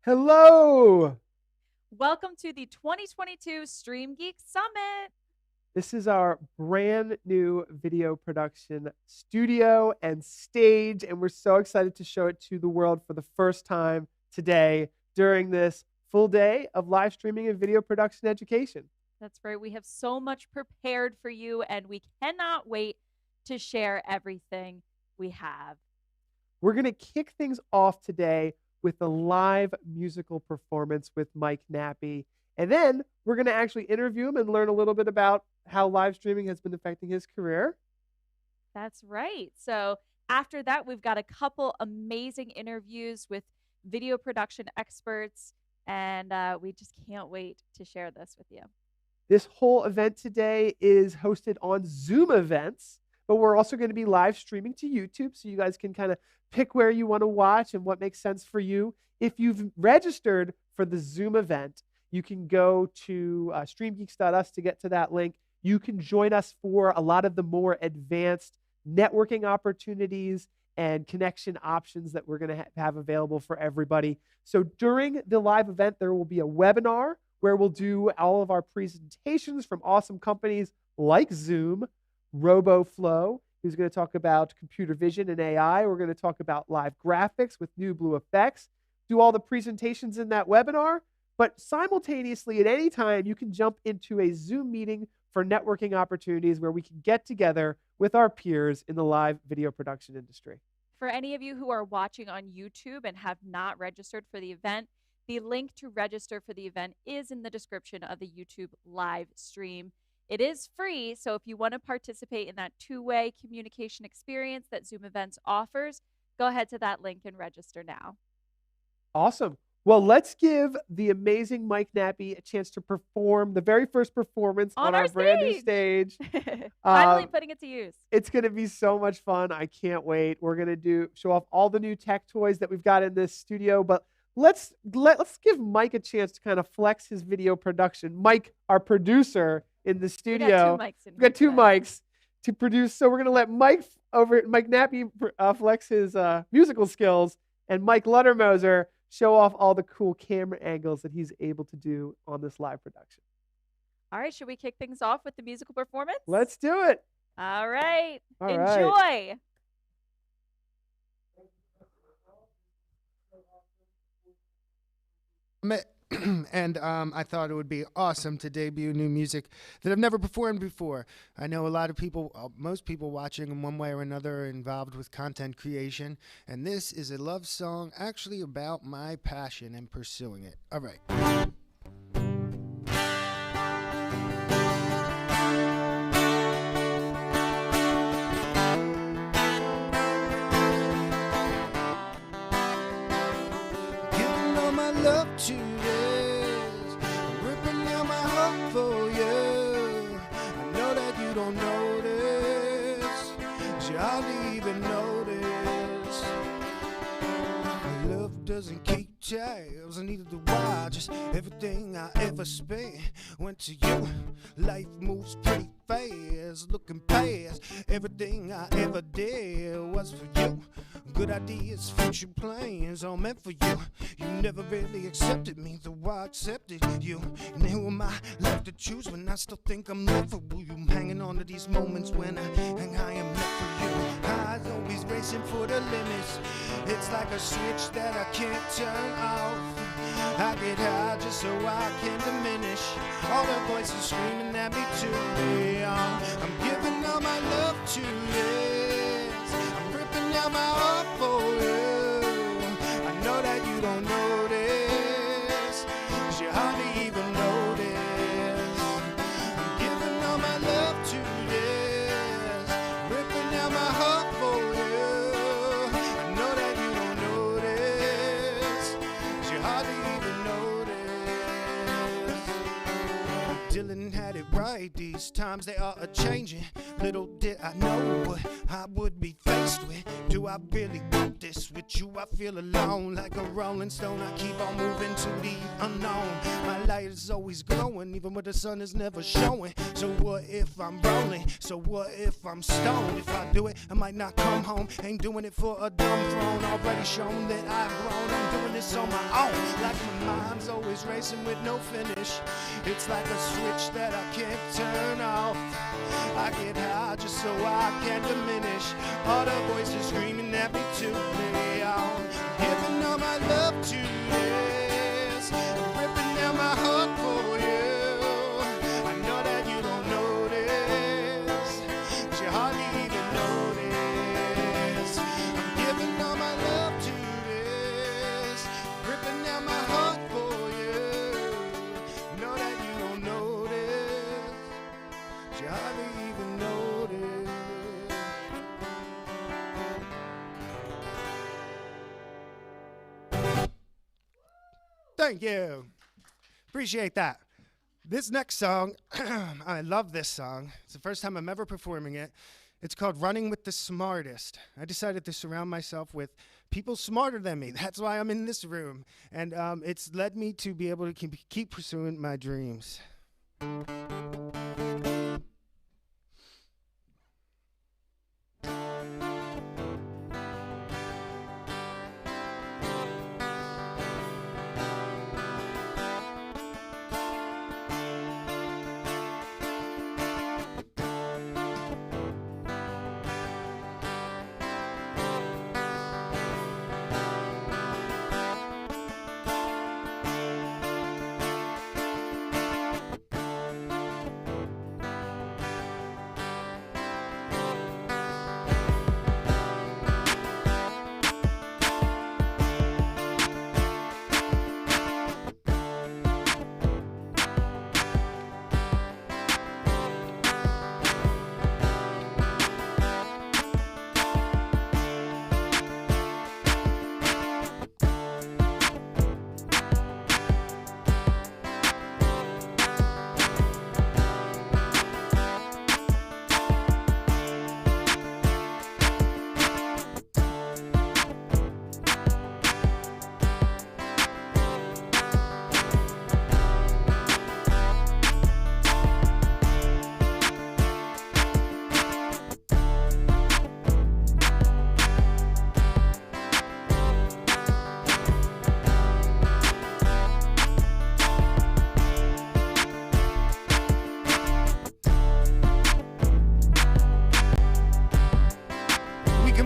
Hello! Welcome to the 2022 StreamGeeks Summit. This is our brand new video production studio and stage, and we're so excited to show it to the world for the first time today during this full day of live streaming and video production education. That's right. We have so much prepared for you, and we cannot wait to share everything we have. We're going to kick things off today with a live musical performance with Mike Nappy. And then we're going to actually interview him and learn a little bit about how live streaming has been affecting his career. That's right. So after that, we've got a couple amazing interviews with video production experts, and we just can't wait to share this with you. This whole event today is hosted on Zoom events, but we're also going to be live streaming to YouTube, so you guys can kind of pick where you want to watch and what makes sense for you. If you've registered for the Zoom event, you can go to StreamGeeks.us to get to that link. You can join us for a lot of the more advanced networking opportunities and connection options that we're going to have available for everybody. So during the live event, there will be a webinar where we'll do all of our presentations from awesome companies like Zoom, RoboFlow, who's going to talk about computer vision and AI. We're going to talk about live graphics with NewBlue effects, do all the presentations in that webinar, but simultaneously at any time, you can jump into a Zoom meeting for networking opportunities where we can get together with our peers in the live video production industry. For any of you who are watching on YouTube and have not registered for the event, the link to register for the event is in the description of the YouTube live stream. It is free, so if you want to participate in that two-way communication experience that Zoom Events offers, go ahead to that link and register now. Awesome. Well, let's give the amazing Mike Nappy a chance to perform the very first performance on our brand new stage. Finally putting it to use. It's going to be so much fun. I can't wait. We're going to show off all the new tech toys that we've got in this studio, but let's give Mike a chance to kind of flex his video production. Mike, our producer in the studio. We got two mics to produce. So we're going to let Mike Nappy flex his musical skills, and Mike Luttermoser show off all the cool camera angles that he's able to do on this live production. All right, should we kick things off with the musical performance? Let's do it. All right. Enjoy. And I thought it would be awesome to debut new music that I've never performed before. I know a lot of people, most people watching in one way or another are involved with content creation, and this is a love song actually about my passion and pursuing it. All right. Giving all my love to this, I'm ripping out my heart for you. I know that you don't notice, 'cause you hardly even notice. Love doesn't keep tabs, and neither do I. Just everything I ever spent went to you. Life moves pretty fast, looking past everything I ever did was for you. Good ideas, future plans, all meant for you. You never really accepted me, though I accepted you. And who am I left to choose when I still think I'm lovable? You hanging on to these moments when I am meant for you. Eyes always racing for the limits. It's like a switch that I can't turn off. I get high just so I can diminish all the voices screaming at me too. I'm giving all my love to this. I'm ripping out my heart for you. I know that you don't notice, 'cause you hardly even notice. I'm giving all my love to this. Ripping out my heart for you. I know that you don't notice, 'cause you hardly even notice. Dylan had it right, these times they are a-changing. Little did I know what I would be faced with. Do I really want this with you? I feel alone like a rolling stone. I keep on moving to the unknown. My light is always glowing, even when the sun is never showing. So what if I'm rolling? So what if I'm stoned? If I do it, I might not come home. Ain't doing it for a dumb throne. Already shown that I've grown. I'm doing this on my own. Like my mind's always racing with no finish. It's like a switch that I can't turn off. I get high just so I can diminish all the voices screaming at me to play on. Giving all my love to this, ripping down my heart for you. I know that you don't notice, but you hardly even notice. I'm giving all my love to this, ripping down my heart for you. Know that you don't notice, but you hardly even notice. Thank you. Appreciate that. This next song, I love this song. It's the first time I'm ever performing it. It's called Running with the Smartest. I decided to surround myself with people smarter than me. That's why I'm in this room. And it's led me to be able to keep pursuing my dreams.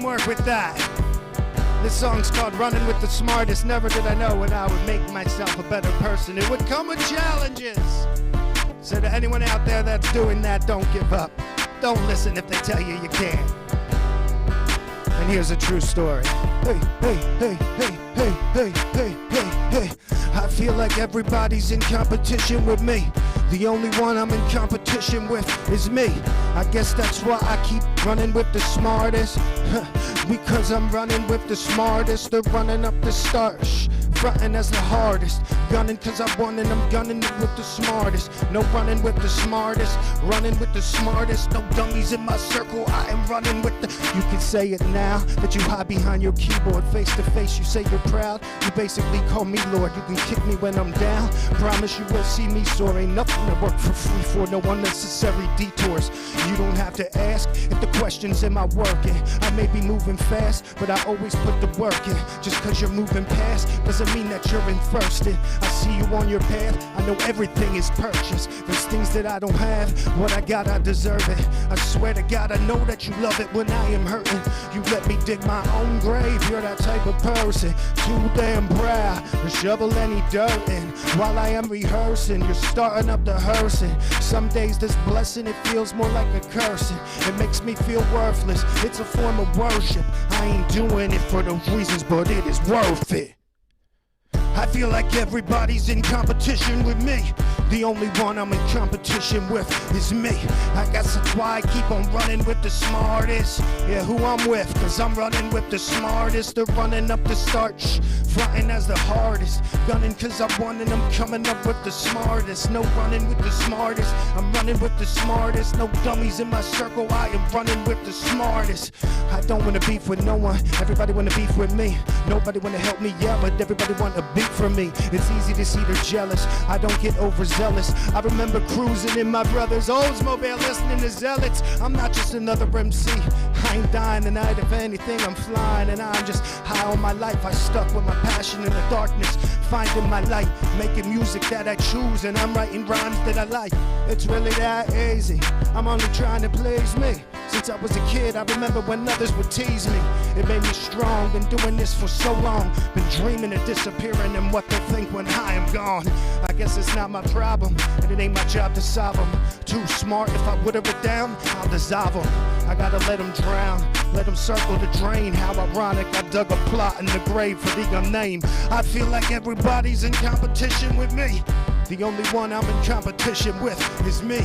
Work with that. This song's called Running with the Smartest. Never did I know when I would make myself a better person. It would come with challenges. So to anyone out there that's doing that, don't give up. Don't listen if they tell you you can't. And here's a true story. Hey, hey, hey, hey, hey, hey, hey, hey, hey. I feel like everybody's in competition with me. The only one I'm in competition with is me. I guess that's why I keep running with the smartest. Because I'm running with the smartest. They're running up the start. Frontin' as the hardest. Gunning cause I won and I'm gunning it with the smartest. No running with the smartest. Running with the smartest. No dummies in my circle. I am running with the... You can say it now that you hide behind your keyboard. Face to face you say you're proud. You basically call me Lord. You can kick me when I'm down. Promise you will see me soar. Ain't nothing to work for free for. No unnecessary detours. You don't have to ask if the question's am I working. I may be moving fast, but I always put the work in. Just cause you're moving past doesn't mean that you're in first. I see you on your path. I know everything is purchased. There's things that I don't have. What I got, I deserve it. I swear to God, I know that you love it when I am hurting. You let me dig my own grave. You're that type of person. Too damn proud to shovel any dirt in. While I am rehearsing, you're starting up the hearsing. Some days this blessing, it feels more like a cursing. It makes me feel worthless. It's a form of worship. I ain't doing it for the reasons, but it is worth it. I feel like everybody's in competition with me. The only one I'm in competition with is me. I guess that's why I keep on running with the smartest. Yeah, who I'm with, cause I'm running with the smartest. They're running up the start, frontin' as the hardest. Gunning cause I won and I'm coming up with the smartest. No running with the smartest, I'm running with the smartest. No dummies in my circle, I am running with the smartest. I don't wanna beef with no one, everybody wanna beef with me. Nobody wanna help me, yeah, but everybody want a beat from me. It's easy to see they're jealous, I don't get overzealous. I remember cruising in my brother's Oldsmobile listening to Zealots. I'm not just another MC, I I ain't dying tonight, if anything, I'm flying, and I'm just high on my life. I stuck with my passion in the darkness, finding my light, making music that I choose, and I'm writing rhymes that I like. It's really that easy. I'm only trying to please me. Since I was a kid, I remember when others would tease me. It made me strong, been doing this for so long. Been dreaming of disappearing and what they'll think when I am gone. I guess it's not my problem, and it ain't my job to solve them. Too smart, if I whittle it down, I'll dissolve them. I gotta let them drown, let them circle the drain. How ironic, I dug a plot in the grave for the unnamed. I feel like everybody's in competition with me. The only one I'm in competition with is me.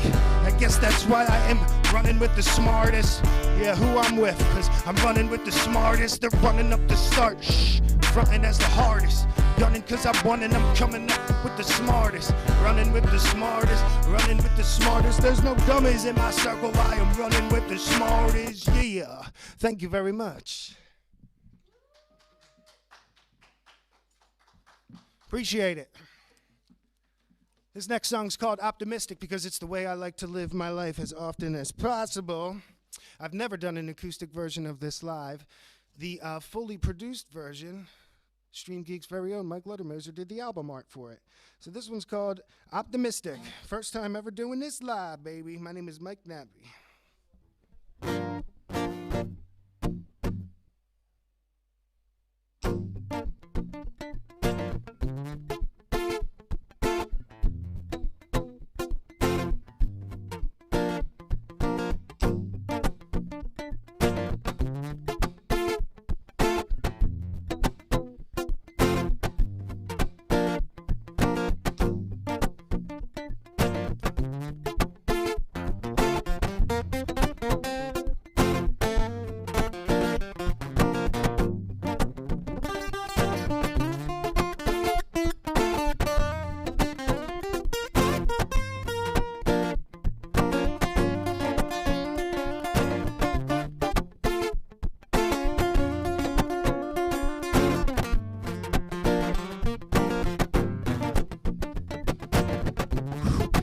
I guess that's why I am running with the smartest. Yeah, who I'm with, cause I'm running with the smartest. They're running up the start, shh, frontin' as the hardest. Gunning cause I won and I'm coming up with the smartest. Running with the smartest, running with the smartest. There's no dummies in my circle, I am running with the smartest, yeah. Thank you very much. Appreciate it. This next song's called Optimistic because it's the way I like to live my life as often as possible. I've never done an acoustic version of this live. The fully produced version, StreamGeeks' very own Mike Luttermoser did the album art for it. So this one's called Optimistic. First time ever doing this live, baby. My name is Mike Nappy.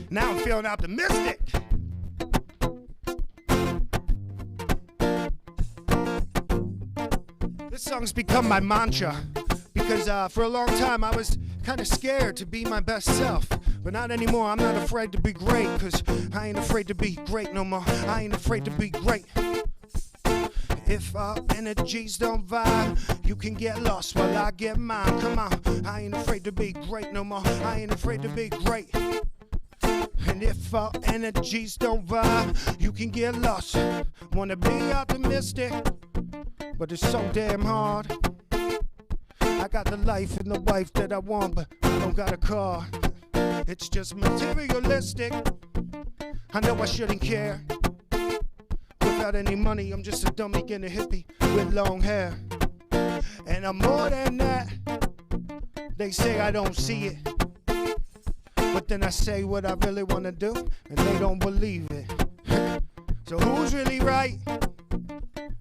Now I'm feeling optimistic. This song's become my mantra because for a long time I was kind of scared to be my best self. But not anymore, I'm not afraid to be great, cause I ain't afraid to be great no more. I ain't afraid to be great. If our energies don't vibe, you can get lost while I get mine. Come on, I ain't afraid to be great no more. I ain't afraid to be great. And if our energies don't vibe, you can get lost. Wanna be optimistic, but it's so damn hard. I got the life and the wife that I want, but I don't got a car. It's just materialistic. I know I shouldn't care. Without any money, I'm just a dummy and a hippie with long hair. And I'm more than that. They say I don't see it, but then I say what I really want to do, and they don't believe it. So who's really right?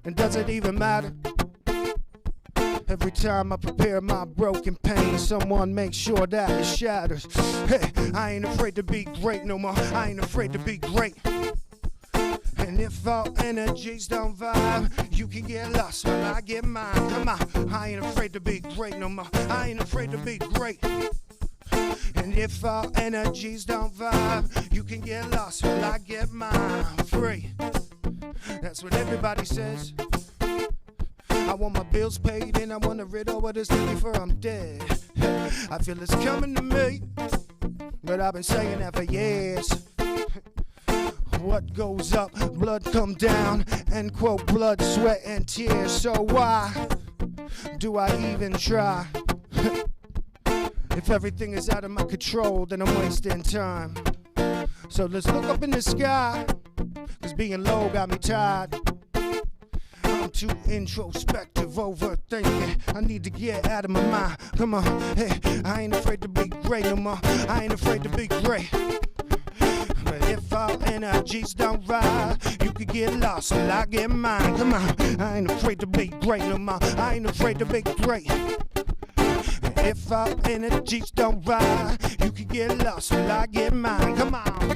And does it even matter? Every time I prepare my broken pain, someone makes sure that it shatters. Hey, I ain't afraid to be great no more. I ain't afraid to be great. And if our energies don't vibe, you can get lost while I get mine. Come on, I ain't afraid to be great no more. I ain't afraid to be great. And if our energies don't vibe, you can get lost while I get mine free. That's what everybody says. I want my bills paid and I want to rid all of this thing before I'm dead. I feel it's coming to me, but I've been saying that for years. What goes up, blood come down, end quote, blood, sweat, and tears. So why do I even try? If everything is out of my control, then I'm wasting time. So let's look up in the sky, cause being low got me tired. I'm too introspective, overthinking. I need to get out of my mind. Come on, hey, I ain't afraid to be great no more. I ain't afraid to be great. But if our energies don't rise, you could get lost till I get mine. Come on, I ain't afraid to be great no more. I ain't afraid to be great. If our energies don't rise, you can get lost till I get mine. Come on.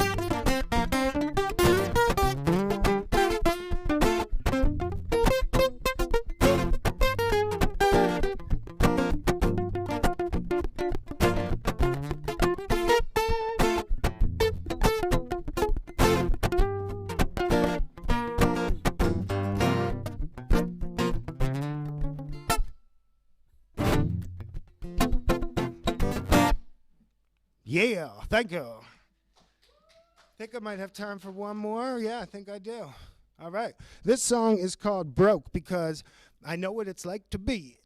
Yeah, thank you. Think I might have time for one more. Yeah, I think I do. All right. This song is called Broke because I know what it's like to be.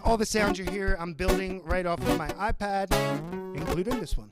All the sounds you hear, I'm building right off of my iPad, including this one.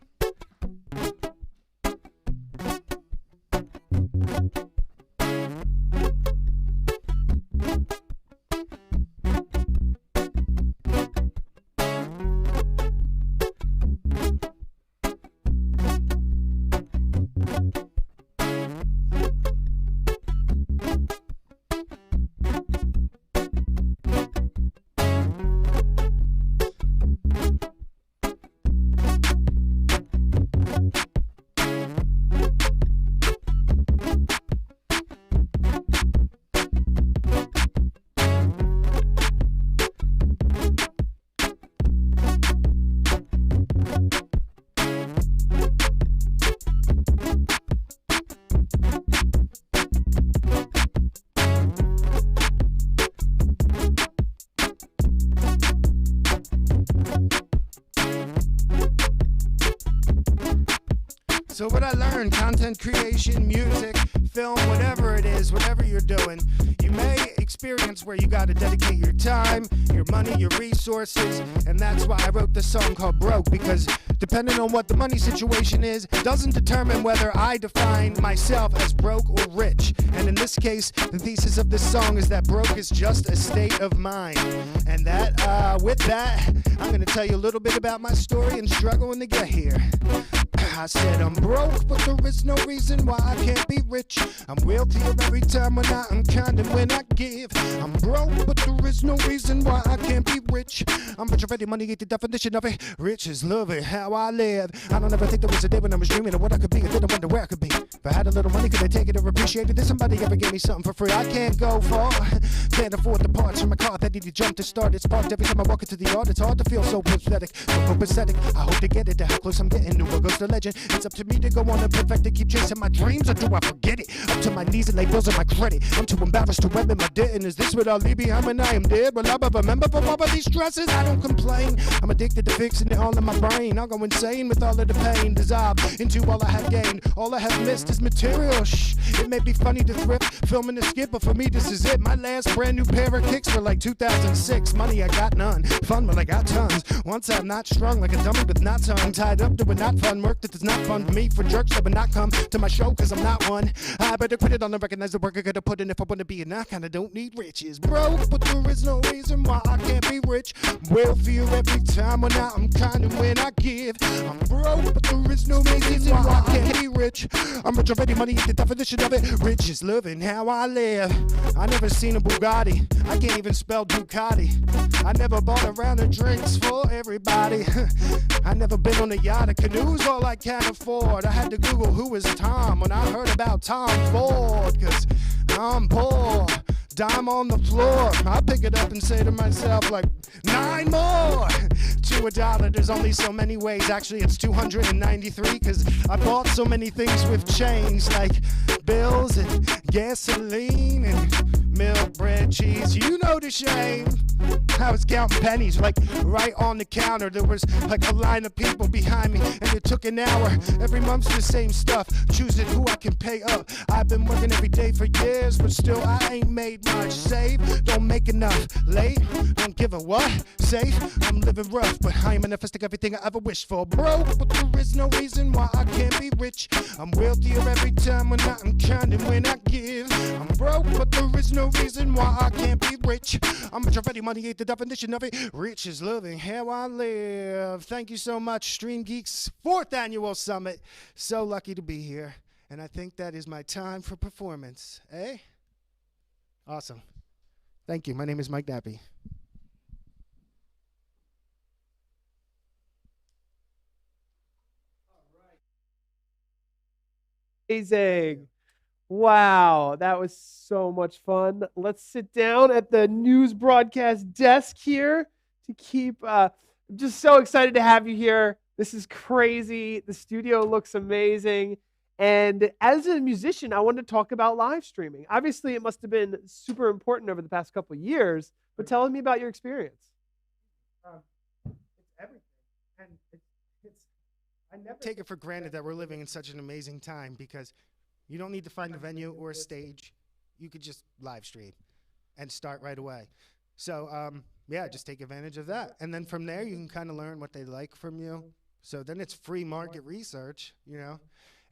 So what I learned, content creation, music, film, whatever it is, whatever you're doing, you may experience where you got to dedicate your time, your money, your resources, and that's why I wrote this song called Broke, because depending on what the money situation is, doesn't determine whether I define myself as broke or rich. And in this case, the thesis of this song is that broke is just a state of mind. And that, with that, I'm going to tell you a little bit about my story and struggling to get here. I said I'm broke, but there is no reason why I can't be rich. I'm wealthier every time when I am kind and when I give. I'm broke, but there is no reason why I can't be rich. I'm rich already, money ain't the definition of it. Rich is loving how I live. I don't ever think there was a day when I was dreaming of what I could be. I didn't wonder where I could be. If I had a little money, could I take it or appreciate it? Did somebody ever give me something for free? I can't go far. Can't afford the parts from my car that need to jump to start. It's parked every time I walk into the yard. It's hard to feel so pathetic, so pathetic. I hope to get it, to how close I'm getting. New goes the legend. It's up to me to go on and perfect it, keep chasing my dreams, or do I forget it? Up to my knees and lay bills on my credit. I'm too embarrassed to admit my debt, and is this what I'll leave behind when I am dead? Will I ever remember from all of these stresses? I don't complain. I'm addicted to fixing it all in my brain. I'll go insane with all of the pain, dissolve into all I have gained. All I have missed is material. Shh, it may be funny to thrift, filming a skip, but for me this is it. My last brand new pair of kicks were like 2006. Money I got none, fun well I got tons. Once I'm not strung like a dummy with knots on, tied up to a not fun work that does not fund me. For jerks that would not come to my show cause I'm not one. I better quit it on and recognize the work I gotta put in if I wanna be, and I kinda don't need riches. Broke, but there is no reason why I can't be rich. Wealthier every time when I'm kind and when I give. I'm broke, but there is no reason why I can't be rich. I'm rich already, money is the definition of it. Rich is living how I live. I never seen a Bugatti, I can't even spell Ducati. I never bought a round of drinks for everybody. I never been on a yacht or canoes, all I can afford. I had to Google who is Tom when I heard about Tom Ford, cause I'm poor. Dime on the floor, I pick it up and say to myself like, 9 more to a dollar. There's only so many ways, actually it's 293, cause I bought so many things with change, like bills and gasoline and milk, bread, cheese. You know the shame. I was counting pennies like right on the counter. There was like a line of people behind me, and it took an hour. Every month's the same stuff, choosing who I can pay up. I've been working every day for years, but still I ain't made much. Save, don't make enough. Late, don't give a what? Safe, I'm living rough, but I am manifesting everything I ever wished for. Broke, but there is no reason why I can't be rich. I'm wealthier every time when I'm kind and when I give. I'm broke, but there is no reason why I can't be rich. I'm rich already, money ain't the definition of it. Rich is living how I live. Thank you so much, StreamGeeks 4th Annual Summit. So lucky to be here, and I think that is my time for performance. Eh? Awesome. Thank you. My name is Mike Nappy. Amazing. Wow, that was so much fun. Let's sit down at the news broadcast desk here to keep. I'm just so excited to have you here. This is crazy. The studio looks amazing. And as a musician, I wanted to talk about live streaming. Obviously, it must have been super important over the past couple of years, but tell me about your experience. It's everything. And I never take it for granted that we're living in such an amazing time because you don't need to find a venue or a stage. You could just live stream and start right away. So, yeah, just take advantage of that. And then from there, you can kind of learn what they like from you. So then it's free market research, you know.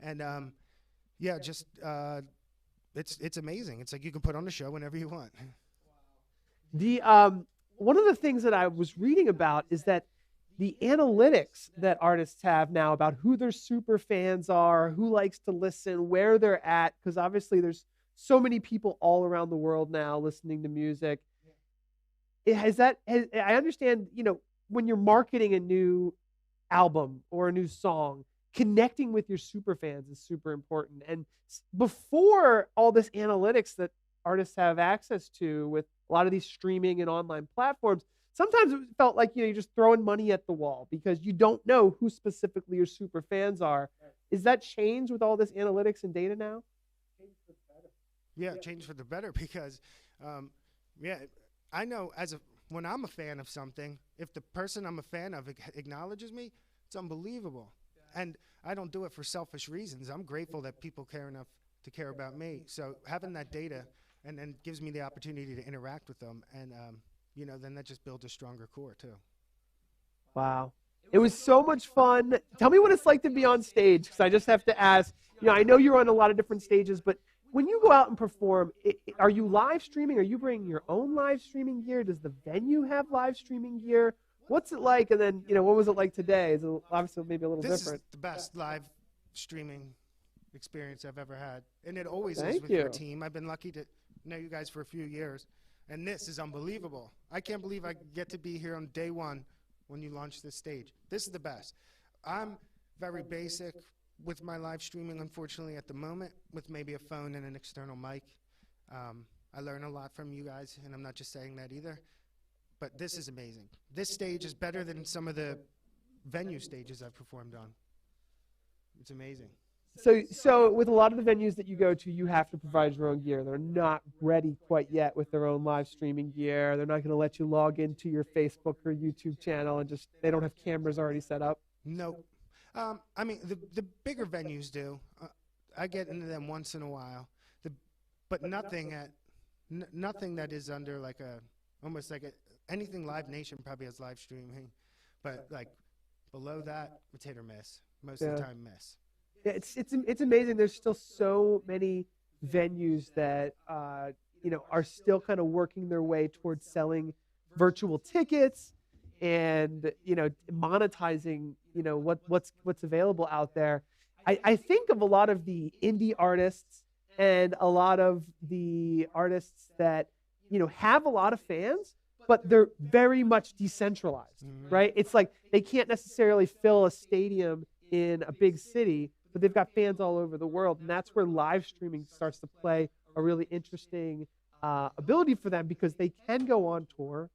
And, yeah, just it's amazing. It's like you can put on a show whenever you want. The one of the things that I was reading about is that the analytics that artists have now about who their super fans are, who likes to listen, where they're at, because obviously there's so many people all around the world now listening to music. I understand, you know, when you're marketing a new album or a new song, connecting with your super fans is super important. And before all this analytics that artists have access to with a lot of these streaming and online platforms, sometimes it felt like, you know, you're just throwing money at the wall because you don't know who specifically your super fans are. Is that changed with all this analytics and data now? Yeah, change for the better because, yeah, I know when I'm a fan of something, if the person I'm a fan of acknowledges me, it's unbelievable. And I don't do it for selfish reasons. I'm grateful that people care enough to care about me. So having that data and then gives me the opportunity to interact with them and, you know, then that just builds a stronger core too. Wow. It was so much fun. Tell me what it's like to be on stage, because I just have to ask, you know, I know you're on a lot of different stages, but when you go out and perform, are you live streaming? Are you bringing your own live streaming gear? Does the venue have live streaming gear? What's it like? And then, you know, what was it like today? Is it obviously maybe a little different? This is the best live streaming experience I've ever had. And it always Thank is with you. your team. I've been lucky to know you guys for a few years. And this is unbelievable. I can't believe I get to be here on day one when you launch this stage. This is the best. I'm very basic with my live streaming, unfortunately, at the moment, with maybe a phone and an external mic. I learn a lot from you guys, and I'm not just saying that either. But this is amazing. This stage is better than some of the venue stages I've performed on. It's amazing. So with a lot of the venues that you go to, you have to provide your own gear. They're not ready quite yet with their own live streaming gear. They're not going to let you log into your Facebook or YouTube channel and just, they don't have cameras already set up. Nope. I mean, the bigger venues do. I get into them once in a while. But nothing that is under like almost like anything Live Nation probably has live streaming. But like below that, it's hit or miss. Most of the time, miss. It's amazing. There's still so many venues that you know, are still kind of working their way towards selling virtual tickets and, you know, monetizing, you know, what's available out there. I think of a lot of the indie artists and a lot of the artists that, you know, have a lot of fans, but they're very much decentralized, right? It's like they can't necessarily fill a stadium in a big city, but they've got fans all over the world. And that's where live streaming starts to play a really interesting ability for them, because they can go on tour.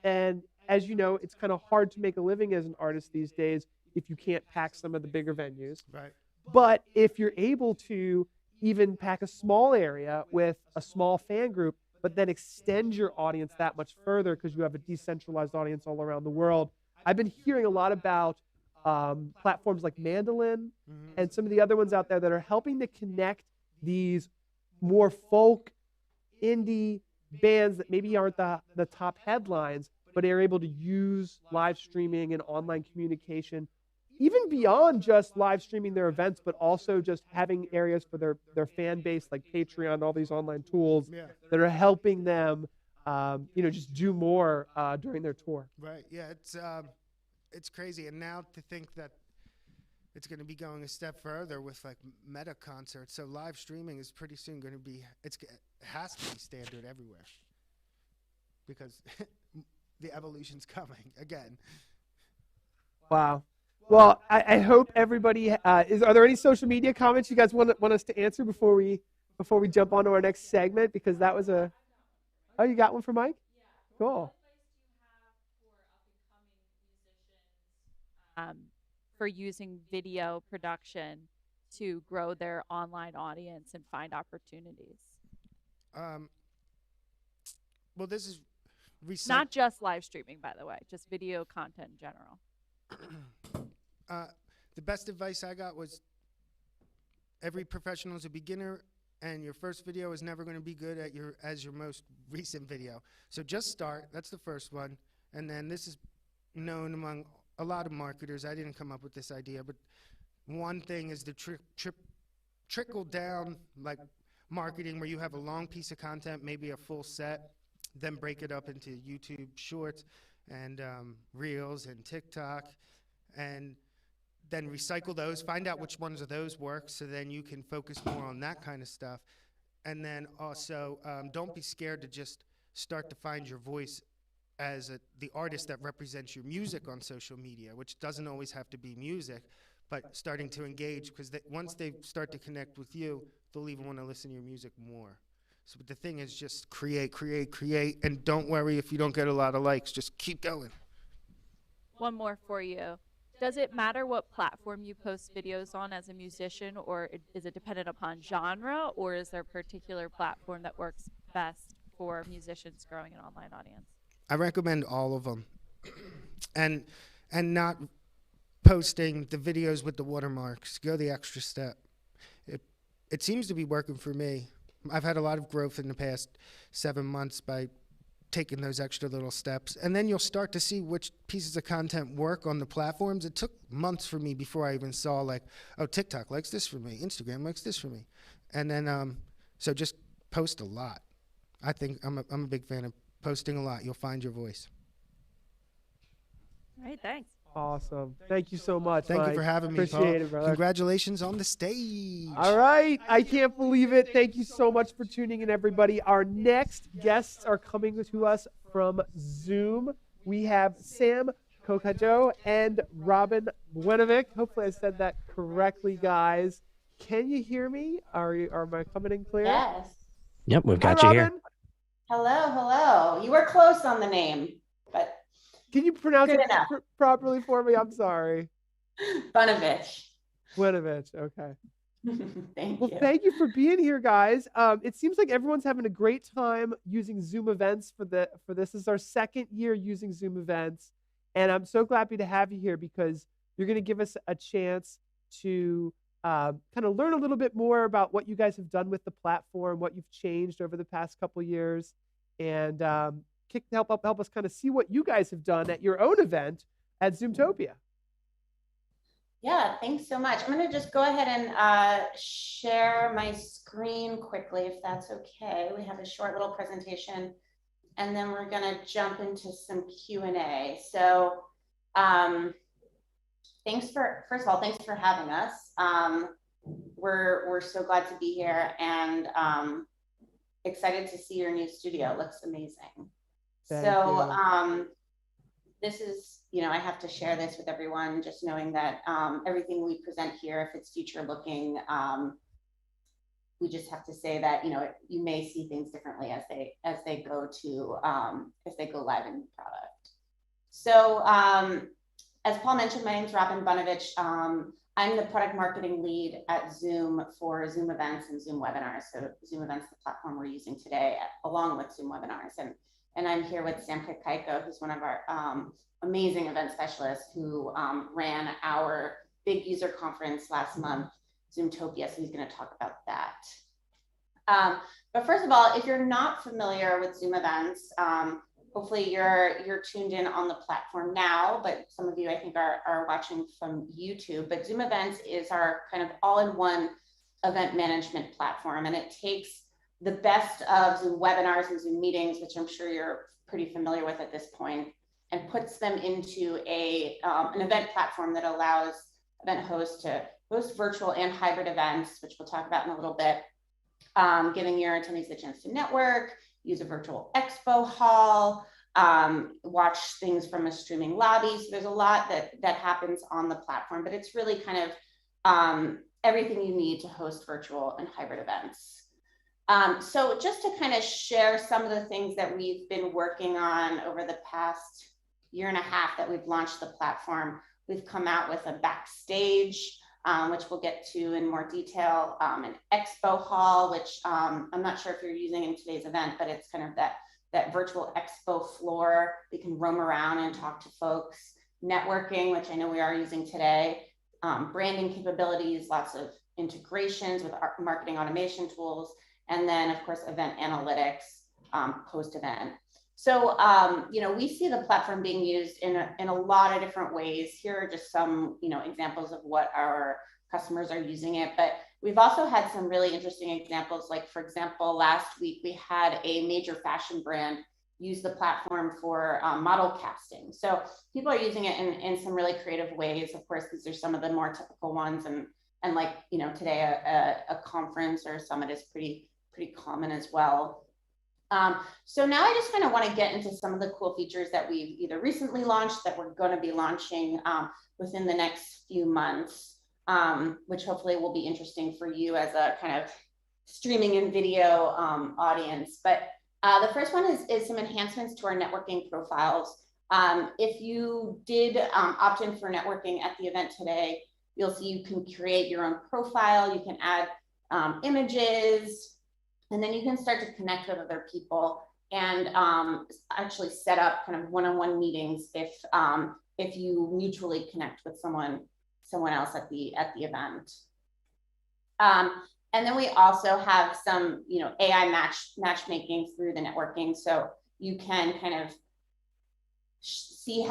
And as you know, it's kind of hard to make a living as an artist these days if you can't pack some of the bigger venues. Right. But if you're able to even pack a small area with a small fan group, but then extend your audience that much further because you have a decentralized audience all around the world. I've been hearing a lot about platforms like Mandolin and some of the other ones out there that are helping to connect these more folk indie bands that maybe aren't the top headlines, but are able to use live streaming and online communication, even beyond just live streaming their events, but also just having areas for their fan base like Patreon, all these online tools that are helping them, you know, just do more during their tour. Right. Yeah. It's crazy. And now to think that it's going to be going a step further with like meta concerts. So live streaming is pretty soon going to be, it has to be standard everywhere because the evolution's coming again. Wow. Well, I hope everybody is. Are there any social media comments you guys want us to answer before we jump on to our next segment? Because that was a. Oh, you got one for Mike? Cool. For using video production to grow their online audience and find opportunities? Well, this is not just live streaming, by the way, just video content in general. The best advice I got was every professional is a beginner, and your first video is never going to be good as your most recent video. So just start. That's the first one. And then this is known among a lot of marketers. I didn't come up with this idea, but one thing is the trickle down like marketing, where you have a long piece of content, maybe a full set, then break it up into YouTube Shorts and Reels and TikTok, and then recycle those, find out which ones of those work, so then you can focus more on that kind of stuff. And then also, don't be scared to just start to find your voice as the artist that represents your music on social media, which doesn't always have to be music, but starting to engage, because once they start to connect with you, they'll even want to listen to your music more. So the thing is just create, and don't worry if you don't get a lot of likes. Just keep going. One more for you. Does it matter what platform you post videos on as a musician, or is it dependent upon genre, or is there a particular platform that works best for musicians growing an online audience? I recommend all of them, and not posting the videos with the watermarks. Go the extra step. It seems to be working for me. I've had a lot of growth in the past 7 months by taking those extra little steps, and then you'll start to see which pieces of content work on the platforms. It took months for me before I even saw, like, oh, TikTok likes this for me, Instagram likes this for me, and then so just post a lot. I think I'm a big fan of posting a lot. You'll find your voice. All right, thanks. Awesome. Thank you so much, Thank Mike. you for having me, Appreciate Paul. it, brother. Congratulations on the stage. All right. I can't believe it. Thank you so much for tuning in, everybody. Our next guests are coming to us from Zoom. We have Sam Kokajo and Robin Buenovic. Hopefully I said that correctly, guys. Can you hear me? Am I coming in clear? Yes. Yep, we've got Hi, you Robin. here. Hello. You were close on the name, but Can you pronounce good it enough. properly for me? I'm sorry. Bunovich. Buenovic. Okay. Thank Well, you. thank you for being here, guys. It seems like everyone's having a great time using Zoom events for this. This is our second year using Zoom events, and I'm so happy to have you here because you're going to give us a chance to kind of learn a little bit more about what you guys have done with the platform, what you've changed over the past couple years, and help us kind of see what you guys have done at your own event at Zoomtopia. Yeah, thanks so much. I'm going to just go ahead and share my screen quickly, if that's okay. We have a short little presentation, and then we're going to jump into some Q&A. So first of all, thanks for having us. We're so glad to be here, and excited to see your new studio. It looks amazing. Thank you. This is, I have to share this with everyone, just knowing that everything we present here, if it's future looking, we just have to say that, you may see things differently as they go live in the product. So as Paul mentioned, my name is Robin Bunovich. I'm the product marketing lead at Zoom for Zoom events and Zoom webinars. So Zoom events, the platform we're using today, along with Zoom webinars. And I'm here with Sam Kokajo, who's one of our amazing event specialists who ran our big user conference last month, Zoomtopia. So he's going to talk about that. But first of all, if you're not familiar with Zoom events, hopefully you're tuned in on the platform now, but some of you I think are watching from YouTube. But Zoom Events is our kind of all-in-one event management platform, and it takes the best of Zoom webinars and Zoom meetings, which I'm sure you're pretty familiar with at this point, and puts them into an event platform that allows event hosts to host virtual and hybrid events, which we'll talk about in a little bit, giving your attendees the chance to network, use a virtual expo hall, watch things from a streaming lobby. So there's a lot that happens on the platform, but it's really kind of everything you need to host virtual and hybrid events. So just to kind of share some of the things that we've been working on over the past year and a half that we've launched the platform, we've come out with a backstage, which we'll get to in more detail, an expo hall, which I'm not sure if you're using in today's event, but it's kind of that virtual expo floor. We can roam around and talk to folks. Networking, which I know we are using today. Branding capabilities, lots of integrations with our marketing automation tools. And then, of course, event analytics post-event. So, we see the platform being used in a lot of different ways. Here are just some, examples of what our customers are using it. But we've also had some really interesting examples. Like, for example, last week we had a major fashion brand use the platform for model casting. So people are using it in some really creative ways. Of course, these are some of the more typical ones. And like, today a conference or a summit is pretty common as well. So now I just kind of want to get into some of the cool features that we've either recently launched, that we're going to be launching within the next few months, which hopefully will be interesting for you as a kind of streaming and video audience. But the first one is some enhancements to our networking profiles. If you did opt in for networking at the event today, you'll see you can create your own profile, you can add images, and then you can start to connect with other people and actually set up kind of one-on-one meetings if you mutually connect with someone else at the event. And then we also have some, AI matchmaking through the networking, so you can kind of see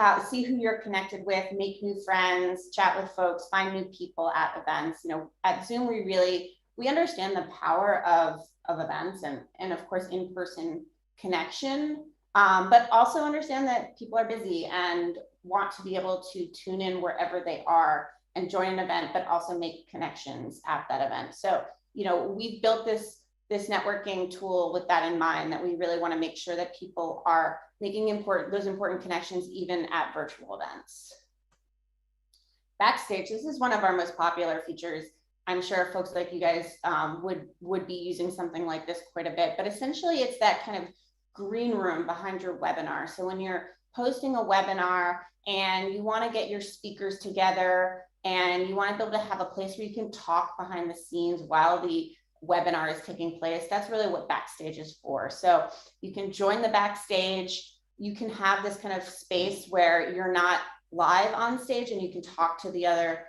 who you're connected with, make new friends, chat with folks, find new people at events. At Zoom, we understand the power of events and of course in-person connection, but also understand that people are busy and want to be able to tune in wherever they are and join an event, but also make connections at that event. So, we've built this networking tool with that in mind, that we really want to make sure that people are making those important connections even at virtual events. Backstage, this is one of our most popular features. I'm sure folks like you guys would be using something like this quite a bit, but essentially it's that kind of green room behind your webinar. So when you're hosting a webinar and you want to get your speakers together and you want to be able to have a place where you can talk behind the scenes while the webinar is taking place, that's really what Backstage is for. So you can join the Backstage, you can have this kind of space where you're not live on stage and you can talk to the other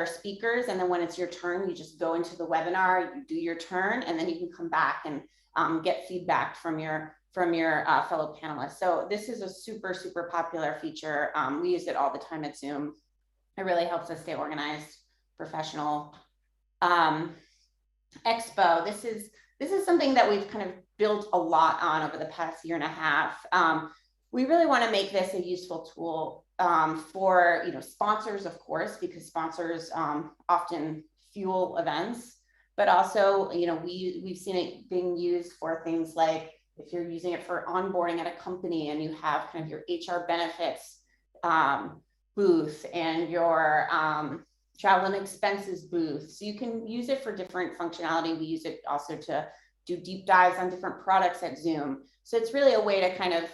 speakers, and then when it's your turn, you just go into the webinar, you do your turn, and then you can come back and get feedback from your fellow panelists. So this is a super, super popular feature. We use it all the time at Zoom. It really helps us stay organized, professional. Expo, this is something that we've kind of built a lot on over the past year and a half. We really want to make this a useful tool for sponsors, of course, because sponsors often fuel events, but also we've seen it being used for things like if you're using it for onboarding at a company and you have kind of your HR benefits booth and your travel and expenses booth. So you can use it for different functionality. We use it also to do deep dives on different products at Zoom. So it's really a way to kind of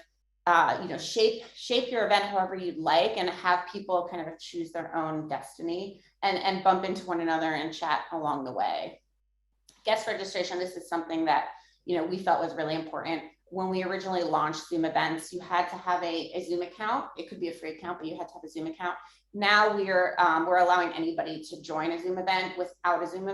shape your event however you'd like and have people kind of choose their own destiny and bump into one another and chat along the way. Guest registration, this is something that we felt was really important. When we originally launched Zoom events, you had to have a Zoom account. It could be a free account, but you had to have a Zoom account. Now we're allowing anybody to join a Zoom event without a Zoom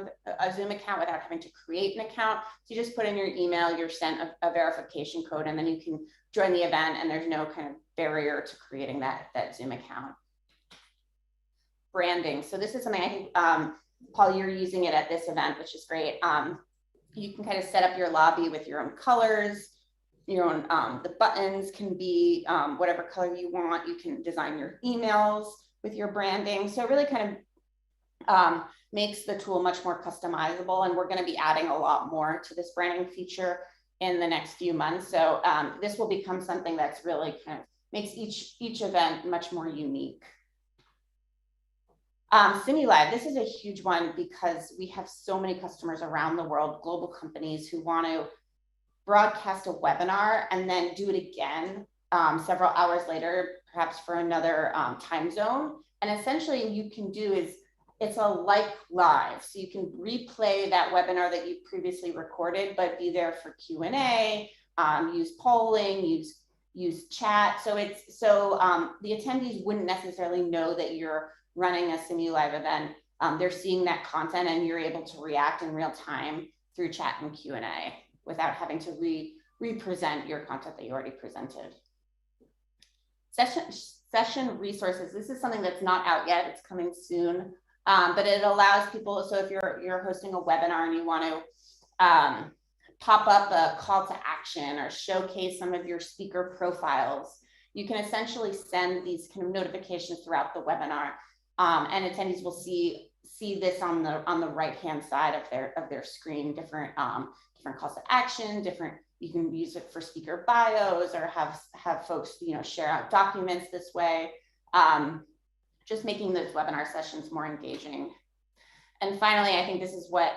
account, without having to create an account. So you just put in your email, you're sent a verification code, and then you can join the event, and there's no kind of barrier to creating that Zoom account. Branding. So this is something I think, Paul, you're using it at this event, which is great. You can kind of set up your lobby with your own colors, your own, the buttons can be whatever color you want. You can design your emails with your branding. So it really kind of makes the tool much more customizable, and we're going to be adding a lot more to this branding feature in the next few months. So this will become something that's really kind of makes each event much more unique. SimuLive, this is a huge one because we have so many customers around the world, global companies who want to broadcast a webinar and then do it again several hours later, perhaps for another time zone. And essentially you can do is, it's a like live. So you can replay that webinar that you previously recorded, but be there for Q&A, use polling, use chat. So the attendees wouldn't necessarily know that you're running a SimuLive event. They're seeing that content and you're able to react in real time through chat and Q&A without having to re-present your content that you already presented. Session resources. This is something that's not out yet. It's coming soon. But it allows people, so if you're hosting a webinar and you want to pop up a call to action or showcase some of your speaker profiles, you can essentially send these kind of notifications throughout the webinar, and attendees will see this on the right hand side of their screen. Different calls to action, you can use it for speaker bios or have folks share out documents this way. Just making those webinar sessions more engaging. And finally, I think this is what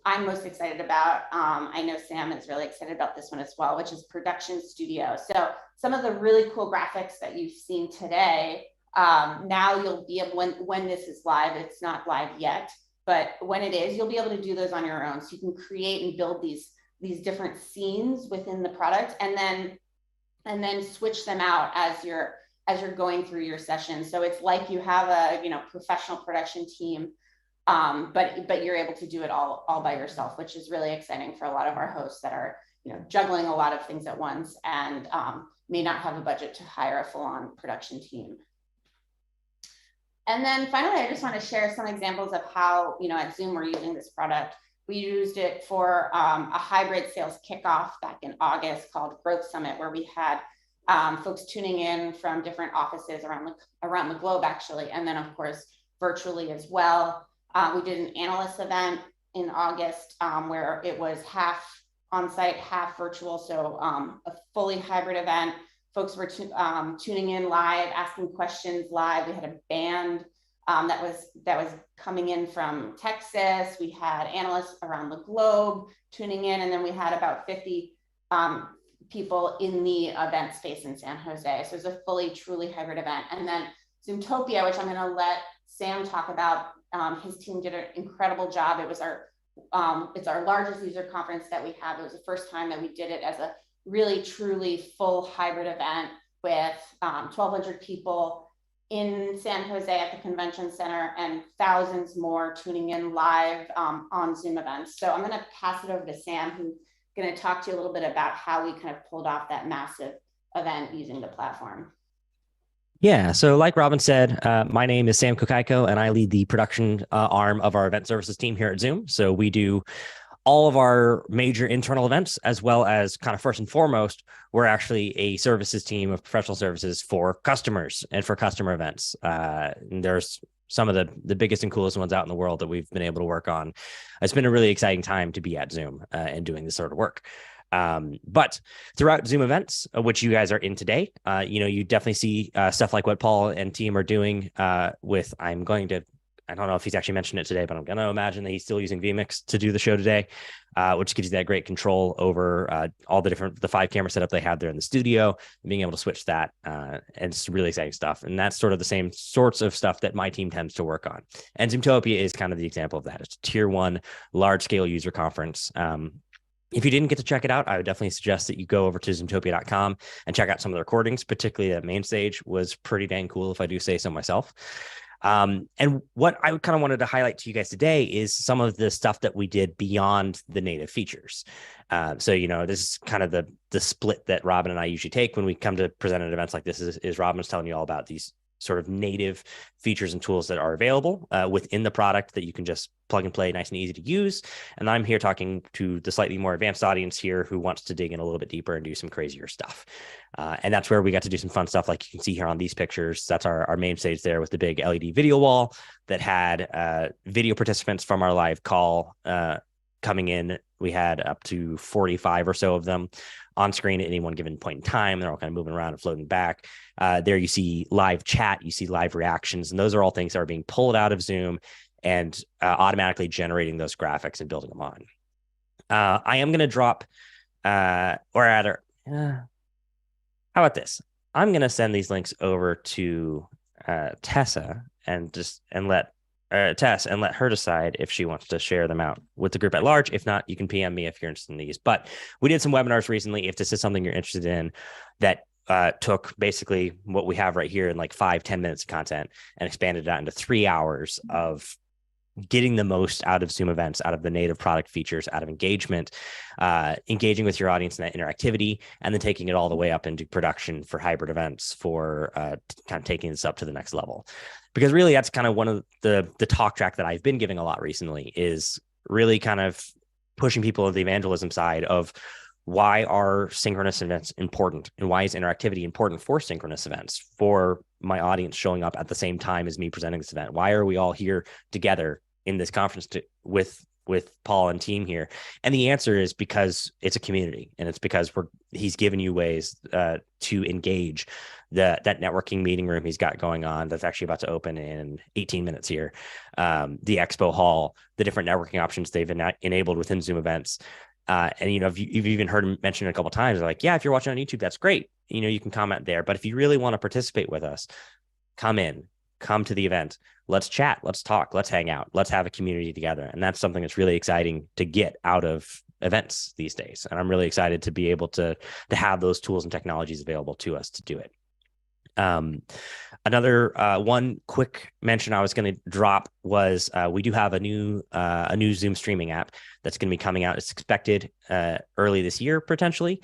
I'm most excited about. I know Sam is really excited about this one as well, which is Production Studio. So some of the really cool graphics that you've seen today, now you'll be able, when this is live, it's not live yet, but when it is, you'll be able to do those on your own. So you can create and build these different scenes within the product and then switch them out as you're going through your session. So it's like you have a professional production team, but you're able to do it all by yourself, which is really exciting for a lot of our hosts that are juggling a lot of things at once and may not have a budget to hire a full-on production team. And then finally, I just want to share some examples of how at Zoom we're using this product. We used it for a hybrid sales kickoff back in August called Growth Summit, where we had folks tuning in from different offices around the globe, actually, and then of course virtually as well. We did an analyst event in August where it was half on-site, half virtual, so a fully hybrid event. Folks were tuning in live, asking questions live. We had a band that was coming in from Texas. We had analysts around the globe tuning in, and then we had about 50 people in the event space in San Jose. So it was a fully, truly hybrid event. And then Zoomtopia, which I'm going to let Sam talk about. His team did an incredible job. It was it's our largest user conference that we have. It was the first time that we did it as a really, truly full hybrid event with 1,200 people in San Jose at the convention center and thousands more tuning in live on Zoom events. So I'm going to pass it over to Sam, who's going to talk to you a little bit about how we kind of pulled off that massive event using the platform. Yeah, so like Robin said, my name is Sam Kukaiko, and I lead the production arm of our event services team here at Zoom. So we do all of our major internal events, as well as kind of first and foremost, we're actually a services team of professional services for customers and for customer events. And there's some of the biggest and coolest ones out in the world that we've been able to work on. It's been a really exciting time to be at Zoom and doing this sort of work. But throughout Zoom events, which you guys are in today, you definitely see stuff like what Paul and team are doing with, I don't know if he's actually mentioned it today, but I'm going to imagine that he's still using vMix to do the show today, which gives you that great control over all the 5 camera setup they have there in the studio, and being able to switch that. And it's really exciting stuff. And that's sort of the same sorts of stuff that my team tends to work on. And Zoomtopia is kind of the example of that. It's a tier 1 large scale user conference. If you didn't get to check it out, I would definitely suggest that you go over to zoomtopia.com and check out some of the recordings, particularly that main stage was pretty dang cool, if I do say so myself. And what I kind of wanted to highlight to you guys today is some of the stuff that we did beyond the native features. So, this is kind of the split that Robin and I usually take when we come to present at events like this is Robin's telling you all about these sort of native features and tools that are available within the product that you can just plug and play, nice and easy to use. And I'm here talking to the slightly more advanced audience here who wants to dig in a little bit deeper and do some crazier stuff. And that's where we got to do some fun stuff like you can see here on these pictures. That's our main stage there with the big LED video wall that had video participants from our live call coming in. We had up to 45 or so of them on screen at any one given point in time. They're all kind of moving around and floating back. There you see live chat, you see live reactions, and those are all things that are being pulled out of Zoom and automatically generating those graphics and building them on. I am going to drop, or rather, how about this? I'm going to send these links over to Tessa and let Tess and let her decide if she wants to share them out with the group at large. If not, you can PM me if you're interested in these. But we did some webinars recently. If this is something you're interested in, that took basically what we have right here in like 5-10 minutes of content and expanded it out into 3 hours of getting the most out of Zoom events, out of the native product features, out of engagement, engaging with your audience in that interactivity, and then taking it all the way up into production for hybrid events, for kind of taking this up to the next level. Because really, that's kind of one of the talk track that I've been giving a lot recently, is really kind of pushing people to the evangelism side of why are synchronous events important, and why is interactivity important for synchronous events, for my audience showing up at the same time as me presenting this event. Why are we all here together in this conference with Paul and team here? And the answer is because it's a community, and it's because he's given you ways to engage. That networking meeting room he's got going on that's actually about to open in 18 minutes here, the expo hall, the different networking options they've enabled within Zoom events. And, you've even heard him mention it a couple of times, like, yeah, if you're watching on YouTube, that's great. You can comment there. But if you really want to participate with us, come to the event. Let's chat. Let's talk. Let's hang out. Let's have a community together. And that's something that's really exciting to get out of events these days. And I'm really excited to be able to have those tools and technologies available to us to do it. Another one quick mention I was going to drop was we do have a new Zoom streaming app that's going to be coming out. It's expected early this year, potentially.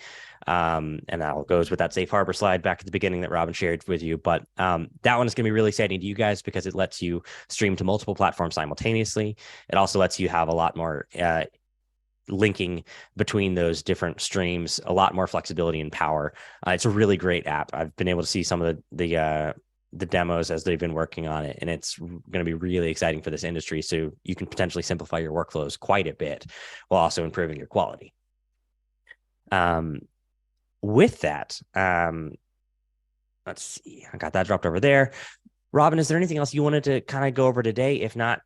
And that all goes with that safe harbor slide back at the beginning that Robin shared with you. But that one is going to be really exciting to you guys because it lets you stream to multiple platforms simultaneously. It also lets you have a lot more linking between those different streams, a lot more flexibility and power. It's a really great app. I've been able to see some of the demos as they've been working on it, and it's going to be really exciting for this industry. So you can potentially simplify your workflows quite a bit while also improving your quality. With that, let's see, I got that dropped over there. Robin, is there anything else you wanted to kind of go over today? If not,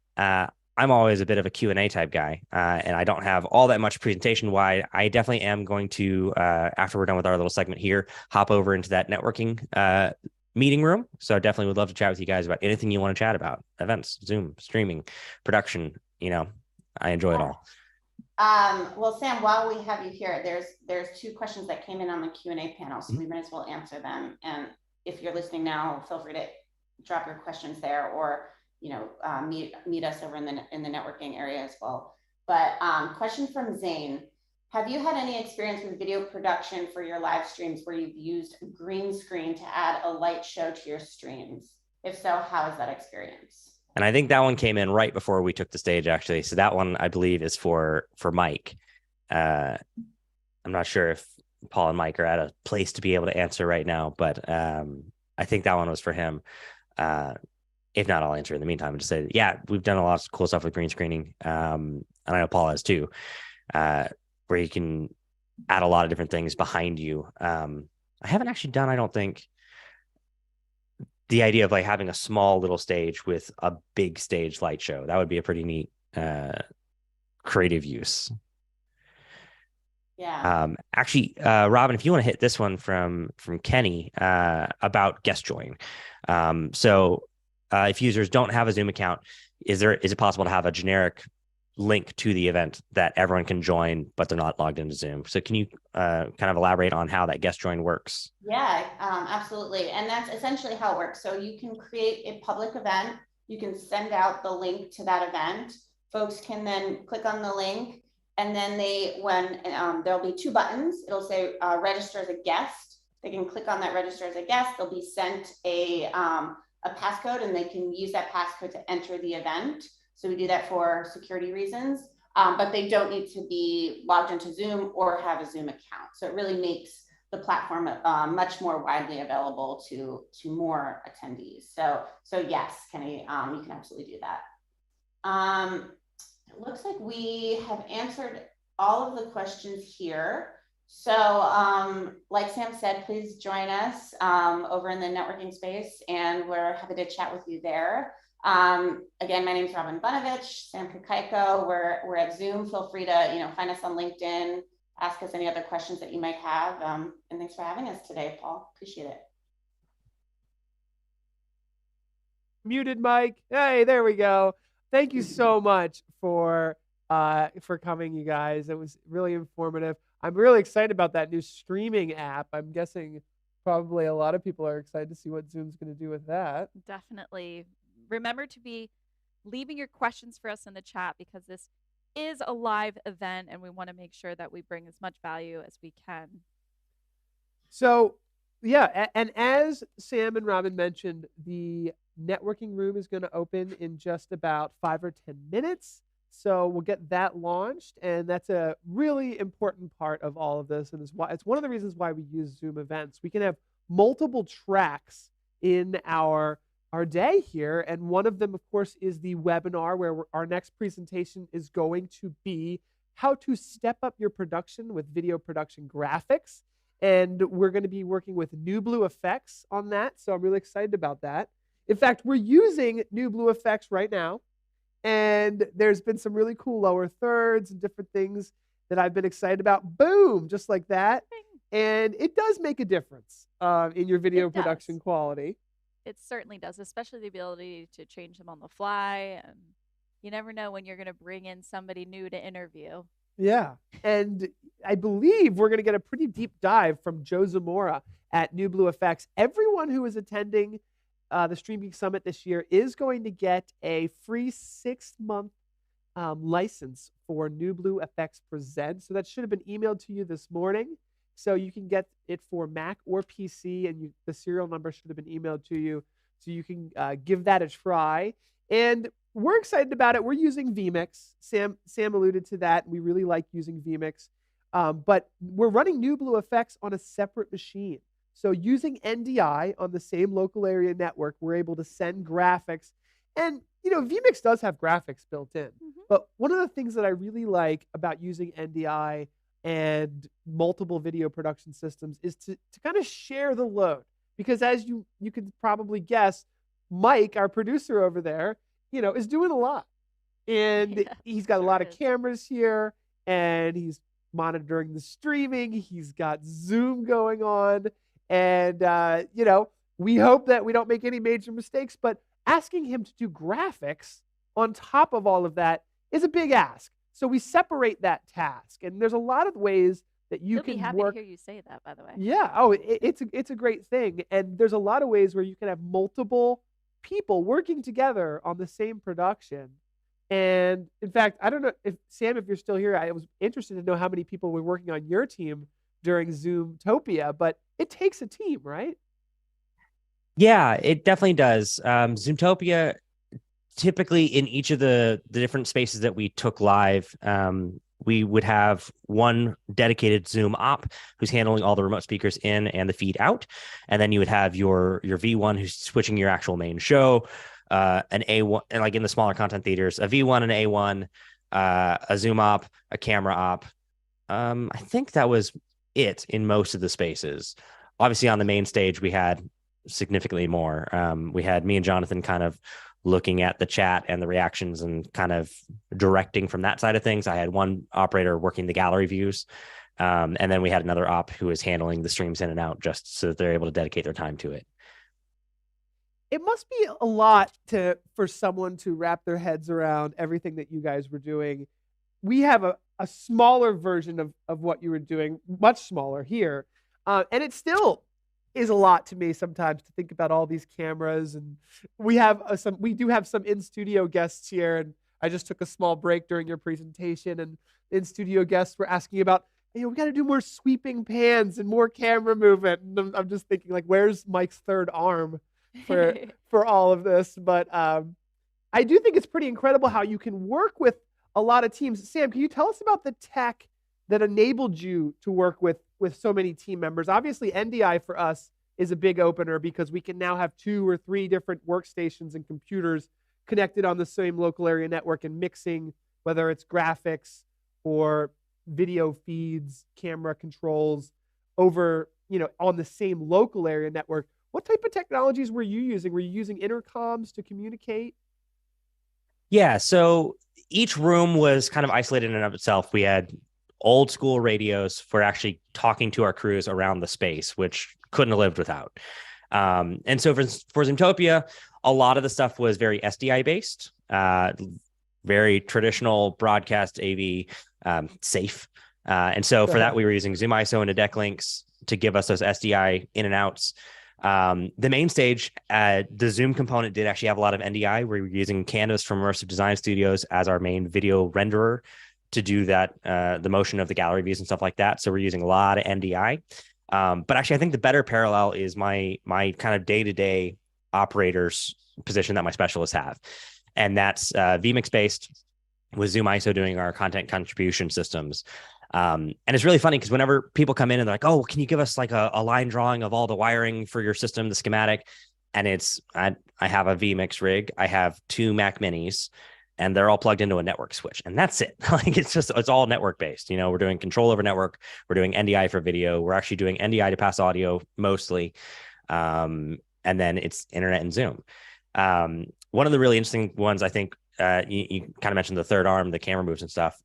I'm always a bit of a Q&A type guy, and I don't have all that much presentation wide. I definitely am going to, after we're done with our little segment here, hop over into that networking meeting room. So I definitely would love to chat with you guys about anything you want to chat about: events, Zoom, streaming, production. I enjoy it all. Well, Sam, while we have you here, there's 2 questions that came in on the Q&A panel, so we might as well answer them. And if you're listening now, feel free to drop your questions there, or meet us over in the networking area as well. But question from Zane: have you had any experience with video production for your live streams where you've used a green screen to add a light show to your streams? If so, how is that experience? And I think that one came in right before we took the stage, actually. So that one, I believe, is for Mike. I'm not sure if Paul and Mike are at a place to be able to answer right now, but I think that one was for him. If not, I'll answer in the meantime and just say, yeah, we've done a lot of cool stuff with green screening. And I know Paul has too, where you can add a lot of different things behind you. I haven't actually done, I don't think, the idea of like having a small little stage with a big stage light show. That would be a pretty neat creative use. Yeah. Actually, Robin, if you want to hit this one from Kenny about guest join. So if users don't have a Zoom account, is it possible to have a generic link to the event that everyone can join, but they're not logged into Zoom? So can you kind of elaborate on how that guest join works? Yeah, absolutely. And that's essentially how it works. So you can create a public event. You can send out the link to that event. Folks can then click on the link, and then there'll be 2 buttons. It'll say register as a guest. They can click on that register as a guest. They'll be sent a passcode, and they can use that passcode to enter the event. So we do that for security reasons, but they don't need to be logged into Zoom or have a Zoom account. So it really makes the platform much more widely available to more attendees. So yes, Kenny, you can absolutely do that. It looks like we have answered all of the questions here. So like Sam said, please join us over in the networking space, and we're happy to chat with you there. Again, my name is Robin Bunovich, Sam Kukaiko. We're at Zoom. Feel free to find us on LinkedIn, ask us any other questions that you might have. And thanks for having us today, Paul. Appreciate it. Muted mic. Hey, there we go. Thank you so much for coming, you guys. It was really informative. I'm really excited about that new streaming app. I'm guessing probably a lot of people are excited to see what Zoom's going to do with that. Definitely. Remember to be leaving your questions for us in the chat, because this is a live event and we want to make sure that we bring as much value as we can. So, yeah, and as Sam and Robin mentioned, the networking room is going to open in just about 5 or 10 minutes. So we'll get that launched, and that's a really important part of all of this, and it's one of the reasons why we use Zoom events. We can have multiple tracks in our day here, and one of them, of course, is the webinar, where our next presentation is going to be how to step up your production with video production graphics, and we're going to be working with NewBlue effects on that, so I'm really excited about that. In fact, we're using NewBlue effects right now. And there's been some really cool lower thirds and different things that I've been excited about. Boom, just like that. And it does make a difference in your video production quality. It certainly does, especially the ability to change them on the fly. And you never know when you're going to bring in somebody new to interview. Yeah. And I believe we're going to get a pretty deep dive from Joe Zamora at NewBlue Effects. Everyone who is attending the StreamGeeks Summit this year is going to get a free 6-month license for NewBlue FX Present. So that should have been emailed to you this morning. So you can get it for Mac or PC, and the serial number should have been emailed to you. So you can give that a try. And we're excited about it. We're using vMix. Sam alluded to that. We really like using vMix. But we're running NewBlue effects on a separate machine. So using NDI on the same local area network, we're able to send graphics. And, vMix does have graphics built in. But one of the things that I really like about using NDI and multiple video production systems is to kind of share the load. Because as you can probably guess, Mike, our producer over there, is doing a lot. And he's got a lot of cameras here, and he's monitoring the streaming. He's got Zoom going on. And, we hope that we don't make any major mistakes, but asking him to do graphics on top of all of that is a big ask. So we separate that task. And there's a lot of ways that you can happy work. To hear you say that, by the way. Yeah. Oh, it's a great thing. And there's a lot of ways where you can have multiple people working together on the same production. And in fact, I don't know if Sam, if you're still here, I was interested to know how many people were working on your team during Zoomtopia, but it takes a team, right? Yeah, it definitely does. Zoomtopia, typically in each of the different spaces that we took live, we would have one dedicated Zoom op who's handling all the remote speakers in and the feed out. And then you would have your V1 who's switching your actual main show, an A1, and like in the smaller content theaters, a V1 and A1, a Zoom op, a camera op. I think that was it in most of the spaces. Obviously on the main stage, we had significantly more. We had me and Jonathan kind of looking at the chat and the reactions and kind of directing from that side of things. I had one operator working the gallery views. And then we had another op who was handling the streams in and out just so that they're able to dedicate their time to it. It must be a lot for someone to wrap their heads around everything that you guys were doing. We have a smaller version of what you were doing, much smaller here. And it still is a lot to me sometimes to think about all these cameras. And we do have some in-studio guests here. And I just took a small break during your presentation, and in-studio guests were asking about, we got to do more sweeping pans and more camera movement. And I'm just thinking, like, where's Mike's third arm for all of this? But I do think it's pretty incredible how you can work with a lot of teams. Sam, can you tell us about the tech that enabled you to work with so many team members? Obviously, NDI for us is a big opener because we can now have 2 or 3 different workstations and computers connected on the same local area network and mixing whether it's graphics or video feeds, camera controls over, on the same local area network. What type of technologies were you using? Were you using intercoms to communicate? Yeah, so each room was kind of isolated in and of itself. We had old school radios for actually talking to our crews around the space, which couldn't have lived without. And so for Zoomtopia, a lot of the stuff was very SDI based, very traditional broadcast AV, safe. And so for that, we were using Zoom ISO and deck links to give us those SDI in and outs. The main stage, the Zoom component did actually have a lot of NDI. We were using Canvas from Immersive Design Studios as our main video renderer to do that, the motion of the gallery views and stuff like that. So we're using a lot of NDI. But actually, I think the better parallel is my kind of day-to-day operators position that my specialists have. And that's vMix based with Zoom ISO doing our content contribution systems. And it's really funny because whenever people come in and they're like, oh, can you give us like a line drawing of all the wiring for your system, the schematic? And I have a vMix rig. I have 2 Mac minis and they're all plugged into a network switch. And that's it. Like it's all network based. We're doing control over network. We're doing NDI for video. We're actually doing NDI to pass audio mostly. And then it's internet and Zoom. One of the really interesting ones, I think, you kind of mentioned the third arm, the camera moves and stuff.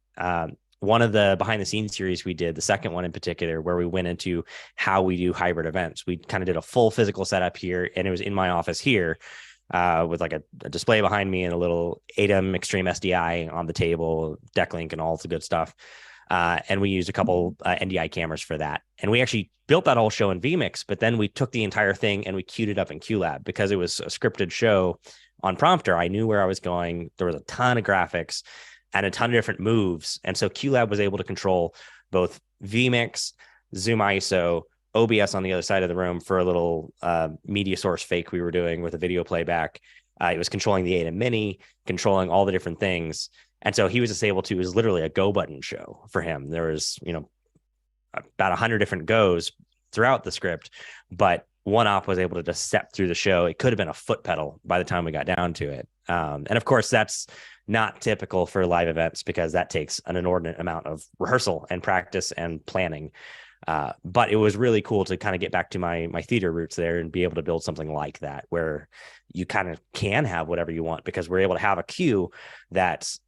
One of the behind the scenes series we did, the second one in particular, where we went into how we do hybrid events. We kind of did a full physical setup here, and it was in my office here with like a display behind me and a little ATEM Extreme SDI on the table, deck link and all the good stuff. And we used a couple NDI cameras for that. And we actually built that whole show in vMix, but then we took the entire thing and we queued it up in QLab because it was a scripted show on prompter. I knew where I was going. There was a ton of graphics and a ton of different moves. And so QLab was able to control both vMix, Zoom ISO, OBS on the other side of the room for a little media source fake we were doing with a video playback. It was controlling the ATEM Mini, controlling all the different things. And so he was just able to, it was literally a go button show for him. There was, about 100 different goes throughout the script, but one op was able to just step through the show. It could have been a foot pedal by the time we got down to it. And of course, that's not typical for live events because that takes an inordinate amount of rehearsal and practice and planning. But it was really cool to kind of get back to my theater roots there and be able to build something like that, where you kind of can have whatever you want because we're able to have a cue that's,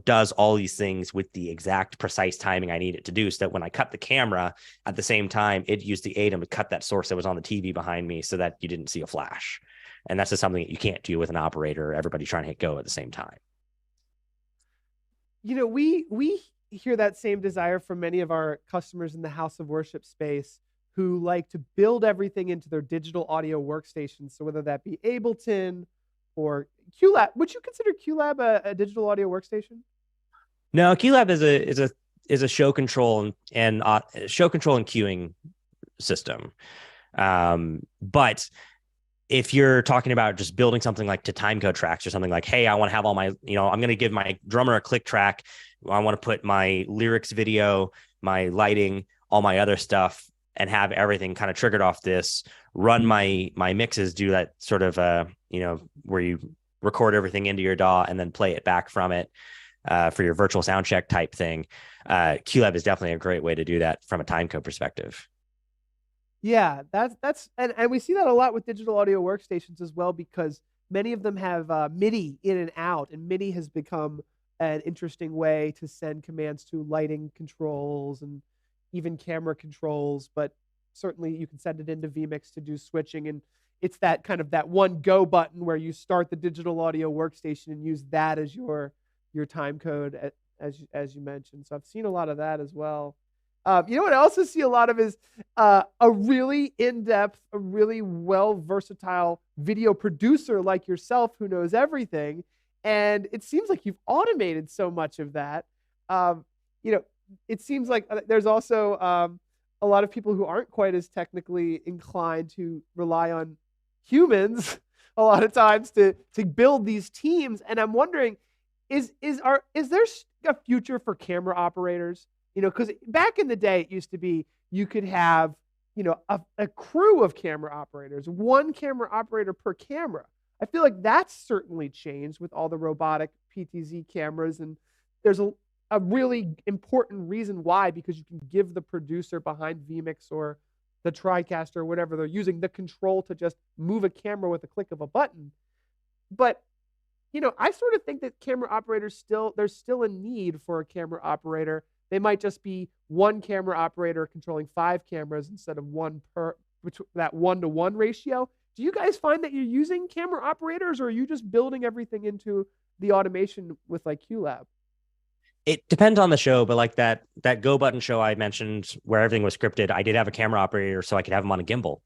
does all these things with the exact precise timing I need it to do. So that when I cut the camera at the same time, it used the ATEM to cut that source that was on the TV behind me so that you didn't see a flash. And that's just something that you can't do with an operator, everybody trying to hit go at the same time. We hear that same desire from many of our customers in the house of worship space who like to build everything into their digital audio workstations. So whether that be Ableton or QLab, would you consider QLab a digital audio workstation? No, QLab is a show control and show control and queuing system. But if you're talking about just building something like to timecode tracks or something like, hey, I want to have all my, I'm going to give my drummer a click track. I want to put my lyrics video, my lighting, all my other stuff, and have everything kind of triggered off this, run my mixes, do that sort of, where you record everything into your DAW and then play it back from it for your virtual sound check type thing. QLab is definitely a great way to do that from a timecode perspective. Yeah, that's and we see that a lot with digital audio workstations as well, because many of them have MIDI in and out, and MIDI has become an interesting way to send commands to lighting controls and even camera controls. But certainly you can send it into vMix to do switching, and it's that kind of that one go button where you start the digital audio workstation and use that as your time code, as you mentioned. So I've seen a lot of that as well. What I also see a lot of is a really in-depth, a really versatile video producer like yourself who knows everything. And it seems like you've automated so much of that. It seems like there's also a lot of people who aren't quite as technically inclined to rely on humans a lot of times to build these teams. And I'm wondering, is there a future for camera operators? Because back in the day, it used to be you could have, a crew of camera operators, one camera operator per camera. I feel like that's certainly changed with all the robotic PTZ cameras and there's a really important reason why, because you can give the producer behind vMix or the TriCaster or whatever they're using the control to just move a camera with a click of a button. But I sort of think that camera operators there's still a need for a camera operator. They might just be one camera operator controlling 5 cameras instead of one per, that 1-to-1 ratio. Do you guys find that you're using camera operators, or are you just building everything into the automation with like QLab? It depends on the show, but like that Go Button show I mentioned where everything was scripted, I did have a camera operator so I could have him on a gimbal.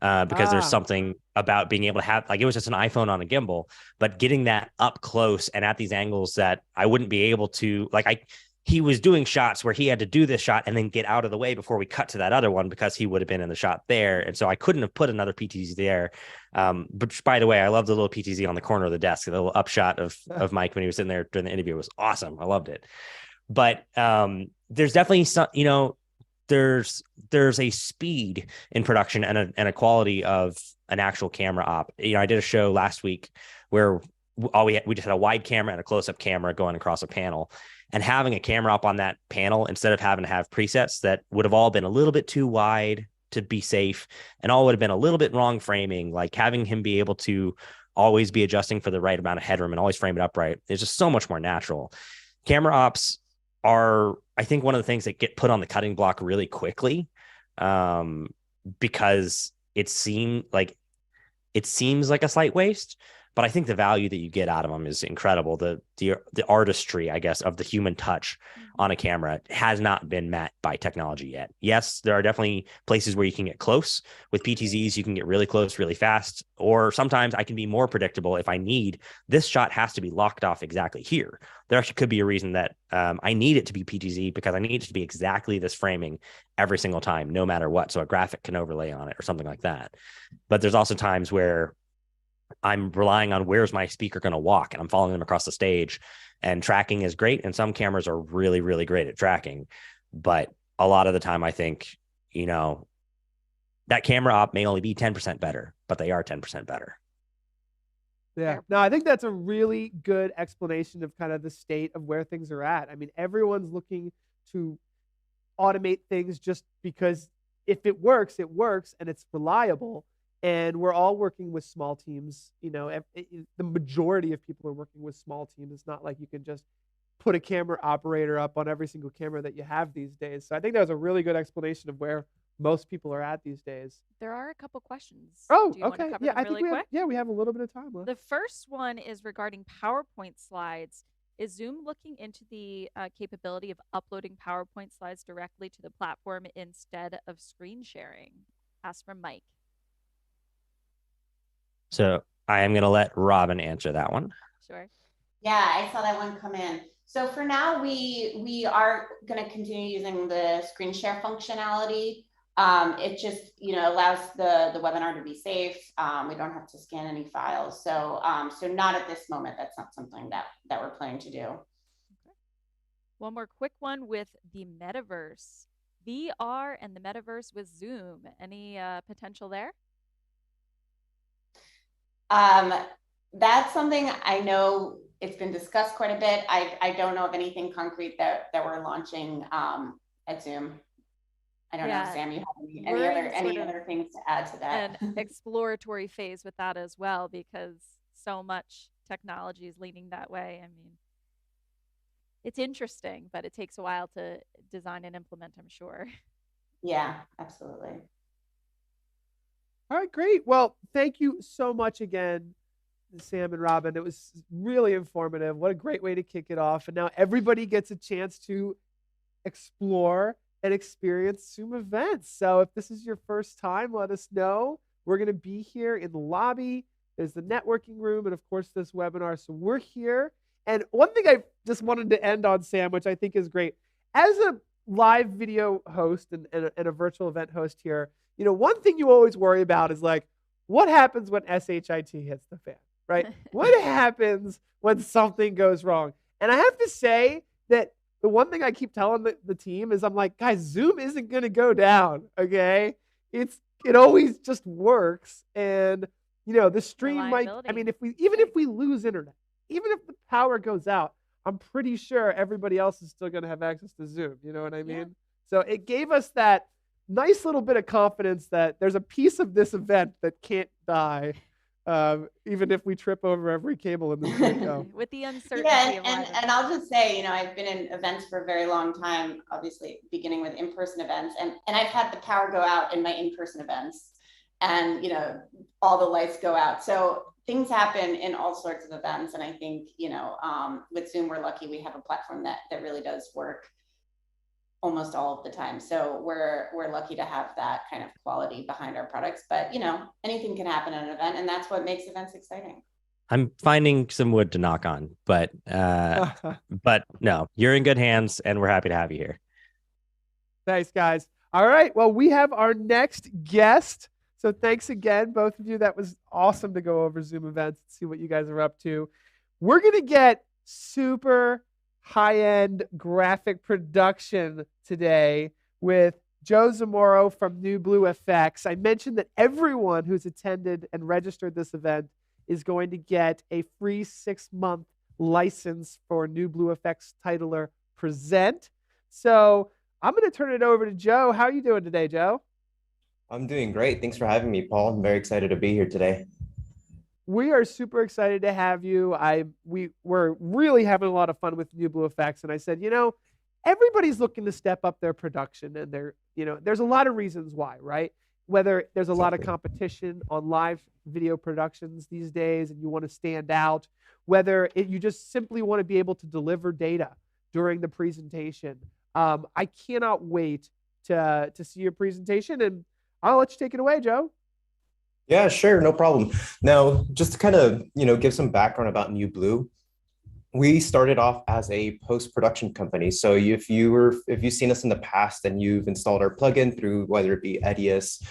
Because there's something about being able to have, like, it was just an iPhone on a gimbal, but getting that up close and at these angles that I wouldn't be able to, like, he was doing shots where he had to do this shot and then get out of the way before we cut to that other one because he would have been in the shot there. And so I couldn't have put another PTZ there. But by the way, I love the little PTZ on the corner of the desk, the little upshot of Mike when he was sitting there during the interview. It was awesome. I loved it. But there's definitely some, there's a speed in production and a quality of an actual camera op. I did a show last week where we just had a wide camera and a close-up camera going across a panel, and having a camera op on that panel instead of having to have presets that would have all been a little bit too wide to be safe and all would have been a little bit wrong framing, like having him be able to always be adjusting for the right amount of headroom and always frame it upright. It's just so much more natural. Camera ops are, I think, one of the things that get put on the cutting block really quickly, because it seems like a slight waste, but I think the value that you get out of them is incredible. The artistry, I guess, of the human touch on a camera has not been met by technology yet. Yes, there are definitely places where you can get close. With PTZs, you can get really close really fast, or sometimes I can be more predictable if I need this shot has to be locked off exactly here. There actually could be a reason that I need it to be PTZ because I need it to be exactly this framing every single time, no matter what. So a graphic can overlay on it or something like that. But there's also times where I'm relying on where's my speaker going to walk and I'm following them across the stage, and tracking is great. And some cameras are really, really great at tracking. But a lot of the time I think, that camera op may only be 10% better, but they are 10% better. Yeah. No, I think that's a really good explanation of kind of the state of where things are at. I mean, everyone's looking to automate things just because if it works, and it's reliable. And we're all working with small teams. The majority of people are working with small teams. It's not like you can just put a camera operator up on every single camera that you have these days. So I think that was a really good explanation of where most people are at these days. There are a couple questions. Oh, okay. Yeah, I think we have a little bit of time left. The first one is regarding PowerPoint slides. Is Zoom looking into the capability of uploading PowerPoint slides directly to the platform instead of screen sharing? Asked from Mike. So I am going to let Robin answer that one. Sure. Yeah, I saw that one come in. So for now, we are going to continue using the screen share functionality. It just allows the webinar to be safe. We don't have to scan any files. So not at this moment. That's not something that we're planning to do. Okay. One more quick one with the metaverse, VR and the metaverse with Zoom. Any potential there? That's something I know it's been discussed quite a bit. I don't know of anything concrete that we're launching at Zoom. I don't know, Sam, you have any other things to add to that? An exploratory phase with that as well, because so much technology is leaning that way. I mean, it's interesting, but it takes a while to design and implement, I'm sure. Yeah, absolutely. All right, great. Well, thank you so much again, Sam and Robin. It was really informative. What a great way to kick it off. And now everybody gets a chance to explore and experience Zoom events. So if this is your first time, let us know. We're going to be here in the lobby. There's the networking room and, of course, this webinar. So we're here. And one thing I just wanted to end on, Sam, which I think is great. As a live video host and a virtual event host here, one thing you always worry about is like, what happens when SHIT hits the fan, right? What happens when something goes wrong? And I have to say that the one thing I keep telling the team is I'm like, guys, Zoom isn't going to go down, okay? It always just works. And, the stream might, I mean, if we lose internet, even if the power goes out, I'm pretty sure everybody else is still going to have access to Zoom. You know what I mean? Yeah. So it gave us that nice little bit of confidence that there's a piece of this event that can't die, even if we trip over every cable in this video. With the uncertainty Yeah, of and, live and I'll just say, you know, I've been in events for a very long time, obviously beginning with in-person events, and I've had the power go out in my in-person events, and, you know, all the lights go out. So things happen in all sorts of events. And I think, you know, with Zoom, we're lucky we have a platform that really does work almost all of the time. So we're lucky to have that kind of quality behind our products. But, you know, anything can happen at an event, and that's what makes events exciting. I'm finding some wood to knock on, but no, you're in good hands, and we're happy to have you here. Thanks, guys. All right. Well, we have our next guest. So thanks again, both of you. That was awesome to go over Zoom events and see what you guys are up to. We're going to get super high-end graphic production today with Joe Zamoro from NewBlue Effects. I mentioned that everyone who's attended and registered this event is going to get a free 6-month license for NewBlue Effects Titler Present. So I'm going to turn it over to Joe. How are you doing today, Joe? I'm doing great. Thanks for having me, Paul. I'm very excited to be here today. We are super excited to have you. We're really having a lot of fun with NewBlue Effects. And I said, you know, everybody's looking to step up their production, and there's a lot of reasons why, right? Whether there's a lot of competition on live video productions these days and you want to stand out, whether you just simply want to be able to deliver data during the presentation. I cannot wait to see your presentation, and I'll let you take it away, Joe. Yeah, sure. No problem. Now, just to kind of, give some background about NewBlue, we started off as a post-production company. So if you've seen us in the past and you've installed our plugin through whether it be Attendees,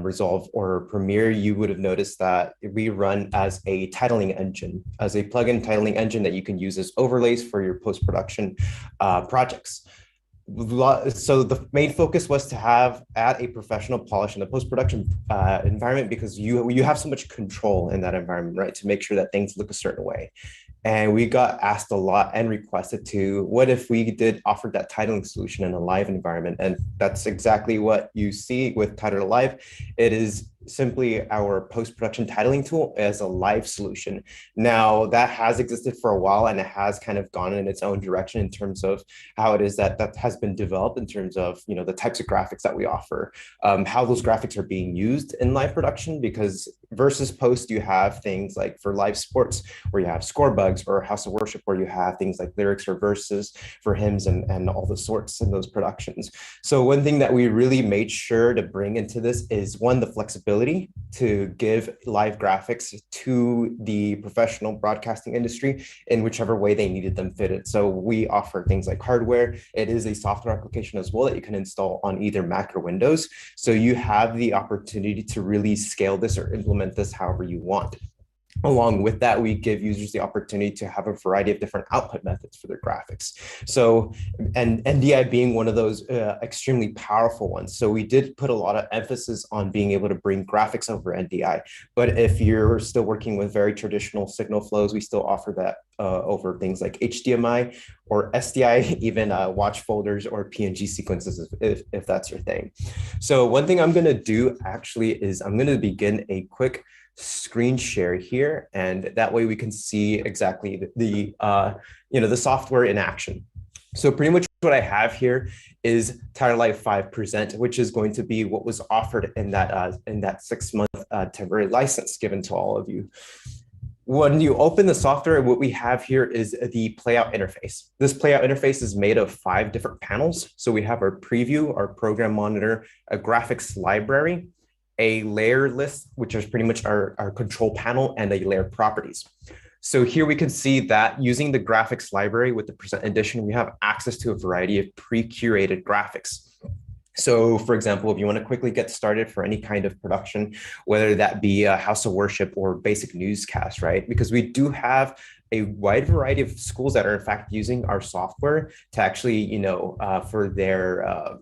Resolve, or Premiere, you would have noticed that we run as a titling engine, as a plugin titling engine that you can use as overlays for your post-production projects. So the main focus was to add a professional polish in the post-production environment, because you have so much control in that environment, right? To make sure that things look a certain way. And we got asked a lot and requested to, what if we did offer that titling solution in a live environment? And that's exactly what you see with Titler Live. It is simply our post-production titling tool as a live solution. Now, that has existed for a while, and it has kind of gone in its own direction in terms of how it is that has been developed in terms of, the types of graphics that we offer, how those graphics are being used in live production, because versus post, you have things like for live sports where you have score bugs, or House of Worship where you have things like lyrics or verses for hymns and all the sorts in those productions. So one thing that we really made sure to bring into this is, one, the flexibility to give live graphics to the professional broadcasting industry in whichever way they needed them fitted. So we offer things like hardware. It is a software application as well that you can install on either Mac or Windows. So you have the opportunity to really scale this or implement this however you want. Along with that, we give users the opportunity to have a variety of different output methods for their graphics. So, and NDI being one of those extremely powerful ones. So we did put a lot of emphasis on being able to bring graphics over NDI. But if you're still working with very traditional signal flows, we still offer that over things like HDMI or SDI, even watch folders or PNG sequences if that's your thing. So one thing I'm going to do actually is I'm going to begin a quick screen share here, and that way we can see exactly the software in action. So pretty much what I have here is Titler Live 5 Present, which is going to be what was offered in that 6-month temporary license given to all of you. When you open the software, what we have here is the playout interface. This playout interface is made of 5 different panels. So we have our preview, our program monitor, a graphics library, a layer list, which is pretty much our control panel, and a layer properties. So here we can see that using the graphics library with the Present Edition, we have access to a variety of pre-curated graphics. So for example, if you want to quickly get started for any kind of production, whether that be a House of Worship or basic newscast, right? Because we do have a wide variety of schools that are in fact using our software to actually, for their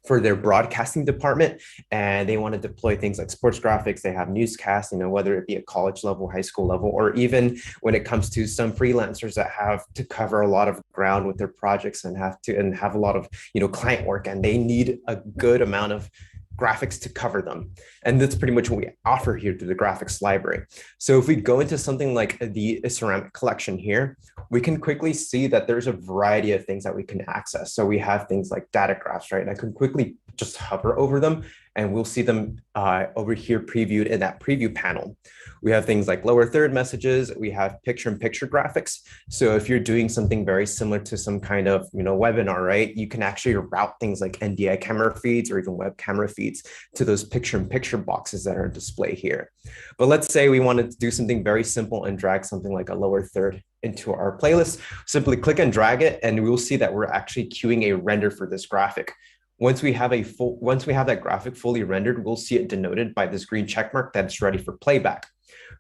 for their broadcasting department, and they want to deploy things like sports graphics. They have newscasts, whether it be at college level, high school level, or even when it comes to some freelancers that have to cover a lot of ground with their projects and have a lot of client work, and they need a good amount of graphics to cover them. And that's pretty much what we offer here through the graphics library. So if we go into something like the ceramic collection here, we can quickly see that there's a variety of things that we can access. So we have things like data graphs, right? And I can quickly just hover over them and we'll see them over here previewed in that preview panel. We have things like lower third messages. We have picture-in-picture graphics. So if you're doing something very similar to some kind of webinar, right, you can actually route things like NDI camera feeds or even web camera feeds to those picture-in-picture boxes that are displayed here. But let's say we wanted to do something very simple and drag something like a lower third into our playlist. Simply click and drag it, and we'll see that we're actually queuing a render for this graphic. Once we have that graphic fully rendered, we'll see it denoted by this green check mark that it's ready for playback.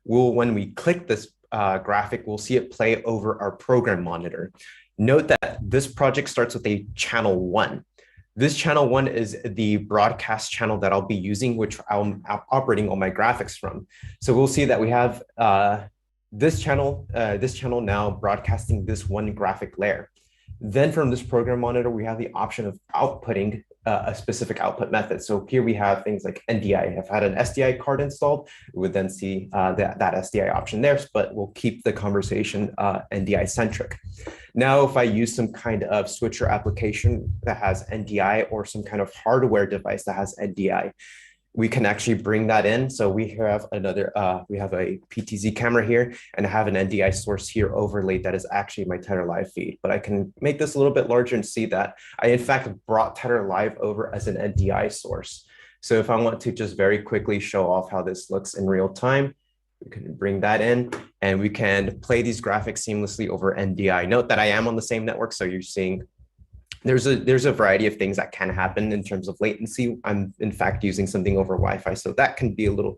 When we click this graphic, we'll see it play over our program monitor. Note that this project starts with a channel 1. This channel 1 is the broadcast channel that I'll be using, which I'm operating all my graphics from. So we'll see that we have this channel now broadcasting this one graphic layer. Then from this program monitor, we have the option of outputting a specific output method. So here we have things like NDI. If I had an SDI card installed, we would then see that SDI option there, but we'll keep the conversation NDI centric. Now, if I use some kind of switcher application that has NDI or some kind of hardware device that has NDI, we can actually bring that in. So we have we have a PTZ camera here and I have an NDI source here overlaid that is actually my Tether Live feed. But I can make this a little bit larger and see that I in fact brought Tether Live over as an NDI source. So if I want to just very quickly show off how this looks in real time, we can bring that in and we can play these graphics seamlessly over NDI. Note that I am on the same network, so you're seeing there's a variety of things that can happen in terms of latency. I'm in fact using something over Wi-Fi, so that can be a little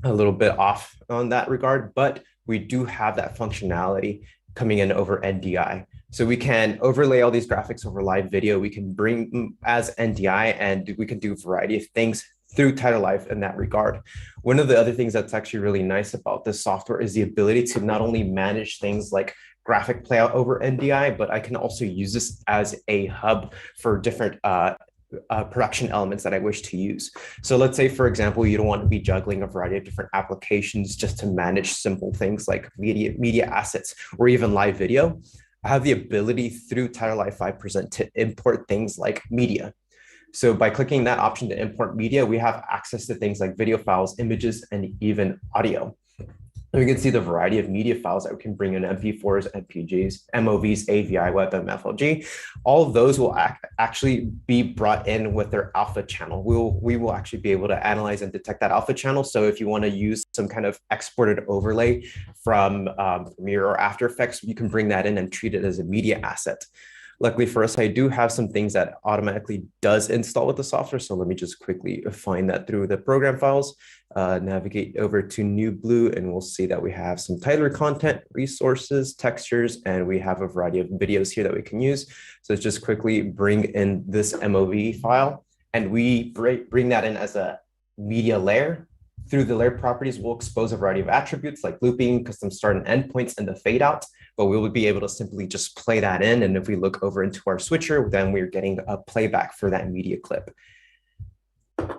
bit off on that regard, but we do have that functionality coming in over NDI. So we can overlay all these graphics over live video. We can bring as NDI and we can do a variety of things through Tether Live in that regard. One of the other things that's actually really nice about this software is the ability to not only manage things like graphic playout over NDI, but I can also use this as a hub for different production elements that I wish to use. So let's say, for example, you don't want to be juggling a variety of different applications just to manage simple things like media assets or even live video. I have the ability through Tether Live 5% to import things like media. So by clicking that option to import media, we have access to things like video files, images, and even audio. And we can see the variety of media files that we can bring in: MP4s, MPGs, MOVs, AVI, WebM, FLG. All of those will actually be brought in with their alpha channel. We will actually be able to analyze and detect that alpha channel. So if you want to use some kind of exported overlay from Premiere or After Effects, you can bring that in and treat it as a media asset. Luckily for us, I do have some things that automatically does install with the software. So let me just quickly find that through the program files, navigate over to NewBlue, and we'll see that we have some titler content, resources, textures, and we have a variety of videos here that we can use. So let's just quickly bring in this MOV file, and we bring that in as a media layer. Through the layer properties, we'll expose a variety of attributes like looping, custom start and end points, and the fade out, but we will be able to simply just play that in. And if we look over into our switcher, then we're getting a playback for that media clip.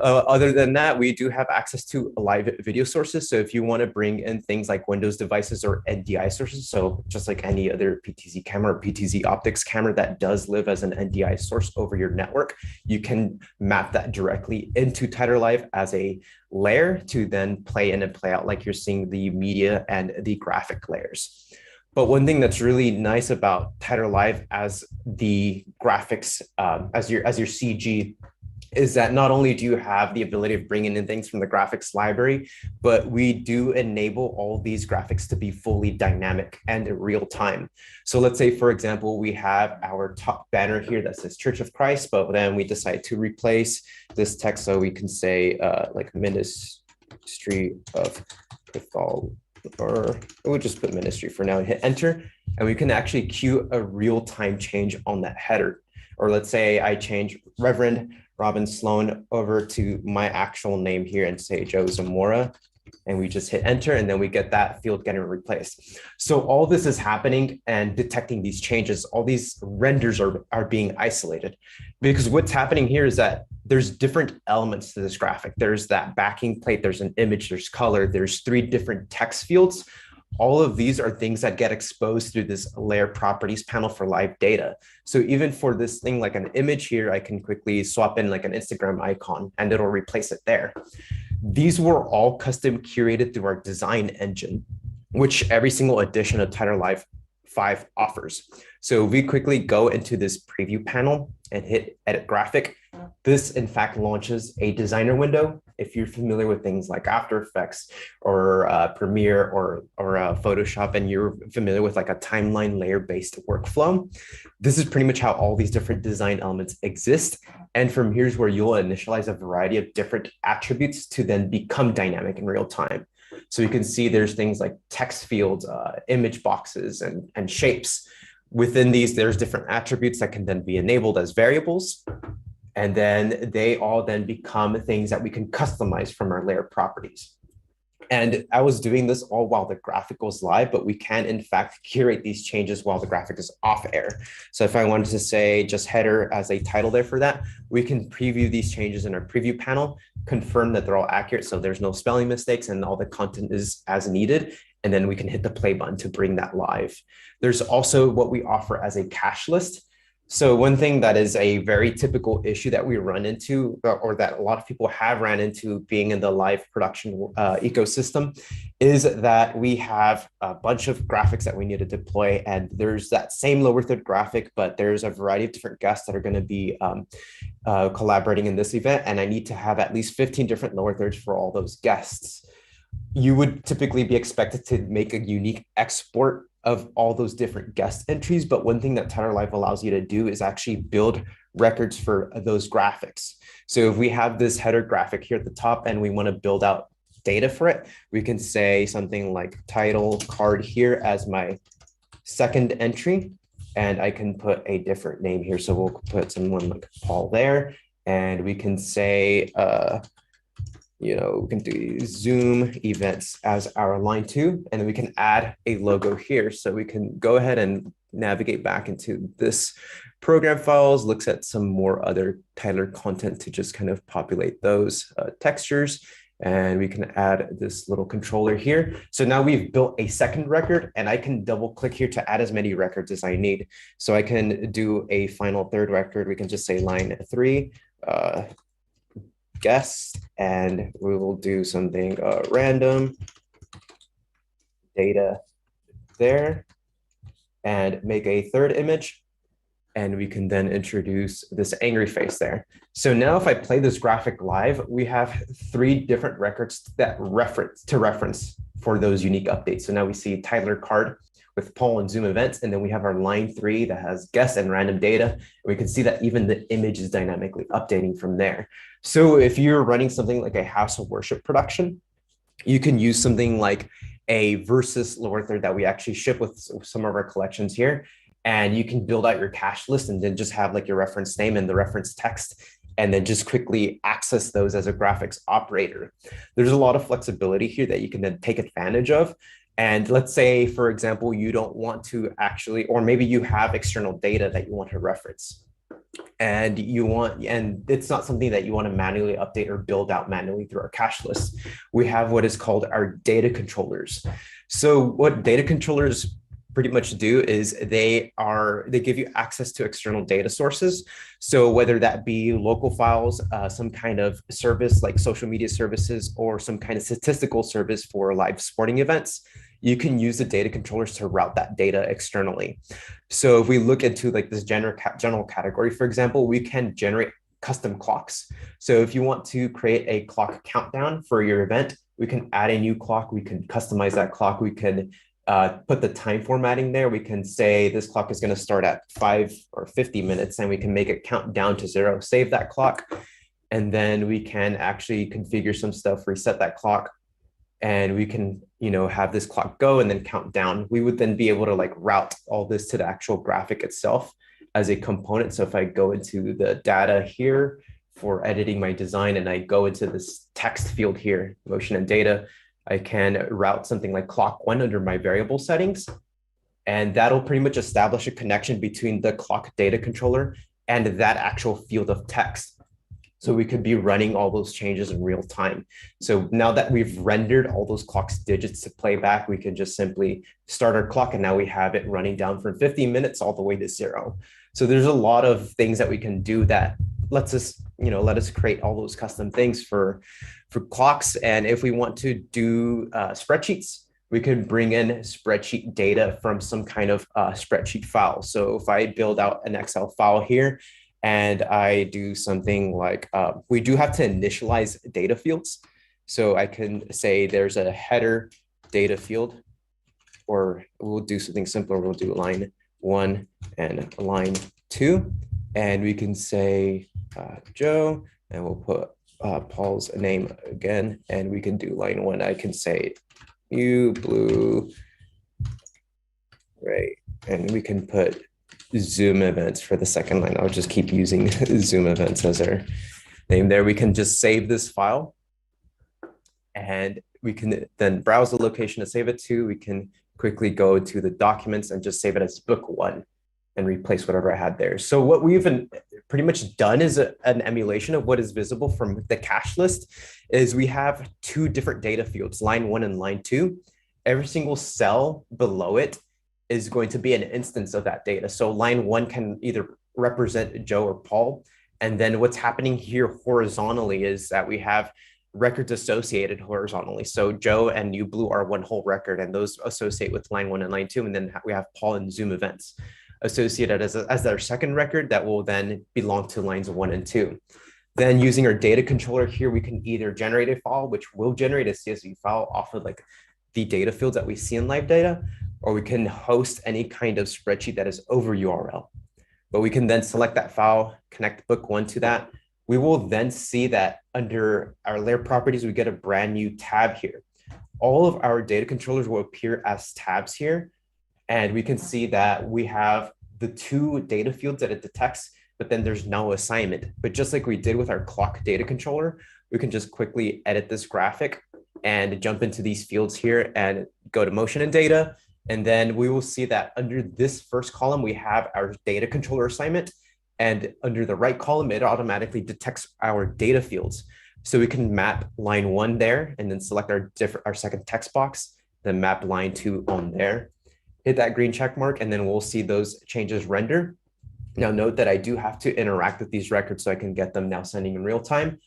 Other than that, we do have access to live video sources. So if you want to bring in things like Windows devices or NDI sources, so just like any other PTZ camera or PTZ optics camera that does live as an NDI source over your network, you can map that directly into Tether Live as a layer to then play in and play out like you're seeing the media and the graphic layers. But one thing that's really nice about Tether Live as the graphics, as your CG, is that not only do you have the ability of bringing in things from the graphics library, but we do enable all these graphics to be fully dynamic and in real time. So let's say, for example, we have our top banner here that says Church of Christ, but then we decide to replace this text. So we can say like Ministry of Catholicism, or we'll just put ministry for now and hit enter. And we can actually cue a real-time change on that header or let's say I change Reverend Robin Sloan over to my actual name here and say Joe Zamora, and we just hit enter, and then we get that field getting replaced. So all this is happening and detecting these changes. All these renders are being isolated, because what's happening here is that there's different elements to this graphic. There's that backing plate, there's an image, there's color, there's 3 different text fields. All of these are things that get exposed through this layer properties panel for live data. So even for this thing like an image here, I can quickly swap in like an Instagram icon and it'll replace it there. These were all custom curated through our design engine, which every single edition of Tighter Live 5 offers. So we quickly go into this preview panel and hit edit graphic. This in fact launches a designer window. If you're familiar with things like After Effects or Premiere or Photoshop, and you're familiar with like a timeline layer-based workflow, this is pretty much how all these different design elements exist. And from here's where you'll initialize a variety of different attributes to then become dynamic in real time. So you can see there's things like text fields, image boxes, and shapes. Within these, there's different attributes that can then be enabled as variables. And then they all then become things that we can customize from our layer properties. And I was doing this all while the graphic was live, but we can in fact curate these changes while the graphic is off air. So if I wanted to say just header as a title there for that, we can preview these changes in our preview panel, confirm that they're all accurate, so there's no spelling mistakes and all the content is as needed. And then we can hit the play button to bring that live. There's also what we offer as a cache list. So one thing that is a very typical issue that we run into, or that a lot of people have ran into being in the live production ecosystem, is that we have a bunch of graphics that we need to deploy, and there's that same lower third graphic, but there's a variety of different guests that are going to be collaborating in this event, and I need to have at least 15 different lower thirds for all those guests. You would typically be expected to make a unique export of all those different guest entries. But one thing that Tighter Live allows you to do is actually build records for those graphics. So if we have this header graphic here at the top and we want to build out data for it, we can say something like title card here as my second entry. And I can put a different name here. So we'll put someone like Paul there. And we can say, we can do Zoom events as our line 2, and then we can add a logo here. So we can go ahead and navigate back into this program files, looks at some more other Tyler content to just kind of populate those textures. And we can add this little controller here. So now we've built a second record, and I can double click here to add as many records as I need. So I can do a final third record. We can just say line 3, guest, and we will do something random data there and make a third image. And we can then introduce this angry face there. So now if I play this graphic live, we have 3 different records that reference for those unique updates. So now we see Tyler card with poll and Zoom events, and then we have our line 3 that has guests and random data. And we can see that even the image is dynamically updating from there. So if you're running something like a house of worship production, you can use something like a Versus lower third that we actually ship with some of our collections here. And you can build out your cache list and then just have like your reference name and the reference text, and then just quickly access those as a graphics operator. There's a lot of flexibility here that you can then take advantage of. And let's say, for example, you don't want to actually, or maybe you have external data that you want to reference. And it's not something that you want to manually update or build out manually through our cache list. We have what is called our data controllers. So what data controllers pretty much do is they give you access to external data sources. So whether that be local files, some kind of service like social media services, or some kind of statistical service for live sporting events, you can use the data controllers to route that data externally. So if we look into like this general category, for example, we can generate custom clocks. So if you want to create a clock countdown for your event, we can add a new clock. We can customize that clock. We can put the time formatting there. We can say this clock is going to start at 5 or 50 minutes, and we can make it count down to 0, save that clock. And then we can actually configure some stuff, reset that clock, and we can, have this clock go and then count down. We would then be able to like route all this to the actual graphic itself as a component. So if I go into the data here for editing my design and I go into this text field here, motion and data, I can route something like clock 1 under my variable settings. And that'll pretty much establish a connection between the clock data controller and that actual field of text. So we could be running all those changes in real time. So now that we've rendered all those clock's digits to play back, we can just simply start our clock and now we have it running down from 50 minutes all the way to 0. So there's a lot of things that we can do that lets us, let us create all those custom things for clocks. And if we want to do spreadsheets, we can bring in spreadsheet data from some kind of spreadsheet file. So if I build out an Excel file here, and I do something like, we do have to initialize data fields. So I can say there's a header data field, or we'll do something simpler. We'll do line 1 and line 2. And we can say Joe, and we'll put Paul's name again. And we can do line 1. I can say NewBlue, right? And we can put Zoom events for the second line. I'll just keep using Zoom events as our name there. We can just save this file and we can then browse the location to save it to. We can quickly go to the documents and just save it as book 1 and replace whatever I had there. So what we've pretty much done is an emulation of what is visible from the cache list is we have 2 different data fields, line 1 and line 2. Every single cell below it is going to be an instance of that data. So line 1 can either represent Joe or Paul. And then what's happening here horizontally is that we have records associated horizontally. So Joe and NewBlue are one whole record, and those associate with line 1 and line 2. And then we have Paul and Zoom events associated as their second record that will then belong to lines 1 and 2. Then using our data controller here, we can either generate a file, which will generate a CSV file off of like the data fields that we see in live data, or we can host any kind of spreadsheet that is over URL. But we can then select that file, connect book 1 to that. We will then see that under our layer properties, we get a brand new tab here. All of our data controllers will appear as tabs here. And we can see that we have the 2 data fields that it detects, but then there's no assignment. But just like we did with our clock data controller, we can just quickly edit this graphic and jump into these fields here and go to motion and data. And then we will see that under this first column, we have our data controller assignment. And under the right column, it automatically detects our data fields. So we can map line 1 there and then select our second text box, then map line 2 on there. Hit that green check mark, and then we'll see those changes render. Now note that I do have to interact with these records so I can get them now sending in real time.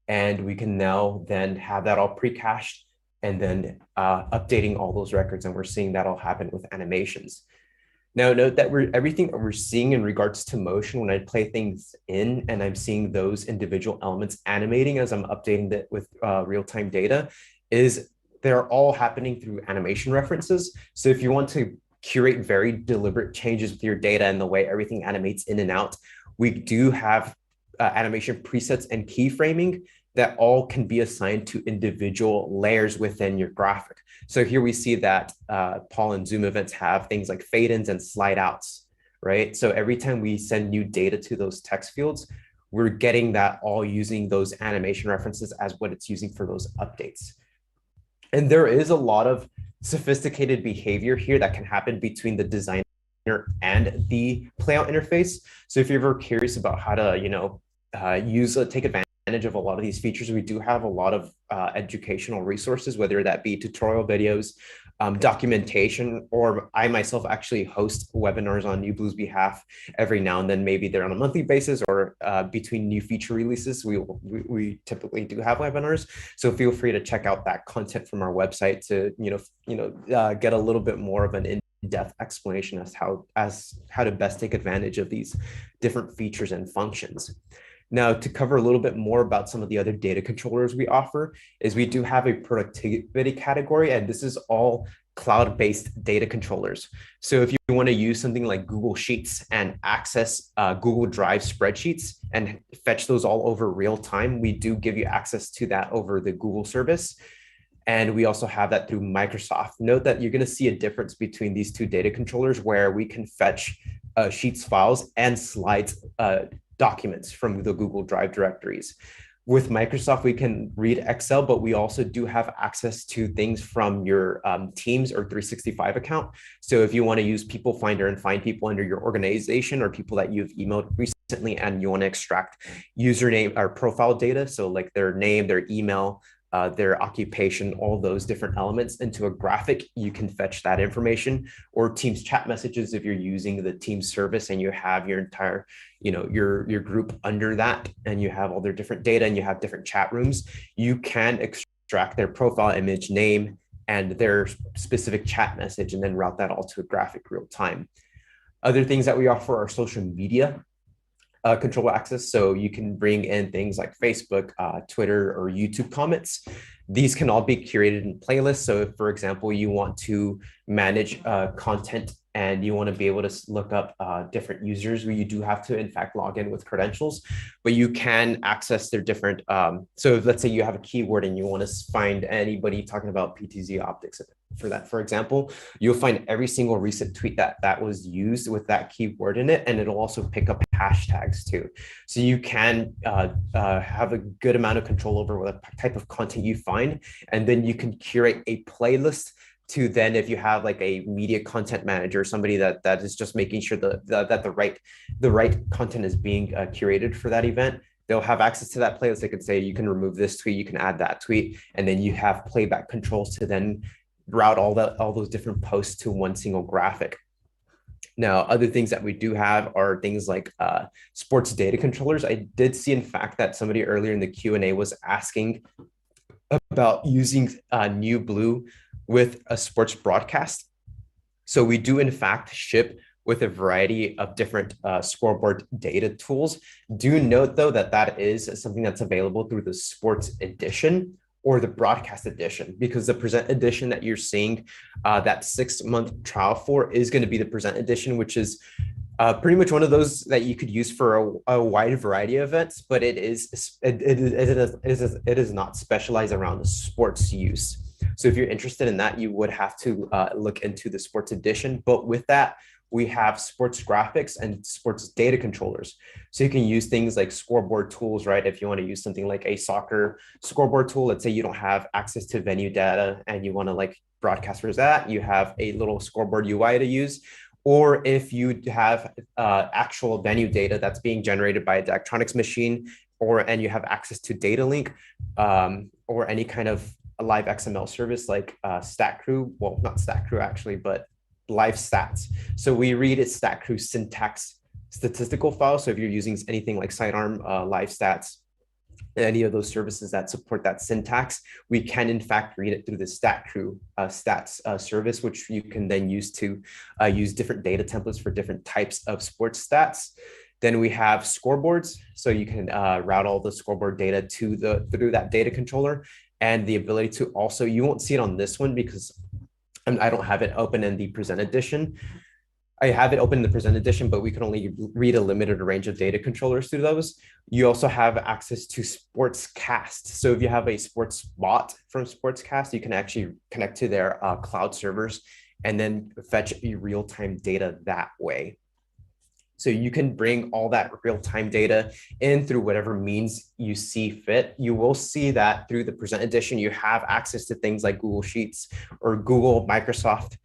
And we can now then have that all pre-cached and then updating all those records. And we're seeing that all happen with animations. Now note that everything that we're seeing in regards to motion, when I play things in and I'm seeing those individual elements animating as I'm updating it with real-time data, is they're all happening through animation references. So if you want to curate very deliberate changes with your data and the way everything animates in and out, we do have animation presets and keyframing that all can be assigned to individual layers within your graphic. So here we see that Paul and Zoom events have things like fade ins and slide outs, right? So every time we send new data to those text fields, we're getting that all using those animation references as what it's using for those updates. And there is a lot of sophisticated behavior here that can happen between the designer and the playout interface. So if you're ever curious about how to, take advantage of a lot of these features, we do have a lot of educational resources, whether that be tutorial videos, documentation, or I myself actually host webinars on NewBlue's behalf every now and then. Maybe they're on a monthly basis, or between new feature releases, we typically do have webinars. So feel free to check out that content from our website to get a little bit more of an in-depth explanation as how to best take advantage of these different features and functions. Now, to cover a little bit more about some of the other data controllers we offer, is we do have a productivity category, and this is all cloud-based data controllers. So if you want to use something like Google Sheets and access Google Drive spreadsheets and fetch those all over real time, we do give you access to that over the Google service. And we also have that through Microsoft. Note that you're going to see a difference between these two data controllers where we can fetch Sheets files and slides documents from the Google Drive directories. With Microsoft, we can read Excel, but we also do have access to things from your Teams or 365 account. So if you want to use People Finder and find people under your organization or people that you've emailed recently and you want to extract username or profile data, so like their name, their email, their occupation, all those different elements into a graphic, you can fetch that information. Or Teams chat messages, if you're using the Teams service and you have your entire, your group under that, and you have all their different data and you have different chat rooms, you can extract their profile image, name, and their specific chat message, and then route that all to a graphic real time. Other things that we offer are social media control access. So you can bring in things like Facebook, Twitter, or YouTube comments. These can all be curated in playlists. So if, for example, you want to manage content and you want to be able to look up different users, where you do have to, in fact, log in with credentials, but you can access their different, so let's say you have a keyword and you want to find anybody talking about PTZ optics. For that, for example, you'll find every single recent tweet that was used with that keyword in it, and it'll also pick up hashtags too. So you can have a good amount of control over what type of content you find, and then you can curate a playlist to then, if you have like a media content manager, somebody that is just making sure that the right content is being curated for that event, they'll have access to that playlist. They can say, you can remove this tweet, you can add that tweet, and then you have playback controls to then route all those different posts to one single graphic. Now, other things that we do have are things like sports data controllers. I did see, in fact, that somebody earlier in the Q&A was asking about using NewBlue with a sports broadcast. So we do, in fact, ship with a variety of different scoreboard data tools. Do note, though, that is something that's available through the sports edition or the broadcast edition, because the present edition that you're seeing that 6-month trial for is going to be the present edition, which is pretty much one of those that you could use for a wide variety of events, but it is not specialized around the sports use. So if you're interested in that, you would have to look into the sports edition. But with that, we have sports graphics and sports data controllers. So you can use things like scoreboard tools, right? If you want to use something like a soccer scoreboard tool, let's say you don't have access to venue data and you want to like broadcast for that, you have a little scoreboard UI to use. Or if you have actual venue data that's being generated by a Daktronics machine, and you have access to data link or any kind of a live XML service like StatCrew, well, not StatCrew actually, but Live Stats. So we read its StatCrew syntax statistical file. So if you're using anything like Sidearm, Live Stats, any of those services that support that syntax, we can in fact read it through the StatCrew stats service, which you can then use to use different data templates for different types of sports stats. Then we have scoreboards. So you can route all the scoreboard data through that data controller, and the ability to also, you won't see it on this one because I don't have it open in the present edition. I have it open in the present edition, but we can only read a limited range of data controllers through those. You also have access to Sportscast. So if you have a sports bot from Sportscast, you can actually connect to their cloud servers and then fetch real-time data that way. So you can bring all that real-time data in through whatever means you see fit. You will see that through the present edition, you have access to things like Google Sheets or Google, Microsoft,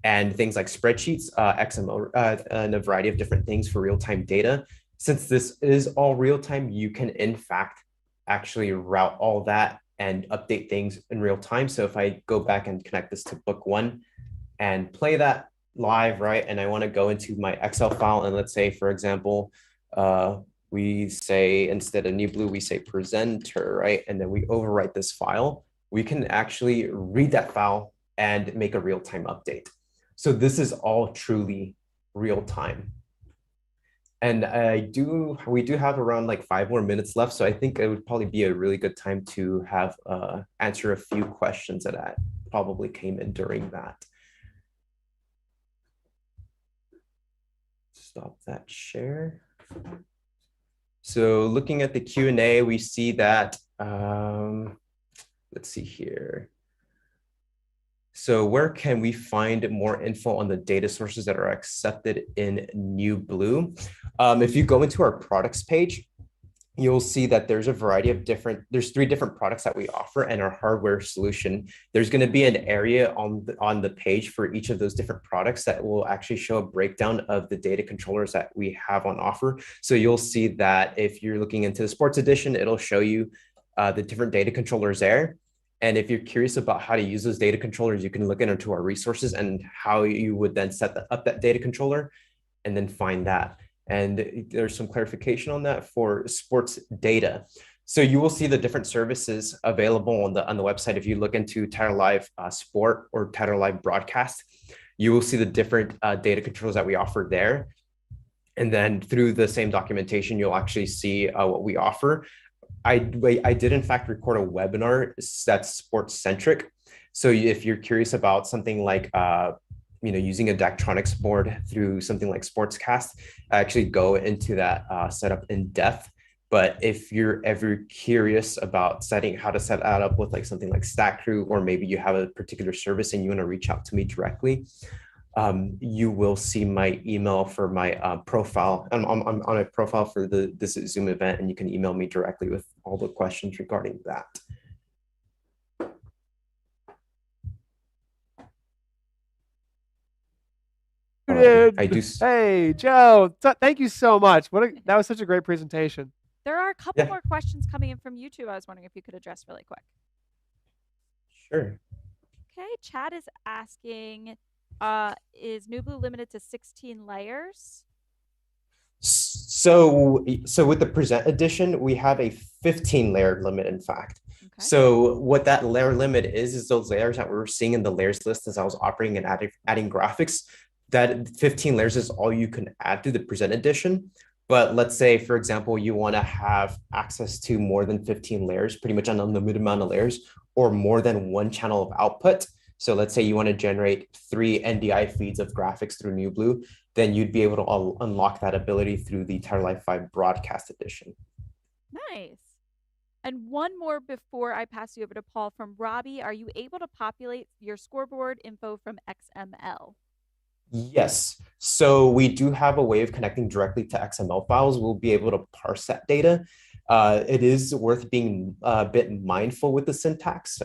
and things like spreadsheets, XML, and a variety of different things for real-time data. Since this is all real-time, you can in fact actually route all that and update things in real time. So if I go back and connect this to book one and play that live, right? And I want to go into my Excel file, and let's say, for example, we say, instead of NewBlue, we say presenter, right? And then we overwrite this file. We can actually read that file and make a real-time update. So this is all truly real-time. And we do have around like 5 more minutes left. So I think it would probably be a really good time to have answer a few questions that probably came in during that. Stop that share. So looking at the Q&A, we see that, let's see here. So where can we find more info on the data sources that are accepted in NewBlue? If you go into our products page, you'll see that there's a variety of there's 3 different products that we offer and our hardware solution. There's going to be an area on the page for each of those different products that will actually show a breakdown of the data controllers that we have on offer. So you'll see that if you're looking into the sports edition, it'll show you the different data controllers there. And if you're curious about how to use those data controllers, you can look into our resources and how you would then set up that data controller and then find that. And there's some clarification on that for sports data. So you will see the different services available on the website. If you look into Title Live Sport or Title Live Broadcast, you will see the different data controls that we offer there. And then through the same documentation, you'll actually see what we offer. I did in fact record a webinar that's sports centric. So if you're curious about something like using a Daktronics board through something like Sportscast, I actually go into that setup in depth. But if you're ever curious about how to set that up with like something like StatCrew, or maybe you have a particular service and you want to reach out to me directly, you will see my email for my profile. I'm on a profile for this Zoom event, and you can email me directly with all the questions regarding that. I do. Hey, Joe, thank you so much. That was such a great presentation. There are a couple more questions coming in from YouTube. I was wondering if you could address really quick. Sure. Okay, Chad is asking, is NewBlue limited to 16 layers? So with the Present Edition, we have a 15-layer limit, in fact. Okay. So what that layer limit is those layers that we were seeing in the layers list as I was operating and adding graphics. That 15 layers is all you can add to the Present Edition. But let's say, for example, you want to have access to more than 15 layers, pretty much an unlimited amount of layers, or more than one channel of output. So let's say you want to generate 3 NDI feeds of graphics through NewBlue, then you'd be able to unlock that ability through the Title Live 5 Broadcast Edition. Nice. And one more before I pass you over to Paul from Robbie. Are you able to populate your scoreboard info from XML? Yes. So we do have a way of connecting directly to XML files. We'll be able to parse that data. It is worth being a bit mindful with the syntax.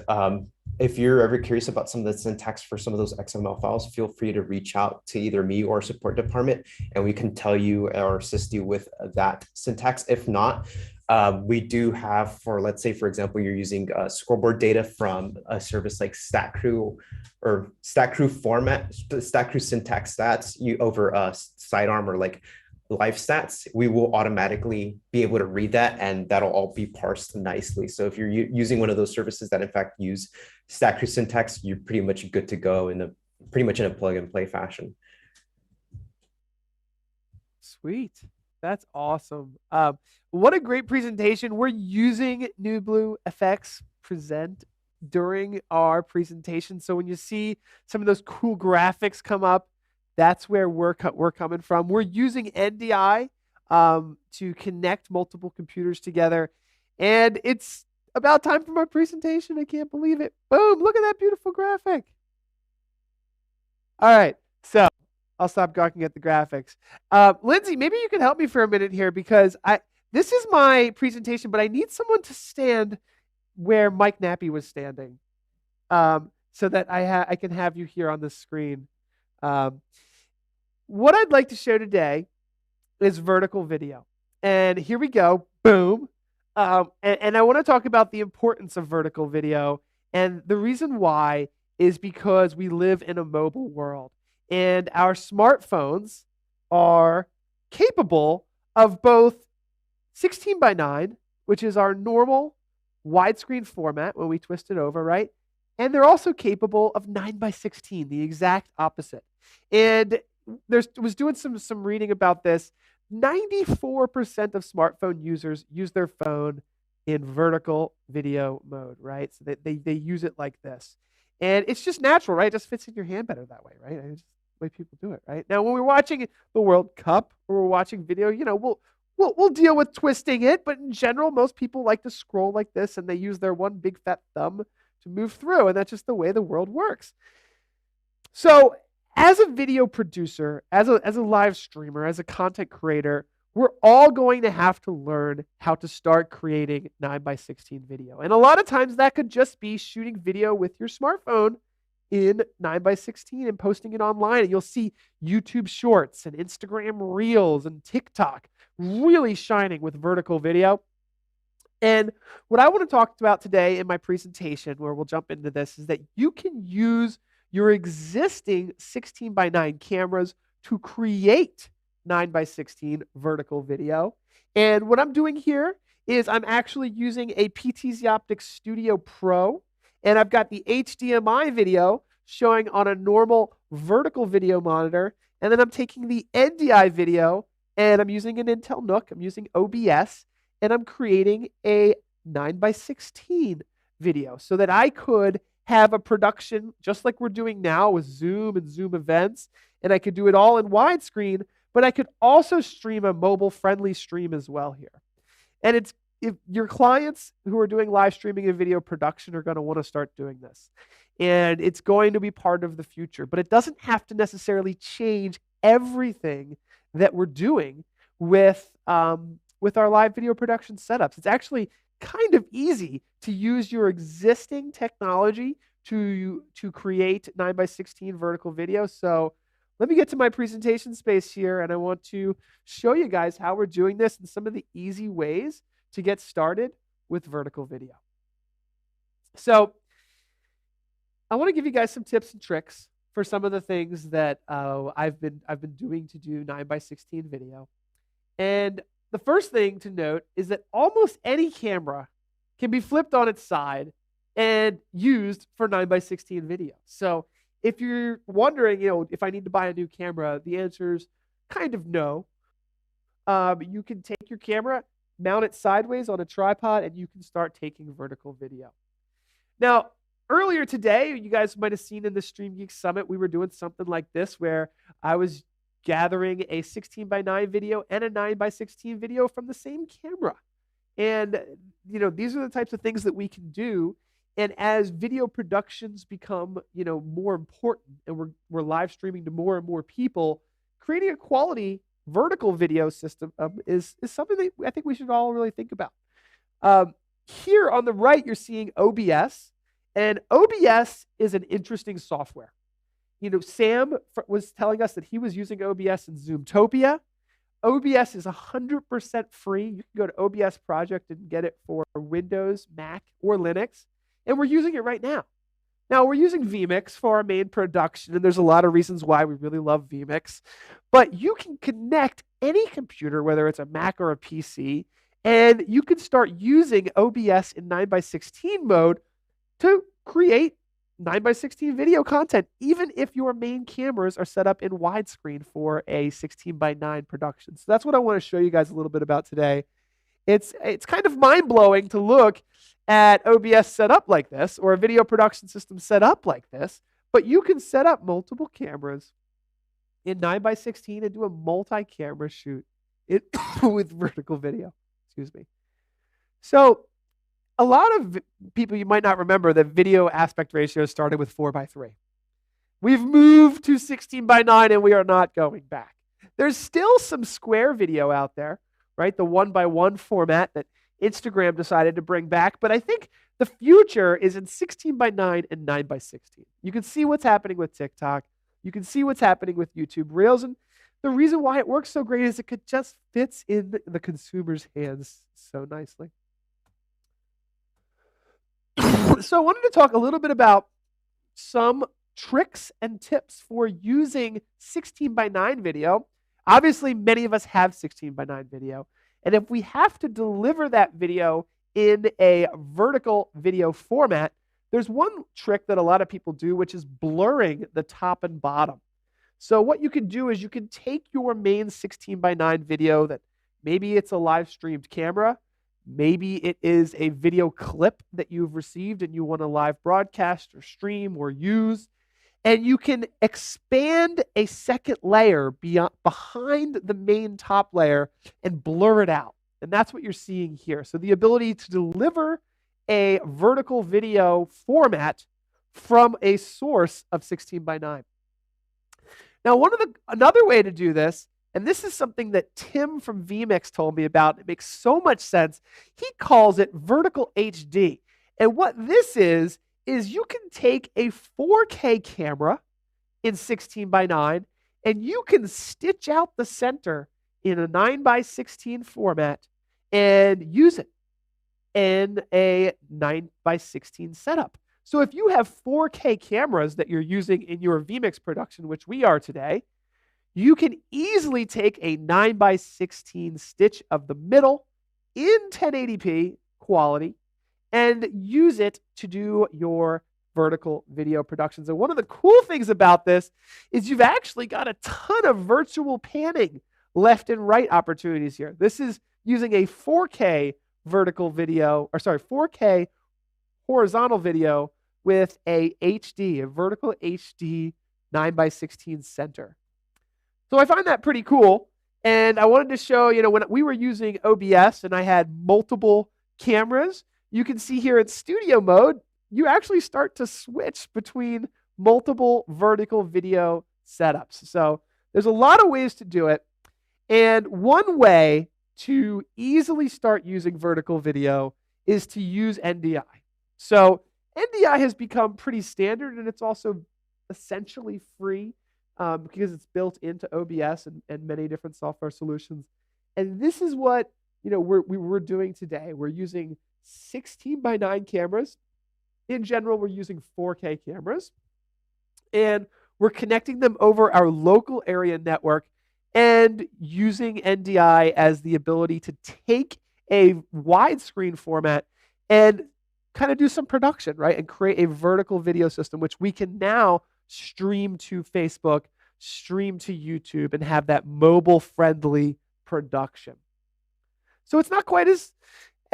If you're ever curious about some of the syntax for some of those XML files, feel free to reach out to either me or support department, and we can tell you or assist you with that syntax. If not, we do have, let's say, for example, you're using scoreboard data from a service like StatCrew or StatCrew format, StatCrew syntax stats over Sidearm or like Live Stats, we will automatically be able to read that, and that'll all be parsed nicely. So if you're using one of those services that in fact use StatCrew syntax, you're pretty much good to go pretty much in a plug and play fashion. Sweet. That's awesome. What a great presentation. We're using NewBlue FX Present during our presentation. So when you see some of those cool graphics come up, that's where we're coming from. We're using NDI to connect multiple computers together. And it's about time for my presentation. I can't believe it. Boom, look at that beautiful graphic. All right, so I'll stop gawking at the graphics. Lindsay, maybe you can help me for a minute here, because this is my presentation, but I need someone to stand where Mike Nappy was standing, so that I can have you here on the screen. What I'd like to show today is vertical video. And here we go. Boom. And I want to talk about the importance of vertical video. And the reason why is because we live in a mobile world. And our smartphones are capable of both 16:9, which is our normal widescreen format when we twist it over, right? And they're also capable of 9:16, the exact opposite. And was doing some reading about this. 94% of smartphone users use their phone in vertical video mode, right? So they use it like this. And it's just natural, right? It just fits in your hand better that way, right? It's just the way people do it, right? Now, when we're watching the World Cup or we're watching video, we'll deal with twisting it, but in general, most people like to scroll like this, and they use their one big fat thumb to move through. And that's just the way the world works. So as a video producer, as a live streamer, as a content creator, we're all going to have to learn how to start creating 9:16 video. And a lot of times that could just be shooting video with your smartphone in 9:16 and posting it online. And you'll see YouTube Shorts and Instagram Reels and TikTok really shining with vertical video. And what I want to talk about today in my presentation, where we'll jump into this, is that you can use your existing 16:9 cameras to create 9:16 vertical video. And what I'm doing here is I'm actually using a PTZ Optics Studio Pro, and I've got the HDMI video showing on a normal vertical video monitor, and then I'm taking the NDI video, and I'm using an Intel NUC, I'm using OBS, and I'm creating a 9:16 video so that I could have a production just like we're doing now with Zoom and Zoom events, and I could do it all in widescreen, but I could also stream a mobile-friendly stream as well here. And it's if your clients who are doing live streaming and video production are going to want to start doing this. And it's going to be part of the future, but it doesn't have to necessarily change everything that we're doing with our live video production setups. It's actually kind of easy to use your existing technology to create 9:16 vertical video. So let me get to my presentation space here, and I want to show you guys how we're doing this and some of the easy ways to get started with vertical video. So I want to give you guys some tips and tricks for some of the things that I've been doing to do 9:16 video. And the first thing to note is that almost any camera can be flipped on its side and used for 9:16 video. So if you're wondering, if I need to buy a new camera, the answer is kind of no. You can take your camera, mount it sideways on a tripod, and you can start taking vertical video. Now, earlier today, you guys might have seen in the StreamGeeks Summit, we were doing something like this where I was gathering a 16:9 video and a 9:16 video from the same camera. And, these are the types of things that we can do. And as video productions become, more important, and we're live streaming to more and more people, creating a quality vertical video system is something that I think we should all really think about. Here on the right, you're seeing OBS, and OBS is an interesting software. Sam was telling us that he was using OBS in Zoomtopia. OBS is 100% free. You can go to OBS Project and get it for Windows, Mac, or Linux. And we're using it right now. Now, we're using vMix for our main production, and there's a lot of reasons why we really love vMix. But you can connect any computer, whether it's a Mac or a PC, and you can start using OBS in 9:16 mode to create 9:16 video content, even if your main cameras are set up in widescreen for a 16:9 production. So that's what I want to show you guys a little bit about today. It's kind of mind-blowing to look at OBS set up like this, or a video production system set up like this, but you can set up multiple cameras in 9:16 and do a multi-camera shoot with vertical video. Excuse me. So a lot of people, you might not remember that video aspect ratio started with 4:3. We've moved to 16:9 and we are not going back. There's still some square video out there, right? The 1:1 format that Instagram decided to bring back. But I think the future is in 16:9 and 9:16. You can see what's happening with TikTok. You can see what's happening with YouTube Reels. And the reason why it works so great is it just fits in the consumer's hands so nicely. So I wanted to talk a little bit about some tricks and tips for using 16:9 video. Obviously, many of us have 16:9 video. And if we have to deliver that video in a vertical video format, there's one trick that a lot of people do, which is blurring the top and bottom. So what you can do is you can take your main 16:9 video that maybe it's a live streamed camera, maybe it is a video clip that you've received and you want to live broadcast or stream or use, and you can expand a second layer behind the main top layer and blur it out. And that's what you're seeing here. So the ability to deliver a vertical video format from a source of 16 by 9. Now, another way to do this, and this is something that Tim from vMix told me about, it makes so much sense. He calls it vertical HD. And what this is you can take a 4K camera in 16 by 9, and you can stitch out the center in a 9 by 16 format and use it in a 9 by 16 setup. So if you have 4K cameras that you're using in your vMix production, which we are today, you can easily take a 9 by 16 stitch of the middle in 1080p quality and use it to do your vertical video productions. And one of the cool things about this is you've actually got a ton of virtual panning left and right opportunities here. This is using a 4K vertical video, 4K horizontal video with a vertical HD 9 by 16 center. So I find that pretty cool. And I wanted to show, when we were using OBS and I had multiple cameras, you can see here in studio mode, you actually start to switch between multiple vertical video setups. So there's a lot of ways to do it. And one way to easily start using vertical video is to use NDI. So NDI has become pretty standard, and it's also essentially free because it's built into OBS and many different software solutions. And this is what we're doing today. We're using 16 by 9 cameras. In general, we're using 4K cameras, and we're connecting them over our local area network and using NDI as the ability to take a widescreen format and kind of do some production, right? And create a vertical video system, which we can now stream to Facebook, stream to YouTube, and have that mobile-friendly production. So it's not quite as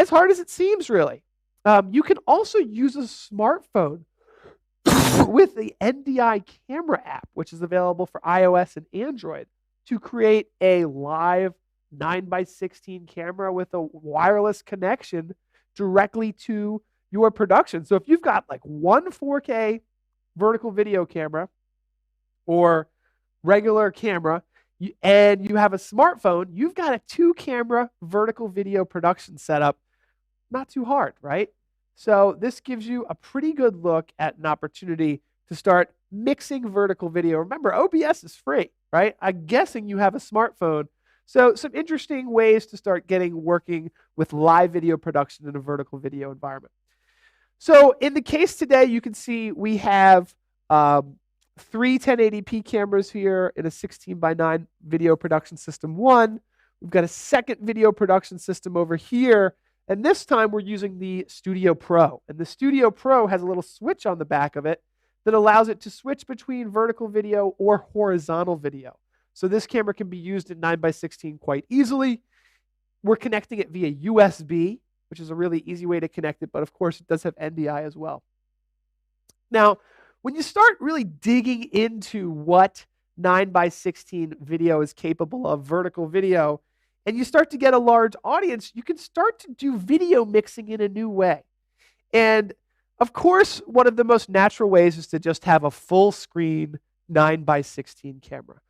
hard as it seems, really. You can also use a smartphone with the NDI camera app, which is available for iOS and Android, to create a live 9 by 16 camera with a wireless connection directly to your production. So if you've got like one 4K vertical video camera or regular camera, and you have a smartphone, you've got a 2-camera vertical video production setup. Not too hard, right? So this gives you a pretty good look at an opportunity to start mixing vertical video. Remember, OBS is free, right? I'm guessing you have a smartphone. So some interesting ways to start working with live video production in a vertical video environment. So in the case today, you can see we have 3 1080p cameras here in a 16 by 9 video production system 1. We've got a second video production system over here. And this time we're using the Studio Pro. And the Studio Pro has a little switch on the back of it that allows it to switch between vertical video or horizontal video. So this camera can be used in 9 by 16 quite easily. We're connecting it via USB, which is a really easy way to connect it. But of course, it does have NDI as well. Now, when you start really digging into what 9 by 16 video is capable of, vertical video, and you start to get a large audience, you can start to do video mixing in a new way. And of course, one of the most natural ways is to just have a full screen 9 by 16 camera.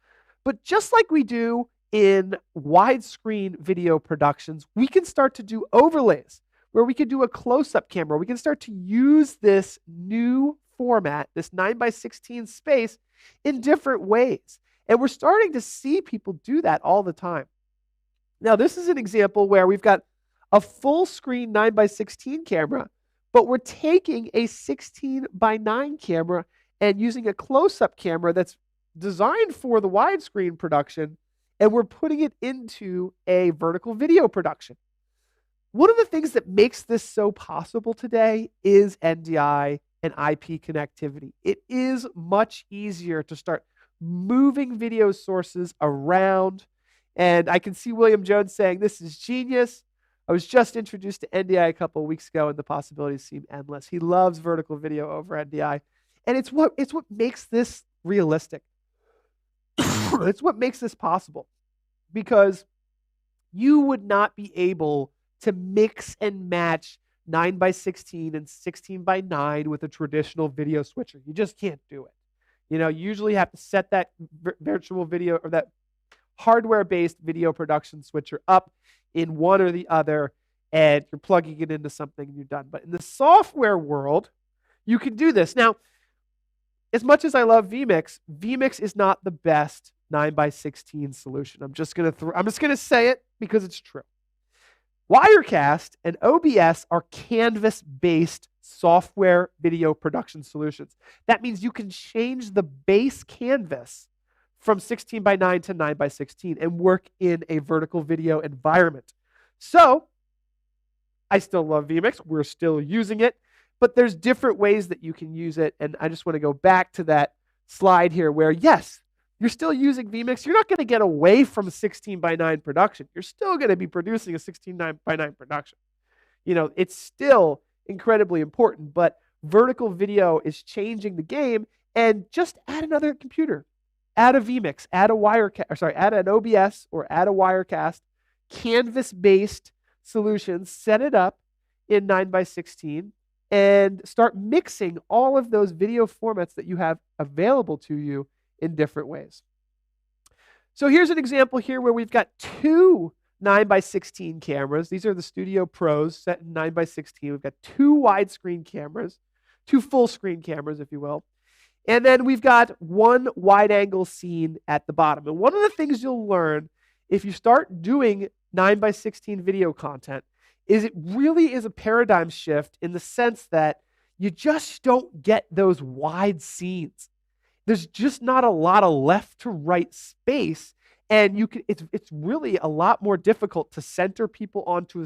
But just like we do in widescreen video productions, we can start to do overlays where we can do a close-up camera. We can start to use this new format, this 9 by 16 space, in different ways. And we're starting to see people do that all the time. Now, this is an example where we've got a full screen 9 by 16 camera, but we're taking a 16 by 9 camera and using a close-up camera that's designed for the widescreen production, and we're putting it into a vertical video production. One of the things that makes this so possible today is NDI and IP connectivity. It is much easier to start moving video sources around. And I can see William Jones saying, this is genius. I was just introduced to NDI a couple of weeks ago, and the possibilities seem endless. He loves vertical video over NDI. And it's what makes this realistic. It's what makes this possible. Because you would not be able to mix and match 9:16 and 16:9 with a traditional video switcher. You just can't do it. You usually have to set that virtual video or that hardware-based video production switcher up in one or the other, and you're plugging it into something and you're done. But in the software world, you can do this. Now, as much as I love vMix, vMix is not the best 9:16 solution. I'm just gonna say it because it's true. Wirecast and OBS are canvas-based software video production solutions. That means you can change the base canvas from 16:9 to 9:16 and work in a vertical video environment. So I still love vMix. We're still using it, but there's different ways that you can use it. And I just want to go back to that slide here where, yes, you're still using vMix. You're not going to get away from 16:9 production. You're still going to be producing a 16:9 production. It's still incredibly important, but vertical video is changing the game. And just add another computer, add a vMix, add an OBS or add a Wirecast, canvas-based solutions, set it up in 9:16, and start mixing all of those video formats that you have available to you in different ways. So here's an example here where we've got two 9:16 cameras. These are the Studio Pros set in 9:16. We've got two widescreen cameras, two full screen cameras, if you will. And then we've got one wide angle scene at the bottom. And one of the things you'll learn if you start doing 9:16 video content is it really is a paradigm shift in the sense that you just don't get those wide scenes. There's just not a lot of left to right space, and it's really a lot more difficult to center people onto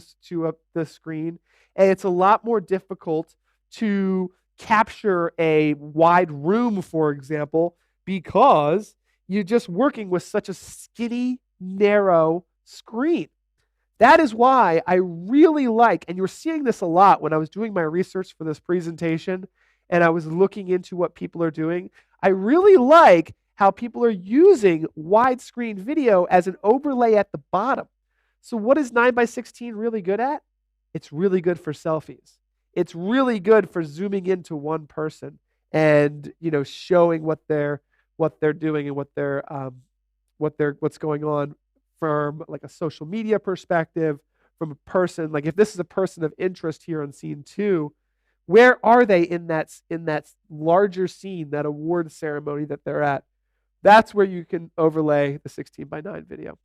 the screen, and it's a lot more difficult to capture a wide room, for example, because you're just working with such a skinny, narrow screen. That is why I really like, and you were seeing this a lot when I was doing my research for this presentation and I was looking into what people are doing. I really like how people are using widescreen video as an overlay at the bottom. So what is 9:16 really good at? It's really good for selfies. It's really good for zooming into one person and showing what they're doing and what's going on from like a social media perspective, from a person. Like if this is a person of interest here on scene 2, where are they in that larger scene, that award ceremony that they're at? That's where you can overlay the 16:9 video.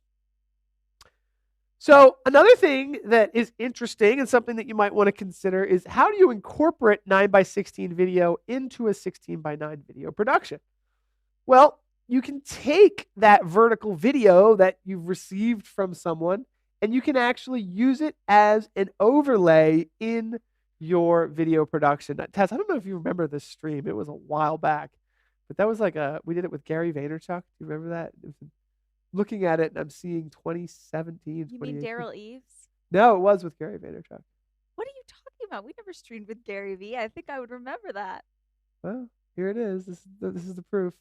So another thing that is interesting and something that you might want to consider is how do you incorporate 9:16 video into a 16:9 video production? Well, you can take that vertical video that you've received from someone and you can actually use it as an overlay in your video production. Tess, I don't know if you remember this stream. It was a while back, but that was we did it with Gary Vaynerchuk. Do you remember that? Looking at it, and I'm seeing 2017. You mean Daryl Eves? No, it was with Gary Vaynerchuk. What are you talking about? We never streamed with Gary V. I think I would remember that. Well, here it is. This is the proof.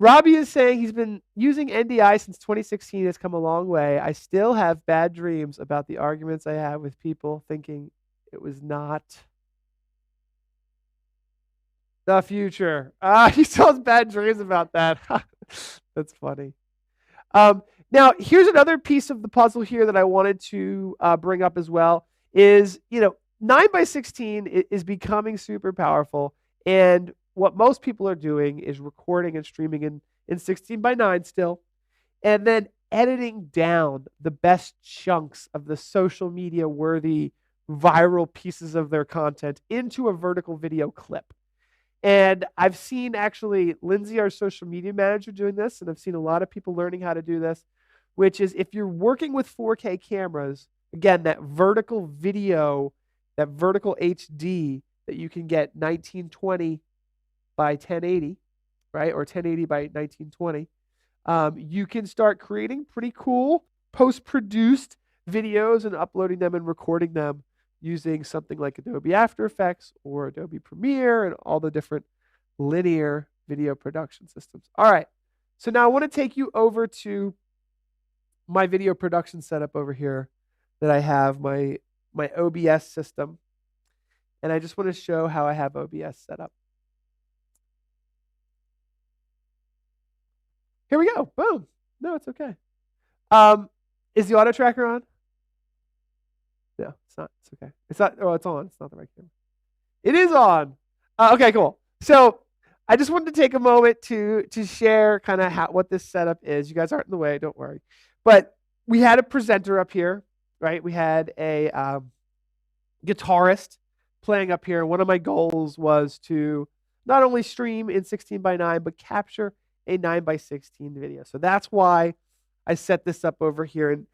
Robbie is saying he's been using NDI since 2016. Has come a long way. I still have bad dreams about the arguments I have with people thinking it was not the future. He still has bad dreams about that. That's funny. Now, here's another piece of the puzzle here that I wanted to bring up as well is, 9:16 is becoming super powerful. And what most people are doing is recording and streaming in 16:9 still, and then editing down the best chunks of the social media worthy viral pieces of their content into a vertical video clip. And I've seen actually Lindsay, our social media manager, doing this, and I've seen a lot of people learning how to do this, which is if you're working with 4K cameras, again, that vertical video, that vertical HD that you can get 1920 by 1080, right? Or 1080 by 1920. You can start creating pretty cool post-produced videos and uploading them and recording them using something like Adobe After Effects or Adobe Premiere and all the different linear video production systems. All right, so now I want to take you over to my video production setup over here that I have, my my OBS system. And I just want to show how I have OBS set up. Here we go. Boom. No, it's okay. Is the auto tracker on? No, it's not. It's okay. It's not. Oh, it's on. It's not the right camera. It is on. Okay, cool. So I just wanted to take a moment to share kind of what this setup is. You guys aren't in the way. Don't worry. But we had a presenter up here, right? We had a guitarist playing up here. One of my goals was to not only stream in 16:9, but capture a 9:16 video. So that's why I set this up over here. And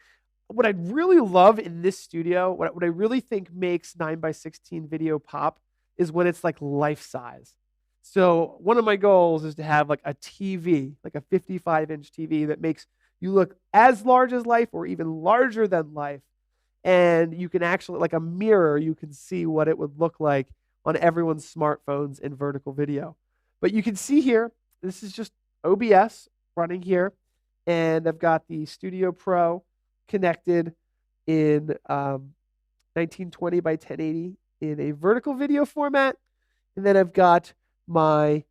what I really love in this studio, what I really think makes 9:16 video pop is when it's like life size. So one of my goals is to have like a TV, like a 55-inch TV that makes you look as large as life or even larger than life. And you can actually, like a mirror, you can see what it would look like on everyone's smartphones in vertical video. But you can see here, this is just OBS running here. And I've got the Studio Pro connected in 1920 by 1080 in a vertical video format. And then I've got my,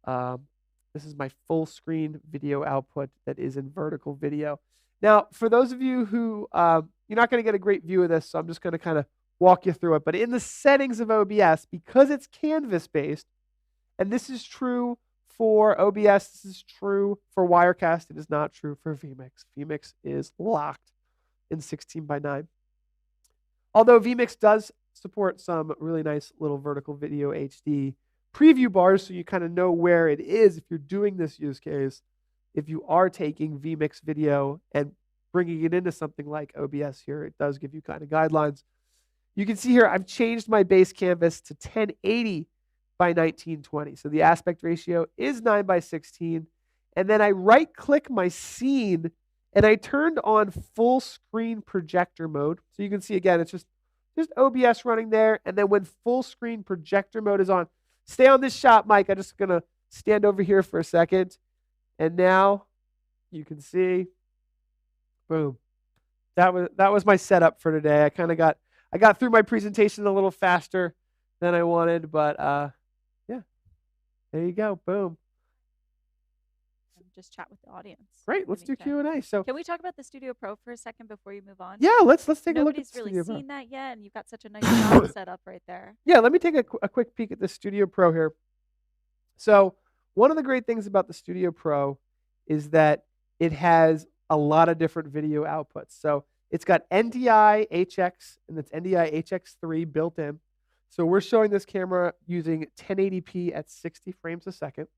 this is my full screen video output that is in vertical video. Now, for those of you who, you're not going to get a great view of this, so I'm just going to kind of walk you through it. But in the settings of OBS, because it's canvas-based, and this is true for OBS, this is true for Wirecast, it is not true for vMix. vMix is locked in 16:9. Although vMix does support some really nice little vertical video HD preview bars, so you kind of know where it is if you're doing this use case. If you are taking vMix video and bringing it into something like OBS here, it does give you kind of guidelines. You can see here I've changed my base canvas to 1080 by 1920. So the aspect ratio is 9:16. And then I right-click my scene and I turned on full screen projector mode. So you can see again, it's just OBS running there. And then when full screen projector mode is on, stay on this shot, Mike. I'm just going to stand over here for a second. And now you can see, boom. That was my setup for today. I got through my presentation a little faster than I wanted, but yeah, there you go. Boom. Just chat with the audience. Great. Let's do Q&A. So can we talk about the Studio Pro for a second before you move on? Yeah, let's take a look at the Nobody's really seen that yet, and you've got such a nice job set up right there. Yeah, let me take a quick peek at the Studio Pro here. So one of the great things about the Studio Pro is that it has a lot of different video outputs. So it's got NDI HX and it's NDI HX3 built in. So we're showing this camera using 1080p at 60 frames a second.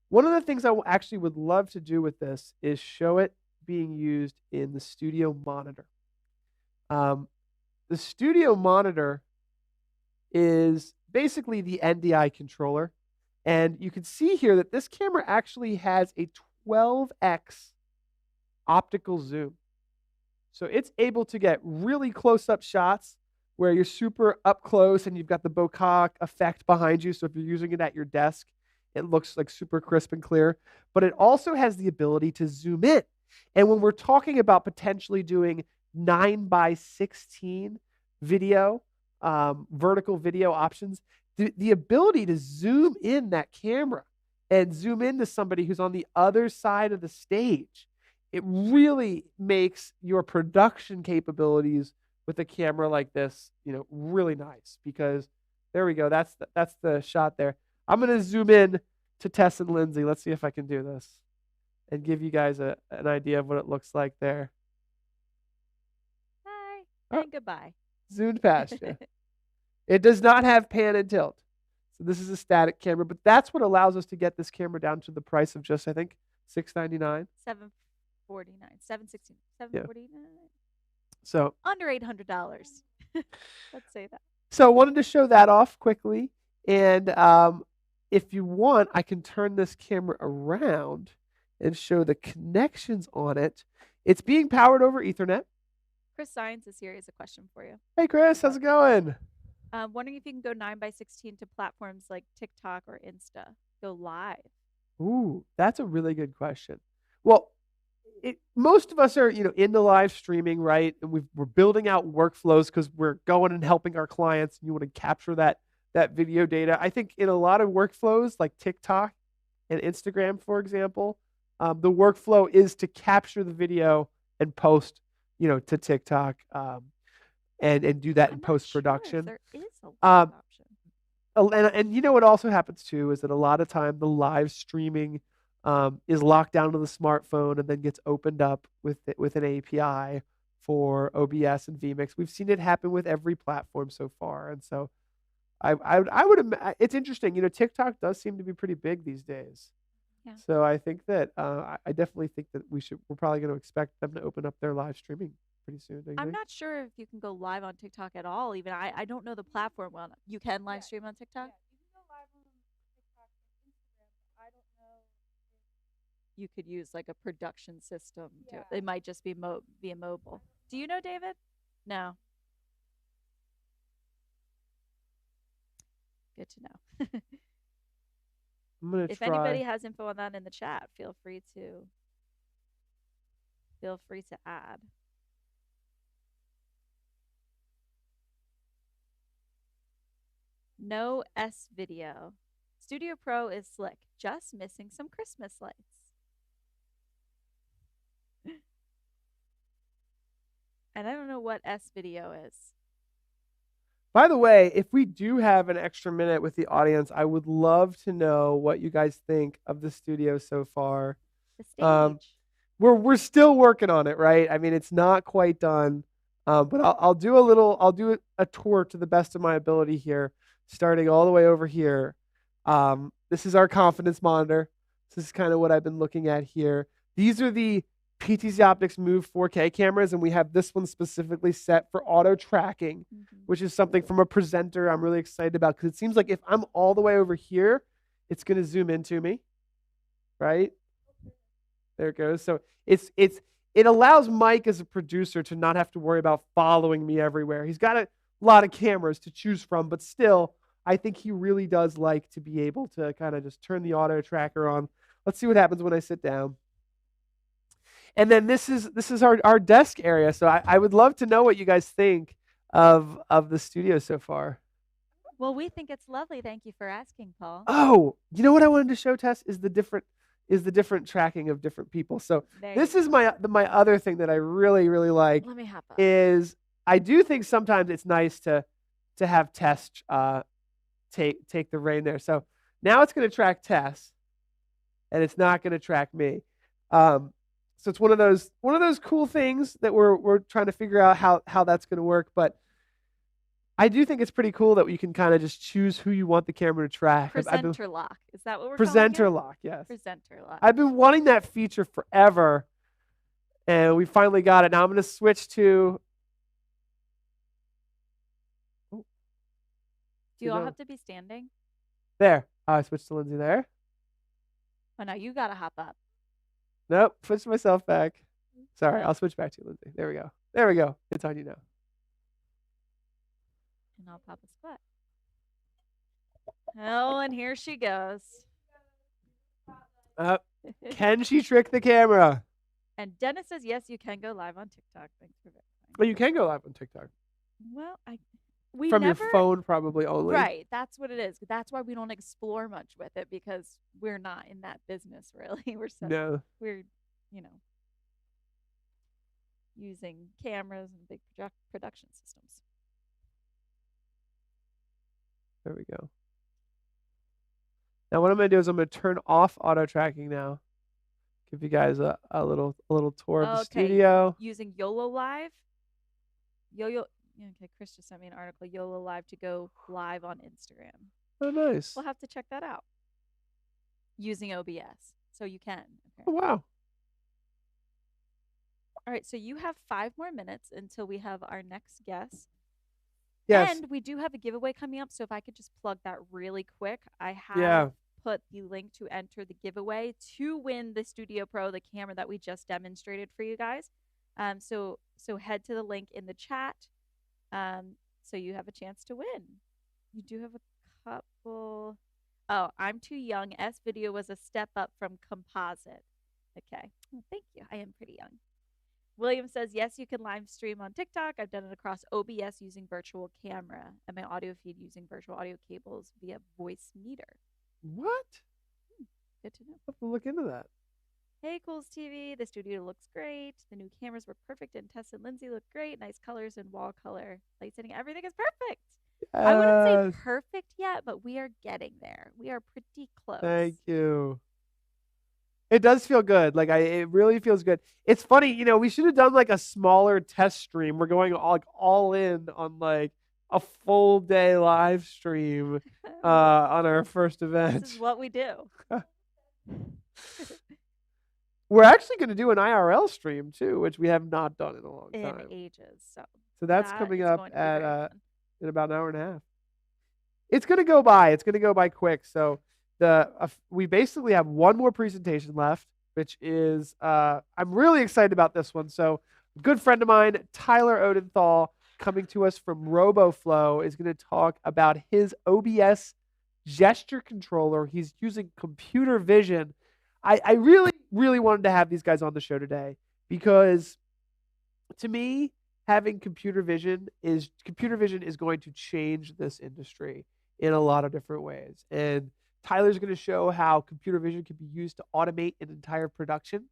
One of the things I actually would love to do with this is show it being used in the studio monitor. The studio monitor is basically the NDI controller. And you can see here that this camera actually has a 12x optical zoom. So it's able to get really close-up shots where you're super up close and you've got the bokeh effect behind you. So if you're using it at your desk, it looks like super crisp and clear. But it also has the ability to zoom in. And when we're talking about potentially doing 9:16 video, vertical video options, the ability to zoom in that camera and zoom into somebody who's on the other side of the stage, it really makes your production capabilities with a camera like this, really nice. Because there we go. That's the shot there. I'm going to zoom in to Tess and Lindsay. Let's see if I can do this and give you guys an idea of what it looks like there. Hi. Oh. And goodbye. Zoomed past you. It does not have pan and tilt. So this is a static camera, but that's what allows us to get this camera down to the price of just, I think, $699. $749, $716, $749. So under $800. Let's say that. So I wanted to show that off quickly. And if you want, I can turn this camera around and show the connections on it. It's being powered over Ethernet. Chris Science is here. He has a question for you. Hey, Chris, how's it going? Wondering if you can go 9:16 to platforms like TikTok or Insta. Go live. Ooh, that's a really good question. Well, most of us are, into live streaming, right? And we're building out workflows because we're going and helping our clients, and you want to capture that video data. I think in a lot of workflows like TikTok and Instagram, for example, the workflow is to capture the video and post, to TikTok, and do that in post-production. There is a live option. And what also happens too is that a lot of time the live streaming is locked down to the smartphone and then gets opened up with an API for OBS and vMix. We've seen it happen with every platform so far, and so I would. It's interesting. TikTok does seem to be pretty big these days. Yeah. So I think that I definitely think that we're probably going to expect them to open up their live streaming pretty soon. I'm not sure if you can go live on TikTok at all. Even I don't know the platform well enough. You can live stream on TikTok? Yeah, you can go live on TikTok and Instagram, but I don't know if You could use like a production system. Yeah. It might just be via mobile. Do you know, David? No. Good to know. I'm gonna If try. anybody has info on that in the chat, feel free to add. No S video. Studio Pro is slick, just missing some Christmas lights. And I don't know what S video is. By the way, if we do have an extra minute with the audience, I would love to know what you guys think of the studio so far. The stage. We're still working on it, right? I mean, it's not quite done, but I'll do a tour to the best of my ability here, starting all the way over here. This is our confidence monitor. This is kind of what I've been looking at here. These are the PTZ Optics Move 4K cameras, and we have this one specifically set for auto tracking, which is something from a presenter I'm really excited about, because it seems like if I'm all the way over here, it's going to zoom into me, right? There it goes. So it allows Mike as a producer to not have to worry about following me everywhere. He's got a lot of cameras to choose from, but still, I think he really does like to be able to kind of just turn the auto tracker on. Let's see what happens when I sit down. And then this is our desk area. So I would love to know what you guys think of the studio so far. Well, we think it's lovely. Thank you for asking, Paul. Oh, you know what I wanted to show, Tess, is the different tracking of different people. So this is my other thing that I really, really like. Let me hop up. Is I do think sometimes it's nice to have Tess take the reign there. So now it's going to track Tess, and it's not going to track me. So it's one of those cool things that we're trying to figure out how that's going to work. But I do think it's pretty cool that you can kind of just choose who you want the camera to track. Presenter lock. Is that what we're presenter calling it? lock? Yes. Presenter lock. I've been wanting that feature forever, and we finally got it. Now I'm going to switch to. Do you all have to be standing? There. I switched to Lindsay there. Oh, now you got to hop up. Nope. Switch myself back. Sorry. I'll switch back to you, Lindsay. There we go. There we go. It's on you now. And I'll pop a squat. Oh, and here she goes. Can she trick the camera? And Dennis says, yes, you can go live on TikTok. Thanks for verifying. Well, you can go live on TikTok. Well, your phone probably only. Right. That's what it is. That's why we don't explore much with it, because we're not in that business, really. We're using cameras and big production systems. There we go. Now what I'm going to do is I'm going to turn off auto tracking now. Give you guys a little tour of the studio. Using YOLO Live. Okay, Chris just sent me an article, YOLO Live, to go live on Instagram. Oh, nice. We'll have to check that out. Using OBS. So you can. Oh, wow. All right, so you have 5 more minutes until we have our next guest. Yes. And we do have a giveaway coming up, so if I could just plug that really quick. I have put the link to enter the giveaway to win the Studio Pro, the camera that we just demonstrated for you guys. So head to the link in the chat. So you have a chance to win. You do have a couple. Oh, I'm too young. S video was a step up from composite. Okay. Well, thank you. I am pretty young. William says, yes, you can live stream on TikTok. I've done it across OBS using virtual camera and my audio feed using virtual audio cables via voice meter. What? Good to know. I'll have to look into that. Hey, Cools TV. The studio looks great. The new cameras were perfect, and Tess and Lindsay look great. Nice colors and wall color. Light setting. Everything is perfect. I wouldn't say perfect yet, but we are getting there. We are pretty close. Thank you. It does feel good. Like it really feels good. It's funny, you know, we should have done like a smaller test stream. We're going all in on like a full day live stream on our first event. This is what we do. We're actually going to do an IRL stream too, which we have not done in a long time. In ages. So that's that coming is up going to be very at fun. in about an hour and a half. It's going to go by. It's going to go by quick. So we basically have one more presentation left, which is I'm really excited about this one. So a good friend of mine, Tyler Odenthal, coming to us from RoboFlow, is going to talk about his OBS gesture controller. He's using computer vision. I really, really wanted to have these guys on the show today because to me, having computer vision is going to change this industry in a lot of different ways. And Tyler's going to show how computer vision can be used to automate an entire production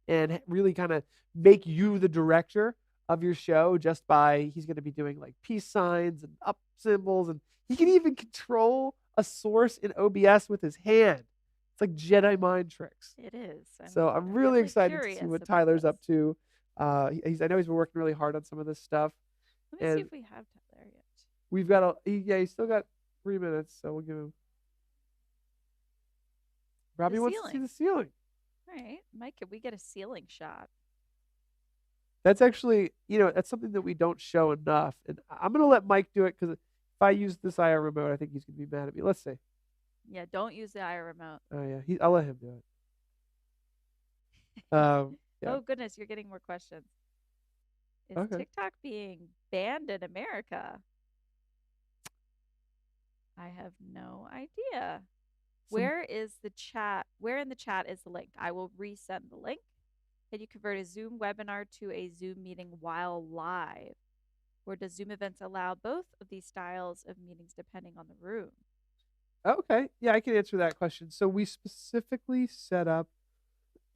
and really kind of make you the director of your show just by, he's going to be doing like peace signs and up symbols, and he can even control a source in OBS with his hand. It's like Jedi mind tricks. It is. So I'm really excited to see what Tyler's up to. I know he's been working really hard on some of this stuff. Let me see if we have Tyler yet. We've got he's still got 3 minutes, so we'll give him. Robbie wants to see the ceiling. All right, Mike, could we get a ceiling shot? That's actually, that's something that we don't show enough. And I'm going to let Mike do it because if I use this IR remote, I think he's going to be mad at me. Let's see. Yeah, don't use the IR remote. Oh, yeah. I'll let him do it. Yeah. Oh, goodness, you're getting more questions. Is TikTok being banned in America? I have no idea. Where in the chat is the link? I will resend the link. Can you convert a Zoom webinar to a Zoom meeting while live? Or does Zoom events allow both of these styles of meetings depending on the room? Okay. Yeah, I can answer that question. So we specifically set up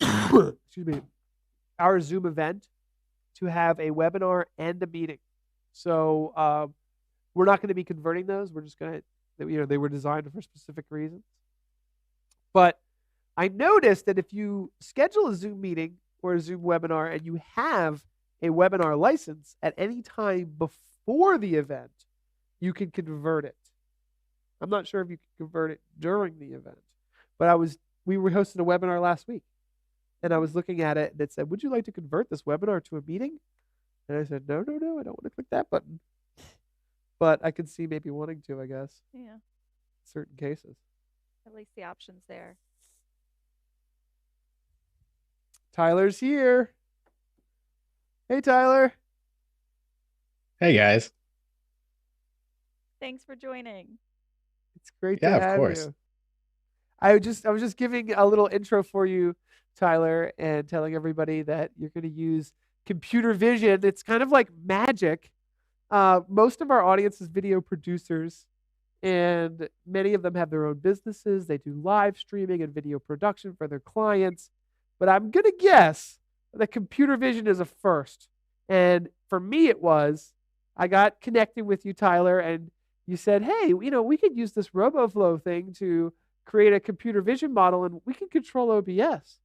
excuse me, our Zoom event to have a webinar and a meeting. So we're not going to be converting those. We're just going to, they were designed for specific reasons. But I noticed that if you schedule a Zoom meeting or a Zoom webinar and you have a webinar license at any time before the event, you can convert it. I'm not sure if you can convert it during the event, but we were hosting a webinar last week and I was looking at it and it said, would you like to convert this webinar to a meeting? And I said, no, I don't want to click that button. But I could see maybe wanting to, I guess. Yeah. In certain cases. At least the option's there. Tyler's here. Hey, Tyler. Hey, guys. Thanks for joining. It's great to have of course. you. I was just giving a little intro for you, Tyler, and telling everybody that you're going to use computer vision. It's kind of like magic. Most of our audience is video producers, and many of them have their own businesses. They do live streaming and video production for their clients. But I'm going to guess that computer vision is a first. And for me, it was. I got connected with you, Tyler, and you said, hey, we could use this RoboFlow thing to create a computer vision model, and we can control OBS.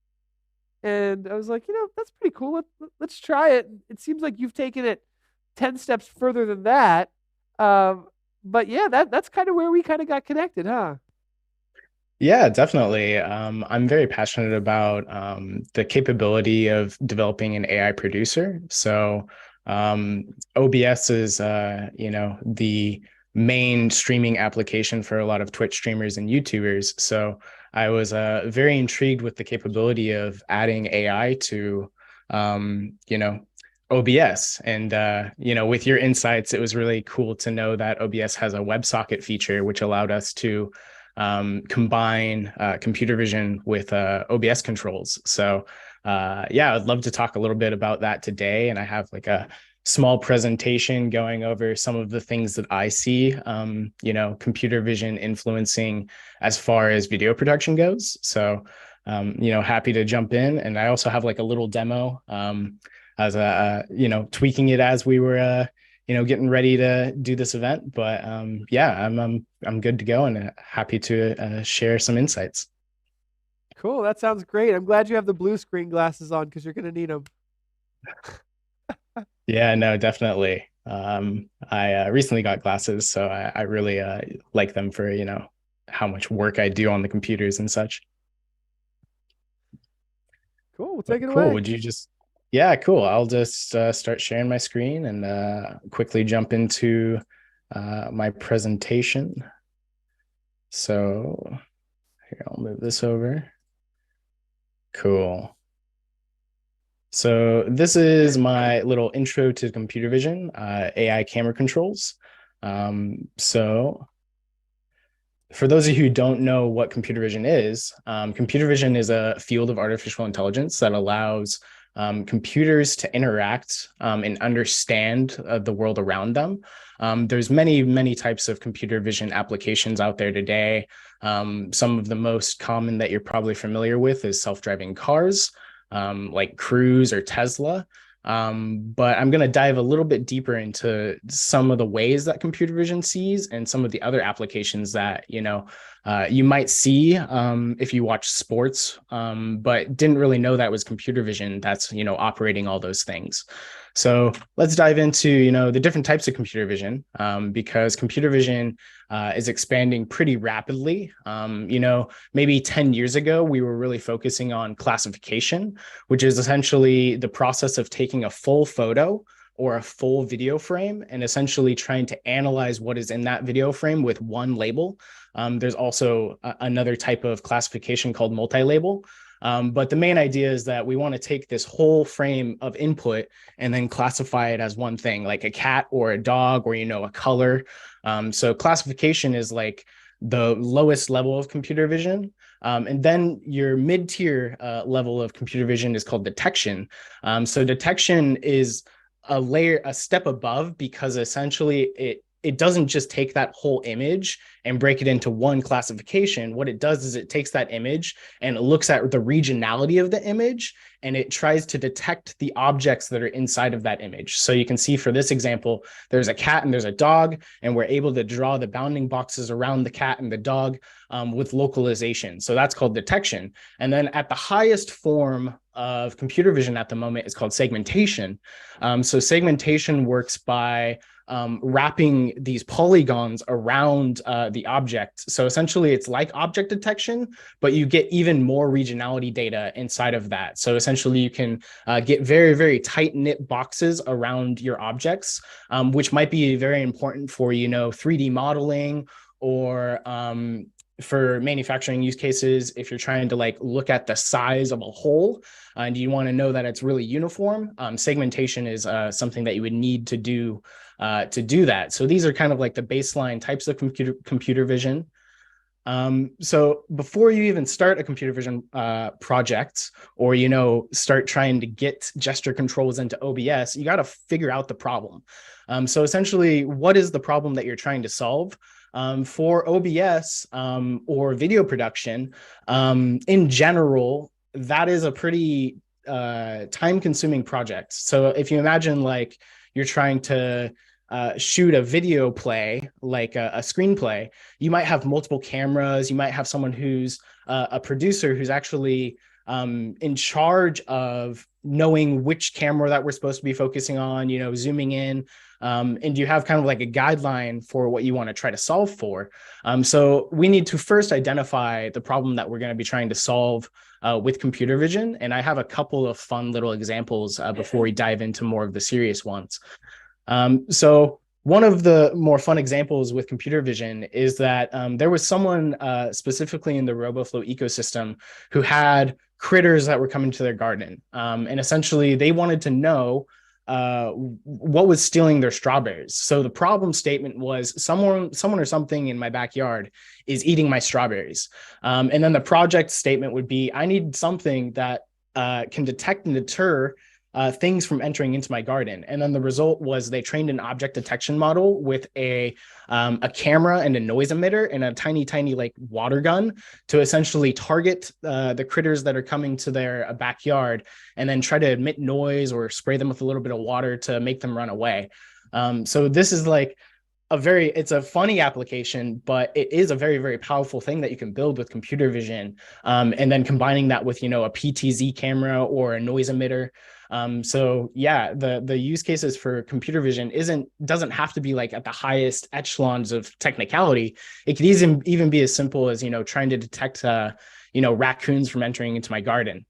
And I was like, that's pretty cool. Let's try it. It seems like you've taken it 10 steps further than that. But yeah, that's kind of where we kind of got connected, huh? Yeah, definitely. I'm very passionate about the capability of developing an AI producer. So OBS is, the main streaming application for a lot of Twitch streamers and YouTubers. So I was very intrigued with the capability of adding AI to, OBS. And, with your insights, it was really cool to know that OBS has a WebSocket feature, which allowed us to combine computer vision with OBS controls. So yeah, I'd love to talk a little bit about that today. And I have like a small presentation going over some of the things that I see, computer vision influencing as far as video production goes. So, happy to jump in. And I also have like a little demo as tweaking it as we were, getting ready to do this event. But yeah, I'm good to go and happy to share some insights. Cool. That sounds great. I'm glad you have the blue screen glasses on because you're going to need them. Yeah, no, definitely. I recently got glasses, so I really like them for, how much work I do on the computers and such. Cool. We'll take it Cool. away. Would you just, yeah, cool. I'll just start sharing my screen and quickly jump into my presentation. So here, I'll move this over. Cool. So this is my little intro to computer vision, AI camera controls. So for those of you who don't know what computer vision is a field of artificial intelligence that allows computers to interact and understand the world around them. There's many, many types of computer vision applications out there today. Some of the most common that you're probably familiar with is self-driving cars, like Cruise or Tesla. But I'm going to dive a little bit deeper into some of the ways that computer vision sees and some of the other applications that, you might see if you watch sports, but didn't really know that was computer vision that's, operating all those things. So let's dive into, the different types of computer vision, because computer vision is expanding pretty rapidly. Maybe 10 years ago, we were really focusing on classification, which is essentially the process of taking a full photo or a full video frame and essentially trying to analyze what is in that video frame with one label. There's also another type of classification called multi-label. But the main idea is that we want to take this whole frame of input and then classify it as one thing, like a cat or a dog or, a color. So classification is like the lowest level of computer vision. And then your mid-tier level of computer vision is called detection. So detection is a step above because essentially it doesn't just take that whole image and break it into one classification. What it does is it takes that image and it looks at the regionality of the image and it tries to detect the objects that are inside of that image. So you can see for this example, there's a cat and there's a dog, and we're able to draw the bounding boxes around the cat and the dog with localization. So that's called detection. And then at the highest form of computer vision at the moment is called segmentation. So segmentation works by wrapping these polygons around the object. So essentially it's like object detection, but you get even more regionality data inside of that. So essentially you can get very, very tight knit boxes around your objects, which might be very important for, 3D modeling or for manufacturing use cases. If you're trying to look at the size of a whole and you want to know that it's really uniform, segmentation is something that you would need to do that. So these are kind of like the baseline types of computer vision. So before you even start a computer vision project or, start trying to get gesture controls into OBS, you got to figure out the problem. So essentially, what is the problem that you're trying to solve? For OBS or video production, in general, that is a pretty time-consuming project. So if you imagine you're trying to shoot a video play, like a screenplay, you might have multiple cameras. You might have someone who's a producer who's actually in charge of knowing which camera that we're supposed to be focusing on, zooming in. And you have kind of like a guideline for what you want to try to solve for. So we need to first identify the problem that we're going to be trying to solve with computer vision. And I have a couple of fun little examples before we dive into more of the serious ones. So one of the more fun examples with computer vision is that there was someone specifically in the RoboFlow ecosystem who had critters that were coming to their garden. And essentially they wanted to know what was stealing their strawberries. So the problem statement was someone or something in my backyard is eating my strawberries. And then the project statement would be, I need something that can detect and deter things from entering into my garden. And then the result was they trained an object detection model with a camera and a noise emitter and a tiny like water gun to essentially target the critters that are coming to their backyard, and then try to emit noise or spray them with a little bit of water to make them run away. So this is like it's a funny application, but it is a very, very powerful thing that you can build with computer vision. And then combining that with, a PTZ camera or a noise emitter. So yeah, the use cases for computer vision doesn't have to be like at the highest echelons of technicality. It could even be as simple as, trying to detect, raccoons from entering into my garden.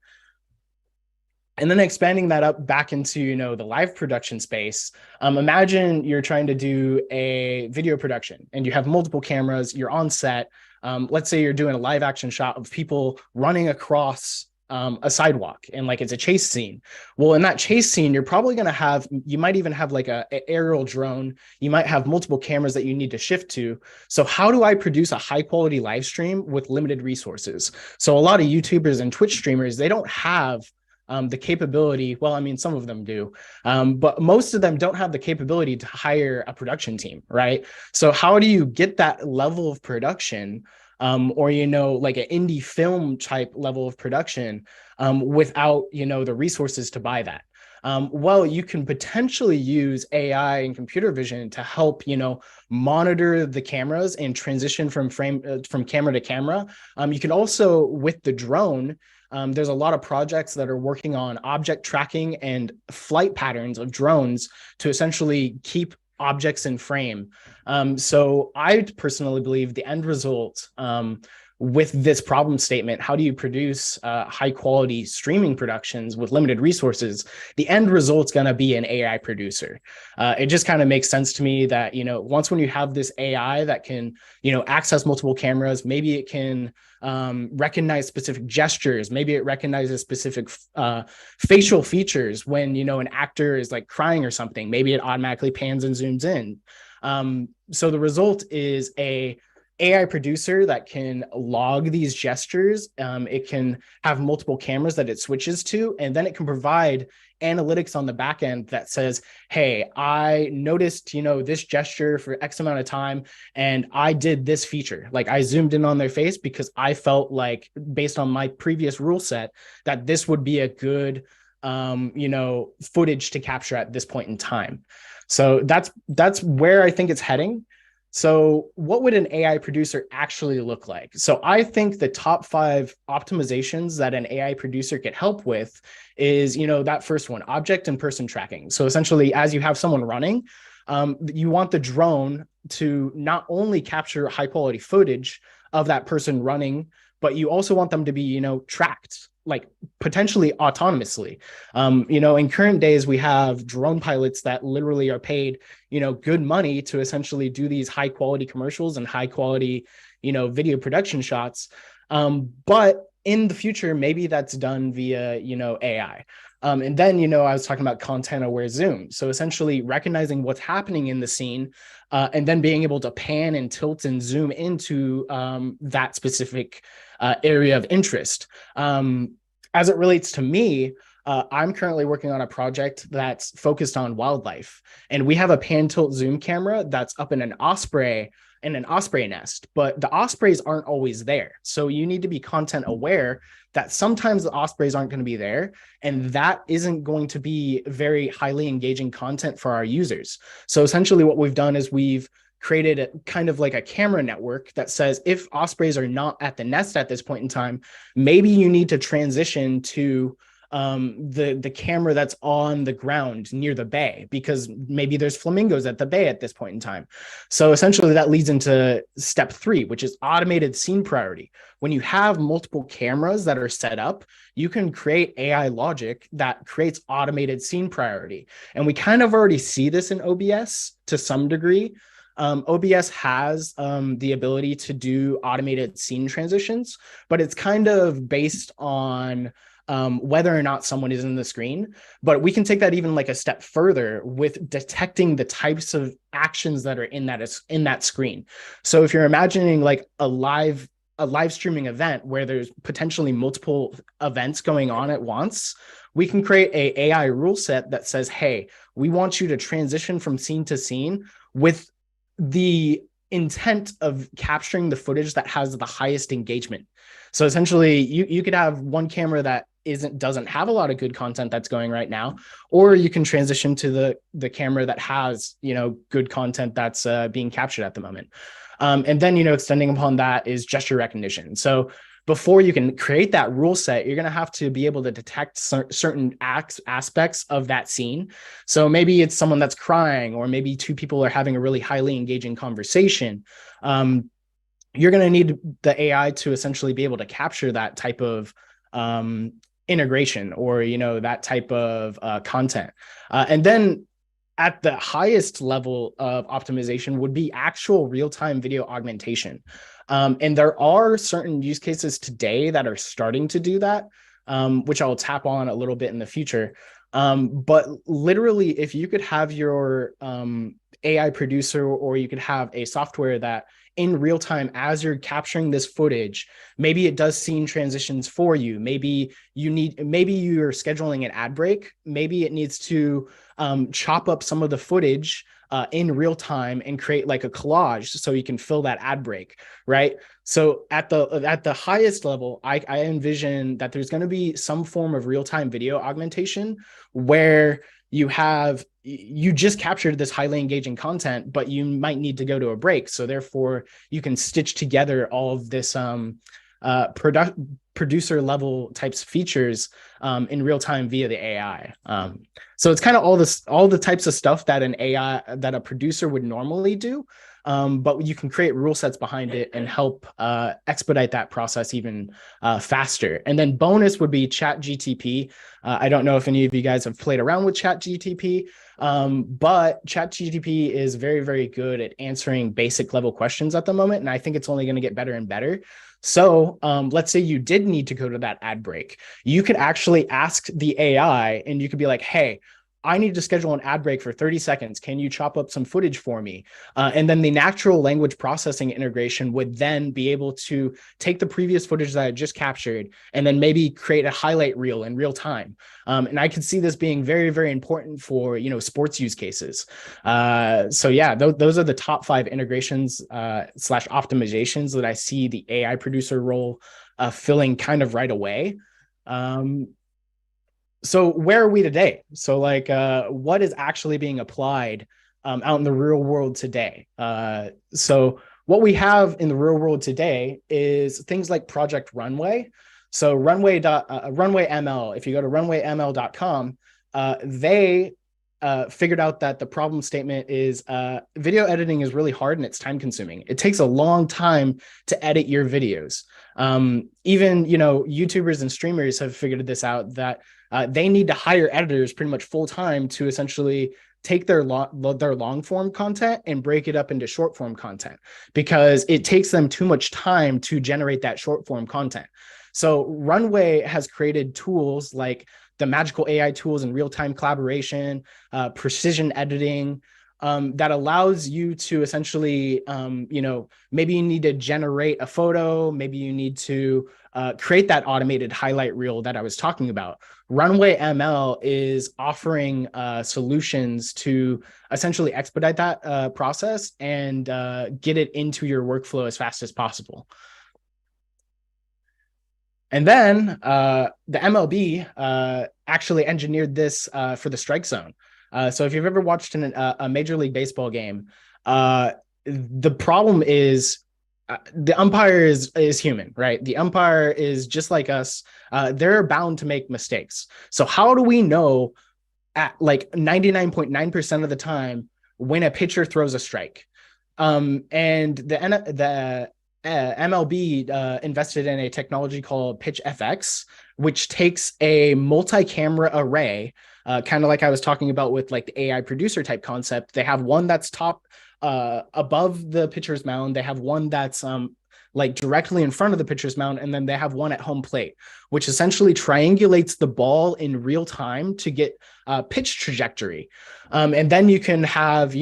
And then expanding that up back into, the live production space. Imagine you're trying to do a video production and you have multiple cameras, you're on set. Let's say you're doing a live action shot of people running across a sidewalk, and like it's a chase scene. Well, in that chase scene, you're probably going to you might even have like a aerial drone. You might have multiple cameras that you need to shift to. So how do I produce a high quality live stream with limited resources? So a lot of YouTubers and Twitch streamers, they don't have the capability. Well, I mean, some of them do, but most of them don't have the capability to hire a production team, right? So how do you get that level of production, or, like an indie film type level of production without, the resources to buy that? Well, you can potentially use AI and computer vision to help, monitor the cameras and transition from camera to camera. You can also, with the drone, there's a lot of projects that are working on object tracking and flight patterns of drones to essentially keep objects in frame. So I personally believe the end result with this problem statement, how do you produce high quality streaming productions with limited resources? The end result's going to be an AI producer. It just kind of makes sense to me that, once when you have this AI that can, access multiple cameras, maybe it can recognize specific gestures. Maybe it recognizes specific facial features when, an actor is like crying or something. Maybe it automatically pans and zooms in. So the result is a AI producer that can log these gestures. It can have multiple cameras that it switches to, and then it can provide analytics on the back end that says, hey, I noticed, this gesture for X amount of time, and I did this feature. Like I zoomed in on their face because I felt like, based on my previous rule set, that this would be a good, footage to capture at this point in time. So that's where I think it's heading. So what would an AI producer actually look like? So I think the top 5 optimizations that an AI producer could help with is, that first one, object and person tracking. So essentially, as you have someone running, you want the drone to not only capture high quality footage of that person running, but you also want them to be, tracked, like potentially autonomously. In current days, we have drone pilots that literally are paid, good money to essentially do these high quality commercials and high quality, video production shots. But in the future, maybe that's done via, AI. And then, I was talking about content aware zoom. So essentially recognizing what's happening in the scene, and then being able to pan and tilt and zoom into that specific area of interest. As it relates to me, I'm currently working on a project that's focused on wildlife, and we have a pan tilt zoom camera that's up in an osprey nest, but the ospreys aren't always there. So you need to be content aware that sometimes the ospreys aren't going to be there, and that isn't going to be very highly engaging content for our users. So essentially what we've done is we've created a kind of like a camera network that says, if ospreys are not at the nest at this point in time, maybe you need to transition to the camera that's on the ground near the bay, because maybe there's flamingos at the bay at this point in time. So essentially that leads into step 3, which is automated scene priority. When you have multiple cameras that are set up, you can create AI logic that creates automated scene priority. And we kind of already see this in OBS to some degree. OBS has the ability to do automated scene transitions, but it's kind of based on whether or not someone is in the screen. But we can take that even like a step further with detecting the types of actions that are in that screen. So if you're imagining like a live a live streaming event where there's potentially multiple events going on at once, we can create a AI rule set that says, hey, we want you to transition from scene to scene with the intent of capturing the footage that has the highest engagement. So essentially, you could have one camera that doesn't have a lot of good content that's going right now, or you can transition to the camera that has, good content that's being captured at the moment. And then, extending upon that is gesture recognition. So before you can create that rule set, you're going to have to be able to detect certain aspects of that scene. So maybe it's someone that's crying, or maybe two people are having a really highly engaging conversation. You're going to need the AI to essentially be able to capture that type of integration, or, that type of content. And then at the highest level of optimization would be actual real-time video augmentation. And there are certain use cases today that are starting to do that, which I'll tap on a little bit in the future. But literally, if you could have your AI producer, or you could have a software that in real time, as you're capturing this footage, maybe it does scene transitions for you. Maybe you're scheduling an ad break. Maybe it needs to chop up some of the footage in real time and create like a collage so you can fill that ad break, right? So at the highest level, I envision that there's going to be some form of real-time video augmentation where you just captured this highly engaging content, but you might need to go to a break. So therefore, you can stitch together all of this producer level types of features in real time via the AI. So it's kind of all the types of stuff that a producer would normally do, but you can create rule sets behind it and help expedite that process even faster. And then bonus would be ChatGTP. I don't know if any of you guys have played around with ChatGTP, but ChatGTP is very, very good at answering basic level questions at the moment. And I think it's only going to get better and better. So let's say you did need to go to that ad break. You could actually ask the AI and you could be like, hey, I need to schedule an ad break for 30 seconds. Can you chop up some footage for me? And then the natural language processing integration would then be able to take the previous footage that I just captured and then maybe create a highlight reel in real time. And I could see this being very, very important for, sports use cases. So yeah, those are the top 5 integrations / optimizations that I see the AI producer role filling kind of right away. So where are we today? So what is actually being applied out in the real world today? So what we have in the real world today is things like Project Runway. So Runway ML, if you go to runwayml.com, they figured out that the problem statement is video editing is really hard and it's time consuming. It takes a long time to edit your videos. Even, YouTubers and streamers have figured this out, that they need to hire editors pretty much full time to essentially take their long form content and break it up into short form content, because it takes them too much time to generate that short form content. So Runway has created tools like the magical AI tools and real-time collaboration, precision editing, that allows you to essentially, maybe you need to generate a photo, maybe you need to create that automated highlight reel that I was talking about. Runway ML is offering solutions to essentially expedite that process and get it into your workflow as fast as possible. And then the MLB actually engineered this for the strike zone. So if you've ever watched a Major League Baseball game, the problem is the umpire is human, right? The umpire is just like us. They're bound to make mistakes. So how do we know at 99.9% of the time when a pitcher throws a strike? And the MLB invested in a technology called Pitch FX, which takes a multi-camera array, kind of like I was talking about with the AI producer type concept. They have one that's top above the pitcher's mound. They have one that's directly in front of the pitcher's mound, and then they have one at home plate, which essentially triangulates the ball in real time to get pitch trajectory. And then you can have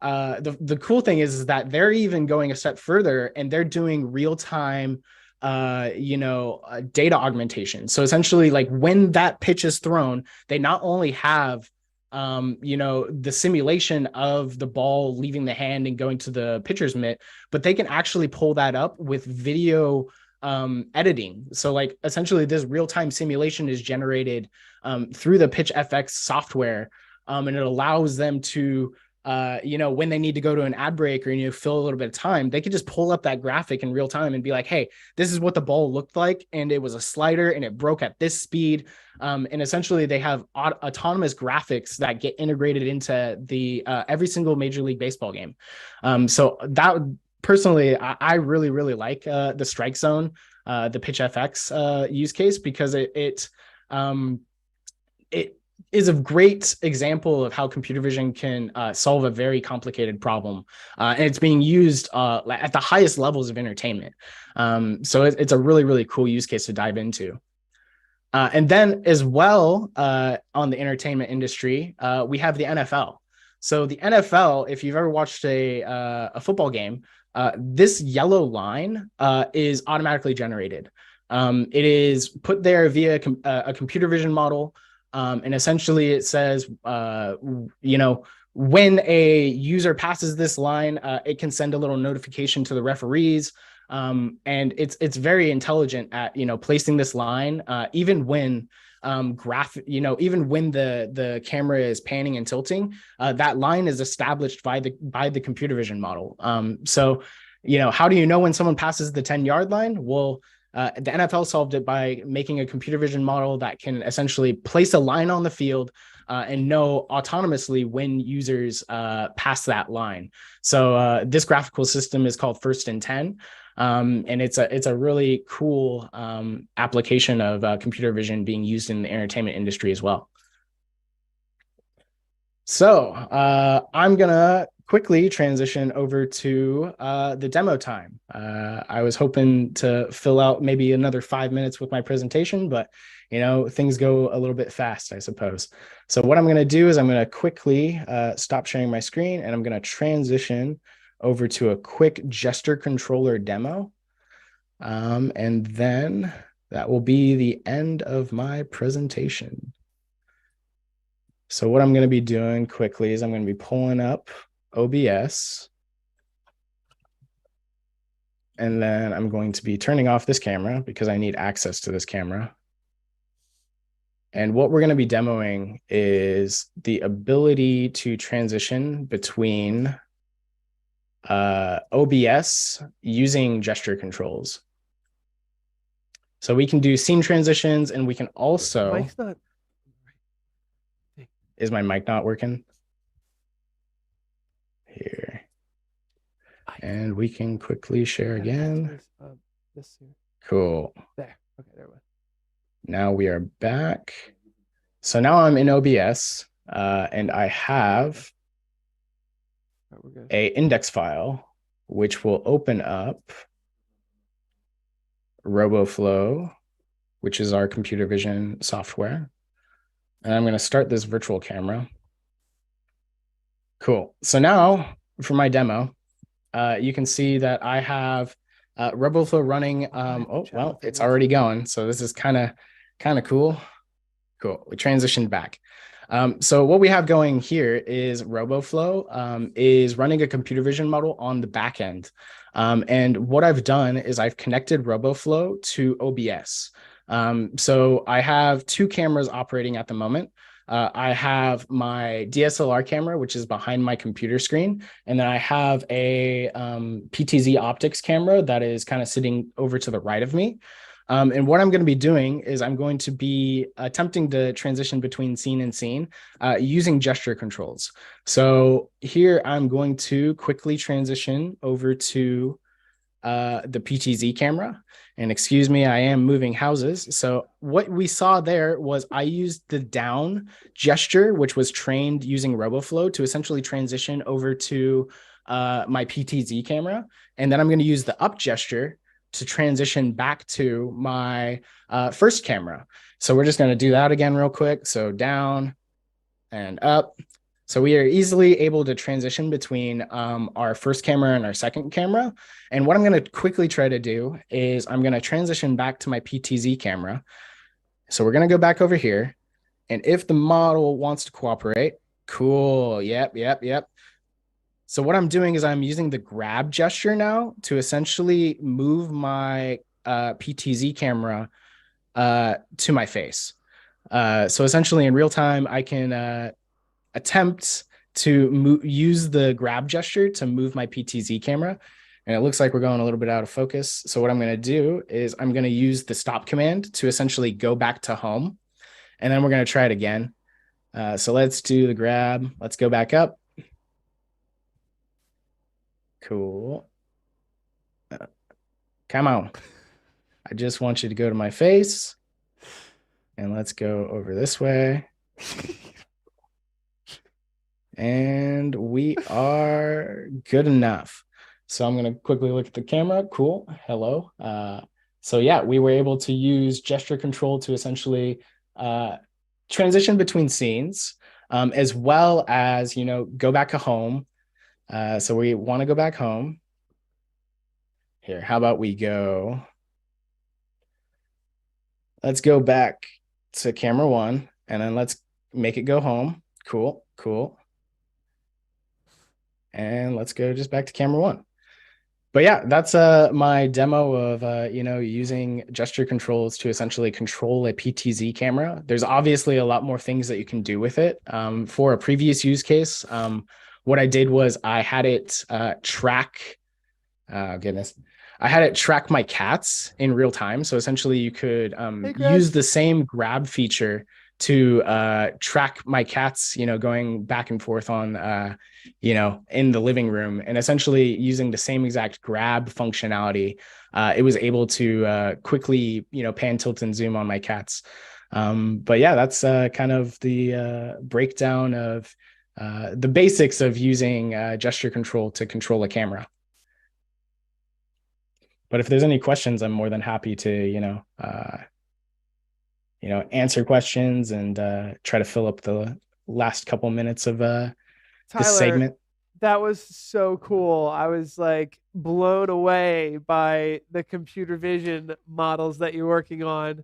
the cool thing is that they're even going a step further, and they're doing real time data augmentation. So essentially, like when that pitch is thrown, they not only have the simulation of the ball leaving the hand and going to the pitcher's mitt, but they can actually pull that up with video editing. So like essentially this real-time simulation is generated through the Pitch FX software, and it allows them to when they need to go to an ad break or fill a little bit of time, they could just pull up that graphic in real time and be like, hey, this is what the ball looked like, and it was a slider and it broke at this speed. And essentially they have autonomous graphics that get integrated into the every single Major League Baseball game. So that personally, I really, really like the strike zone, the Pitch FX use case, because it is a great example of how computer vision can solve a very complicated problem. And it's being used at the highest levels of entertainment. So it's a really, really cool use case to dive into. And then as well, on the entertainment industry, we have the NFL. So the NFL, if you've ever watched a football game, this yellow line is automatically generated. It is put there via a computer vision model. And essentially it says, when a user passes this line, it can send a little notification to the referees. And it's very intelligent at, placing this line, even when even when the camera is panning and tilting, that line is established by the computer vision model. So, how do you know when someone passes the 10-yard line? Well, the NFL solved it by making a computer vision model that can essentially place a line on the field and know autonomously when users pass that line. So this graphical system is called First and 10. And it's a really cool application of computer vision being used in the entertainment industry as well. So I'm gonna quickly transition over to the demo time. I was hoping to fill out maybe another 5 minutes with my presentation, but things go a little bit fast, I suppose. So what I'm gonna do is I'm gonna quickly stop sharing my screen, and I'm gonna transition over to a quick gesture controller demo. And then that will be the end of my presentation. So what I'm going to be doing quickly is I'm going to be pulling up OBS. And then I'm going to be turning off this camera because I need access to this camera. And what we're going to be demoing is the ability to transition between OBS using gesture controls. So we can do scene transitions, and we can also... Is my mic not working? Here. And we can quickly share again. Cool. There. Okay, there we go. Now we are back. So now I'm in OBS, and I have a index file, which will open up RoboFlow, which is our computer vision software. And I'm going to start this virtual camera. Cool. So now for my demo, you can see that I have RoboFlow running. Oh, well, it's already going. So this is kind of cool. Cool. We transitioned back. So what we have going here is RoboFlow is running a computer vision model on the back end. And what I've done is I've connected RoboFlow to OBS. So I have two cameras operating at the moment. I have my DSLR camera, which is behind my computer screen. And then I have a PTZ optics camera that is kind of sitting over to the right of me. And what I'm going to be doing is I'm going to be attempting to transition between scene and scene using gesture controls. So here I'm going to quickly transition over to the PTZ camera. And excuse me, I am moving houses. So what we saw there was I used the down gesture, which was trained using RoboFlow, to essentially transition over to my PTZ camera. And then I'm going to use the up gesture to transition back to my first camera. So we're just going to do that again real quick. So down and up. So we are easily able to transition between our first camera and our second camera. And what I'm going to quickly try to do is I'm going to transition back to my PTZ camera. So we're going to go back over here. And if the model wants to cooperate, cool. Yep. So what I'm doing is I'm using the grab gesture now to essentially move my PTZ camera to my face. So essentially in real time, I can attempt to use the grab gesture to move my PTZ camera. And it looks like we're going a little bit out of focus. So what I'm going to do is I'm going to use the stop command to essentially go back to home. And then we're going to try it again. So let's do the grab. Let's go back up. Cool. Come on. I just want you to go to my face. And let's go over this way. And we are good enough. So I'm going to quickly look at the camera. Cool. Hello. So yeah, we were able to use gesture control to essentially transition between scenes, as well as, go back to home. So we want to go back home. Here, how about we go? Let's go back to camera 1, and then let's make it go home. Cool. And let's go just back to camera 1. But yeah, that's my demo of using gesture controls to essentially control a PTZ camera. There's obviously a lot more things that you can do with it. For a previous use case, what I did was I had it track. I had it track my cats in real time. So essentially, you could use the same grab feature to track my cats, going back and forth on, in the living room, and essentially using the same exact grab functionality. It was able to quickly, pan, tilt, and zoom on my cats. But yeah, that's kind of the breakdown of the basics of using gesture control to control a camera. But if there's any questions, I'm more than happy to, answer questions and try to fill up the last couple minutes of this segment. That was so cool. I was like blown away by the computer vision models that you're working on.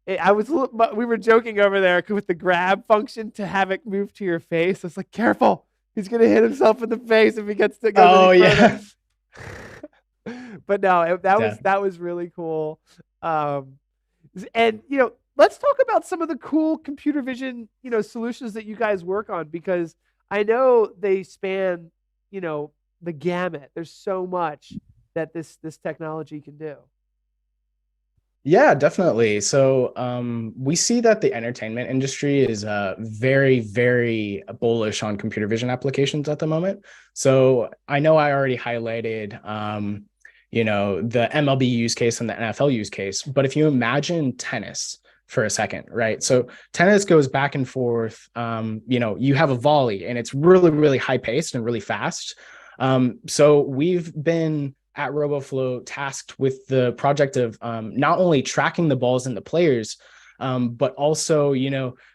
We were joking over there with the grab function to have it move to your face. I was like, careful, he's gonna hit himself in the face if he gets to go. Oh yeah. But no, that was really cool. And let's talk about some of the cool computer vision solutions that you guys work on, because I know they span the gamut. There's so much that this technology can do. Yeah, definitely. So we see that the entertainment industry is very, very bullish on computer vision applications at the moment. So I know I already highlighted the MLB use case and the NFL use case. But if you imagine tennis for a second, right? So tennis goes back and forth. You have a volley and it's really, really high paced and really fast. So we've been at RoboFlow tasked with the project of not only tracking the balls and the players, but also,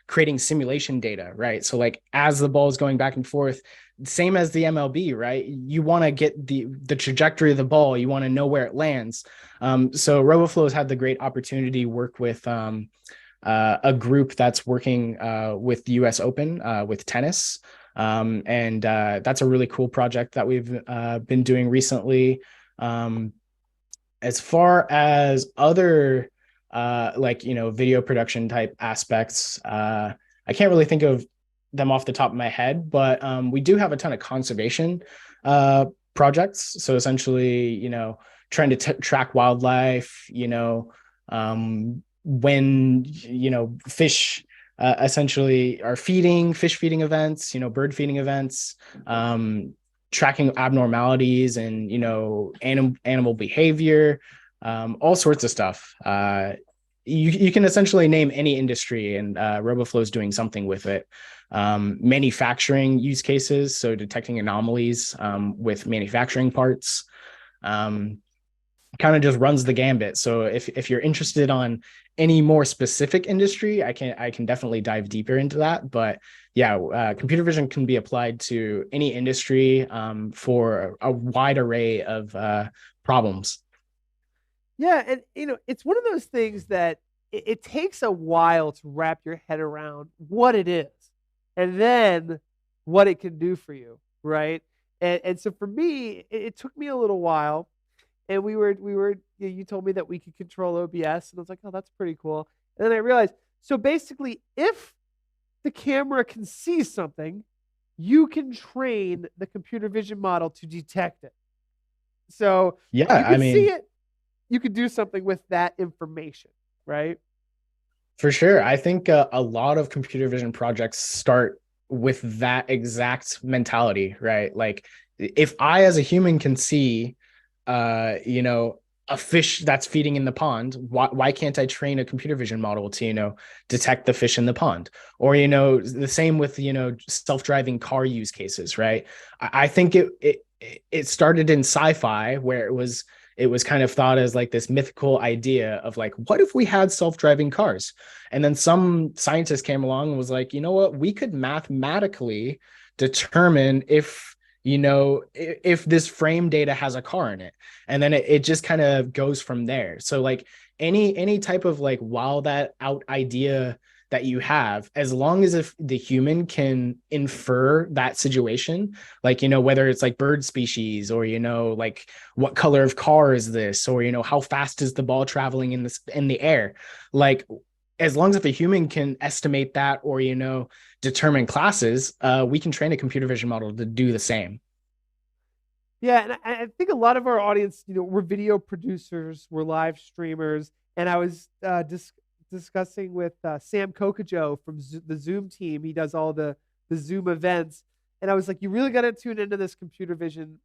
creating simulation data, right? So like as the ball is going back and forth, same as the MLB, right? You want to get the trajectory of the ball. You want to know where it lands. So RoboFlow has had the great opportunity to work with a group that's working with the US Open with tennis. And that's a really cool project that we've been doing recently. As far as other video production type aspects, I can't really think of them off the top of my head, but we do have a ton of conservation projects. So essentially, trying to track wildlife, when, fish essentially are fish feeding events, bird feeding events, tracking abnormalities and, animal behavior, all sorts of stuff. You can essentially name any industry and RoboFlow is doing something with it. Manufacturing use cases, so detecting anomalies with manufacturing parts. kind of just runs the gambit. So if you're interested on any more specific industry, I can definitely dive deeper into that. But yeah, computer vision can be applied to any industry for a wide array of problems. Yeah, and it's one of those things that it takes a while to wrap your head around what it is, and then what it can do for you, right? And so for me, it took me a little while, and you told me that we could control OBS, and I was like, oh, that's pretty cool. And then I realized, so basically, if the camera can see something, you can train the computer vision model to detect it. So Yeah, you can see it, you could do something with that information, right? for sure. I think a lot of computer vision projects start with that exact mentality, right? Like if I as a human can see a fish that's feeding in the pond, why can't I train a computer vision model to, detect the fish in the pond? Or, the same with, self-driving car use cases, right? I think it started in sci-fi where it was kind of thought as like this mythical idea of like, what if we had self-driving cars? And then some scientist came along and was like, you know what, we could mathematically determine if this frame data has a car in it. And then it just kind of goes from there. So like any type of like wow that out idea that you have, as long as if the human can infer that situation, like, whether it's like bird species or, like what color of car is this, or, how fast is the ball traveling in the air? Like, as long as if a human can estimate that or, determine classes, we can train a computer vision model to do the same. Yeah, and I think a lot of our audience, we're video producers, we're live streamers, and I was discussing with Sam Kokojo from the Zoom team. He does all the Zoom events, and I was like, you really got to tune into this computer vision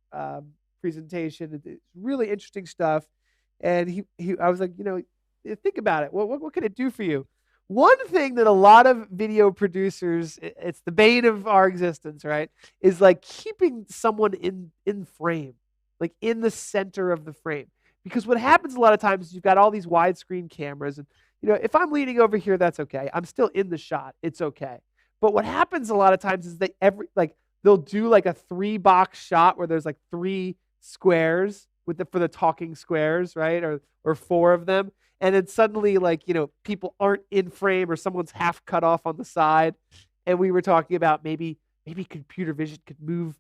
presentation. It's really interesting stuff. And I was like, think about it. What can it do for you? One thing that a lot of video producers, it's the bane of our existence, right, is like keeping someone in frame, like in the center of the frame. Because what happens a lot of times is you've got all these widescreen cameras, and if I'm leaning over here, that's okay. I'm still in the shot. It's okay. But what happens a lot of times is they'll do like a 3-box shot where there's like 3 squares for the talking squares, right? Or 4 of them. And then suddenly, like, people aren't in frame or someone's half cut off on the side. And we were talking about maybe computer vision could move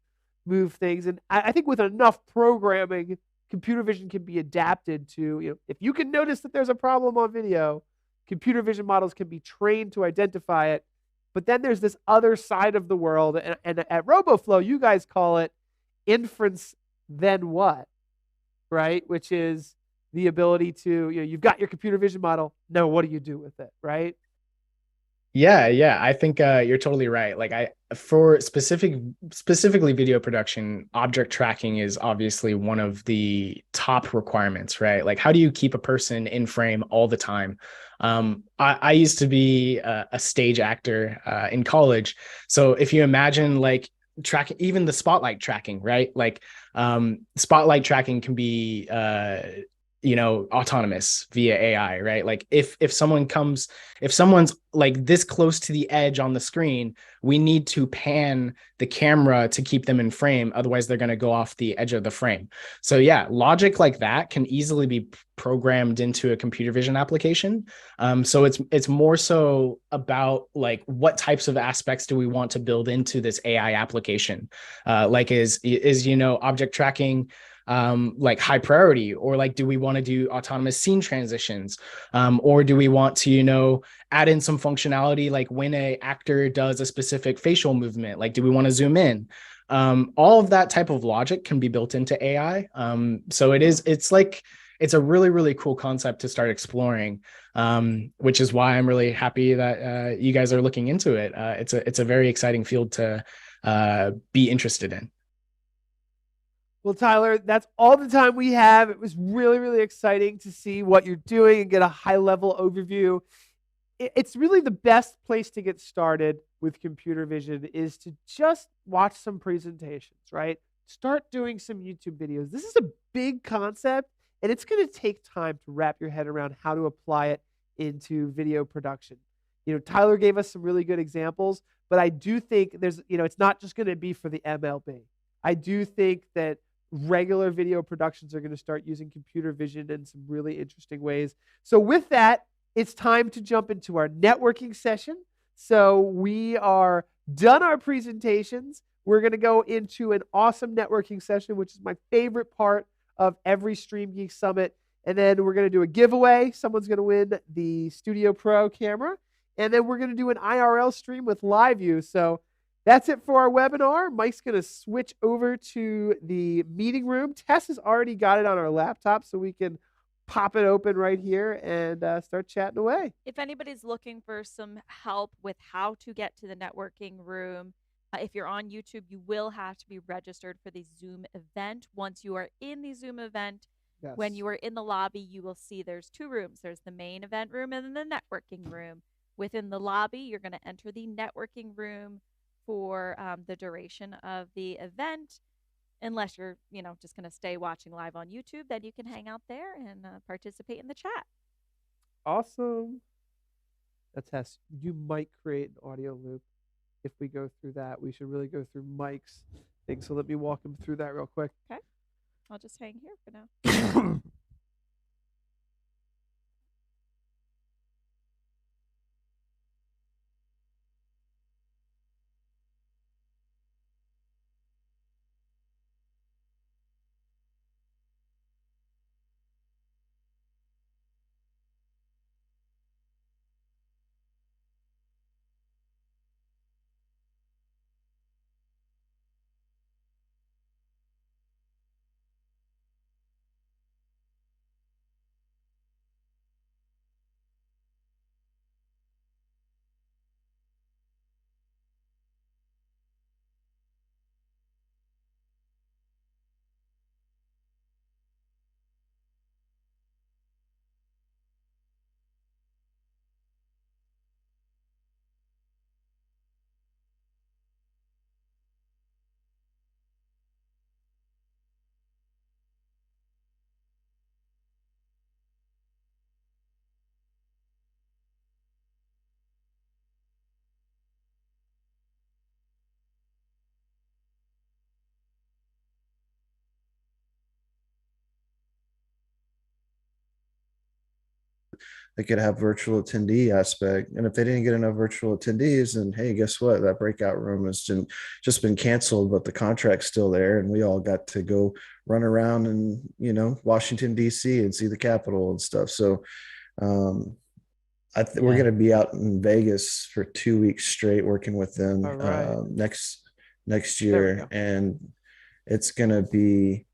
things. And I think with enough programming, computer vision can be adapted to, if you can notice that there's a problem on video, computer vision models can be trained to identify it. But then there's this other side of the world. And at RoboFlow, you guys call it inference, then what, right? Which is the ability to, you've got your computer vision model. Now, what do you do with it, right? Yeah. I think you're totally right. Like for specifically video production, object tracking is obviously one of the top requirements, right? Like, how do you keep a person in frame all the time? I used to be a stage actor in college. So if you imagine like tracking, even the spotlight tracking, right? Like spotlight tracking can be autonomous via AI, right? Like if someone's like this close to the edge on the screen, we need to pan the camera to keep them in frame. Otherwise, they're going to go off the edge of the frame. So yeah, logic like that can easily be programmed into a computer vision application. So it's more so about like what types of aspects do we want to build into this AI application? Like is object tracking like high priority, or like do we want to do autonomous scene transitions, or do we want to add in some functionality like when a actor does a specific facial movement, like do we want to zoom in? All of that type of logic can be built into AI. So it's a really, really cool concept to start exploring, which is why I'm really happy that you guys are looking into it. It's a very exciting field to be interested in. Well, Tyler, that's all the time we have. It was really, really exciting to see what you're doing and get a high-level overview. It's really the best place to get started with computer vision is to just watch some presentations, right? Start doing some YouTube videos. This is a big concept, And it's going to take time to wrap your head around how to apply it into video production. Tyler gave us some really good examples, but I do think it's not just going to be for the MLB. I do think that regular video productions are going to start using computer vision in some really interesting ways. So with that, it's time to jump into our networking session. So we are done our presentations. We're going to go into an awesome networking session, which is my favorite part of every StreamGeeks Summit. And then we're going to do a giveaway. Someone's going to win the Studio Pro camera. And then we're going to do an IRL stream with live view. So that's it for our webinar. Mike's going to switch over to the meeting room. Tess has already got it on our laptop, so we can pop it open right here and start chatting away. If anybody's looking for some help with how to get to the networking room, if you're on YouTube, you will have to be registered for the Zoom event. Once you are in the Zoom event, Yes. when you are in the lobby, you will see there's two rooms. There's the main event room and then the networking room. Within the lobby, you're going to enter the networking room for the duration of the event. Unless you're, just going to stay watching live on YouTube, then you can hang out there and participate in the chat. Awesome. Tess, you might create an audio loop. If we go through that, we should really go through Mike's thing. So let me walk him through that real quick. Okay. I'll just hang here for now. They could have virtual attendee aspect. And if they didn't get enough virtual attendees, then hey, guess what? That breakout room has just been canceled, but the contract's still there. And we all got to go run around and, Washington, D.C. and see the Capitol and stuff. So we're going to be out in Vegas for 2 weeks straight working with them next year. And it's going to be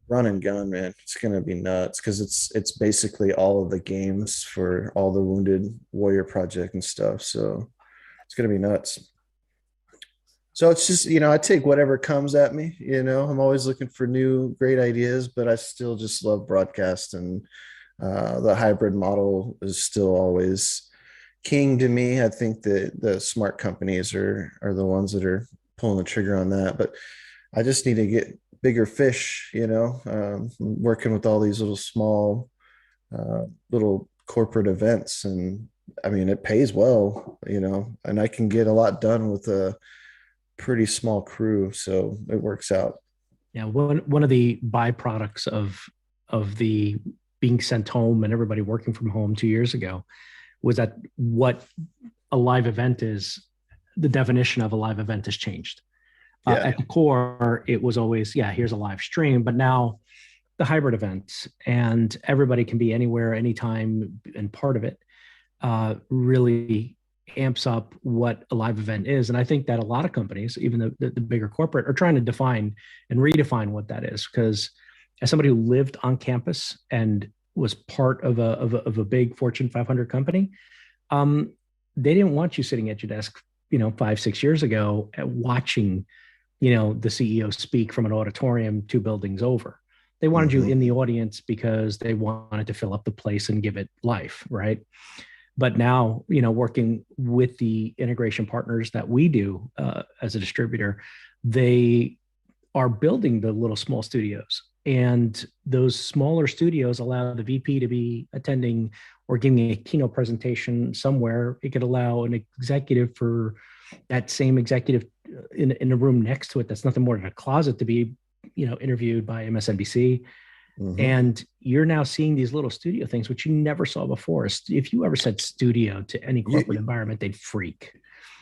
run and gun, man. It's gonna be nuts because it's basically all of the games for all the Wounded Warrior Project and stuff. So it's gonna be nuts. So it's just, I take whatever comes at me. I'm always looking for new great ideas, but I still just love broadcast, and the hybrid model is still always king to me. I think that the smart companies are the ones that are pulling the trigger on that, but I just need to get bigger fish, working with all these little small, little corporate events. And I mean, it pays well, and I can get a lot done with a pretty small crew. So it works out. Yeah. One of the byproducts of the being sent home and everybody working from home 2 years ago was that what a live event is, the definition of a live event has changed. At the core, it was always, here's a live stream, but now the hybrid events and everybody can be anywhere, anytime, and part of it really amps up what a live event is. And I think that a lot of companies, even the bigger corporate, are trying to define and redefine what that is. Because as somebody who lived on campus and was part of a big Fortune 500 company, they didn't want you sitting at your desk, 5-6 years ago watching the CEO speak from an auditorium 2 buildings over. They wanted you in the audience because they wanted to fill up the place and give it life, right? But now, working with the integration partners that we do as a distributor, they are building the little small studios And those smaller studios allow the VP to be attending or giving a keynote presentation somewhere. It could allow an executive for that same executive in a room next to it that's nothing more than a closet to be, interviewed by MSNBC. Mhm. And you're now seeing these little studio things, which you never saw before. If you ever said studio to any corporate environment, they'd freak.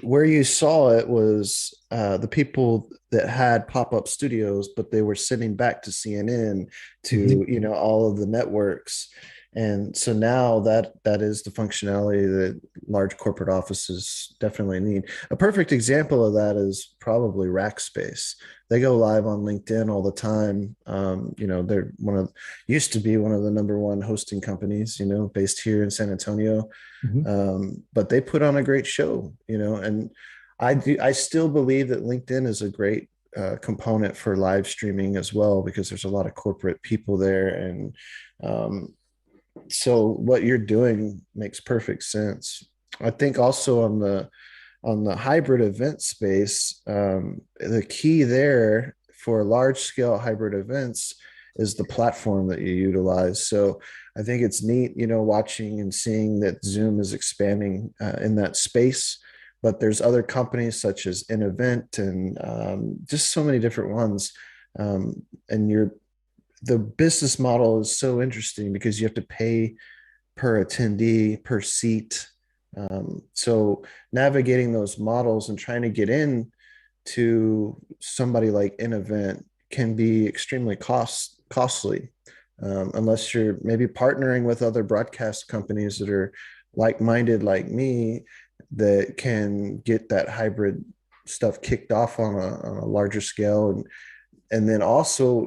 Where you saw it was the people that had pop-up studios, but they were sitting back to CNN, to all of the networks. And so now that is the functionality that large corporate offices definitely need. A perfect example of that is probably Rackspace. They go live on LinkedIn all the time. They're used to be one of the number one hosting companies, based here in San Antonio. But they put on a great show, and I still believe that LinkedIn is a great component for live streaming as well, because there's a lot of corporate people there. And so what you're doing makes perfect sense. I think also on the hybrid event space, the key there for large scale hybrid events is the platform that you utilize. So I think it's neat, watching and seeing that Zoom is expanding in that space. But there's other companies such as InEvent and just so many different ones. And the business model is so interesting because you have to pay per attendee, per seat. So navigating those models and trying to get in to somebody like InEvent can be extremely costly, unless you're maybe partnering with other broadcast companies that are like-minded like me, that can get that hybrid stuff kicked off on a larger scale. And then also,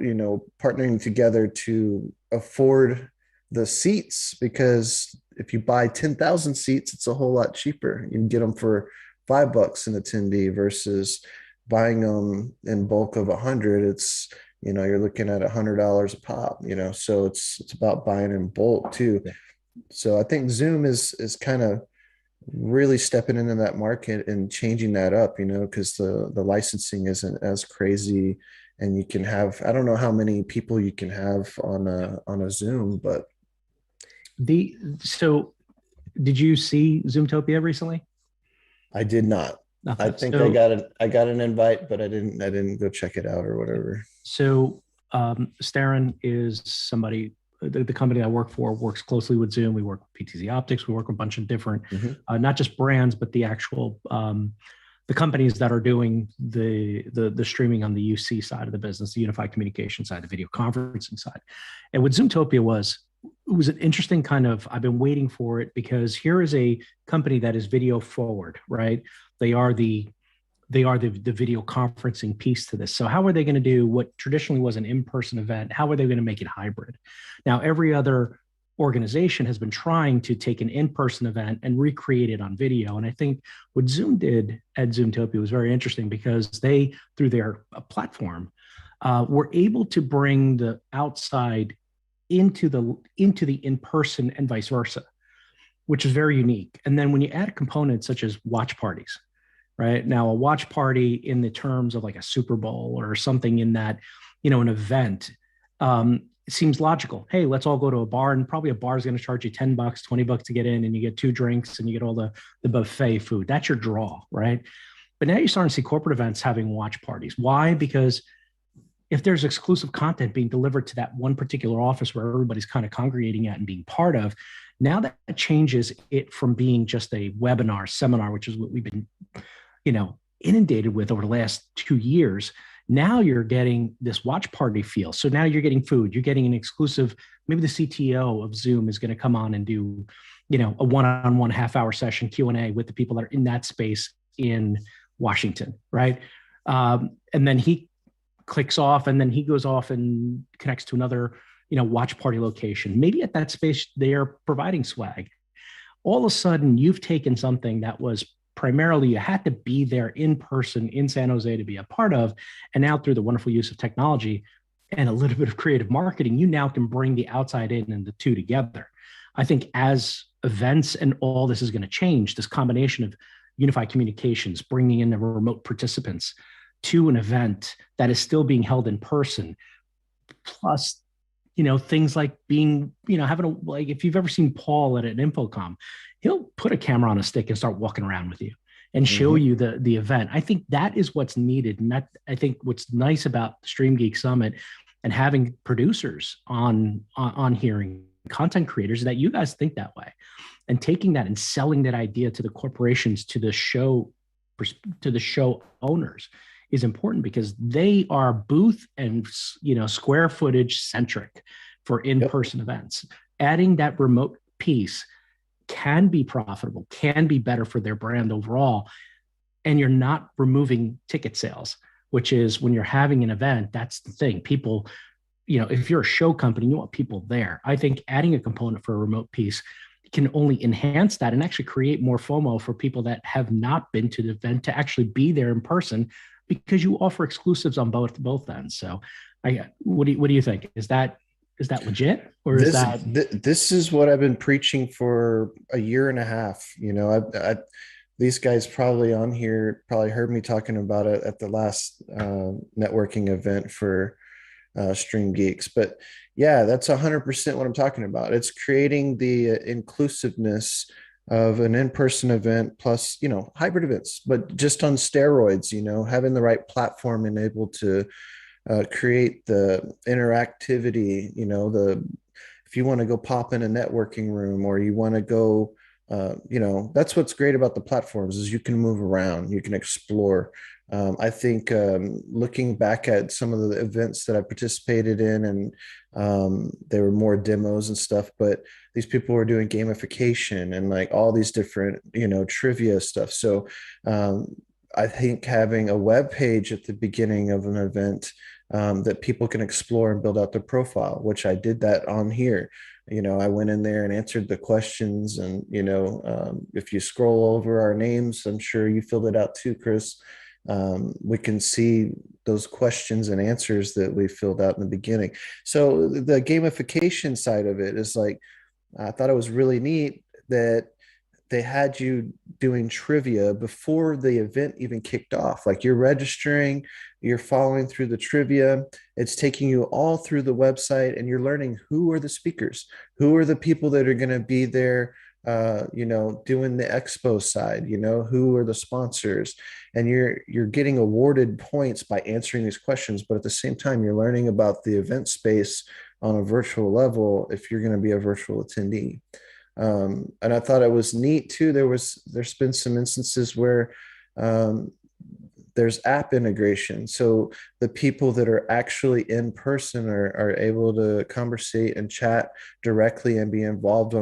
partnering together to afford the seats, because if you buy 10,000 seats, it's a whole lot cheaper. You can get them for $5 an attendee versus buying them in bulk of 100. It's, you're looking at $100 a pop, so it's about buying in bulk too. So I think Zoom is kind of really stepping into that market and changing that up, because the licensing isn't as crazy. And you can have, I don't know how many people you can have on a Zoom, but so did you see Zoomtopia recently? I did not. Okay. I think I got an invite, but I didn't go check it out or whatever. So Starin is somebody, the company I work for works closely with Zoom. We work with PTZ Optics. We work with a bunch of different, not just brands, but the actual the companies that are doing the streaming on the UC side of the business, the unified communication side, the video conferencing side. And what Zoomtopia was an interesting kind of, I've been waiting for it, because here is a company that is video forward, right? They are the video conferencing piece to this. So how are they going to do what traditionally was an in-person event? How are they going to make it hybrid? Now, every other organization has been trying to take an in-person event and recreate it on video. And I think what Zoom did at Zoomtopia was very interesting, because they, through their platform, were able to bring the outside into the in-person and vice versa, which is very unique. And then when you add components such as watch parties, right? Now, a watch party in the terms of like a Super Bowl or something in that, an event, it seems logical. Hey, let's all go to a bar, and probably a bar is going to charge you $10, $20 to get in, and you get 2 drinks and you get all the buffet food. That's your draw, right? But now you're starting to see corporate events having watch parties. Why? Because if there's exclusive content being delivered to that one particular office where everybody's kind of congregating at and being part of, now that changes it from being just a webinar, seminar, which is what we've been, inundated with over the last 2 years. Now you're getting this watch party feel. So now you're getting food, you're getting an exclusive, maybe the CTO of Zoom is going to come on and do, a one-on-one half-hour session Q&A with the people that are in that space in Washington, right? And then he clicks off, and then he goes off and connects to another, watch party location. Maybe at that space, they are providing swag. All of a sudden, you've taken something that was primarily you had to be there in person in San Jose to be a part of. And now through the wonderful use of technology and a little bit of creative marketing, you now can bring the outside in and the two together. I think as events and all this is going to change, this combination of unified communications, bringing in the remote participants to an event that is still being held in person, plus, things like being, having a, like, if you've ever seen Paul at an Infocom, he'll put a camera on a stick and start walking around with you and show you the event. I think that is what's needed. And that, I think what's nice about the StreamGeeks Summit and having producers on hearing content creators, that you guys think that way, and taking that and selling that idea to the corporations, to the show owners, is important, because they are booth and square footage centric for in-person events. Adding that remote piece can be profitable, can be better for their brand overall. And you're not removing ticket sales, which is, when you're having an event, that's the thing. People, if you're a show company, you want people there. I think adding a component for a remote piece can only enhance that and actually create more FOMO for people that have not been to the event to actually be there in person, because you offer exclusives on both ends. So what do you think? Is that legit, or is this is what I've been preaching for a year and a half? These guys probably on here probably heard me talking about it at the last networking event for StreamGeeks. But yeah, that's 100% what I'm talking about. It's creating the inclusiveness of an in-person event plus, hybrid events, but just on steroids, having the right platform and able to create the interactivity, if you want to go pop in a networking room, or you want to go, that's what's great about the platforms, is you can move around, you can explore. I think looking back at some of the events that I participated in, and there were more demos and stuff, but these people were doing gamification and like all these different, trivia stuff. So I think having a web page at the beginning of an event that people can explore and build out their profile, which I did that on here. I went in there and answered the questions, and, if you scroll over our names, I'm sure you filled it out too, Chris. We can see those questions and answers that we filled out in the beginning. So the gamification side of it is like, I thought it was really neat that they had you doing trivia before the event even kicked off. Like, you're registering, you're following through the trivia. It's taking you all through the website, and you're learning who are the speakers, who are the people that are going to be there, doing the expo side, who are the sponsors, and you're getting awarded points by answering these questions. But at the same time, you're learning about the event space on a virtual level if you're going to be a virtual attendee. And I thought it was neat too. There's been some instances where there's app integration. So the people that are actually in person are able to conversate and chat directly and be involved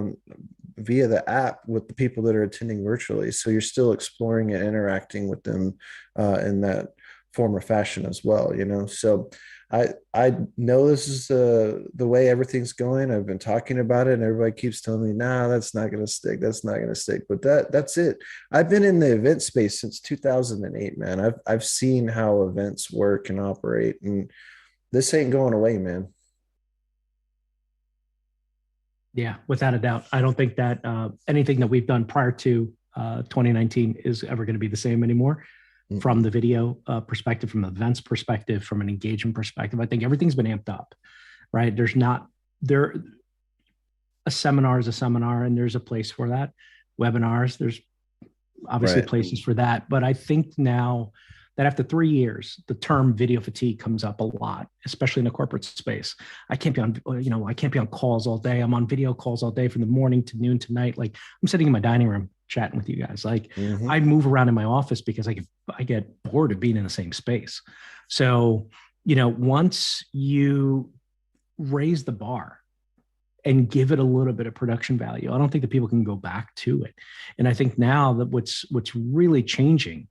via the app with the people that are attending virtually. So you're still exploring and interacting with them in that form or fashion as well, So I know this is the way everything's going. I've been talking about it, and everybody keeps telling me, nah, that's not going to stick. That's not going to stick. But that's it. I've been in the event space since 2008, man. I've seen how events work and operate, and this ain't going away, man. Yeah, without a doubt. I don't think that anything that we've done prior to 2019 is ever going to be the same anymore. From the video perspective, from the events perspective, from an engagement perspective. I think everything's been amped up, right? A seminar is a seminar, and there's a place for that. Webinars, there's obviously places for that. But I think now that after 3 years, the term video fatigue comes up a lot, especially in the corporate space. I can't be on calls all day. I'm on video calls all day from the morning to noon to night. Like, I'm sitting in my dining room chatting with you guys. Like, I move around in my office because I get bored of being in the same space. So, once you raise the bar and give it a little bit of production value, I don't think that people can go back to it. And I think now that what's really changing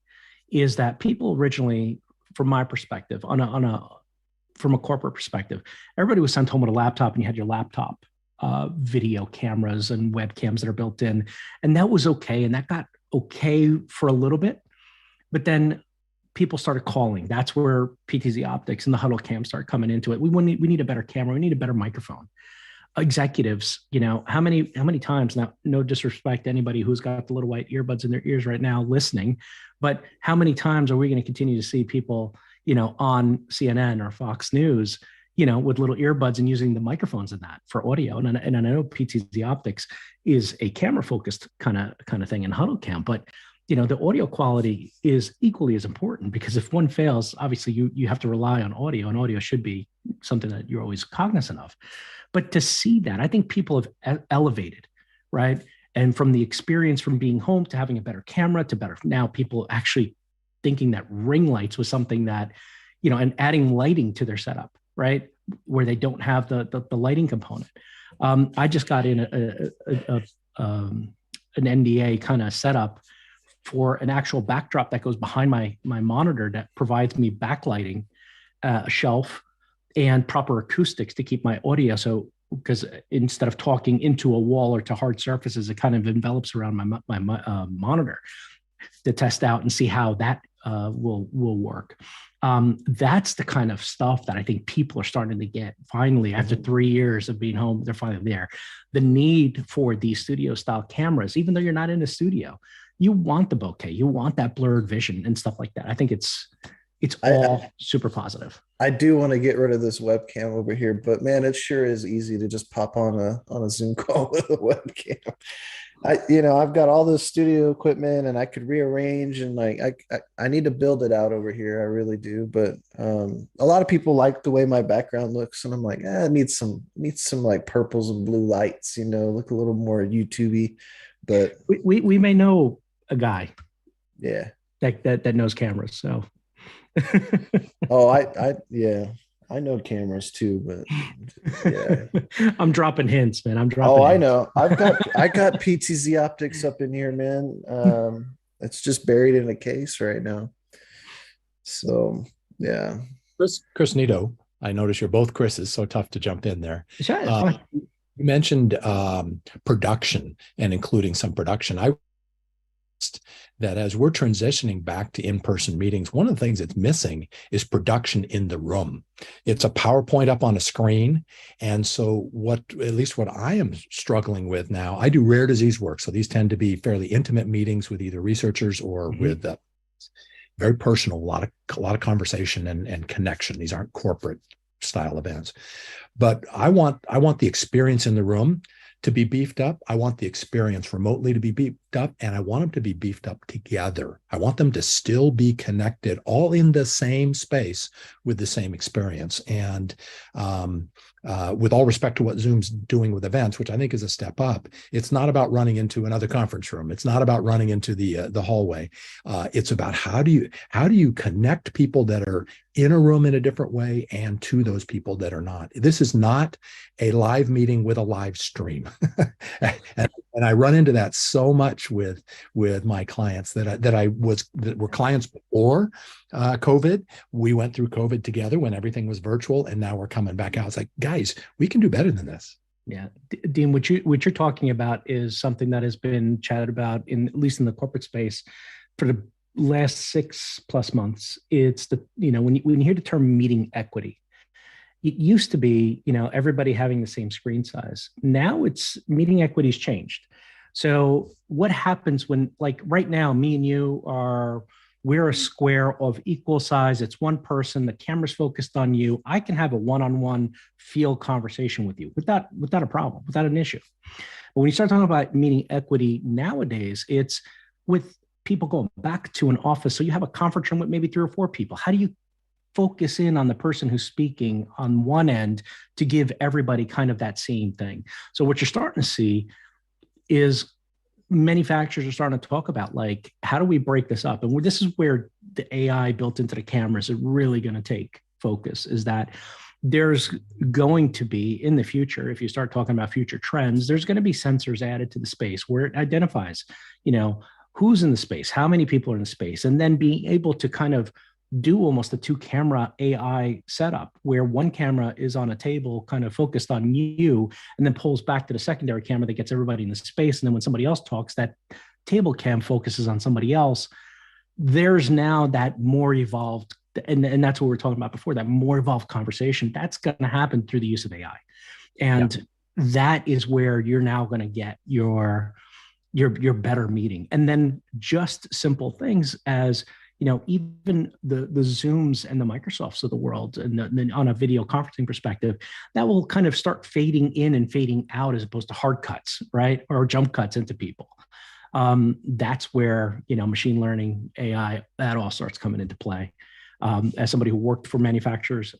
is that people originally, from my perspective, from a corporate perspective, everybody was sent home with a laptop, and you had your laptop video cameras and webcams that are built in. And that was okay. And that got okay for a little bit. But then people started calling. That's where PTZ Optics and the Huddle Cam started coming into it. We need a better camera. We need a better microphone. Executives, how many times, now, no disrespect to anybody who's got the little white earbuds in their ears right now listening, but how many times are we going to continue to see people, on CNN or Fox News, with little earbuds and using the microphones in that for audio. And I know PTZ Optics is a camera focused kind of thing in Huddle Cam, but the audio quality is equally as important, because if one fails, obviously you have to rely on audio, and audio should be something that you're always cognizant of. But to see that, I think people have elevated, right? And from the experience from being home to having a better camera to better, now people actually thinking that ring lights was something that, and adding lighting to their setup, right? Where they don't have the lighting component. I just got in an NDA kind of setup for an actual backdrop that goes behind my monitor that provides me backlighting, a shelf, and proper acoustics to keep my audio. So, because instead of talking into a wall or to hard surfaces, it kind of envelops around my monitor to test out and see how that will work. That's the kind of stuff that I think people are starting to get finally after 3 years of being home. They're finally there. The need for these studio style cameras, even though you're not in a studio, you want the bokeh, you want that blurred vision and stuff like that. I think it's all super positive. I do want to get rid of this webcam over here, but man, it sure is easy to just pop on a Zoom call with a webcam. I've got all this studio equipment and I could rearrange, and I need to build it out over here. I really do. But a lot of people like the way my background looks, and I'm like, it needs some like purples and blue lights, look a little more YouTubey. But we may know a guy, yeah, that knows cameras. So oh, I know cameras too, but yeah. I'm dropping hints, man. I know. I got PTZ Optics up in here, man. It's just buried in a case right now. So yeah. Chris Nito, I notice you're both Chris's, so tough to jump in there. Sure, you mentioned production and including some production. I that as we're transitioning back to in-person meetings, one of the things that's missing is production in the room. It's a PowerPoint up on a screen. And so at least what I am struggling with now, I do rare disease work. So these tend to be fairly intimate meetings with either researchers or with very personal, a lot of conversation and connection. These aren't corporate style events. But I want the experience in the room to be beefed up. I want the experience remotely to be beefed up, and I want them to be beefed up together. I want them to still be connected, all in the same space with the same experience. And with all respect to what Zoom's doing with events, which I think is a step up, it's not about running into another conference room. It's not about running into the hallway. It's about how do you connect people that are in a room in a different way and to those people that are not. This is not a live meeting with a live stream. and I run into that so much with my clients that were clients before COVID. We went through COVID together when everything was virtual, and now we're coming back out. It's like, guys, we can do better than this. Yeah, Dean, what you're talking about is something that has been chatted about at least in the corporate space for the last 6+ months. It's when you hear the term meeting equity, it used to be everybody having the same screen size. Now it's meeting equity's changed. So what happens when, like right now, me and you we're a square of equal size. It's one person. The camera's focused on you. I can have a one-on-one field conversation with you without a problem, without an issue. But when you start talking about meeting equity nowadays, it's with people going back to an office. So you have a conference room with maybe 3 or 4 people. How do you focus in on the person who's speaking on one end to give everybody kind of that same thing? So what you're starting to see is manufacturers are starting to talk about, like, how do we break this up? And this is where the AI built into the cameras are really going to take focus, is that there's going to be, in the future, if you start talking about future trends, there's going to be sensors added to the space where it identifies, who's in the space, how many people are in the space, and then being able to kind of do almost a 2-camera AI setup where one camera is on a table kind of focused on you and then pulls back to the secondary camera that gets everybody in the space. And then when somebody else talks, that table cam focuses on somebody else. There's now that more evolved, and that's what we were talking about before, that more evolved conversation that's going to happen through the use of AI. And that is where you're now going to get your better meeting. And then just simple things as, even the Zooms and the Microsofts of the world, and then on a video conferencing perspective, that will kind of start fading in and fading out as opposed to hard cuts, right? Or jump cuts into people. That's where, machine learning, AI, that all starts coming into play. As somebody who worked for manufacturers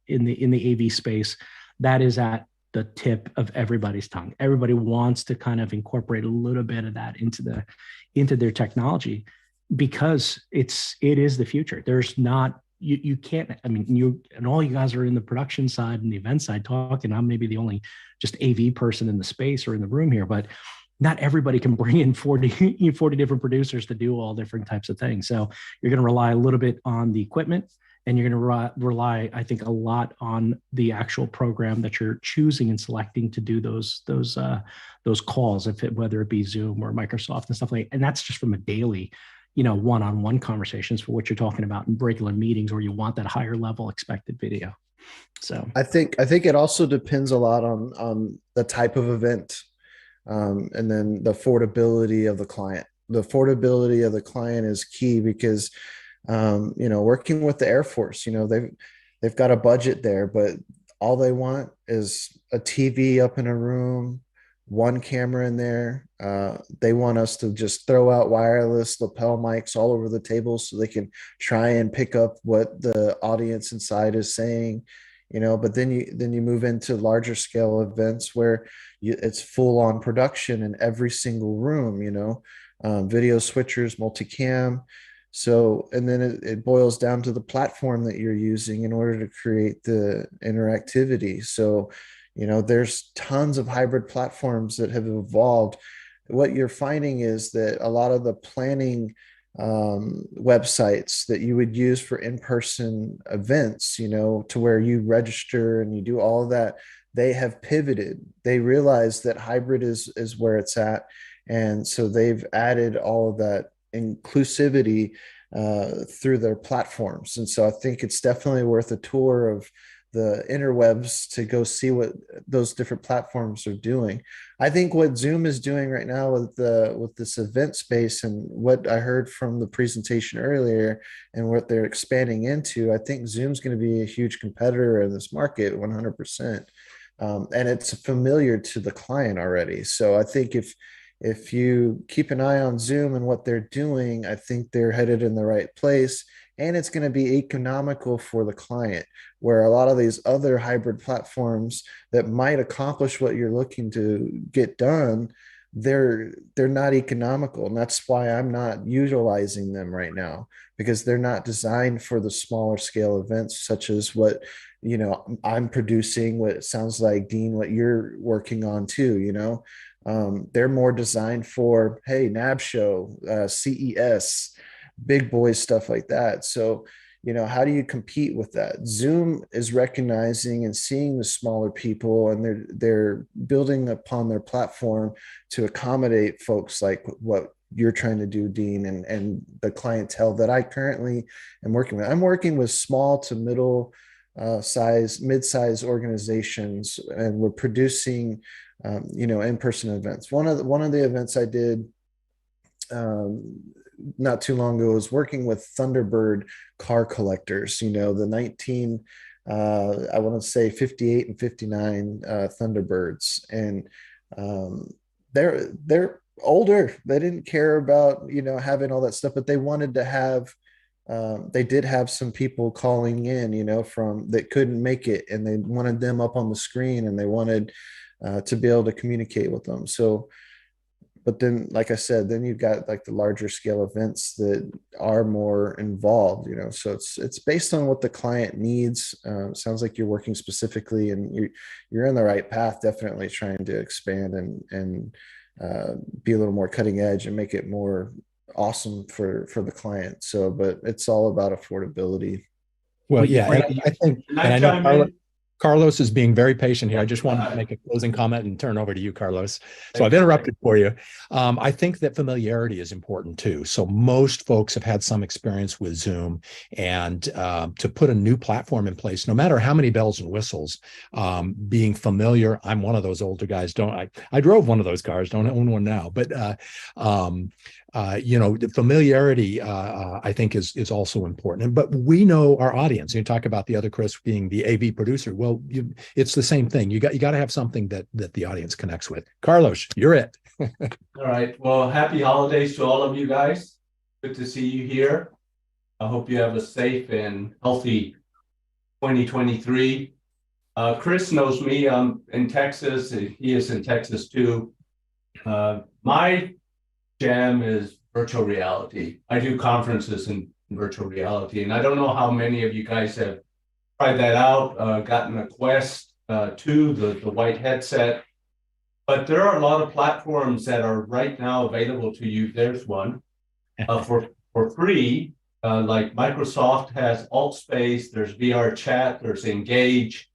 in the AV space, that is at the tip of everybody's tongue. Everybody wants to kind of incorporate a little bit of that into their technology, because it is the future. There's not, you can't, you and all you guys are in the production side and the event side talking. I'm maybe the only just AV person in the space or in the room here, but not everybody can bring in 40 different producers to do all different types of things. So you're going to rely a little bit on the equipment, and you're going to rely, I think, a lot on the actual program that you're choosing and selecting to do those calls, whether it be Zoom or Microsoft and stuff like that. And that's just from a daily, one-on-one conversations for what you're talking about in regular meetings, or you want that higher level expected video. So I think it also depends a lot on the type of event. And then the affordability of the client. The affordability of the client is key, because, working with the Air Force, they've got a budget there, but all they want is a TV up in a room, one camera in there. They want us to just throw out wireless lapel mics all over the table so they can try and pick up what the audience inside is saying. But then you move into larger scale events where it's full on production in every single room, video switchers, multicam. So, and then it boils down to the platform that you're using in order to create the interactivity. So, there's tons of hybrid platforms that have evolved. What you're finding is that a lot of the planning websites that you would use for in-person events, to where you register and you do all of that, they have pivoted. They realize that hybrid is where it's at. And so they've added all of that inclusivity through their platforms. And so I think it's definitely worth a tour of the interwebs to go see what those different platforms are doing. I think what Zoom is doing right now with this event space, and what I heard from the presentation earlier and what they're expanding into, I think Zoom's going to be a huge competitor in this market, 100%. And it's familiar to the client already. So I think if you keep an eye on Zoom and what they're doing, I think they're headed in the right place. And it's going to be economical for the client, where a lot of these other hybrid platforms that might accomplish what you're looking to get done, they're not economical. And that's why I'm not utilizing them right now, because they're not designed for the smaller scale events, such as what, I'm producing, what it sounds like, Dean, what you're working on too, they're more designed for, hey, NAB show, CES, big boys, stuff like that. So, how do you compete with that? Zoom is recognizing and seeing the smaller people, and they're building upon their platform to accommodate folks like what you're trying to do, Dean, and the clientele that I currently am working with. I'm working with small to mid-size organizations, and we're producing, in-person events. One of the events I did not too long ago was working with Thunderbird car collectors, the 19, I want to say 58 and 59 Thunderbirds. And they're older. They didn't care about, having all that stuff, but they wanted to have, they did have some people calling in, from that couldn't make it, and they wanted them up on the screen, and they wanted to be able to communicate with them. So, but then, like I said, then you've got like the larger scale events that are more involved, so it's based on what the client needs. Sounds like you're working specifically, and you're in the right path, definitely trying to expand and be a little more cutting edge and make it more awesome for the client. So, but it's all about affordability. Well, yeah, and I think, and I know Carlos is being very patient here. I just wanted to make a closing comment and turn over to you, Carlos. So I've interrupted for you. I think that familiarity is important too. So most folks have had some experience with Zoom, and to put a new platform in place, no matter how many bells and whistles, being familiar. I'm one of those older guys. I drove one of those cars, don't own one now, but The familiarity, I think, is also important. But we know our audience. You talk about the other Chris being the AV producer. Well, it's the same thing. You got to have something that the audience connects with. Carlos, you're it. All right. Well, happy holidays to all of you guys. Good to see you here. I hope you have a safe and healthy 2023. Chris knows me. I'm in Texas. He is in Texas too. My jam is virtual reality. I do conferences in virtual reality, and I don't know how many of you guys have tried that out, gotten a Quest 2, the white headset, but there are a lot of platforms that are right now available to you. There's one for free, like Microsoft has AltSpace, there's VR Chat, there's Engage,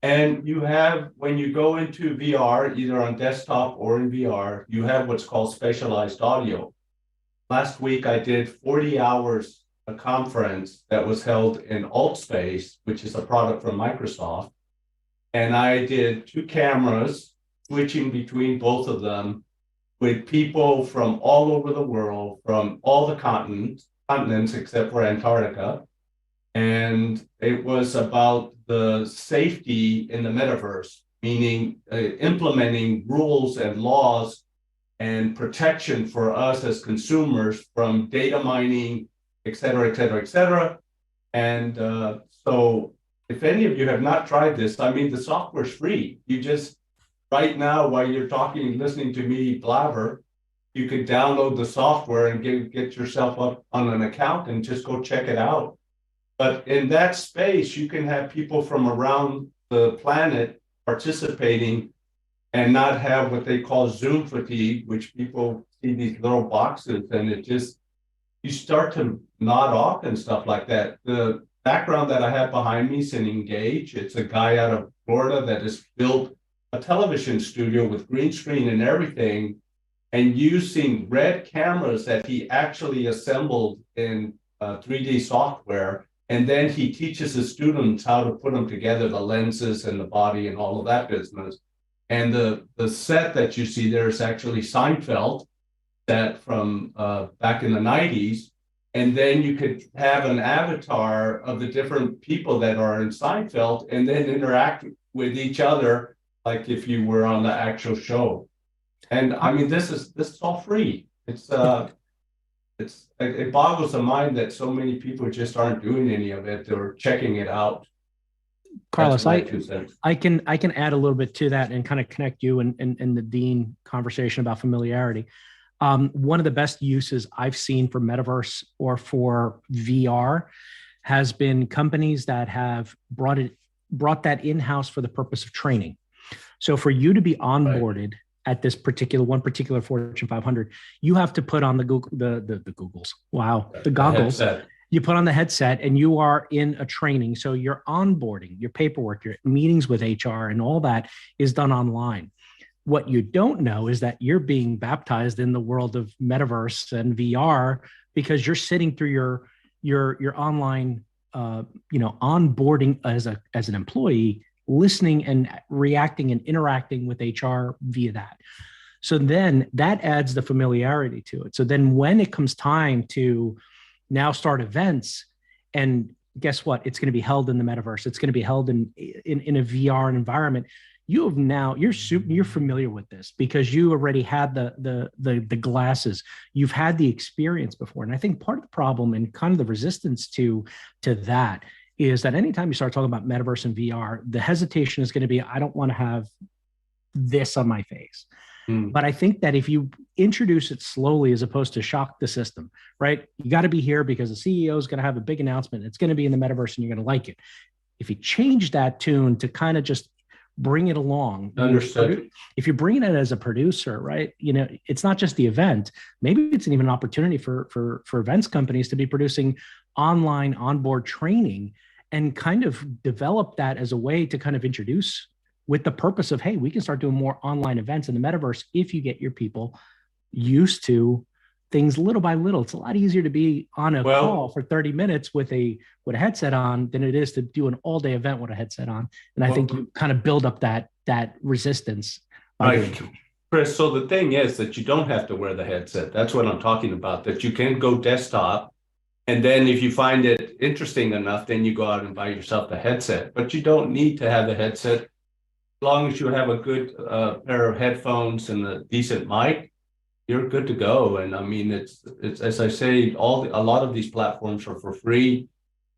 and you have, when you go into VR, either on desktop or in VR, you have what's called specialized audio. Last week, I did 40 hours a conference that was held in AltSpace, which is a product from Microsoft. And I did 2 cameras, switching between both of them with people from all over the world, from all the continents except for Antarctica. And it was about the safety in the metaverse, meaning implementing rules and laws and protection for us as consumers from data mining, et cetera, et cetera, et cetera. And so if any of you have not tried this, I mean, the software's free. You just, right now, while you're talking, listening to me blabber, you could download the software and get yourself up on an account and just go check it out. But in that space, you can have people from around the planet participating and not have what they call Zoom fatigue, which people see these little boxes and it just, you start to nod off and stuff like that. The background that I have behind me is in Engage. It's a guy out of Florida that has built a television studio with green screen and everything, and using red cameras that he actually assembled in 3D software. And then he teaches his students how to put them together, the lenses and the body and all of that business. And the set that you see there is actually Seinfeld, set from back in the 90s. And then you could have an avatar of the different people that are in Seinfeld and then interact with each other like if you were on the actual show. And I mean, this is all free. It boggles the mind that so many people just aren't doing any of it or checking it out. Carlos, I can add a little bit to that and kind of connect you and the Dean conversation about familiarity. One of the best uses I've seen for metaverse or for VR has been companies that have brought that in-house for the purpose of training. So for you to be onboarded at this particular Fortune 500, you have to put on the Googles. Wow, the goggles. You put on the headset and you are in a training. So your onboarding, your paperwork, your meetings with HR and all that is done online. What you don't know is that you're being baptized in the world of metaverse and VR because you're sitting through your online onboarding as an employee, listening and reacting and interacting with HR via that. So then that adds the familiarity to it. So then when it comes time to now start events, and guess what? It's going to be held in the metaverse. It's going to be held in a VR environment. You're familiar with this because you already had the glasses. You've had the experience before. And I think part of the problem and kind of the resistance to that is that anytime you start talking about metaverse and VR, the hesitation is going to be, I don't want to have this on my face. But I think that if you introduce it slowly as opposed to shock the system, right? You got to be here because the CEO is going to have a big announcement. It's going to be in the metaverse and you're going to like it. If you change that tune to kind of just bring it along. Understood. If you're bringing it as a producer, right? It's not just the event. Maybe it's even an opportunity for events companies to be producing online onboard training and kind of develop that as a way to kind of introduce with the purpose of, hey, we can start doing more online events in the metaverse if you get your people used to things little by little. It's a lot easier to be on a call for 30 minutes with a headset on than it is to do an all-day event with a headset on. And I think you kind of build up that resistance. Chris, so the thing is that you don't have to wear the headset. That's what I'm talking about, that you can go desktop. And then if you find it interesting enough, then you go out and buy yourself the headset. But you don't need to have the headset. As long as you have a good pair of headphones and a decent mic, you're good to go. And I mean, it's as I say, a lot of these platforms are for free.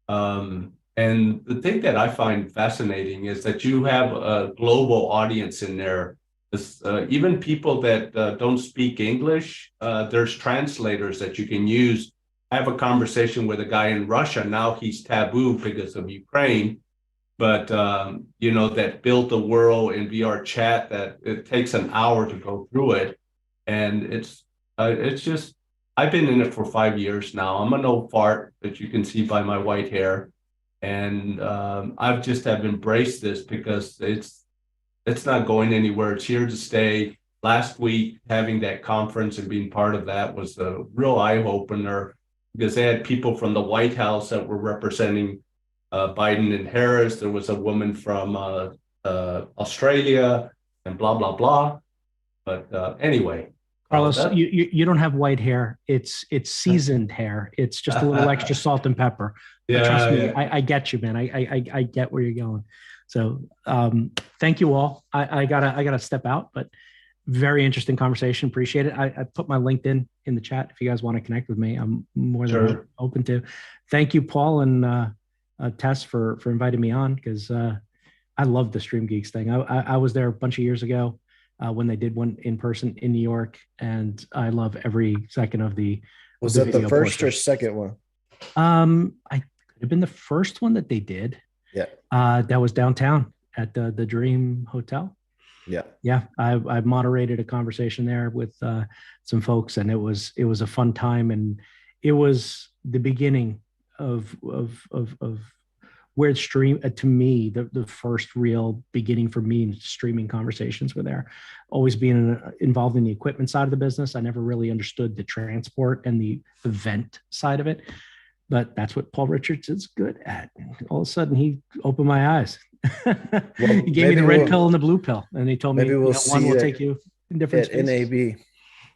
And the thing that I find fascinating is that you have a global audience in there. Even people that don't speak English, there's translators that you can use. I have a conversation with a guy in Russia. Now he's taboo because of Ukraine, but that built a world in VR chat that it takes an hour to go through it. And it's just, I've been in it for 5 years now. I'm an old fart, that you can see by my white hair. And I've just have embraced this because it's not going anywhere. It's here to stay. Last week, having that conference and being part of that was a real eye opener, because they had people from the White House that were representing Biden and Harris. There was a woman from Australia and blah, blah, blah. But anyway. Carlos, you don't have white hair. It's seasoned hair. It's just a little extra salt and pepper. But trust me, I get you, man. I get where you're going. So thank you all. I gotta step out, but very interesting conversation. Appreciate it. I put my LinkedIn in the chat if you guys want to connect with me. I'm more than open to. Thank you, Paul and Tess for inviting me on, because I love the StreamGeeks thing. I was there a bunch of years ago when they did one in person in New York, and I love every second of the. Was that the first or second one? I could have been the first one that they did. Yeah. That was downtown at the Dream Hotel. Yeah. I moderated a conversation there with some folks, and it was a fun time, and it was the beginning of where stream to me, the first real beginning for me in streaming conversations were there. Always being involved in the equipment side of the business, I never really understood the transport and the event side of it. But that's what Paul Richards is good at. All of a sudden, he opened my eyes. He gave me the red pill and the blue pill, and he told me one will take you in different spaces. NAB.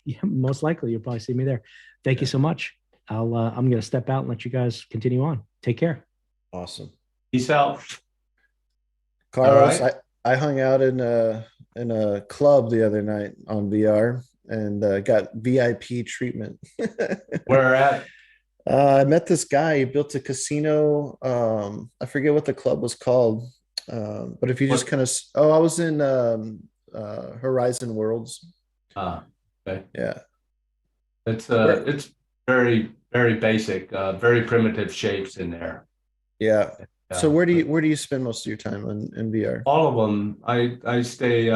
Yeah, most likely you'll probably see me there. Thank you so much. I'm going to step out and let you guys continue on. Take care. Awesome. Peace out, Carlos. Right. I hung out in a club the other night on VR and got VIP treatment. Where at? I met this guy. He built a casino. I forget what the club was called, but if you just kind of, I was in Horizon Worlds. Okay. Yeah. It's very, very basic, very primitive shapes in there. Yeah. So where do you spend most of your time in VR? All of them. I stay.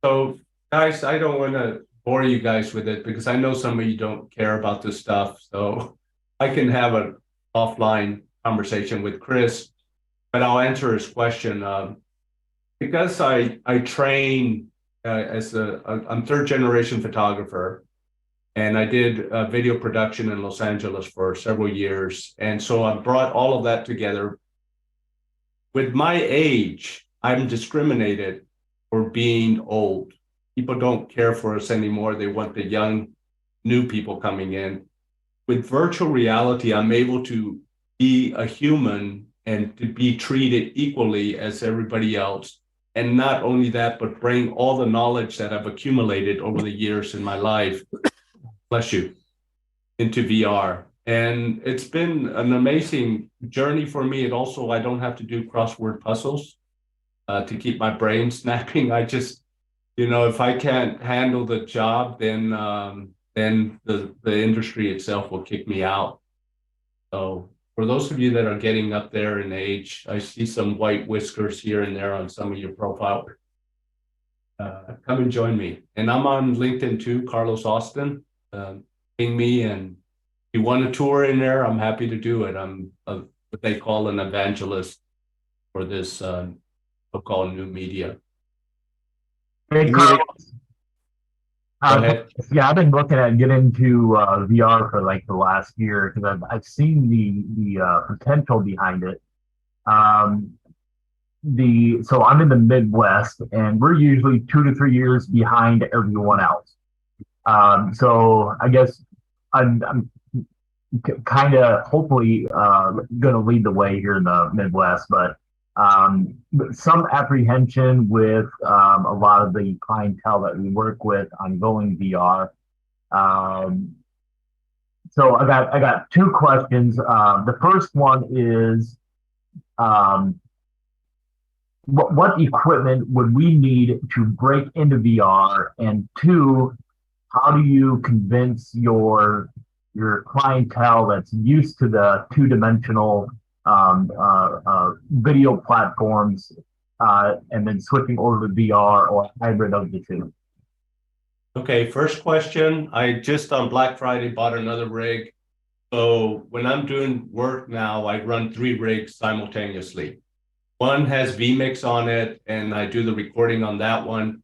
So guys, I don't want to bore you guys with it, because I know some of you don't care about this stuff. So I can have an offline conversation with Chris, but I'll answer his question. Because I train I'm third generation photographer, and I did video production in Los Angeles for several years. And so I brought all of that together. With my age, I'm discriminated for being old. People don't care for us anymore. They want the young, new people coming in. With virtual reality, I'm able to be a human and to be treated equally as everybody else. And not only that, but bring all the knowledge that I've accumulated over the years in my life, bless you, into VR. And it's been an amazing journey for me. And also, I don't have to do crossword puzzles to keep my brain snapping. I just, if I can't handle the job, then the industry itself will kick me out. So for those of you that are getting up there in age, I see some white whiskers here and there on some of your profile. Come and join me. And I'm on LinkedIn too, Carlos Austin. Ping me, and if you want a tour in there, I'm happy to do it. I'm what they call an evangelist for this so-called new media. Hey, Carlos. Yeah, I've been looking at getting into VR for like the last year, because I've seen the potential behind it. so I'm in the Midwest, and we're usually 2 to 3 years behind everyone else. So I guess I'm kind of hopefully going to lead the way here in the Midwest, but some apprehension with a lot of the clientele that we work with on going VR. So I got two questions. The first one is, what equipment would we need to break into VR? And two, how do you convince your clientele that's used to the two-dimensional video platforms and then switching over to VR or a hybrid of the two? Okay, first question. I just on Black Friday bought another rig. So when I'm doing work now, I run 3 rigs simultaneously. One has vMix on it, and I do the recording on that one.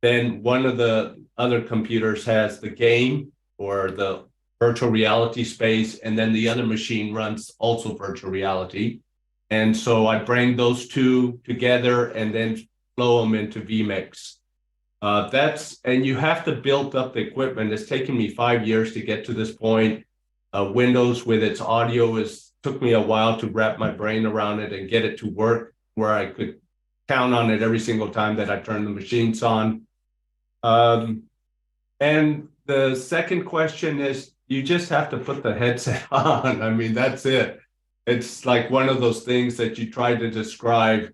Then one of the other computers has the game or the virtual reality space, and then the other machine runs also virtual reality. And so I bring those two together and then flow them into vMix. And you have to build up the equipment. It's taken me 5 years to get to this point. Windows with its audio took me a while to wrap my brain around it and get it to work where I could count on it every single time that I turn the machines on. And the second question is, you just have to put the headset on. I mean, that's it. It's like one of those things that you try to describe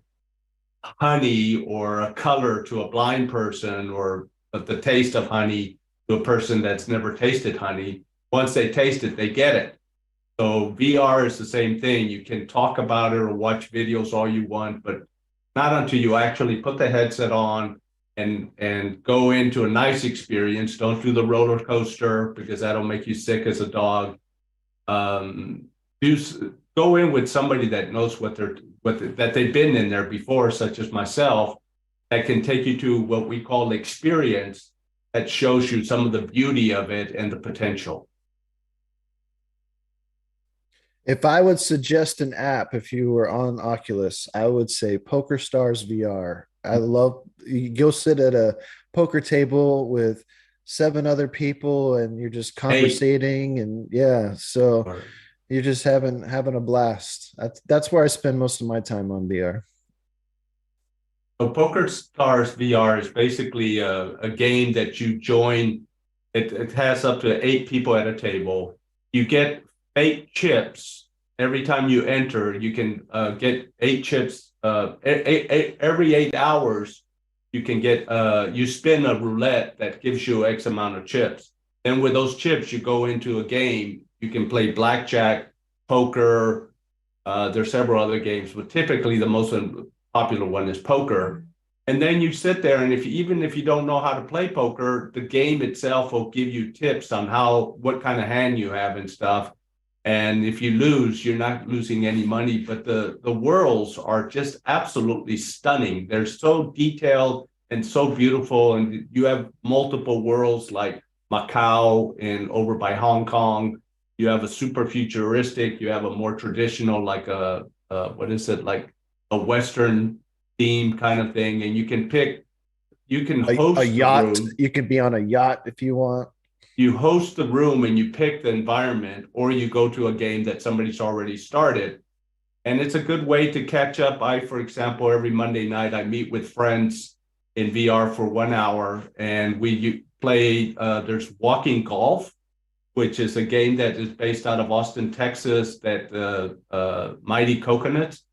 honey or a color to a blind person, or the taste of honey to a person that's never tasted honey. Once they taste it, they get it. So VR is the same thing. You can talk about it or watch videos all you want, but not until you actually put the headset on and go into a nice experience. Don't do the roller coaster because that'll make you sick as a dog. Go in with somebody that knows that they've been in there before, such as myself, that can take you to what we call experience, that shows you some of the beauty of it and the potential. If I would suggest an app, if you were on Oculus, I would say PokerStars VR. You go sit at a poker table with 7 other people and you're just conversating, and yeah, so you're just having a blast. That's where I spend most of my time on VR. So PokerStars VR is basically a game that you join. It has up to 8 people at a table. You get 8 chips every time you enter. You can get 8 chips every 8 hours. You can get you spin a roulette that gives you X amount of chips. Then with those chips, you go into a game. You can play blackjack, poker. There's several other games, but typically the most popular one is poker. And then you sit there, and even if you don't know how to play poker, the game itself will give you tips on what kind of hand you have and stuff. And if you lose, you're not losing any money, but the worlds are just absolutely stunning. They're so detailed and so beautiful. And you have multiple worlds like Macau and over by Hong Kong. You have a super futuristic, you have a more traditional, like like a Western theme kind of thing. And you can host a yacht. the room. You can be on a yacht if you want. You host the room and you pick the environment, or you go to a game that somebody's already started. And it's a good way to catch up. For example, every Monday night, I meet with friends in VR for 1 hour, and we play, there's walking golf, which is a game that is based out of Austin, Texas, that Mighty Coconuts.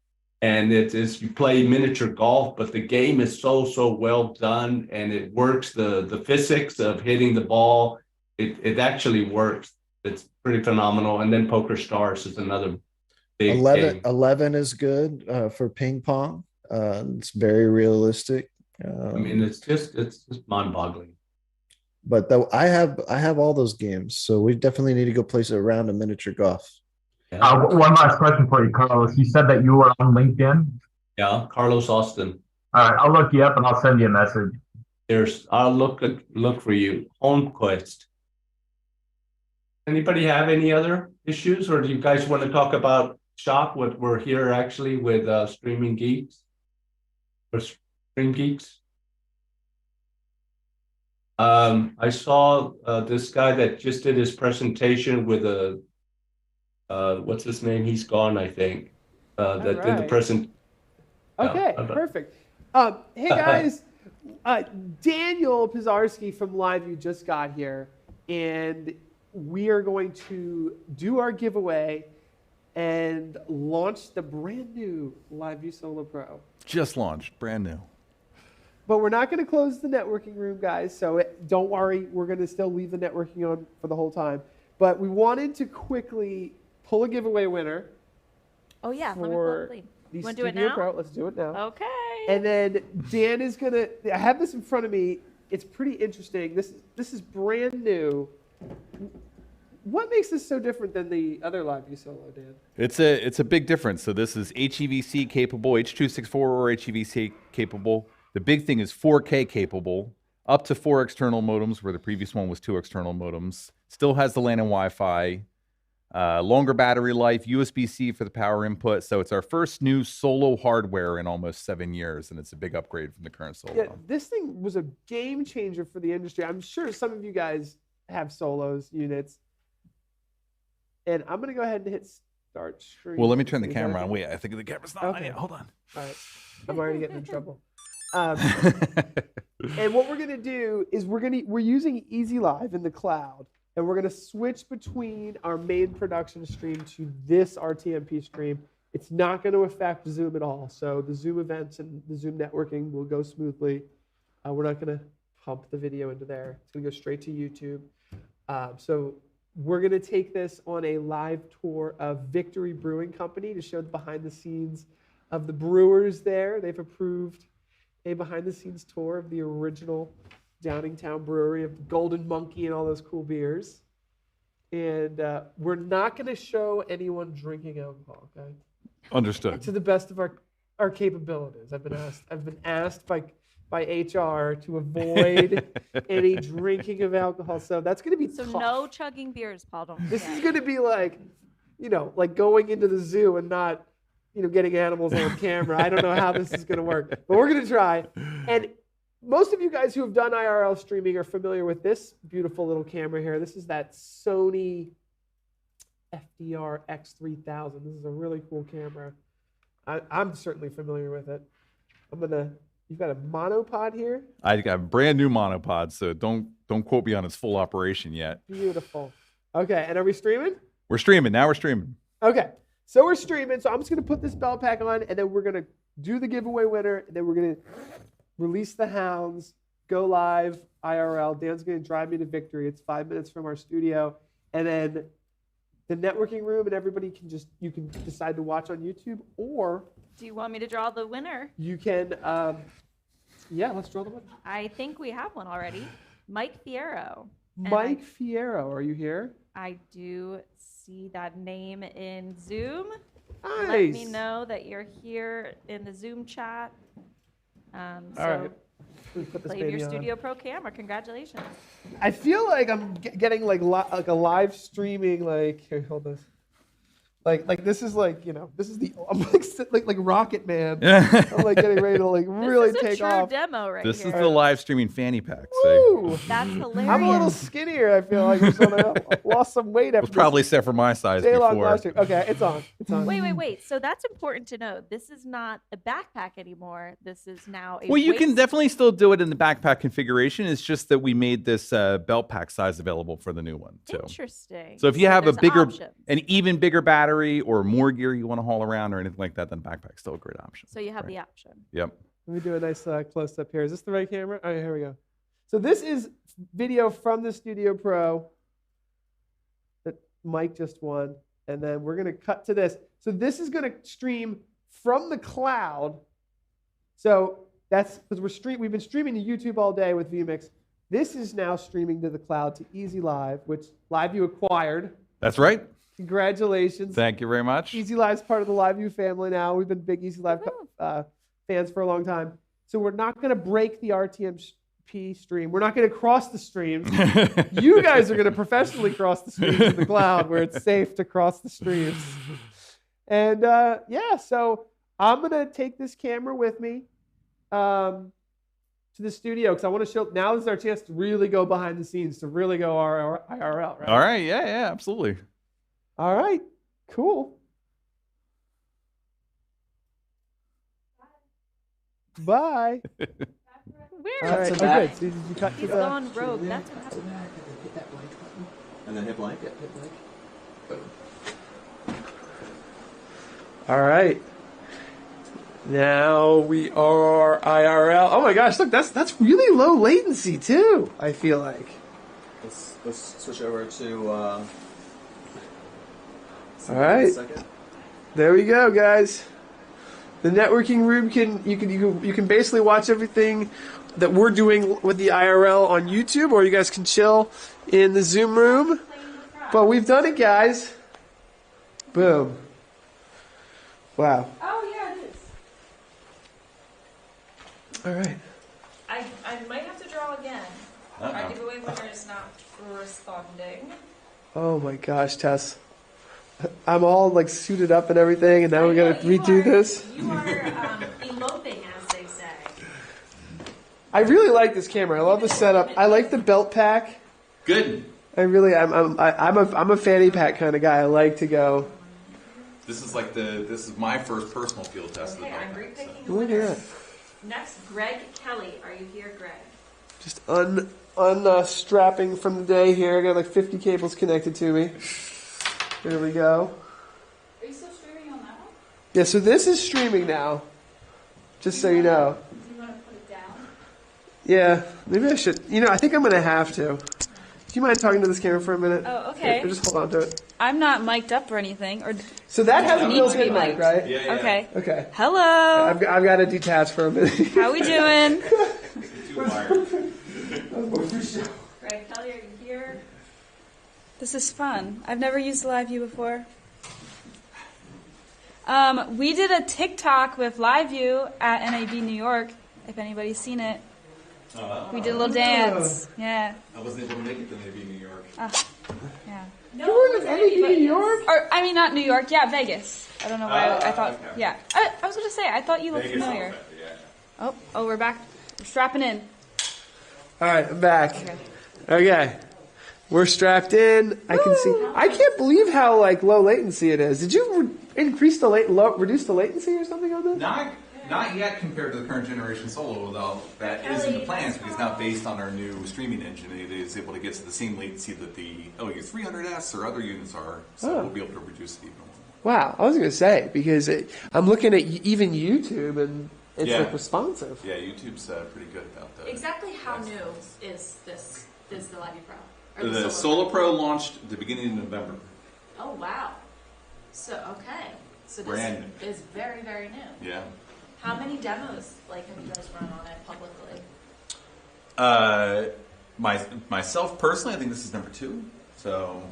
And it is, you play miniature golf, but the game is so well done, and it works the physics of hitting the ball. It actually works. It's pretty phenomenal. And then PokerStars is another big 11 is good for ping pong. It's very realistic. I mean, it's just mind-boggling. But though I have all those games, so we definitely need to go play a round of miniature golf. Yeah. One last question for you, Carlos. You said that you were on LinkedIn. Yeah, Carlos Austin. All right, I'll look you up and I'll send you a message. I'll look for you. HomeQuest. Anybody have any other issues, or do you guys want to talk about shop? What we're here actually with Streaming Geeks? for StreamGeeks. I saw this guy that just did his presentation with a what's his name? He's gone, I think. That did the right. present. Okay, perfect. Hey guys, Daniel Pizarski from LiveView just got here, and we are going to do our giveaway and launch the brand new LiveView Solo Pro. Just launched, brand new. But we're not going to close the networking room, guys, so don't worry. We're going to still leave the networking on for the whole time. But we wanted to quickly pull a giveaway winner. Oh, yeah. Let me pull for up the lead. the You wanna do it Studio now? Pro. Let's do it now. Okay. And then Dan is going to, I have this in front of me. It's pretty interesting. This is brand new. What makes this so different than the other LiveView Solo, Dan? It's a big difference. So this is HEVC capable, H.264 or HEVC capable. The big thing is 4K capable, up to 4 external modems, where the previous one was 2 external modems. Still has the LAN and Wi-Fi. Longer battery life, USB-C for the power input. So it's our first new Solo hardware in almost 7 years, and it's a big upgrade from the current Solo. Yeah, this thing was a game changer for the industry. I'm sure some of you guys have Solos units. And I'm going to go ahead and hit start stream. Well, let me turn the camera on. Wait, I think the camera's not on yet. Hold on. All right. I'm already getting in trouble. And what we're going to do is we're using Easy Live in the cloud, and we're going to switch between our main production stream to this RTMP stream. It's not going to affect Zoom at all. So the Zoom events and the Zoom networking will go smoothly. We're not going to pump the video into there. It's going to go straight to YouTube. So we're going to take this on a live tour of Victory Brewing Company to show the behind the scenes of the brewers there. They've approved a behind the scenes tour of the original Downingtown Brewery of Golden Monkey and all those cool beers. And we're not going to show anyone drinking alcohol, okay? Understood. To the best of our capabilities. I've been asked by HR to avoid any drinking of alcohol. So that's going to be tough. No chugging beers, Paul. Don't This forget. is going to be like, like going into the zoo and not, getting animals on camera. I don't know how this is going to work, but we're going to try. And most of you guys who have done IRL streaming are familiar with this beautiful little camera here. This is that Sony FDR X3000. This is a really cool camera. I'm certainly familiar with it. You've got a monopod here. I got a brand new monopod, so don't quote me on its full operation yet. Beautiful. Okay, and are we streaming? We're streaming. Now we're streaming. Okay, so we're streaming. So I'm just going to put this belt pack on, and then we're going to do the giveaway winner, and then we're going to release the hounds, go live, IRL. Dan's going to drive me to Victory. It's 5 minutes from our studio. And then the networking room, and everybody you can decide to watch on YouTube, or Do you want me to draw the winner? you can, let's draw the winner. I think we have one already. Mike Fierro. And Mike Fierro, are you here? I do see that name in Zoom. Nice. Let me know that you're here in the Zoom chat. All right. Let me put this Play your baby on. Studio Pro camera. Congratulations. I feel like I'm getting like a live streaming, here, hold this. Like this is this is I'm like Rocket Man. I'm like getting ready to really This is a take true off. demo right This here. is the live streaming fanny pack. Woo! That's hilarious. I'm a little skinnier. I feel like I lost some weight It after was probably set for my size day-long before. live stream. Okay, it's on. It's on. Wait. So that's important to know. This is not a backpack anymore. This is now a Well, you can waist- definitely still do it in the backpack configuration. It's just that we made this belt pack size available for the new one too. Interesting. So if you have a there's bigger, options. an even bigger battery or more gear you want to haul around or anything like that, then backpack's still a great option. So you have the option. Yep. Let me do a nice close up here. Is this the right camera? Oh, yeah, here we go. So this is video from the Studio Pro that Mike just won. And then we're going to cut to this. So this is going to stream from the cloud. So that's because we've been streaming to YouTube all day with vMix. This is now streaming to the cloud to Easy Live, which LiveView acquired. That's right. Congratulations. Thank you very much. Easy Live's part of the LiveView family now. We've been big Easy Live fans for a long time. So we're not going to break the RTMP stream. We're not going to cross the streams. You guys are going to professionally cross the streams in the cloud where it's safe to cross the streams. And so I'm going to take this camera with me. to the studio because I want to show. Now is our chance to really go behind the scenes, to really go our IRL. Right? All right. Yeah, absolutely. All right. Cool. Bye. Where? All right. Oh, good. So did you cut He's to the... gone rogue. That's what happened. Hit that blank button. And then hit blank. Yeah, hit blank. Boom. All right. Now we are IRL. Oh my gosh, look, that's really low latency too, I feel like. Let's switch over to All right. There we go, guys. The networking room you can basically watch everything that we're doing with the IRL on YouTube, or you guys can chill in the Zoom room. But we've done it, guys. Boom. Wow. Oh yeah, it is. All right. I might have to draw again. Our giveaway winner is not responding. Oh my gosh, Tess. I'm all like suited up and everything, and now we gotta redo this. You are eloping, as they say. I really like this camera. I love the setup. I like the belt pack. Good. I'm a fanny pack kind of guy. I like to go. This is my first personal field test. Okay, I'm repicking the Look at winner. that. Next, Greg Kelly. Are you here, Greg? Just unstrapping from the day here. I got like 50 cables connected to me. There we go. Are you still streaming on that one? Yeah, so this is streaming now. Just so you know. Do you want to put it down? Yeah, maybe I should. I think I'm going to have to. Do you mind talking to this camera for a minute? Oh, okay. Here, just hold on to it. I'm not mic'd up or anything. So that has a Needs to be built-in mic, mic'd. right? Yeah. Okay. Okay. Hello. I've got to detach for a minute. How we doing? Greg Kelly, are you here? This is fun. I've never used LiveView before. We did a TikTok with LiveView at NAB New York, if anybody's seen it. We did a little dance. Yeah. I wasn't able to make it to maybe New York. Yeah. No, you were in NAB New York? Or, I mean, not New York. Yeah, Vegas. I don't know why I thought. Okay. Yeah. I was going to say, I thought you looked Vegas, familiar. yeah. Oh, we're back. We're strapping in. All right, I'm back. Okay. We're strapped in. I can see. I can't believe how low latency it is. Did you reduce the latency or something on this? Not yet compared to the current generation Solo, though that is in the plans because now based on our new streaming engine, it is able to get to the same latency that the LU300S or other units are. So we'll be able to reduce it even more. Wow, I was going to say because I'm looking at even YouTube and it's responsive. Yeah, YouTube's pretty good about that. Exactly how new is the LiveView Pro? Or The Solo Pro launched at the beginning of November. Oh wow! So okay, so this Brand is very, very new. Yeah. How many demos have you guys run on it publicly? Myself personally, I think this is number 2. So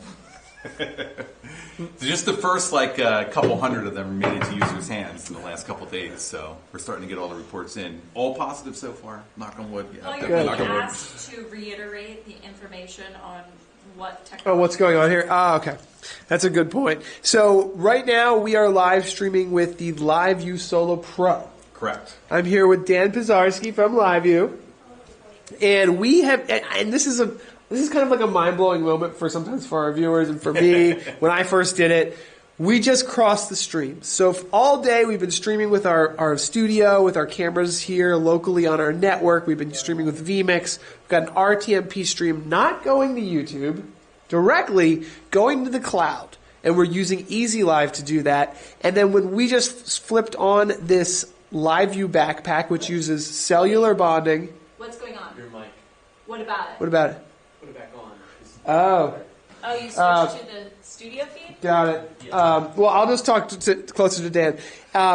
just the first couple hundred of them made it to users' hands in the last couple days. So we're starting to get all the reports in. All positive so far. Knock on wood. Yeah, You're being asked to reiterate the information on what technology. Oh, what's going on here? Okay. That's a good point. So right now we are live streaming with the LiveView Solo Pro. Correct. I'm here with Dan Pizarski from LiveView. And we have, and this is kind of like a mind-blowing moment sometimes for our viewers and for me when I first did it. We just crossed the stream. So all day we've been streaming with our studio, with our cameras here locally on our network. We've been streaming with vMix. We've got an RTMP stream not going to YouTube, directly going to the cloud. And we're using Easy Live to do that. And then when we just flipped on this LiveView backpack, which uses cellular bonding. What's going on? Your mic. What about it? What about it? Put it back on. Oh, you switched to the studio feed? Got it. Well, I'll just talk closer to Dan,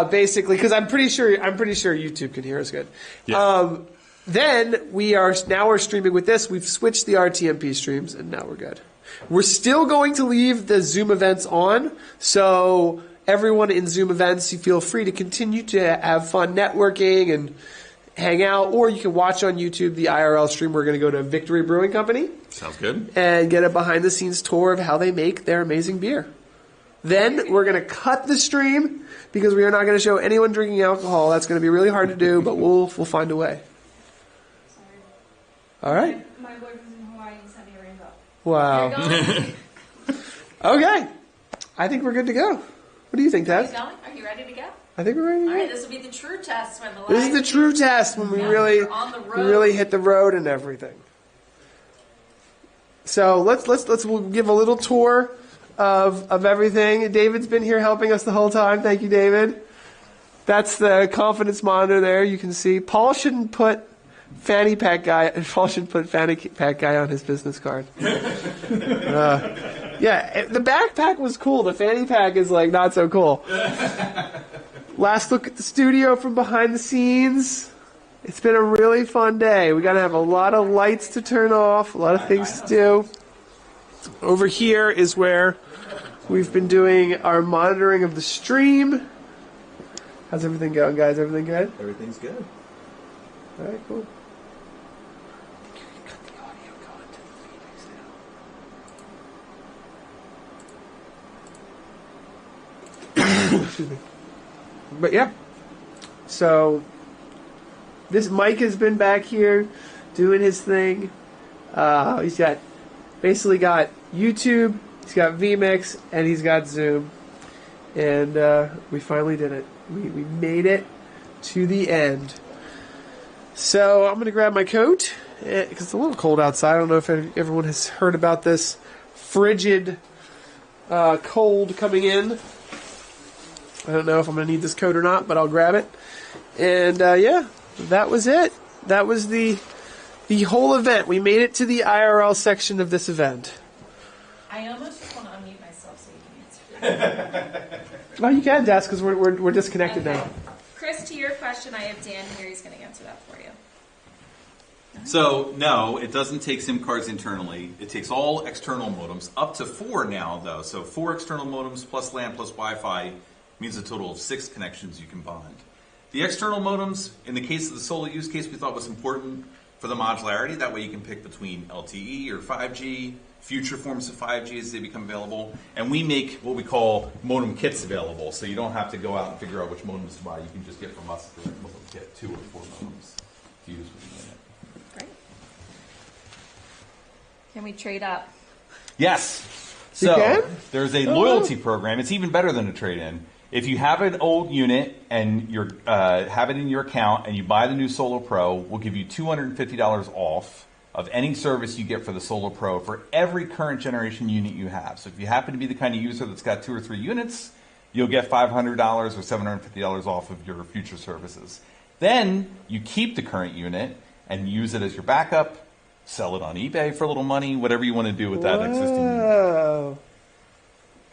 basically, because I'm pretty sure YouTube can hear us good. Yeah. Then we're streaming with this. We've switched the RTMP streams, and now we're good. We're still going to leave the Zoom events on, so everyone in Zoom events, you feel free to continue to have fun networking and hang out, or you can watch on YouTube the IRL stream. We're going to go to Victory Brewing Company. Sounds good. And get a behind-the-scenes tour of how they make their amazing beer. Then we're going to cut the stream because we are not going to show anyone drinking alcohol. That's going to be really hard to do, but we'll find a way. All right. My boyfriend's in Hawaii and sent me a rainbow. Wow. Okay. I think we're good to go. What do you think, Are Tess? you going? Are you ready to go? I think we're ready to All go. right, this will be the true test when the This is the true test when we really, on the road. we really hit the road and everything. So we'll give a little tour of everything. David's been here helping us the whole time. Thank you, David. That's the confidence monitor there. You can see Paul shouldn't put fanny pack guy. Paul should put fanny pack guy on his business card. Yeah, the backpack was cool. The fanny pack is like not so cool. Last look at the studio from behind the scenes. It's been a really fun day. We got to have a lot of lights to turn off, a lot of things to do. Over here is where we've been doing our monitoring of the stream. How's everything going, guys? Everything good? Everything's good. All right, cool. Excuse me. But yeah, so this Mike has been back here doing his thing. He's basically got YouTube, he's got vMix, and he's got Zoom. And we finally did it. We made it to the end. So I'm going to grab my coat because it's a little cold outside. I don't know if everyone has heard about this frigid cold coming in. I don't know if I'm going to need this coat or not, but I'll grab it. And yeah, that was it. That was the whole event. We made it to the IRL section of this event. I almost just want to unmute myself so you can answer. Oh, you can, Des, because we're disconnected now. Chris, to your question, I have Dan here. He's going to answer that for you. So, no, it doesn't take SIM cards internally. It takes all external modems, up to 4 now, though. So 4 external modems plus LAN plus Wi-Fi means a total of 6 connections you can bond. The external modems, in the case of the solo use case, we thought was important for the modularity. That way you can pick between LTE or 5G, future forms of 5G as they become available. And we make what we call modem kits available, so you don't have to go out and figure out which modems to buy. You can just get from us a direct modem kit, 2 or 4 modems to use with the unit. Great. Can we trade up? Yes. You So can? there's a loyalty program. It's even better than a trade-in. If you have an old unit and you have it in your account and you buy the new Solo Pro, we'll give you $250 off of any service you get for the Solo Pro for every current generation unit you have. So if you happen to be the kind of user that's got 2 or 3 units, you'll get $500 or $750 off of your future services. Then you keep the current unit and use it as your backup, sell it on eBay for a little money, whatever you want to do with that existing unit. Wow.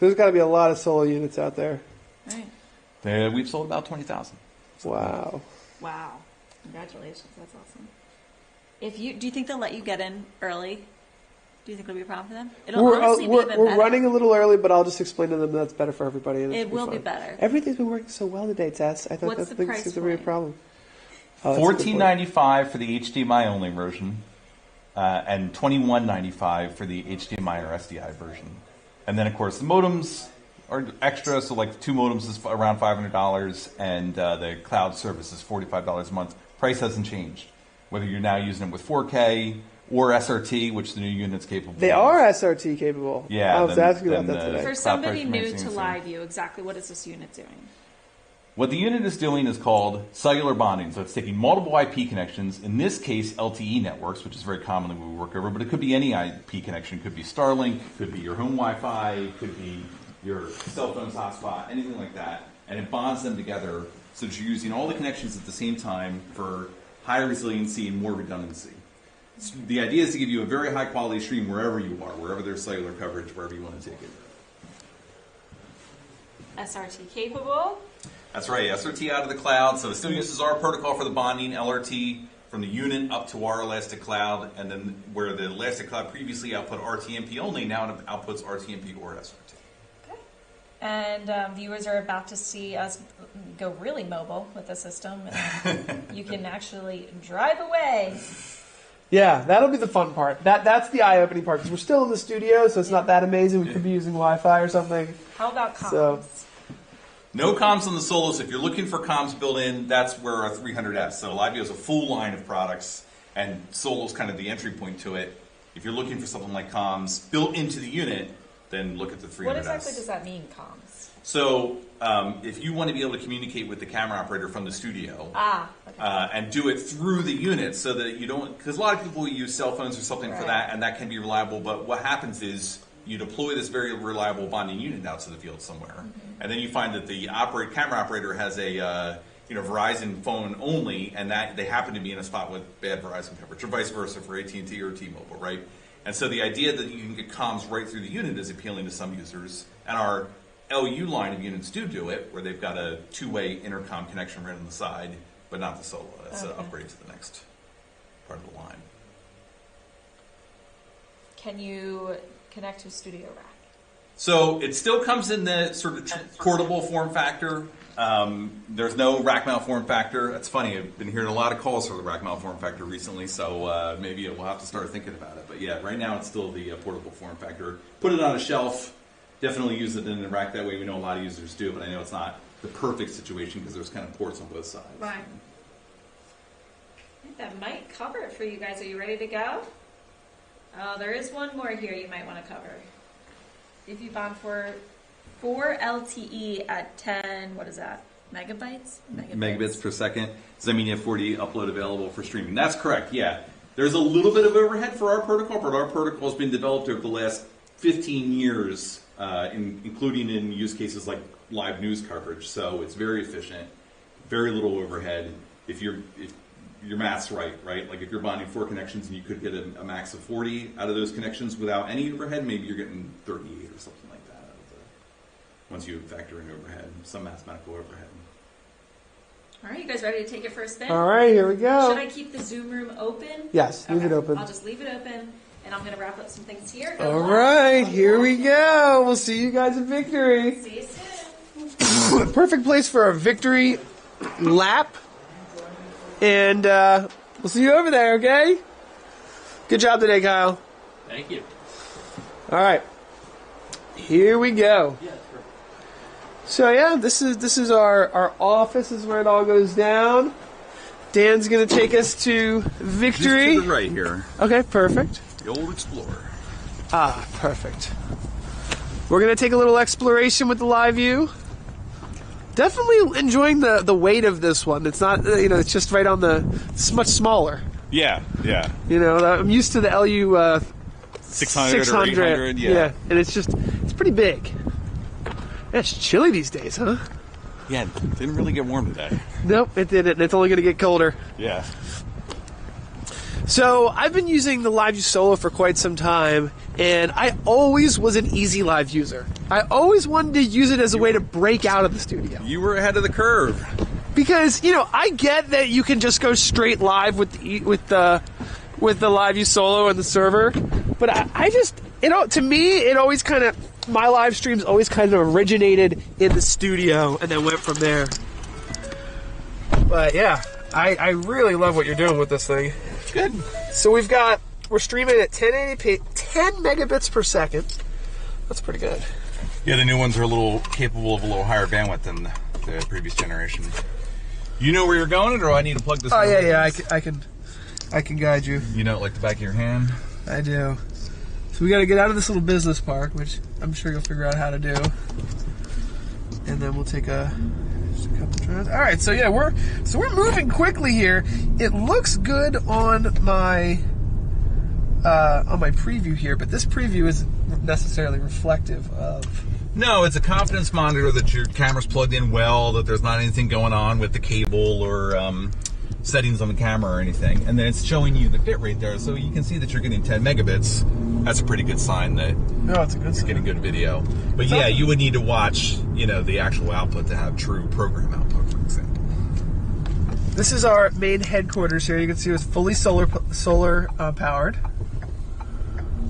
There's got to be a lot of solo units out there. Right. We've sold about 20,000. Wow. Wow. Congratulations. That's awesome. Do you think they'll let you get in early? Do you think it'll be a problem for them? It'll honestly be even We're better. running a little early, but I'll just explain to them that's better for everybody. And It will be fun. better. Everything's been working so well today, Tess. I thought What's that the this price is going to be a problem. Oh, that's a good point. $14.95 for the HDMI only version, and $21.95 for the HDMI or SDI version. And then, of course, the modems are extra, so like 2 modems is around $500, and the cloud service is $45 a month. Price hasn't changed, whether you're now using it with 4K or SRT, which the new unit's capable They of. are SRT capable. Yeah, I was then- asking about then that the- today. For Cloud somebody price new remains to the same. LiveView, exactly what is this unit doing? What the unit is doing is called cellular bonding. So it's taking multiple IP connections, in this case LTE networks, which is very commonly what we work over, but it could be any IP connection. It could be Starlink, could be your home Wi-Fi, could be your cell phone's hotspot, anything like that. And it bonds them together so that you're using all the connections at the same time for higher resiliency and more redundancy. So the idea is to give you a very high quality stream wherever you are, wherever there's cellular coverage, wherever you want to take it. SRT capable. That's right, SRT out of the cloud. So it still uses our protocol for the bonding, LRT, from the unit up to our Elastic Cloud, and then where the Elastic Cloud previously output RTMP only, now it outputs RTMP or SRT. And viewers are about to see us go really mobile with the system. And you can actually drive away. Yeah, that'll be the fun part. That's the eye-opening part, because we're still in the studio, so it's not that amazing. We could be using Wi-Fi or something. How about comms? So, No comms on the Solos. If you're looking for comms built in, that's where our 300S. So LiveView has a full line of products, and Solo's kind of the entry point to it. If you're looking for something like comms built into the unit, then look at the 300S. What exactly does that mean, comms? So if you want to be able to communicate with the camera operator from the studio okay. and do it through the unit so that you don't, because a lot of people use cell phones or something for that, and that can be reliable, but what happens is you deploy this very reliable bonding unit out to the field somewhere, and then you find that the camera operator has a Verizon phone only, and that they happen to be in a spot with bad Verizon coverage, or vice versa for AT&T or T-Mobile, right? And so the idea that you can get comms right through the unit is appealing to some users, and our LU line of units do it, where they've got a two-way intercom connection right on the side, but not the Solo. That's an upgrade to the next part of the line. Can you connect to a studio rack? So it still comes in the sort of portable form factor. There's no rack mount form factor. That's funny. I've been hearing a lot of calls for the rack mount form factor recently, so maybe we'll have to start thinking about it. But yeah, right now it's still the portable form factor. Put it on a shelf. Definitely use it in the rack that way. We know a lot of users do, but I know it's not the perfect situation because there's kind of ports on both sides. Right. I think that might cover it for you guys. Are you ready to go? Oh, there is one more here you might want to cover. If you bond for 4 LTE at 10, what is that? Megabytes? Megabits per second. Does that mean you have 40 upload available for streaming? That's correct, yeah. There's a little bit of overhead for our protocol, but our protocol has been developed over the last 15 years, including in use cases like live news coverage. So it's very efficient, very little overhead. If your math's right? Like if you're bonding 4 connections and you could get a max of 40 out of those connections without any overhead, maybe you're getting 38 or something like that once you factor in overhead, some mathematical overhead. All right, you guys ready to take it for a spin? all right, here we go. Should I keep the Zoom room open? Yes, leave it open. I'll just leave it open, and I'm going to wrap up some things here. All right, here we go. We'll see you guys at Victory. See you soon. Perfect place for a Victory lap. And we'll see you over there, okay? Good job today, Kyle. Thank you. All right. Here we go. So yeah, this is our office. This is where it all goes down. Dan's going to take us to Victory. Just to the right here. Okay, perfect. The old Explorer. Ah, perfect. We're going to take a little exploration with the live view. Definitely enjoying the weight of this one. It's not, it's just right on it's much smaller. Yeah. I'm used to the LU 600 or 800, yeah. And it's pretty big. Yeah, it's chilly these days, huh? Yeah, it didn't really get warm today. Nope, it didn't. And it's only going to get colder. Yeah. So I've been using the LiveView Solo for quite some time, and I always was an easy live user. I always wanted to use it as a way to break out of the studio. You were ahead of the curve. Because, I get that you can just go straight live with the LiveView Solo and the server, but I just, to me, it always kind of, my live streams always kind of originated in the studio and then went from there. But yeah, I really love what you're doing with this thing. Good. So we're streaming at 1080p, 10 megabits per second. That's pretty good. Yeah, the new ones are a little capable of a little higher bandwidth than the previous generation. You know where you're going, or do I need to plug this? Oh yeah, I can guide you. You know it like the back of your hand? I do. So we got to get out of this little business park, which I'm sure you'll figure out how to do. And then we'll take just a couple tries. All right, so yeah, we're moving quickly here. It looks good on my preview here, but this preview isn't necessarily reflective of. No, it's a confidence monitor that your camera's plugged in well, that there's not anything going on with the cable or settings on the camera or anything. And then it's showing you the bit rate there, so you can see that you're getting 10 megabits. That's a pretty good sign that it's a good sign. Getting good video. But yeah, you would need to watch, the actual output to have true program output, for example. This is our main headquarters here. You can see it's fully solar powered.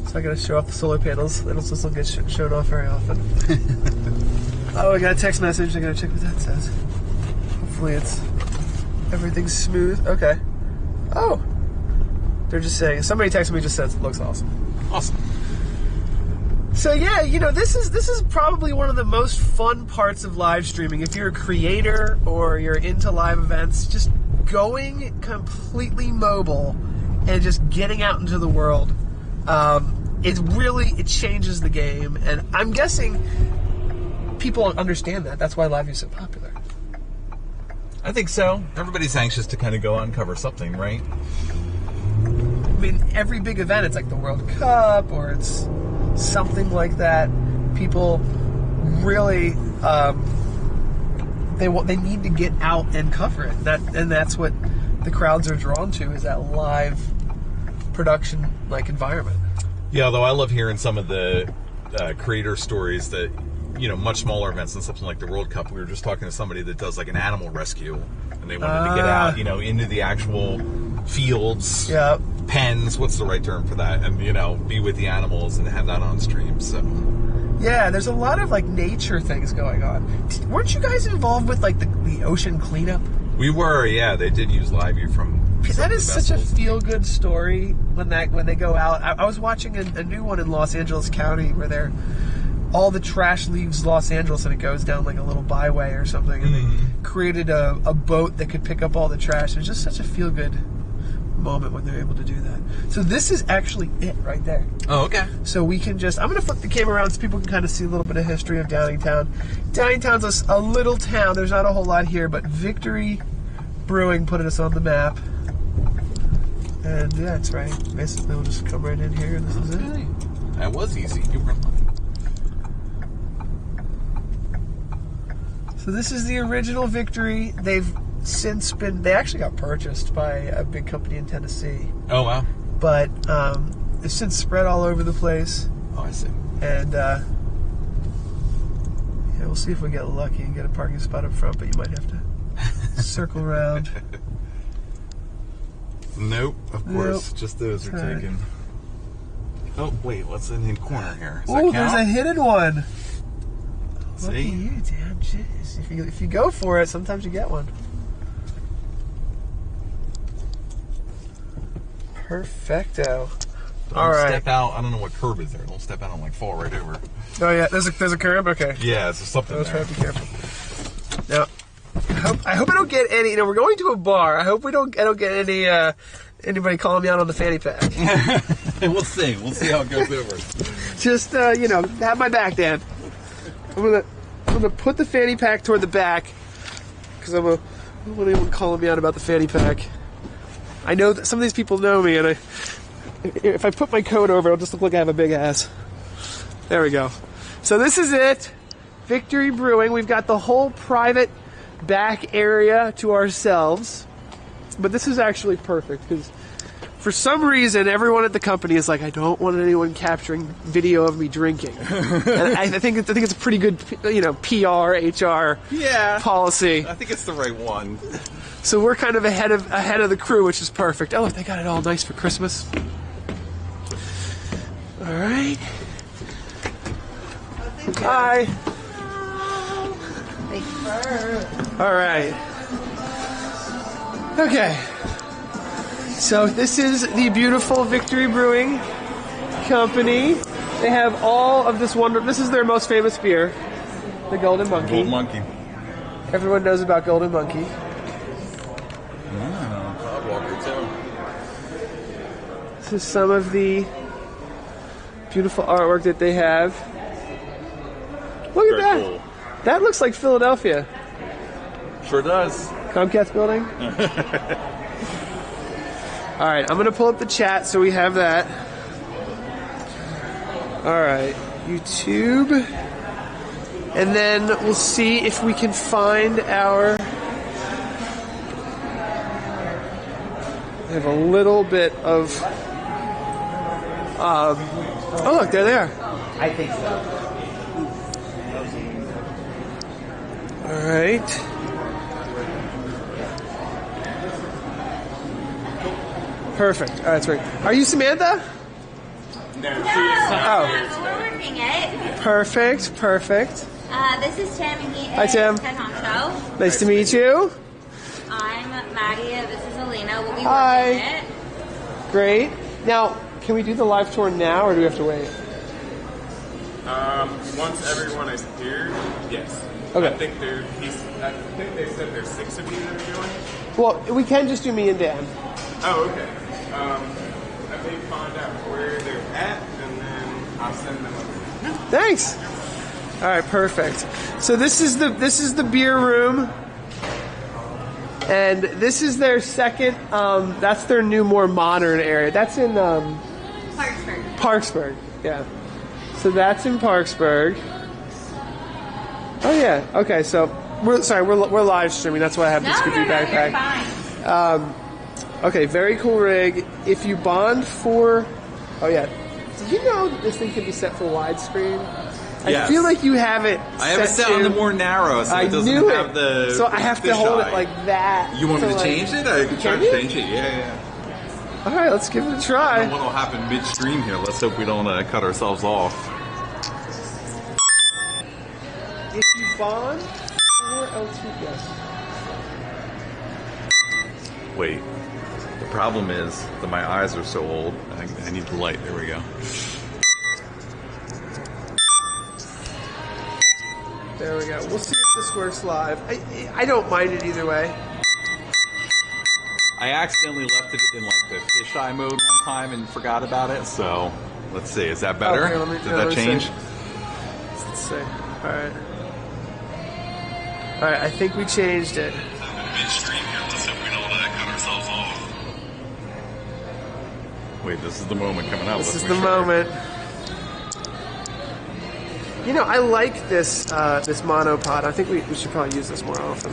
So I got to show off the solar panels. They don't get showed off very often. Oh, I got a text message. I got to check what that says. Hopefully everything's smooth. Okay. Oh. They're just saying. Somebody texted me, just says it looks awesome. Awesome. So yeah, this is probably one of the most fun parts of live streaming. If you're a creator or you're into live events, just going completely mobile and just getting out into the world, it changes the game. And I'm guessing people understand that. That's why live is so popular. I think so. Everybody's anxious to kind of go out and cover something, right? I mean, every big event, it's like the World Cup or it's something like that. People really they need to get out and cover it. That's what the crowds are drawn to, is that live production like environment. Yeah, although I love hearing some of the creator stories that, much smaller events than something like the World Cup. We were just talking to somebody that does like an animal rescue, and they wanted to get out, into the actual fields, pens, what's the right term for that, and be with the animals and have that on stream. So yeah, there's a lot of like nature things going on. Weren't you guys involved with like the ocean cleanup? We were, yeah. They did use LiveView from. That is such a feel-good story when they go out. I was watching a new one in Los Angeles County where all the trash leaves Los Angeles and it goes down like a little byway or something, and they created a boat that could pick up all the trash. It was just such a feel-good moment when they're able to do that. So this is actually it right there. Oh, okay. So we can I'm going to flip the camera around so people can kind of see a little bit of history of Downingtown. Downingtown's a little town. There's not a whole lot here, but Victory Brewing put us on the map. And yeah, it's right. Basically, we'll just come right in here, and this is it. That was easy. You were So this is the original Victory. They've since they actually got purchased by a big company in Tennessee. Oh, wow. But it's since spread all over the place. Oh, I see. And yeah, we'll see if we get lucky and get a parking spot up front, but you might have to circle around. Nope, of course. Nope. Just those are taken. Oh, wait, what's in the corner here? Oh, there's a hidden one. See? Look at you, damn. Jeez. If you go for it, sometimes you get one. Perfecto. All right. Step out. I don't know what curb is there. Don't step out and like fall right over. Oh yeah, there's a curb. Okay. Yeah, it's something. Let's try to be careful. Now, I hope I don't get any. We're going to a bar. I hope I don't get any anybody calling me out on the fanny pack. We'll see. We'll see how it goes over. Just have my back, Dan. I'm gonna put the fanny pack toward the back because I don't want anyone calling me out about the fanny pack. I know that some of these people know me, and if I put my coat over, it'll just look like I have a big ass. There we go. So this is it. Victory Brewing. We've got the whole private back area to ourselves. But this is actually perfect because for some reason, everyone at the company is like, I don't want anyone capturing video of me drinking. And I think it's a pretty good, PR, HR policy. I think it's the right one. So we're kind of ahead of the crew, which is perfect. Oh, look, they got it all nice for Christmas. All right. Hi. All right. Okay. So this is the beautiful Victory Brewing Company. They have all of this this is their most famous beer, the Golden Monkey. Golden Monkey. Everyone knows about Golden Monkey. Walker too. This is some of the beautiful artwork that they have. Look at that. Cool. That looks like Philadelphia. Sure does. Comcast building. All right, I'm going to pull up the chat so we have that. All right, YouTube. And then we'll see if we can find our... We have a little bit of... oh, look, there they are. I think so. All right. Perfect. All right, that's right. Are you Samantha? No, we're working it. Perfect. This is Tim, and he is Hi, Tim. Ted Honcho. Nice to meet you. I'm Maddie. This is Alina. We'll be Hi. working it. Great. Now, can we do the live tour now, or do we have to wait? Once everyone is here, yes. Okay. I think they said there's 6 of you that are going. Well, we can just do me and Dan. Oh, okay. I may find out where they're at, and then I'll send them over. Thanks. All right, perfect. So this is the beer room, and this is their second. That's their new, more modern area. That's in Parksburg. Parksburg. Yeah. So that's in Parksburg. Oh yeah. Okay. So we're live streaming. That's why I have the Scoopy backpack. You're fine. Okay. Very cool rig. If you bond for, oh yeah. Did you know that this thing can be set for widescreen? Yes. I feel like you have it. I have it set on the more narrow, so it doesn't have the. So I have to hold it like that. You want me to like, change it? I can try to change it. Yeah. All right, let's give it a try. I don't know what will happen midstream here. Let's hope we don't cut ourselves off. If you bond for LTS. Wait. The problem is that my eyes are so old. I need the light. There we go. There we go. We'll see if this works live. I don't mind it either way. I accidentally left it in like the fisheye mode one time and forgot about it. So let's see. Is that better? Okay, Did that change? Let's see. All right. All right. I think we changed it. Midstream here. Let's hope we don't cut ourselves off. Wait, this is the moment coming up. This is the moment. You know, I like this this monopod. I think we should probably use this more often.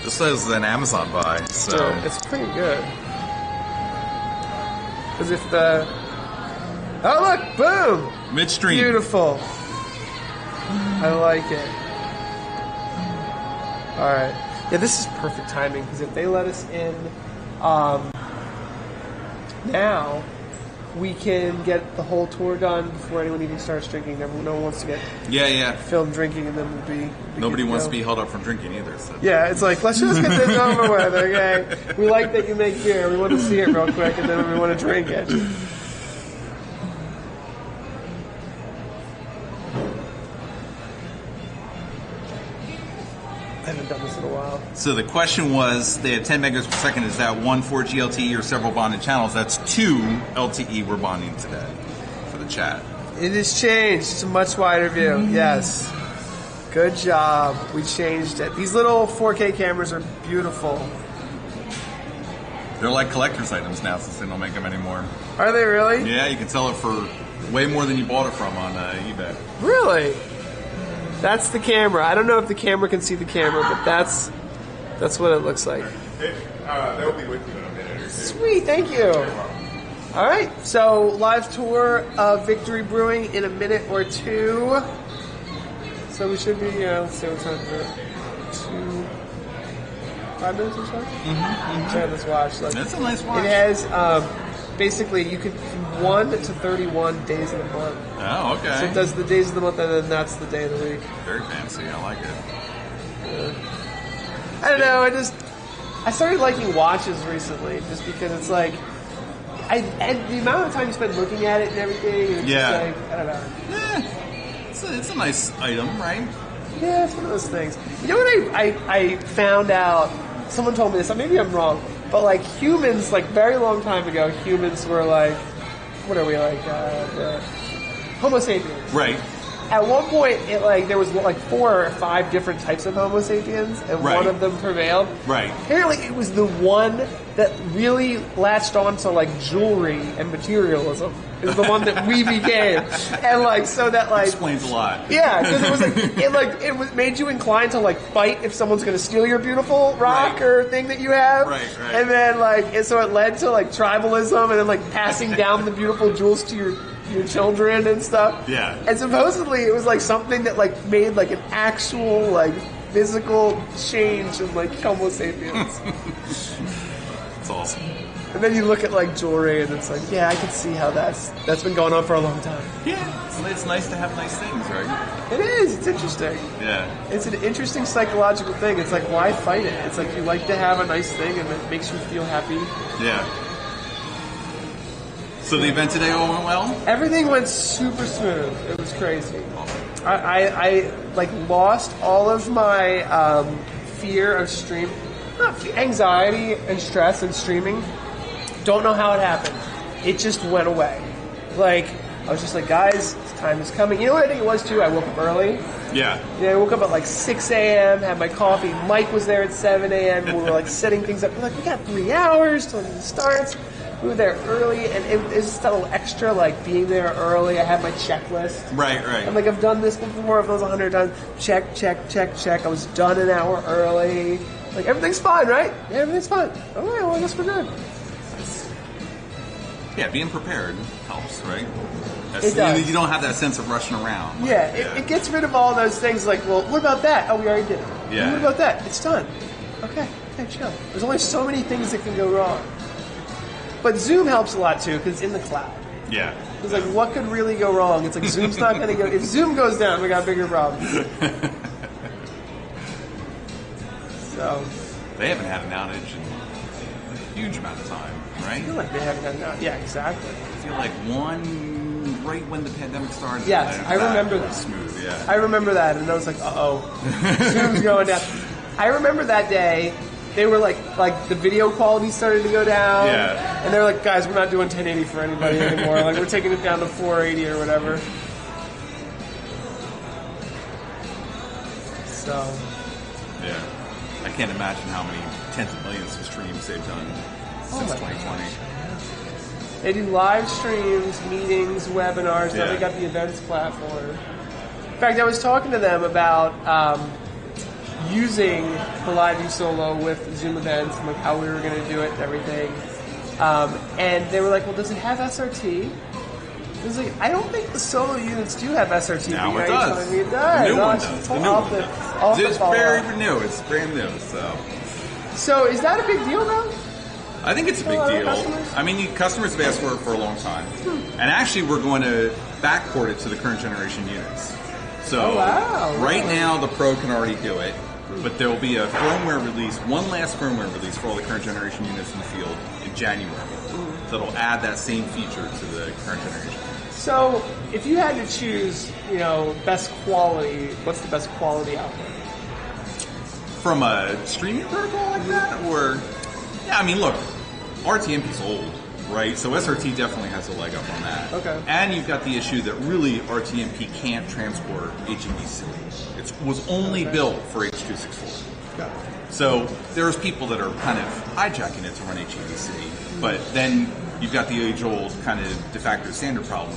This says an Amazon buy, so it's pretty good. Because if the look, boom, midstream, beautiful. I like it. All right, yeah, this is perfect timing because if they let us in now, we can get the whole tour done before anyone even starts drinking. No one wants to get filmed drinking, and then we'll be nobody wants to be held up from drinking either. So. Yeah, it's like, let's just get this over with, okay? We like that you make beer. We want to see it real quick, and then we want to drink it. I haven't done this in a while. So the question was, they had 10 megabits per second. Is that one 4G LTE or several bonded channels? That's 2 LTE we're bonding today for the chat. It has changed. It's a much wider view. Yes. Good job. We changed it. These little 4K cameras are beautiful. They're like collector's items now since they don't make them anymore. Are they really? Yeah, you can sell it for way more than you bought it from on eBay. Really? That's the camera. I don't know if the camera can see the camera, but that's what it looks like. They'll be with you in a minute or two. Sweet, thank you. All right, so live tour of Victory Brewing in a minute or two. So we should be, let's see what time is it? 5 minutes or so? Turn this watch. Look. That's a nice watch. It has, basically, you can from 1 to 31 days of the month. Oh, okay. So it does the days of the month, and then that's the day of the week. Very fancy. I like it. I don't know. I started liking watches recently, just because it's like, and the amount of time you spend looking at it and everything. And it's just like, I don't know. It's a nice item, right? Yeah, it's one of those things. You know what I found out? Someone told me this. Maybe I'm wrong. But like humans, like very long time ago, humans were like, what are we like? Homo sapiens. Right. At one point, there was like 4 or 5 different types of Homo sapiens, and one of them prevailed. Right. Apparently, it was the one that really latched on to like jewelry and materialism. Is the one that we became, and like so that like explains a lot. Yeah, because it was like made you inclined to like fight if someone's going to steal your beautiful rock or thing that you have. Right. And then so it led to like tribalism, and then like passing down the beautiful jewels to your children and stuff. Yeah. And supposedly it was like something that like made like an actual like physical change in like Homo sapiens. That's awesome. And then you look at like jewelry and it's like, yeah, I can see how that's been going on for a long time. Yeah. It's nice to have nice things, right? It is. It's interesting. Yeah. It's an interesting psychological thing. It's like, why fight it? It's like you like to have a nice thing and it makes you feel happy. Yeah. So the event today all went well? Everything went super smooth. It was crazy. I like lost all of my fear of anxiety and stress and streaming. Don't know how it happened. It just went away. Like, I was just like, guys, time is coming. You know what I think it was too? I woke up early. Yeah. Yeah, I woke up at like 6 a.m., had my coffee. Mike was there at 7 a.m. We were like setting things up. We're like, we got 3 hours till it starts. We were there early, and it was just a little extra, like being there early. I had my checklist. Right. I'm like, I've done this before. I've done this 100 times. Check. I was done an hour early. Like, everything's fine, right? Yeah, everything's fine. All right, well, I guess we're good. Yeah, being prepared helps, right? It does. You don't have that sense of rushing around. Yeah, it gets rid of all those things like, well, what about that? Oh, we already did it. Yeah. What about that? It's done. Okay, chill. There's only so many things that can go wrong. But Zoom helps a lot too, because it's in the cloud. Yeah. It's like, what could really go wrong? It's like, Zoom's not going to go. If Zoom goes down, we got bigger problems. So. They haven't had an outage in a huge amount of time, right? I feel like they haven't had an outage. Yeah, exactly. I feel like one right when the pandemic started. Yes, I remember that. Smooth, yeah. I remember that, and I was like, Zoom's going down. I remember that day. They were like the video quality started to go down. Yeah. And they were like, guys, we're not doing 1080 for anybody anymore. Like, we're taking it down to 480 or whatever. So. Yeah. I can't imagine how many tens of millions of streams they've done since 2020. They do live streams, meetings, webinars. Now they got the events platform. In fact, I was talking to them about using the Live U Solo with Zoom events and like how we were going to do it and everything. And they were like, well, does it have SRT? I was like, I don't think the solo units do have SRT. Now it does. It does. The new one does. The new one does. It's very new. It's brand new. So is that a big deal though? I think it's a big deal. I mean, customers have asked for it for a long time. And actually, we're going to backport it to the current generation units. So right now, the Pro can already do it. But there will be a firmware release, one last firmware release for all the current generation units in the field in January. That'll add that same feature to the current generation. So, if you had to choose, best quality, what's the best quality out there? From a streaming protocol like that, or I mean, look, RTMP's old, right? So SRT definitely has a leg up on that. Okay. And you've got the issue that really RTMP can't transport HEVC. It was only built for H.264. Got it. So there's people that are kind of hijacking it to run HEVC, but then you've got the age-old kind of de facto standard problem.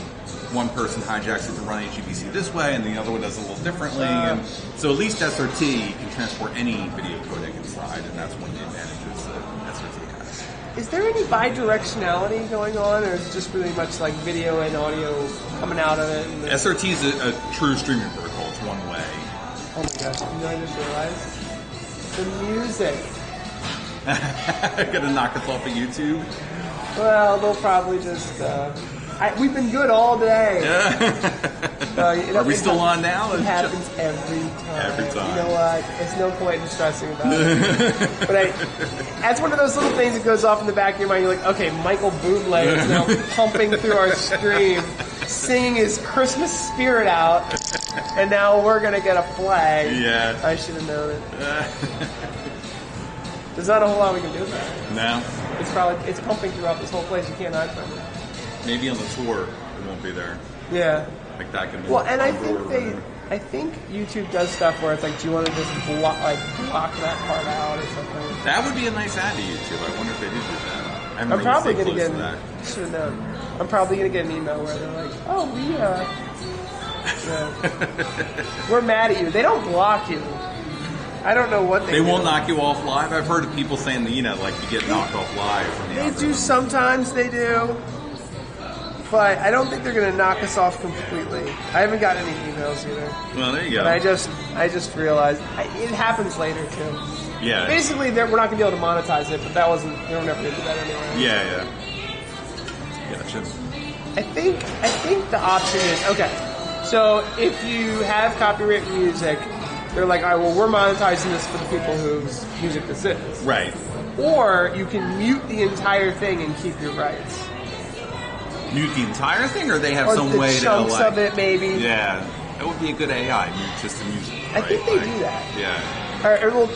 One person hijacks it to run HEVC this way, and the other one does it a little differently. And so at least SRT can transport any video codec inside, and that's one of the advantages that SRT has. Is there any bidirectionality going on, or is it just really much like video and audio coming out of it? SRT is a true streaming protocol. It's one way. Oh my gosh, I just realized the music. Gonna knock us off of YouTube? Well, they'll probably just. We've been good all day. Are we still on now? It happens every time. Every time. You know what? There's no point in stressing about it. But that's one of those little things that goes off in the back of your mind. You're like, okay, Michael Bublé is now pumping through our stream, singing his Christmas spirit out, and now we're going to get a flag. Yeah. I should have known it. There's not a whole lot we can do about it. No. It's pumping throughout this whole place. You can't hide from it. Maybe on the tour it won't be there. Yeah. Like that can. Well, and I think YouTube does stuff where it's like, do you want to just block that part out or something? That would be a nice add to YouTube. I wonder if they did do that. I'm probably gonna get. Should have known. I'm probably gonna get an email where they're like, "Oh, we're mad at you." They don't block you. I don't know what they won't knock you off live. I've heard of people saying that, like you get knocked off live from the They do sometimes. They do. But I don't think they're going to knock us off completely. I haven't got any emails either. Well, there you go. But I just realized it happens later too. Yeah. Basically, we're not going to be able to monetize it, but that wasn't. We were never going to do that anyway. Yeah. Gotcha. I think the option is okay. So if you have copyright music, they're like, all right, well, we're monetizing this for the people whose music this is. Right. Or you can mute the entire thing and keep your rights. mute the entire thing, or they have or some the way to chunks like, of it, maybe. Yeah, that would be a good AI mute just to music. I think they do that. Yeah. Or well,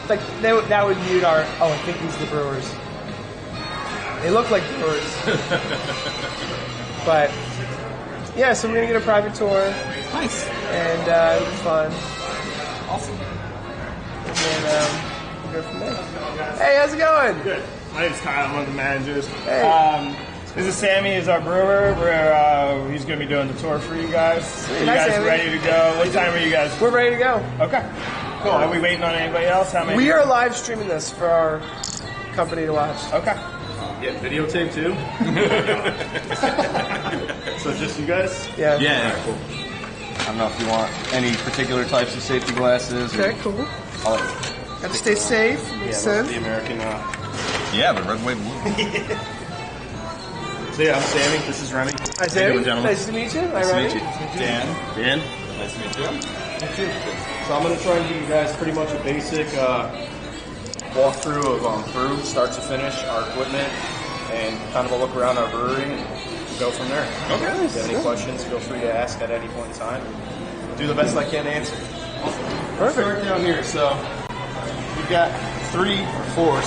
like that would mute our. Oh, I think these are the brewers. They look like brewers. But yeah, so we're gonna get a private tour. Nice. And it'll be fun. Awesome. And then we'll go from there. Hey, how's it going? Good. My name's Kyle. I'm one of the managers. Hey. This is Sammy, is our brewer. He's going to be doing the tour for you guys. Are you Hi, guys Sammy. ready to go? What time are you guys? We're ready to go. Okay. Cool. Are we waiting on anybody else? How many? We are live streaming this for our company to watch. Okay. Get videotape too? So just you guys? Yeah. Yeah. All right, cool. I don't know if you want any particular types of safety glasses. Okay, cool. Got to stay safe. Makes sense. The American. Yeah, the red, white, blue. So yeah, I'm Sammy. This is Remy. Hi, Sammy. Nice to meet you. Nice to meet you. Dan. Nice to meet you. So I'm going to try and give you guys pretty much a basic walkthrough of brew, start to finish, our equipment, and kind of a look around our brewery, and go from there. Okay. If you have any questions, feel free to ask at any point in time. Do the best I can to answer. Perfect. Start down here. So you've got four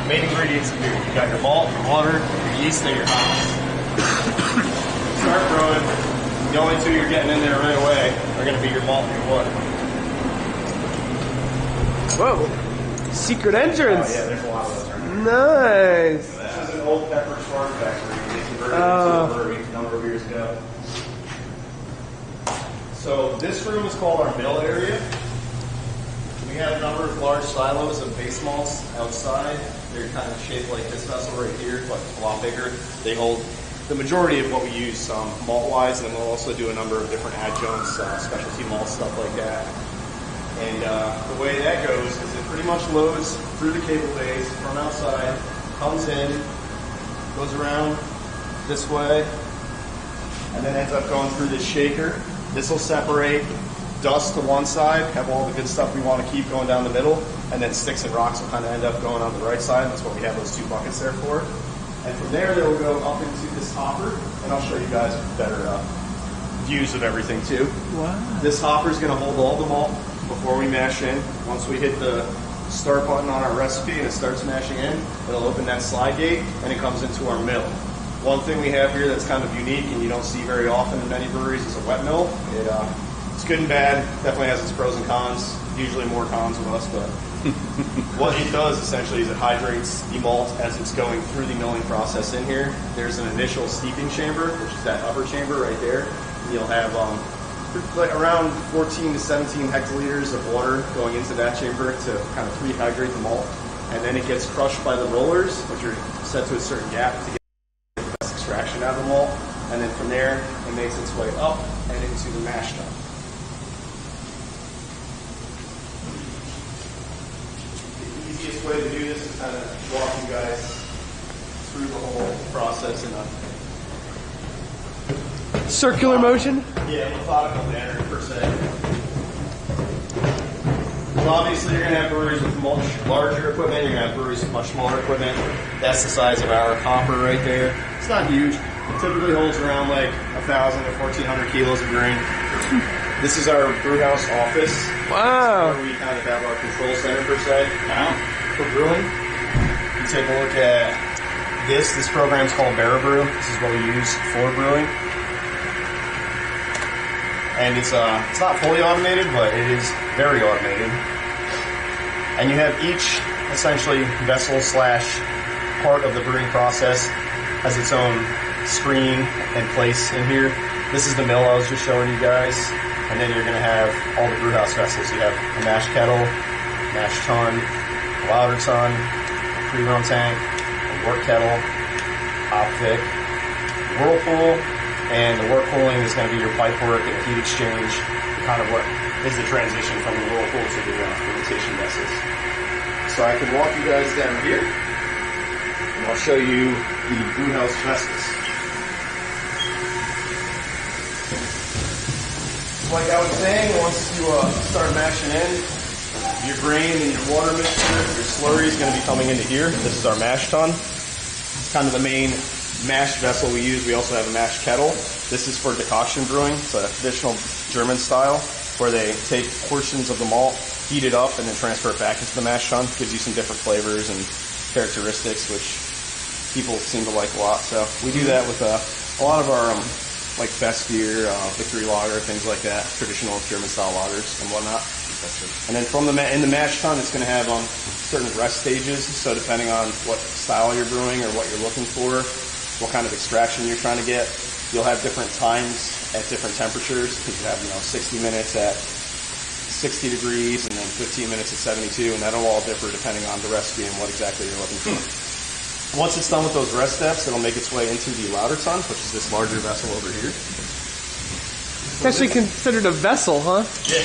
main ingredients in beer. You got your malt, your water, your yeast, and your hops. Start brewing. The only two you're getting in there right away are going to be your malt and your water. Whoa. Secret entrance. Oh, yeah, there's a lot of those right here. Nice. This is an old Pepperidge Farm factory. They converted it into a brewery a number of years ago. So this room is called our mill area. We have a number of large silos of base malts outside. They're kind of shaped like this vessel right here, but a lot bigger. They hold the majority of what we use malt-wise, and then we'll also do a number of different adjuncts, specialty malt, stuff like that. And the way that goes is it pretty much loads through the cable bays from outside, comes in, goes around this way, and then ends up going through this shaker. This will separate dust to one side, have all the good stuff we want to keep going down the middle, and then sticks and rocks will kind of end up going on the right side. That's what we have those two buckets there for. And from there, they'll go up into this hopper, and I'll show you guys better views of everything too. Wow. This hopper is going to hold all the malt before we mash in. Once we hit the start button on our recipe and it starts mashing in, it'll open that slide gate and it comes into our mill. One thing we have here that's kind of unique and you don't see very often in many breweries is a wet mill. It's good and bad, definitely has its pros and cons, usually more cons with us, but what it does essentially is it hydrates the malt as it's going through the milling process in here. There's an initial steeping chamber, which is that upper chamber right there. You'll have like around 14 to 17 hectoliters of water going into that chamber to kind of rehydrate the malt. And then it gets crushed by the rollers, which are set to a certain gap to get the best extraction out of the malt. And then from there, it makes its way up and into the mash tun. The easiest way to do this is kind of walk you guys through the whole process in a circular motion? Yeah, methodical manner, per se. So obviously, you're going to have breweries with much larger equipment. You're going to have breweries with much smaller equipment. That's the size of our hopper right there. It's not huge. It typically holds around like 1,000 to 1,400 kilos of grain. This is our brew house office. Wow. Where we kind of have our control center, per se, for brewing. You take a look at this. This program is called BarraBrew. This is what we use for brewing. And it's not fully automated, but it is very automated. And you have each, essentially, vessel / part of the brewing process has its own screen and place in here. This is the mill I was just showing you guys. And then you're going to have all the brew house vessels. You have a mash kettle, mash tun, a lauter tun, a pre-run tank, a work kettle, hop thick, whirlpool. And the work cooling is going to be your pipe work and heat exchange, kind of what is the transition from the whirlpool to the fermentation vessels. So I can walk you guys down here, and I'll show you the brew house vessels. Like I was saying, once you start mashing in, your grain and your water mixture, your slurry is going to be coming into here. This is our mash tun. It's kind of the main mash vessel we use. We also have a mash kettle. This is for decoction brewing. It's a traditional German style where they take portions of the malt, heat it up, and then transfer it back into the mash tun. Gives you some different flavors and characteristics, which people seem to like a lot. So we do that with a lot of our like best beer, Victory Lager, things like that, traditional German style lagers and whatnot. And then from in the mash tun, it's going to have certain rest stages. So depending on what style you're brewing or what you're looking for, what kind of extraction you're trying to get, you'll have different times at different temperatures. You have 60 minutes at 60 degrees and then 15 minutes at 72, and that'll all differ depending on the recipe and what exactly you're looking for. Once it's done with those rest steps, it'll make its way into the lauter tun, which is this larger vessel over here. It's actually considered a vessel, huh? Yeah.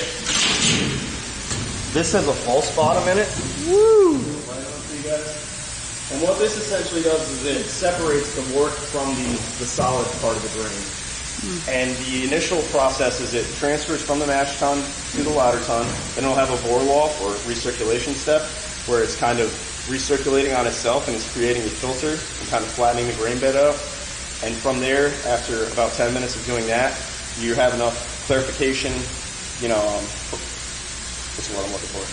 This has a false bottom in it. Woo! And what this essentially does is it separates the wort from the solid part of the grain. And the initial process is it transfers from the mash tun to the lauter tun. Then it'll have a Vorlauf or recirculation step where it's kind of recirculating on itself and it's creating a filter and kind of flattening the grain bed out. And from there, after about 10 minutes of doing that, you have enough clarification, what's the word I'm looking for?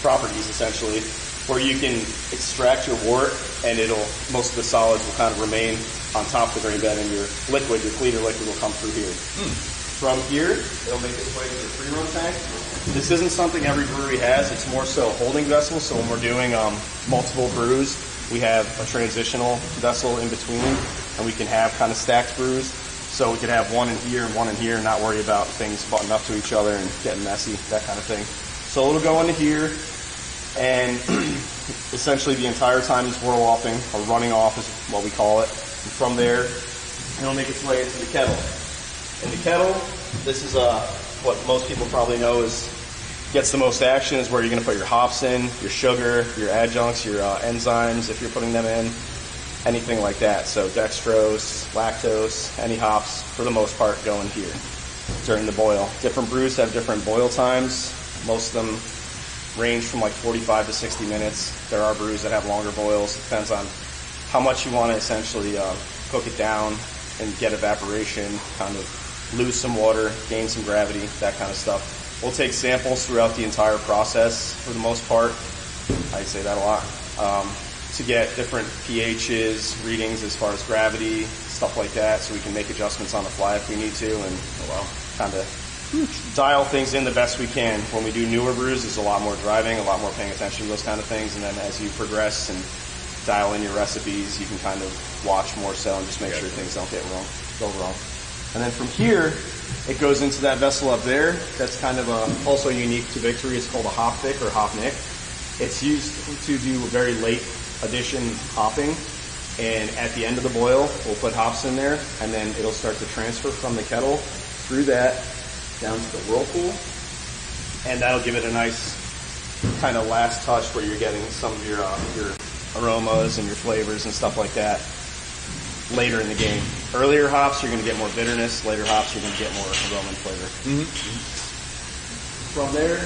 Properties, essentially, where you can extract your wort and most of the solids will kind of remain on top of the grain bed and your cleaner liquid will come through here. From here, it'll make its way to the pre-run tank. This isn't something every brewery has. It's more so holding vessels. So when we're doing multiple brews, we have a transitional vessel in between, and we can have kind of stacked brews. So we could have one in here and one in here and not worry about things butting up to each other and getting messy, that kind of thing. So it'll go into here, and essentially the entire time it's Vorlaufing, or running off is what we call it. And from there, it'll make its way into the kettle. In the kettle, this is what most people probably know gets the most action, is where you're going to put your hops in, your sugar, your adjuncts, your enzymes, if you're putting them in. Anything like that. So dextrose, lactose, any hops, for the most part, go in here during the boil. Different brews have different boil times. Most of them range from like 45 to 60 minutes. There are brews that have longer boils. Depends on how much you want to essentially cook it down and get evaporation, kind of lose some water, gain some gravity, that kind of stuff. We'll take samples throughout the entire process for the most part. I say that a lot. To get different pHs, readings as far as gravity, stuff like that, so we can make adjustments on the fly if we need to, and kind of dial things in the best we can. When we do newer brews, there's a lot more driving, a lot more paying attention to those kind of things, and then as you progress and dial in your recipes, you can kind of watch more so and just make sure things don't go wrong. And then from here, it goes into that vessel up there. That's kind of also unique to Victory. It's called a hop pick or hop nick. It's used to do very late addition hopping, and at the end of the boil we'll put hops in there, and then it'll start to transfer from the kettle through that down to the whirlpool, and that'll give it a nice kind of last touch where you're getting some of your aromas and your flavors and stuff like that later in the game. Earlier hops, you're going to get more bitterness. Later hops, you're going to get more aroma and flavor. From there,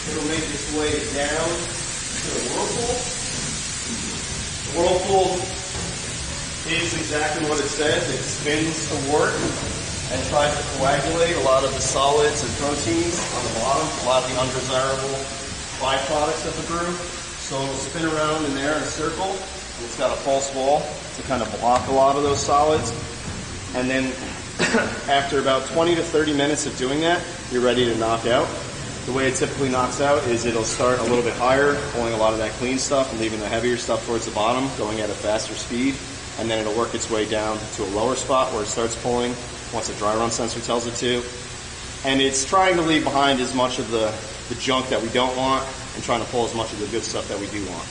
it'll make its way down to the whirlpool. The whirlpool is exactly what it says. It spins the wort and tries to coagulate a lot of the solids and proteins on the bottom, a lot of the undesirable byproducts of the brew. So it'll spin around in there in a circle, and it's got a false wall to kind of block a lot of those solids. And then after about 20 to 30 minutes of doing that, you're ready to knock out. The way it typically knocks out is it'll start a little bit higher, pulling a lot of that clean stuff and leaving the heavier stuff towards the bottom, going at a faster speed, and then it'll work its way down to a lower spot where it starts pulling once a dry run sensor tells it to. And it's trying to leave behind as much of the junk that we don't want and trying to pull as much of the good stuff that we do want.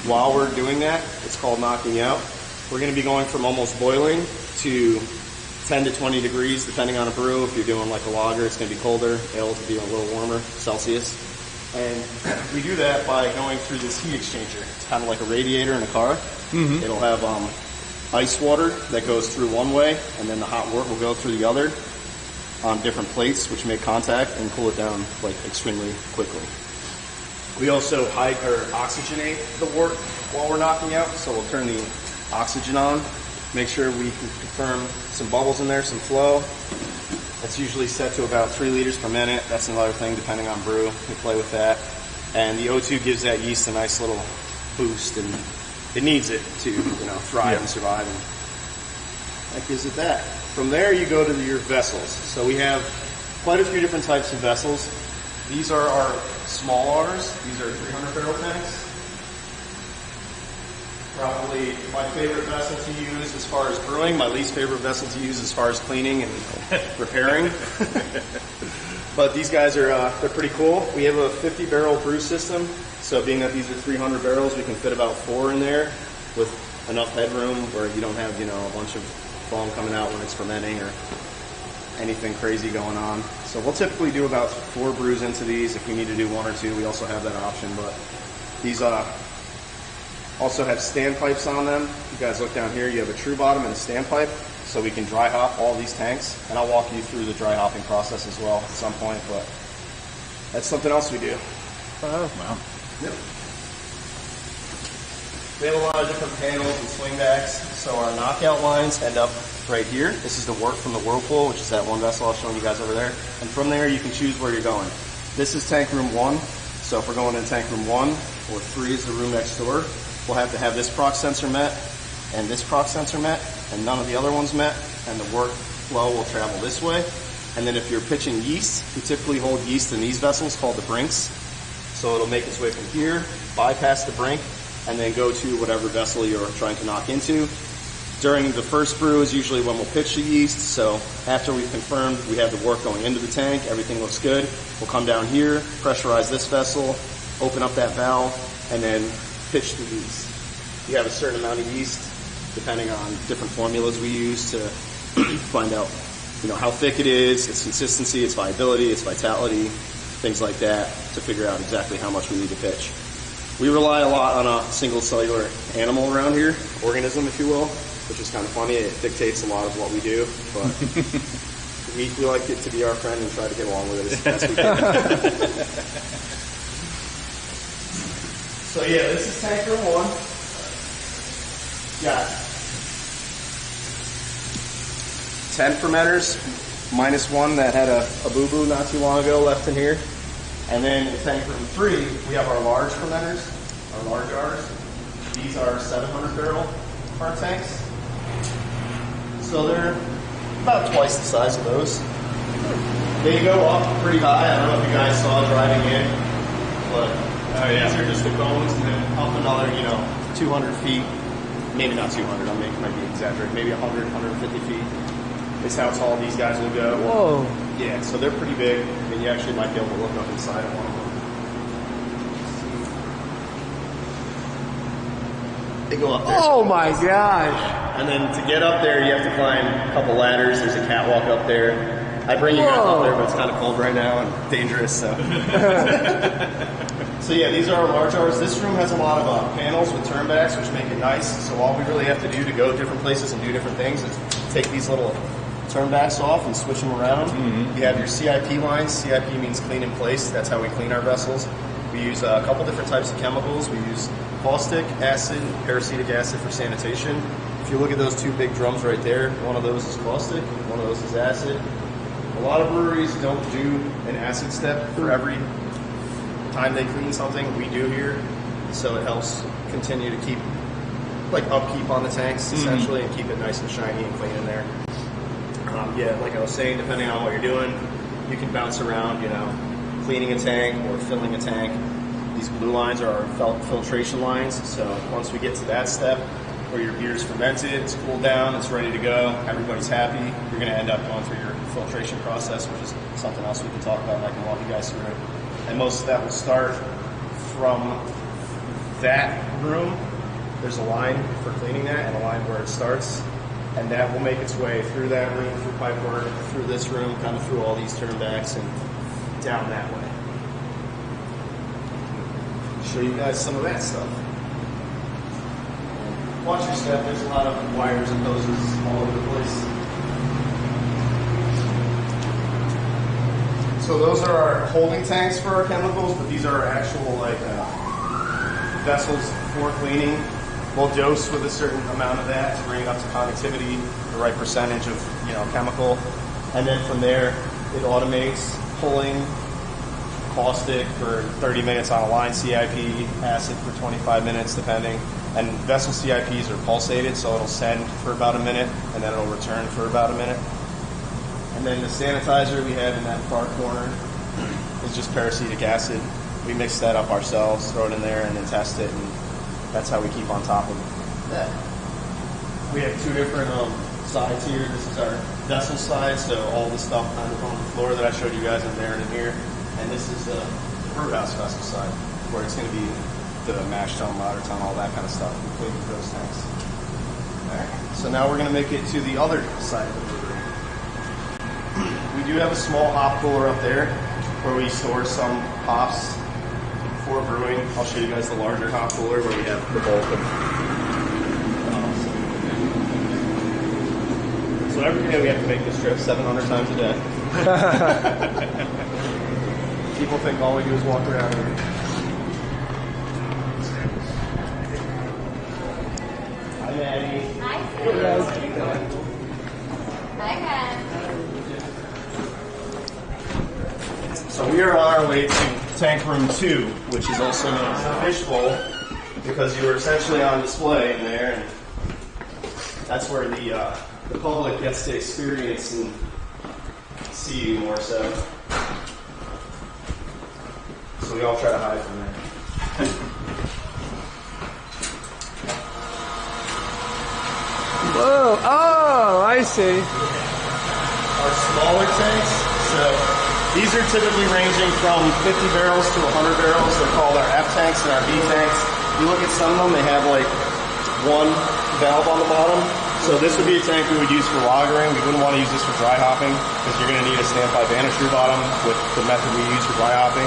While we're doing that, it's called knocking out. We're going to be going from almost boiling to 10 to 20 degrees, depending on a brew. If you're doing like a lager, it's going to be colder. Ale to be a little warmer, Celsius. And we do that by going through this heat exchanger. It's kind of like a radiator in a car. It'll have ice water that goes through one way, and then the hot wort will go through the other on different plates, which make contact and cool it down like extremely quickly. We also oxygenate the wort while we're knocking out, so we'll turn the oxygen on, make sure we can confirm some bubbles in there, some flow. That's usually set to about 3 liters per minute. That's another thing, depending on brew. We play with that. And the O2 gives that yeast a nice little boost, and it needs it to, thrive and survive. And that gives it that. From there, you go to your vessels. So we have quite a few different types of vessels. These are our small waters. These are 300 barrel tanks. Probably my favorite vessel to use as far as brewing, my least favorite vessel to use as far as cleaning and repairing. But these guys are they're pretty cool. We have a 50 barrel brew system. So being that these are 300 barrels, we can fit about 4 in there with enough headroom where you don't have, a bunch of foam coming out when it's fermenting or anything crazy going on. So we'll typically do about 4 brews into these. If we need to do 1 or 2, we also have that option. But these also have standpipes on them. You guys look down here, you have a true bottom and a standpipe, so we can dry hop all these tanks. And I'll walk you through the dry hopping process as well at some point, but that's something else we do. Wow. Yep. We have a lot of different panels and swingbacks. So our knockout lines end up right here. This is the wort from the whirlpool, which is that one vessel I was showing you guys over there. And from there, you can choose where you're going. This is tank room 1. So if we're going in tank room 1 or 3 is the room next door, we'll have to have this proc sensor met and this proc sensor met and none of the other ones met, and the wort flow will travel this way. And then if you're pitching yeast, we typically hold yeast in these vessels called the brinks. So it'll make its way from here, bypass the brink, and then go to whatever vessel you're trying to knock into. During the first brew is usually when we'll pitch the yeast. So after we've confirmed we have the wort going into the tank, everything looks good, we'll come down here, pressurize this vessel, open up that valve, and then pitch the yeast. You have a certain amount of yeast, depending on different formulas we use to find out, how thick it is, its consistency, its viability, its vitality, things like that, to figure out exactly how much we need to pitch. We rely a lot on a single cellular animal around here, organism, if you will, which is kind of funny. It dictates a lot of what we do, but we like it to be our friend and try to get along with it as best we can. So yeah, this is tank room 1. Got 10 fermenters, minus 1 that had a boo-boo not too long ago left in here. And then in tank room 3, we have our large fermenters, our large jars. These are 700 barrel part tanks. So they're about twice the size of those. They go up pretty high. I don't know if you guys saw driving in, but these are just the cones, and then up another, 200 feet. Maybe not 200, I might be exaggerating. Maybe 100, 150 feet is how tall these guys will go. Whoa. Yeah, so they're pretty big. I mean, you actually might be able to look up inside of one of them. They go up there. Oh my gosh. And then to get up there, you have to climb a couple ladders. There's a catwalk up there. I bring you guys up there, but it's kind of cold right now and dangerous, so. So yeah, these are our large jars. This room has a lot of panels with turnbacks, which make it nice. So all we really have to do to go different places and do different things is take these little turnbacks off and switch them around. You have your CIP lines. CIP means clean in place. That's how we clean our vessels. We use a couple different types of chemicals. We use caustic acid, paracetic acid for sanitation. If you look at those 2 big drums right there, one of those is caustic, one of those is acid. A lot of breweries don't do an acid step for every time they clean something. We do here, so it helps continue to keep upkeep on the tanks essentially, and keep it nice and shiny and clean in there. Yeah, like I was saying, depending on what you're doing, you can bounce around, cleaning a tank or filling a tank. These blue lines are our filtration lines. So once we get to that step where your beer's fermented, it's cooled down, it's ready to go, everybody's happy, you're going to end up going through your filtration process, which is something else we can talk about and I can walk you guys through it. And most of that will start from that room. There's a line for cleaning that and a line where it starts. And that will make its way through that room, through pipework, through this room, kind of through all these turnbacks and down that way. Show you guys some of that stuff. Watch your step, there's a lot of wires and hoses all over the place. So those are our holding tanks for our chemicals, but these are our actual like vessels for cleaning. We'll dose with a certain amount of that to bring it up to conductivity, the right percentage of chemical, and then from there it automates pulling caustic for 30 minutes on a line CIP, acid for 25 minutes depending, and vessel CIPs are pulsated, so it'll send for about a minute and then it'll return for about a minute. And then the sanitizer we have in that far corner is just peracetic acid. We mix that up ourselves, throw it in there, and then test it, and that's how we keep on top of that. We have two different sides here. This is our vessel side, so all the stuff kind of on the floor that I showed you guys in there and in here. And this is the brewhouse vessel side, where it's going to be the mash tun, ladder tun, all that kind of stuff, including those tanks. All right. So now we're going to make it to the other side of the brewery. We do have a small hop cooler up there where we store some hops for brewing. I'll show you guys the larger hop cooler where we have the bulk of hops. So every day we have to make this trip 700 times a day. People think all we do is walk around here. Hi, Maddie. Hi, Hey, guys. How you doing? Hi, Ken. So we are on our way to tank room 2, which is also known as the fishbowl, because you were essentially on display in there, and that's where the public gets to experience and see you more so. So we all try to hide from there. Whoa! Oh, I see. Our smaller tanks, so these are typically ranging from 50 barrels to 100 barrels. They're called our F tanks and our B tanks. You look at some of them, they have like one valve on the bottom. So this would be a tank we would use for lagering. We wouldn't want to use this for dry hopping because you're going to need a standby banister bottom with the method we use for dry hopping.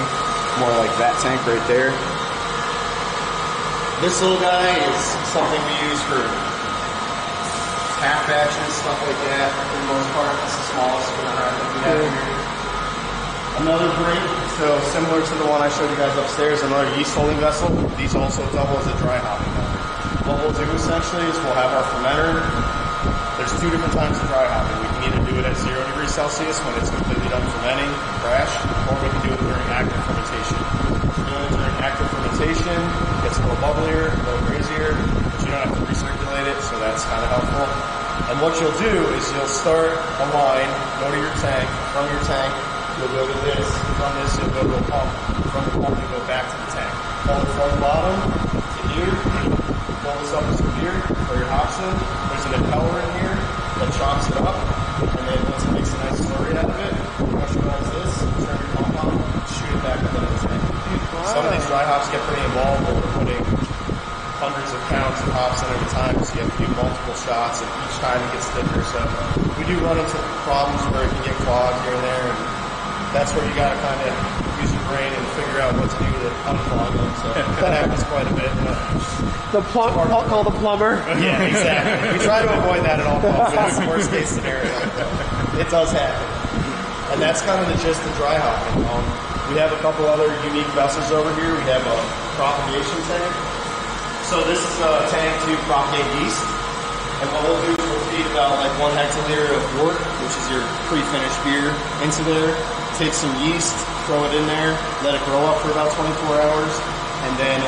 More like that tank right there. This little guy is something we use for half batches, stuff like that for the most part. That's the smallest we have here. Another break, so similar to the one I showed you guys upstairs, another yeast holding vessel. These also double as a dry hopping method. What we'll do essentially is we'll have our fermenter. There's two different times of dry hopping. We can either do it at 0 degrees Celsius when it's completely done fermenting, crash, or we can do it during active fermentation. Doing it during active fermentation gets a little bubblier, a little crazier, but you don't have to recirculate it, so that's kind of helpful. And what you'll do is you'll start a line, go to your tank, from your tank, you'll go to this, from this you'll go to a pump, from the pump you'll go back to the tank. Pull it from the bottom to here, pull this up to some beer, throw your hops in, there's an impeller in here that chops it up, and then once it makes a nice slurry out of it, pressurize this, turn your pump on, shoot it back into the tank. Some of these dry hops get pretty involved where we're putting hundreds of pounds of hops in at a time, so you have to do multiple shots, and each time it gets thicker, so we do run into problems where it can get clogged here and there, and that's where you got to kind of use your brain and figure out what to do to unclog them. So that happens quite a bit. Call the plumber. Yeah, exactly. We try to avoid that at all costs. That's the worst case scenario. It does happen. And that's kind of the gist of dry hopping. We have a couple other unique vessels over here. We have a propagation tank. So this is a tank to propagate yeast. And what we'll do is we'll feed about like 1 hectoliter of wort, which is your pre-finished beer, into there. Take some yeast, throw it in there, let it grow up for about 24 hours, and then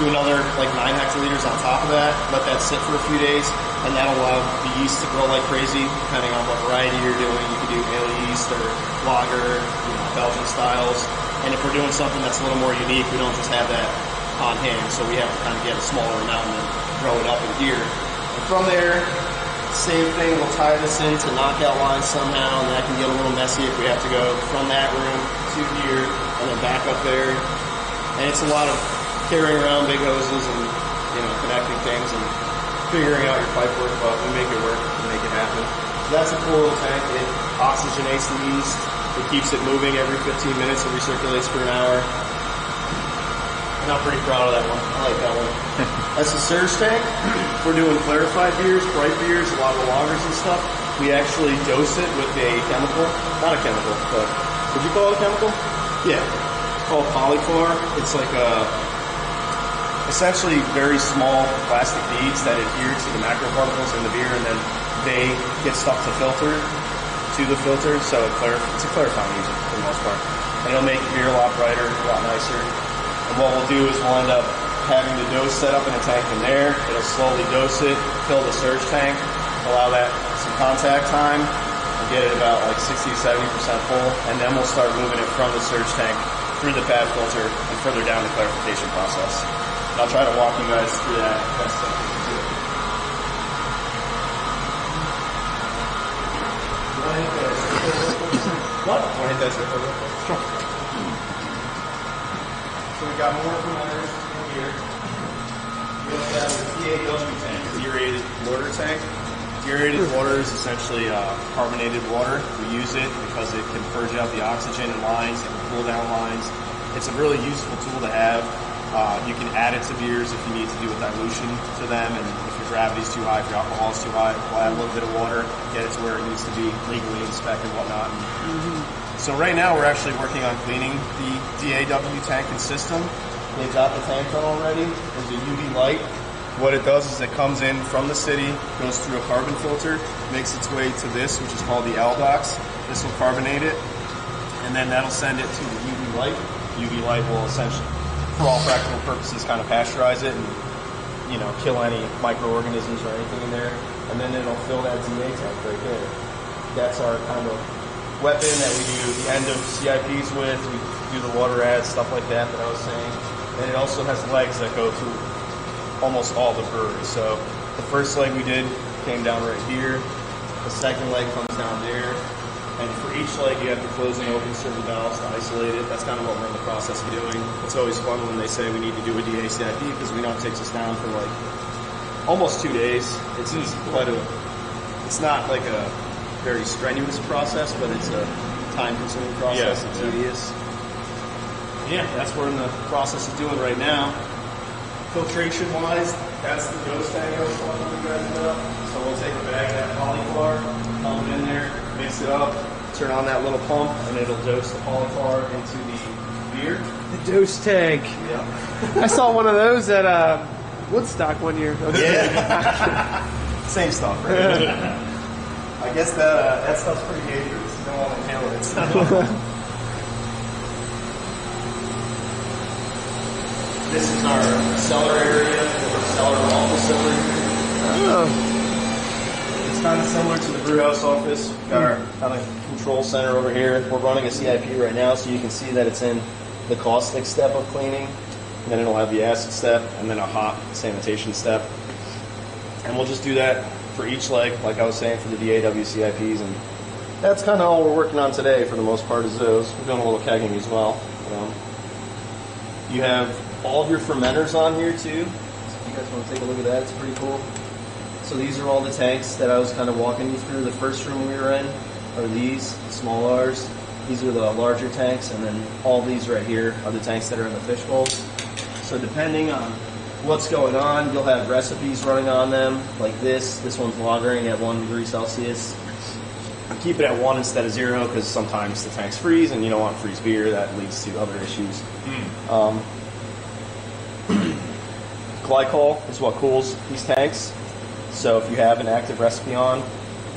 do another like 9 hectoliters on top of that. Let that sit for a few days, and that'll allow the yeast to grow like crazy, depending on what variety you're doing. You can do ale yeast or lager, Belgian styles. And if we're doing something that's a little more unique, we don't just have that on hand, so we have to kind of get a smaller amount and then grow it up in here. And from there, same thing, we'll tie this into knockout lines somehow, and that can get a little messy if we have to go from that room to here, and then back up there. And it's a lot of carrying around big hoses and, connecting things and figuring out your pipe work, but we make it work and make it happen. So that's a cool little tank. It oxygenates the yeast. It keeps it moving every 15 minutes. It recirculates for an hour. And I'm pretty proud of that one. I like that one. That's a surge tank. We're doing clarified beers, bright beers, a lot of lagers and stuff. We actually dose it with a chemical, not a chemical, but Would you call it a chemical? Yeah. It's called polychlor. It's like essentially very small plastic beads that adhere to the macroparticles in the beer, and then they get stuck to the filter, so it's a clarifying agent for the most part. And it'll make beer a lot brighter, a lot nicer. And what we'll do is we'll end up having the dose set up in a tank in there. It'll slowly dose it, fill the surge tank, allow that some contact time, and get it about like 60-70% full, and then we'll start moving it from the surge tank through the pad filter and further down the clarification process. And I'll try to walk you guys through that best I can do. What? Want to hit that zipper real quick? Sure. So we got more fermenters in here. We also have the DAW tank, deaerated water tank. Deaerated water is essentially carbonated water. We use it because it can purge out the oxygen in lines, it can cool down lines. It's a really useful tool to have. You can add it to beers if you need to do a dilution to them, and if your gravity's too high, if your alcohol is too high, we'll add a little bit of water, get it to where it needs to be legally inspected and whatnot. So right now we're actually working on cleaning the DAW tank and system. They've got the tank done already. There's a UV light. What it does is it comes in from the city, goes through a carbon filter, makes its way to this, which is called the LDOX. This will carbonate it, and then that'll send it to the UV light. UV light will essentially, for all practical purposes, kind of pasteurize it and, you know, kill any microorganisms or anything in there. And then it'll fill that DA tank right there. That's our kind of weapon that we do the end of CIPs with. We do the water ads, stuff like that I was saying. And it also has legs that go through almost all the breweries. So the first leg we did came down right here. The second leg comes down there. And for each leg, you have to close and open certain valves to isolate it. That's kind of what we're in the process of doing. It's always fun when they say we need to do a DA-CIP because we know it takes us down for like almost 2 days. It's not like a very strenuous process, but it's a time-consuming process. It's tedious. Yeah, that's what we're in the process of doing right now. Filtration-wise, that's the dose tank I was talking to you guys about. So we'll take a bag of that polychlor, dump it in there, mix it up, turn on that little pump, and it'll dose the polychlor into the beer. The dose tank. Yeah. I saw one of those at Woodstock one year. Yeah. Same stuff, right? I guess that stuff's pretty dangerous. You don't want to inhale it. This is our cellar area, or cellar vault facility. It's kind of similar to the brew house office. We've got our kind of control center over here. We're running a CIP right now, so you can see that it's in the caustic step of cleaning. And then it'll have the acid step, and then a hot sanitation step. And we'll just do that for each leg, like I was saying, for the DAW CIPs. And that's kind of all we're working on today for the most part is those. We're doing a little kegging as well. You have all of your fermenters on here too. If you guys want to take a look at that, it's pretty cool. So these are all the tanks that I was kind of walking you through. The first room we were in are these, the small R's. These are the larger tanks, and then all these right here are the tanks that are in the fish bowls. So depending on what's going on, you'll have recipes running on them, like this. This one's lagering at 1 degree Celsius. Keep it at 1 instead of 0 because sometimes the tanks freeze and you don't want to freeze beer. That leads to other issues. Glycol is what cools these tanks. So if you have an active recipe on,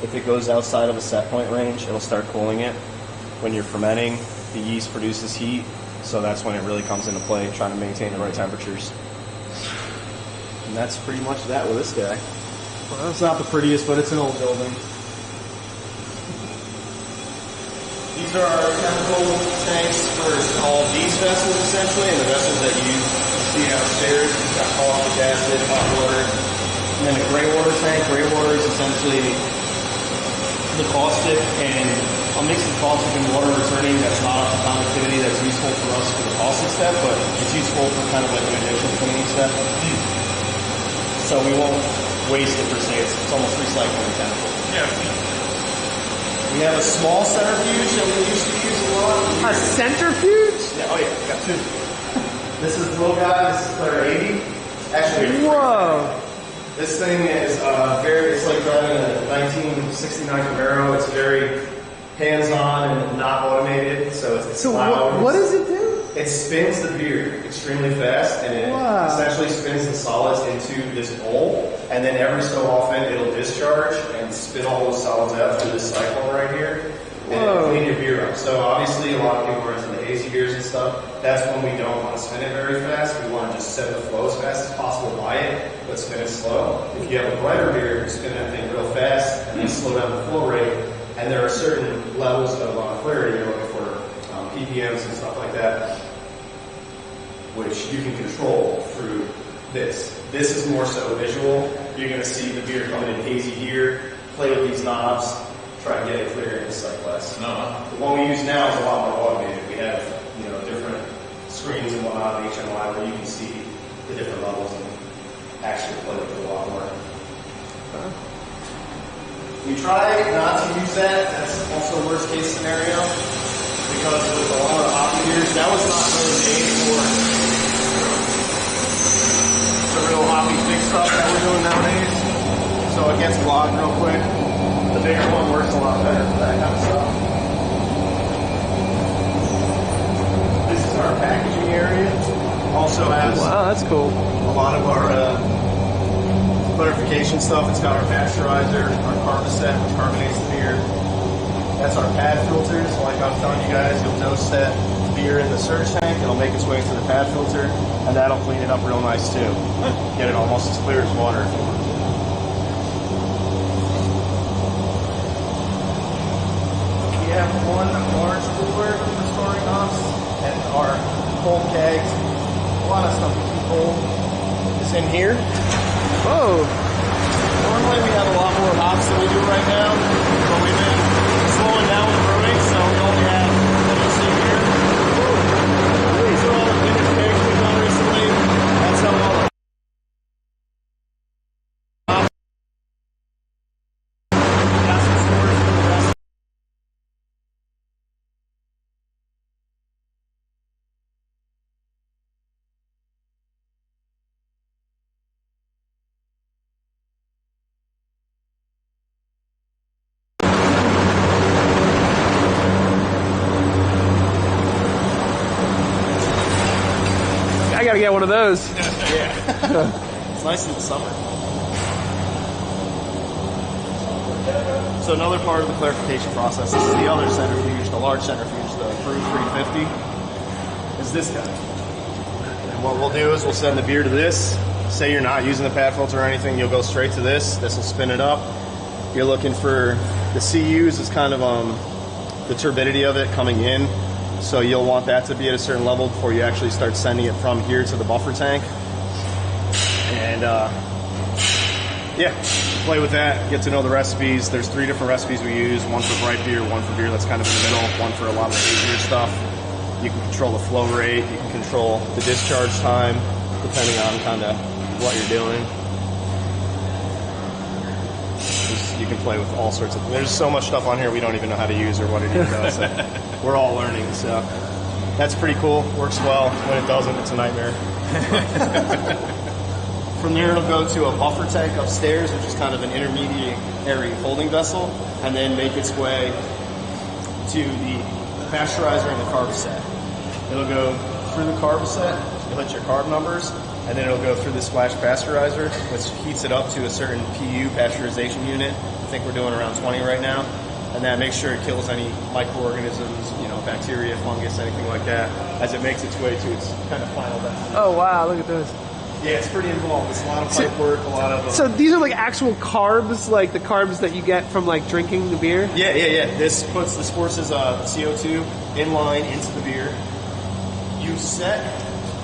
if it goes outside of a set point range, it'll start cooling it. When you're fermenting, the yeast produces heat, so that's when it really comes into play, trying to maintain the right temperatures. And that's pretty much that with this guy. Well, it's not the prettiest, but it's an old building. These are our chemical tanks for all these vessels, essentially, and the vessels that you see downstairs. We've got caustic acid, hot water, and then a gray water tank. Gray water is essentially the caustic and a mix of caustic and water returning that's not up to conductivity that's useful for us for the caustic step, but it's useful for kind of like an initial cleaning step. So we won't waste it per se. It's almost recycling chemical. Yeah. We have a small centrifuge that we used to use a lot. A centrifuge? Yeah, oh yeah, we got two. This is the little guy, this is Claire 80. Actually, whoa. This thing is it's like driving a 1969 Camaro. It's very hands-on and not automated. So it's So what does it do? It spins the beer extremely fast, and it essentially spins the solids into this bowl, and then every so often it'll discharge and spin all those solids out through this cyclone right here, and it'll clean your beer up. So obviously a lot of people are into the hazy beers and stuff. That's when we don't want to spin it very fast. We want to just set the flow as fast as possible by it, but spin it slow. If you have a brighter beer, you spin that thing real fast, and then slow down the flow rate, and there are certain levels of clarity you're looking for, ppms and stuff like that, which you can control through this. This is more so visual. You're going to see the beer coming in hazy here, play with these knobs, try and get it clear in the sight glass. The one we use now is a lot more automated. We have, different screens and whatnot on HMI where you can see the different levels and actually play with it a lot more. We try not to use that. That's also a worst case scenario, because with a lot of hoppy beers, that was not really made for the real hoppy thick stuff that we're doing nowadays. So it gets clogged real quick. The bigger one works a lot better for that kind of stuff. This is our packaging area. Also has that's cool. A lot of our clarification stuff. It's got our pasteurizer, our Carboset, which carbonates the beer. That's our pad filters. Like I was telling you guys, you'll dose set beer in the surge tank. It'll make its way to the pad filter, and that'll clean it up real nice too. Get it almost as clear as water. We have one large cooler for storing hops, and our cold kegs. A lot of stuff we keep cold is in here. Whoa! Normally we have a lot more hops than we do right now, but we've been slowing down with brewing, so we only have what you see here. These are all the vintage kegs we've done recently. That's how all the hops. Got some storage for the rest. I gotta get one of those. Yeah. It's nice in the summer. So another part of the clarification process, this is the other centrifuge, the large centrifuge, the Brew 350, is this guy. And what we'll do is we'll send the beer to this. Say you're not using the pad filter or anything, you'll go straight to this. This will spin it up. You're looking for the CUs is kind of the turbidity of it coming in. So you'll want that to be at a certain level before you actually start sending it from here to the buffer tank. And play with that, get to know the recipes. There's 3 different recipes we use, one for bright beer, one for beer that's kind of in the middle, one for a lot of the hazier stuff. You can control the flow rate, you can control the discharge time, depending on kind of what you're doing. You can play with all sorts of, there's so much stuff on here we don't even know how to use or what it even does. So we're all learning, so that's pretty cool. Works well. When it doesn't, it's a nightmare. From there, it'll go to a buffer tank upstairs, which is kind of an intermediary holding vessel, and then make its way to the pasteurizer and the Carboset. It'll go through the Carboset, you'll hit your carb numbers, and then it'll go through this flash pasteurizer, which heats it up to a certain PU, pasteurization unit. I think we're doing around 20 right now. And that makes sure it kills any microorganisms, bacteria, fungus, anything like that, as it makes its way to its kind of final destination. Oh, wow, look at this. Yeah, it's pretty involved. It's a lot of pipe work, a lot of... So these are like actual carbs, like the carbs that you get from like drinking the beer? Yeah. This forces CO2 in line into the beer. You set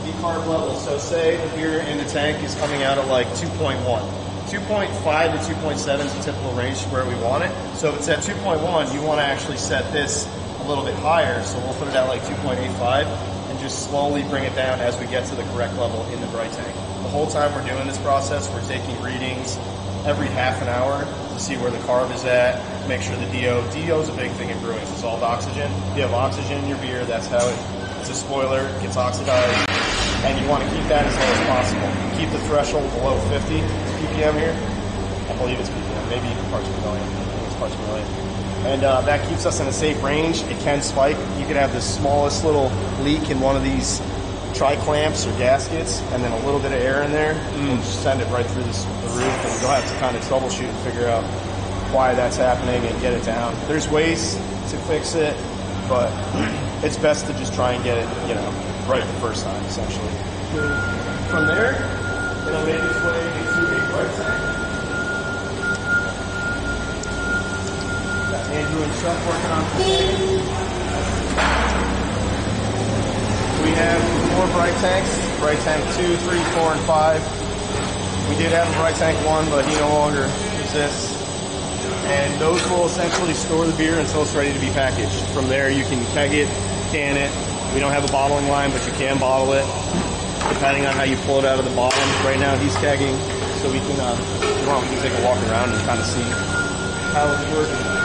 the carb level. So say the beer in the tank is coming out at like 2.1. 2.5 to 2.7 is the typical range where we want it. So if it's at 2.1, you want to actually set this a little bit higher. So we'll put it at like 2.85 and just slowly bring it down as we get to the correct level in the bright tank. The whole time we're doing this process, we're taking readings every half an hour to see where the carb is at, make sure the DO is a big thing in brewing. It's dissolved oxygen. If you have oxygen in your beer, that's how it's a spoiler, it gets oxidized. And you want to keep that as low as possible. Keep the threshold below 50 ppm here. I believe it's ppm, maybe even parts per million. I think it's parts per million. and that keeps us in a safe range. It can spike. You could have the smallest little leak in one of these tri-clamps or gaskets, and then a little bit of air in there, and just send it right through the roof, and you'll have to kind of troubleshoot and figure out why that's happening and get it down. There's ways to fix it, but it's best to just try and get it, right the first time, essentially. From there, it'll make its way into a bright tank. Got Andrew and Chuck working on the We have 4 bright tanks, bright tank 2, 3, 4, and 5. We did have a bright tank 1, but he no longer exists. And those will essentially store the beer until it's ready to be packaged. From there, you can keg it, can it. We don't have a bottling line, but you can bottle it, depending on how you pull it out of the bottom. Right now, he's kegging, so we can, if you want, we can take a walk around and kind of see how it's working.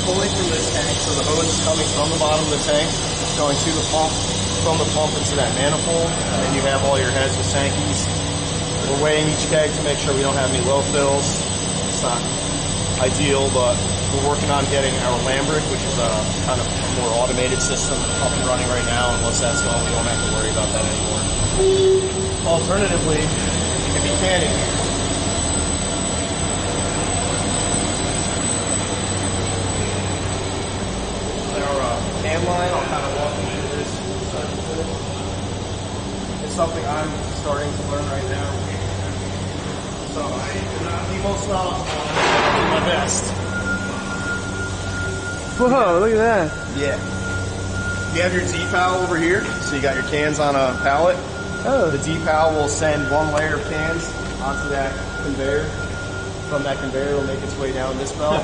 Pulling from this tank, so the hose is coming from the bottom of the tank, going to the pump, from the pump into that manifold, and then you have all your heads with Sankeys. We're weighing each keg to make sure we don't have any low fills. It's not ideal, but we're working on getting our Lambrick, which is a kind of a more automated system, up and running right now, and once that's gone, we don't have to worry about that anymore. Alternatively, you can be canning. Can line, I'll kind of walk you through this. It's something I'm starting to learn right now. So I am not the most knowledgeable. I'm doing my best. Whoa, look at that. Yeah. You have your decal over here, so you got your cans on a pallet. Oh. The decal will send one layer of cans onto that conveyor. From that conveyor, it'll make its way down this belt.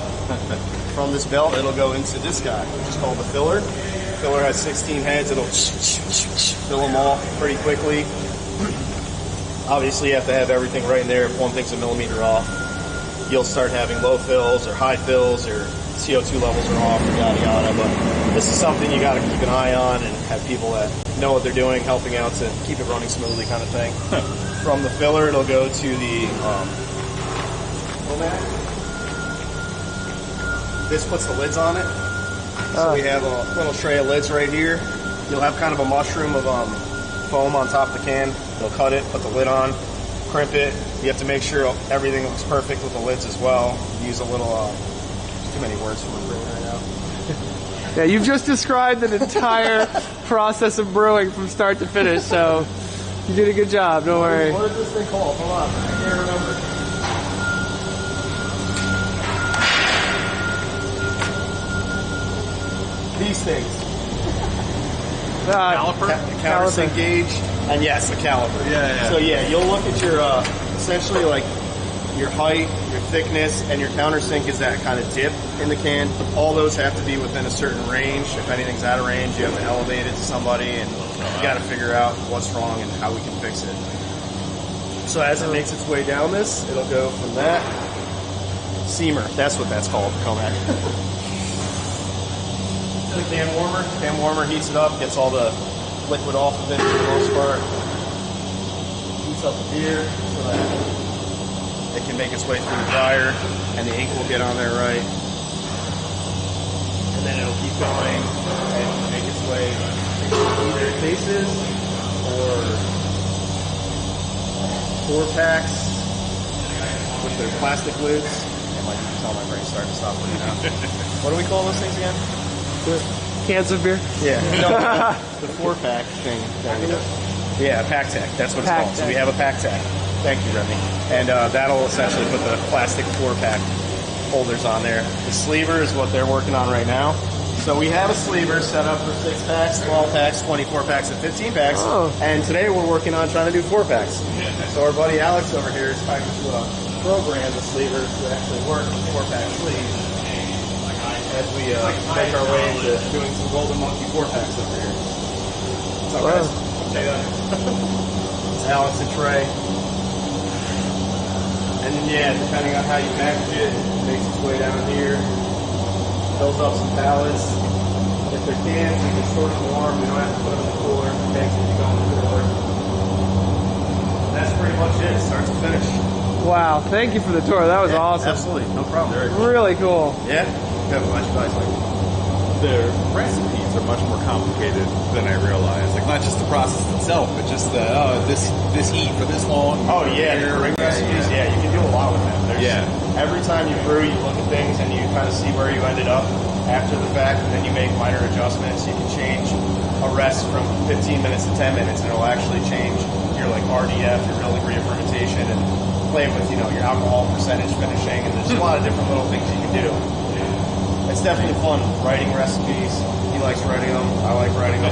From this belt, it'll go into this guy, which is called the filler. The filler has 16 heads. It'll fill them all pretty quickly. Obviously, you have to have everything right in there. If one thing's a millimeter off, you'll start having low fills or high fills or CO2 levels are off, yada yada. But this is something you got to keep an eye on and have people that know what they're doing, helping out to keep it running smoothly, kind of thing. From the filler, it'll go to the This puts the lids on it. So we have a little tray of lids right here. You'll have kind of a mushroom of foam on top of the can. You'll cut it, put the lid on, crimp it. You have to make sure everything looks perfect with the lids as well. Use a little, too many words for my brain right now. Yeah, you've just described an entire process of brewing from start to finish, so you did a good job, don't worry. What is this thing called? Hold on, I can't remember. These things. Caliper? Countersink gauge, and yes, a caliper. Yeah. So yeah, you'll look at your, essentially like your height, your thickness, and your countersink is that kind of dip in the can. All those have to be within a certain range. If anything's out of range, you have to elevate it to somebody, and you got to figure out what's wrong and how we can fix it. So as it makes its way down this, it'll go from that. Seamer, that's what that's called, Comac. The can warmer heats it up, gets all the liquid off of it for the most part. Heats up the beer so that it can make its way through the dryer and the ink will get on there right. And then it'll keep going and make its way into either cases or 4-packs with their plastic lids. I might tell my brain starting to stop putting out. What do we call those things again? Cans of beer? Yeah. No, the 4-pack thing. Yeah, pack tech. That's what it's called. So we have a pack tech. Thank you, Remy. And that'll essentially put the plastic 4-pack holders on there. The sleever is what they're working on right now. So we have a sleever set up for 6-packs, 12-packs, 24-packs, and 15-packs. Oh. And today we're working on trying to do 4-packs. So our buddy Alex over here is trying to program the sleevers to actually work with 4-pack sleeves. As we make our way into doing some Golden Monkey 4-packs over here. What's up, guys? It's Alex and Trey. And then, yeah, depending on how you package it, it makes its way down here, fills up some pallets. If they're cans, we can store them warm. We don't have to put them in the cooler. Tanks need to go in the cooler. That's pretty much it, start to finish. Wow, thank you for the tour. That was awesome. Absolutely, no problem. Really cool. Yeah, you have a bunch of guys like The recipes are much more complicated than I realized. Like not just the process itself, but just the this heat for this long. Oh yeah, the brewing recipes. Yeah, you can do a lot with that. Every time you brew, you look at things and you kind of see where you ended up after the fact, and then you make minor adjustments. You can change a rest from 15 minutes to 10 minutes, and it'll actually change your like RDF, your real degree of fermentation, and play with your alcohol percentage finishing. And there's a lot of different little things you can do. It's definitely fun writing recipes. He likes writing them. I like writing them.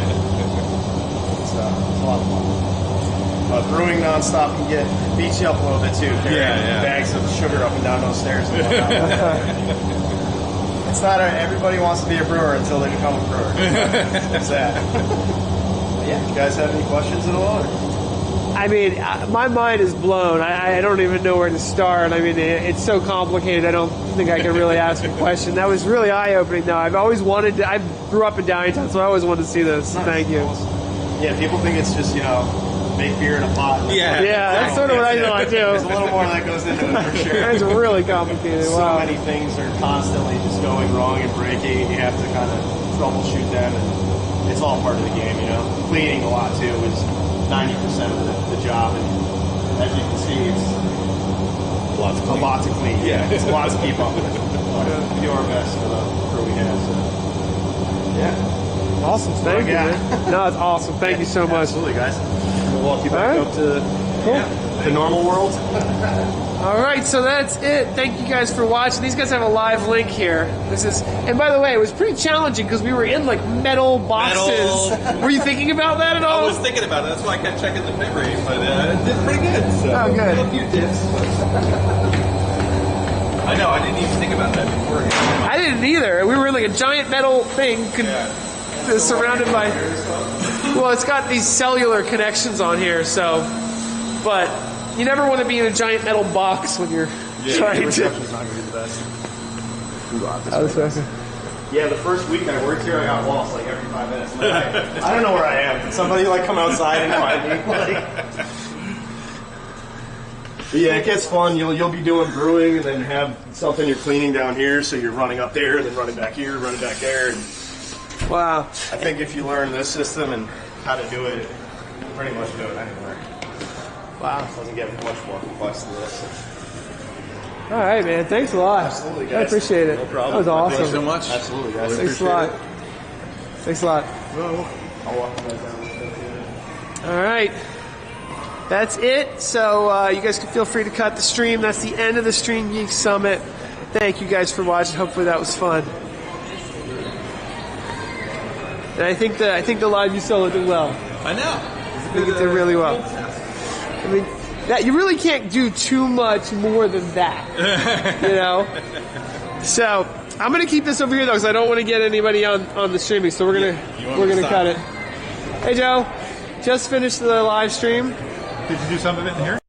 It's a lot of fun. But brewing nonstop can beats you up a little bit too. Carrying bags of sugar up and down those stairs and whatnot. It's not everybody wants to be a brewer until they become a brewer. It's sad. But yeah, you guys have any questions at all? I mean, my mind is blown. I don't even know where to start. I mean, it's so complicated. I don't think I can really ask a question. That was really eye-opening, though. I've always wanted to. I grew up in Downtown, so I always wanted to see this. Nice. Thank you. Yeah, people think it's just, make beer in a pot. Yeah, that's sort of what I thought, too. There's a little more that goes into it, for sure. It's really complicated. Wow. So many things are constantly just going wrong and breaking. You have to kind of troubleshoot them, and it's all part of the game, Cleaning a lot, too, is 90% of the job, and as you can see, it's a lot to clean. Yeah, it's a lot to keep up with. We do our best for the crew we have. So. Yeah, awesome. Thank you. Man. No, it's awesome. Thank you so much. Absolutely, guys. We'll walk you back up to the normal world. All right, so that's it. Thank you guys for watching. These guys have a live link here. And by the way, it was pretty challenging because we were in like metal boxes. Were you thinking about that at all? I was thinking about it. That's why I kept checking the bit rate, but it did pretty good. So oh, good. A few tips. I know. I didn't even think about that before. I didn't either. We were in like a giant metal thing surrounded by. Well, it's got these cellular connections on here, but. You never want to be in a giant metal box when you're trying to. Reception's not going to be the best. Yeah, the first week I worked here, I got lost like every 5 minutes. I don't know where I am. Did somebody come outside and find me? But yeah, it gets fun. You'll be doing brewing and then have something you're cleaning down here, so you're running up there and then running back here, running back there. And wow. I think if you learn this system and how to do it, you can pretty much do it anywhere. Wow. It doesn't get much more complex than this. All right, man. Thanks a lot. Absolutely, guys. I appreciate it. No problem. That was awesome. Thanks so much. Absolutely, guys. Thanks a lot. Thanks a lot. I'll walk you guys down. All right. That's it. So you guys can feel free to cut the stream. That's the end of the StreamGeeks Summit. Thank you guys for watching. Hopefully that was fun. And I think the live you solo did well. I know. I think it did really well. I mean, you really can't do too much more than that, So I'm gonna keep this over here though, because I don't want to get anybody on the streaming. So we're gonna cut it. Hey Joe, just finished the live stream. Did you do some of it in here?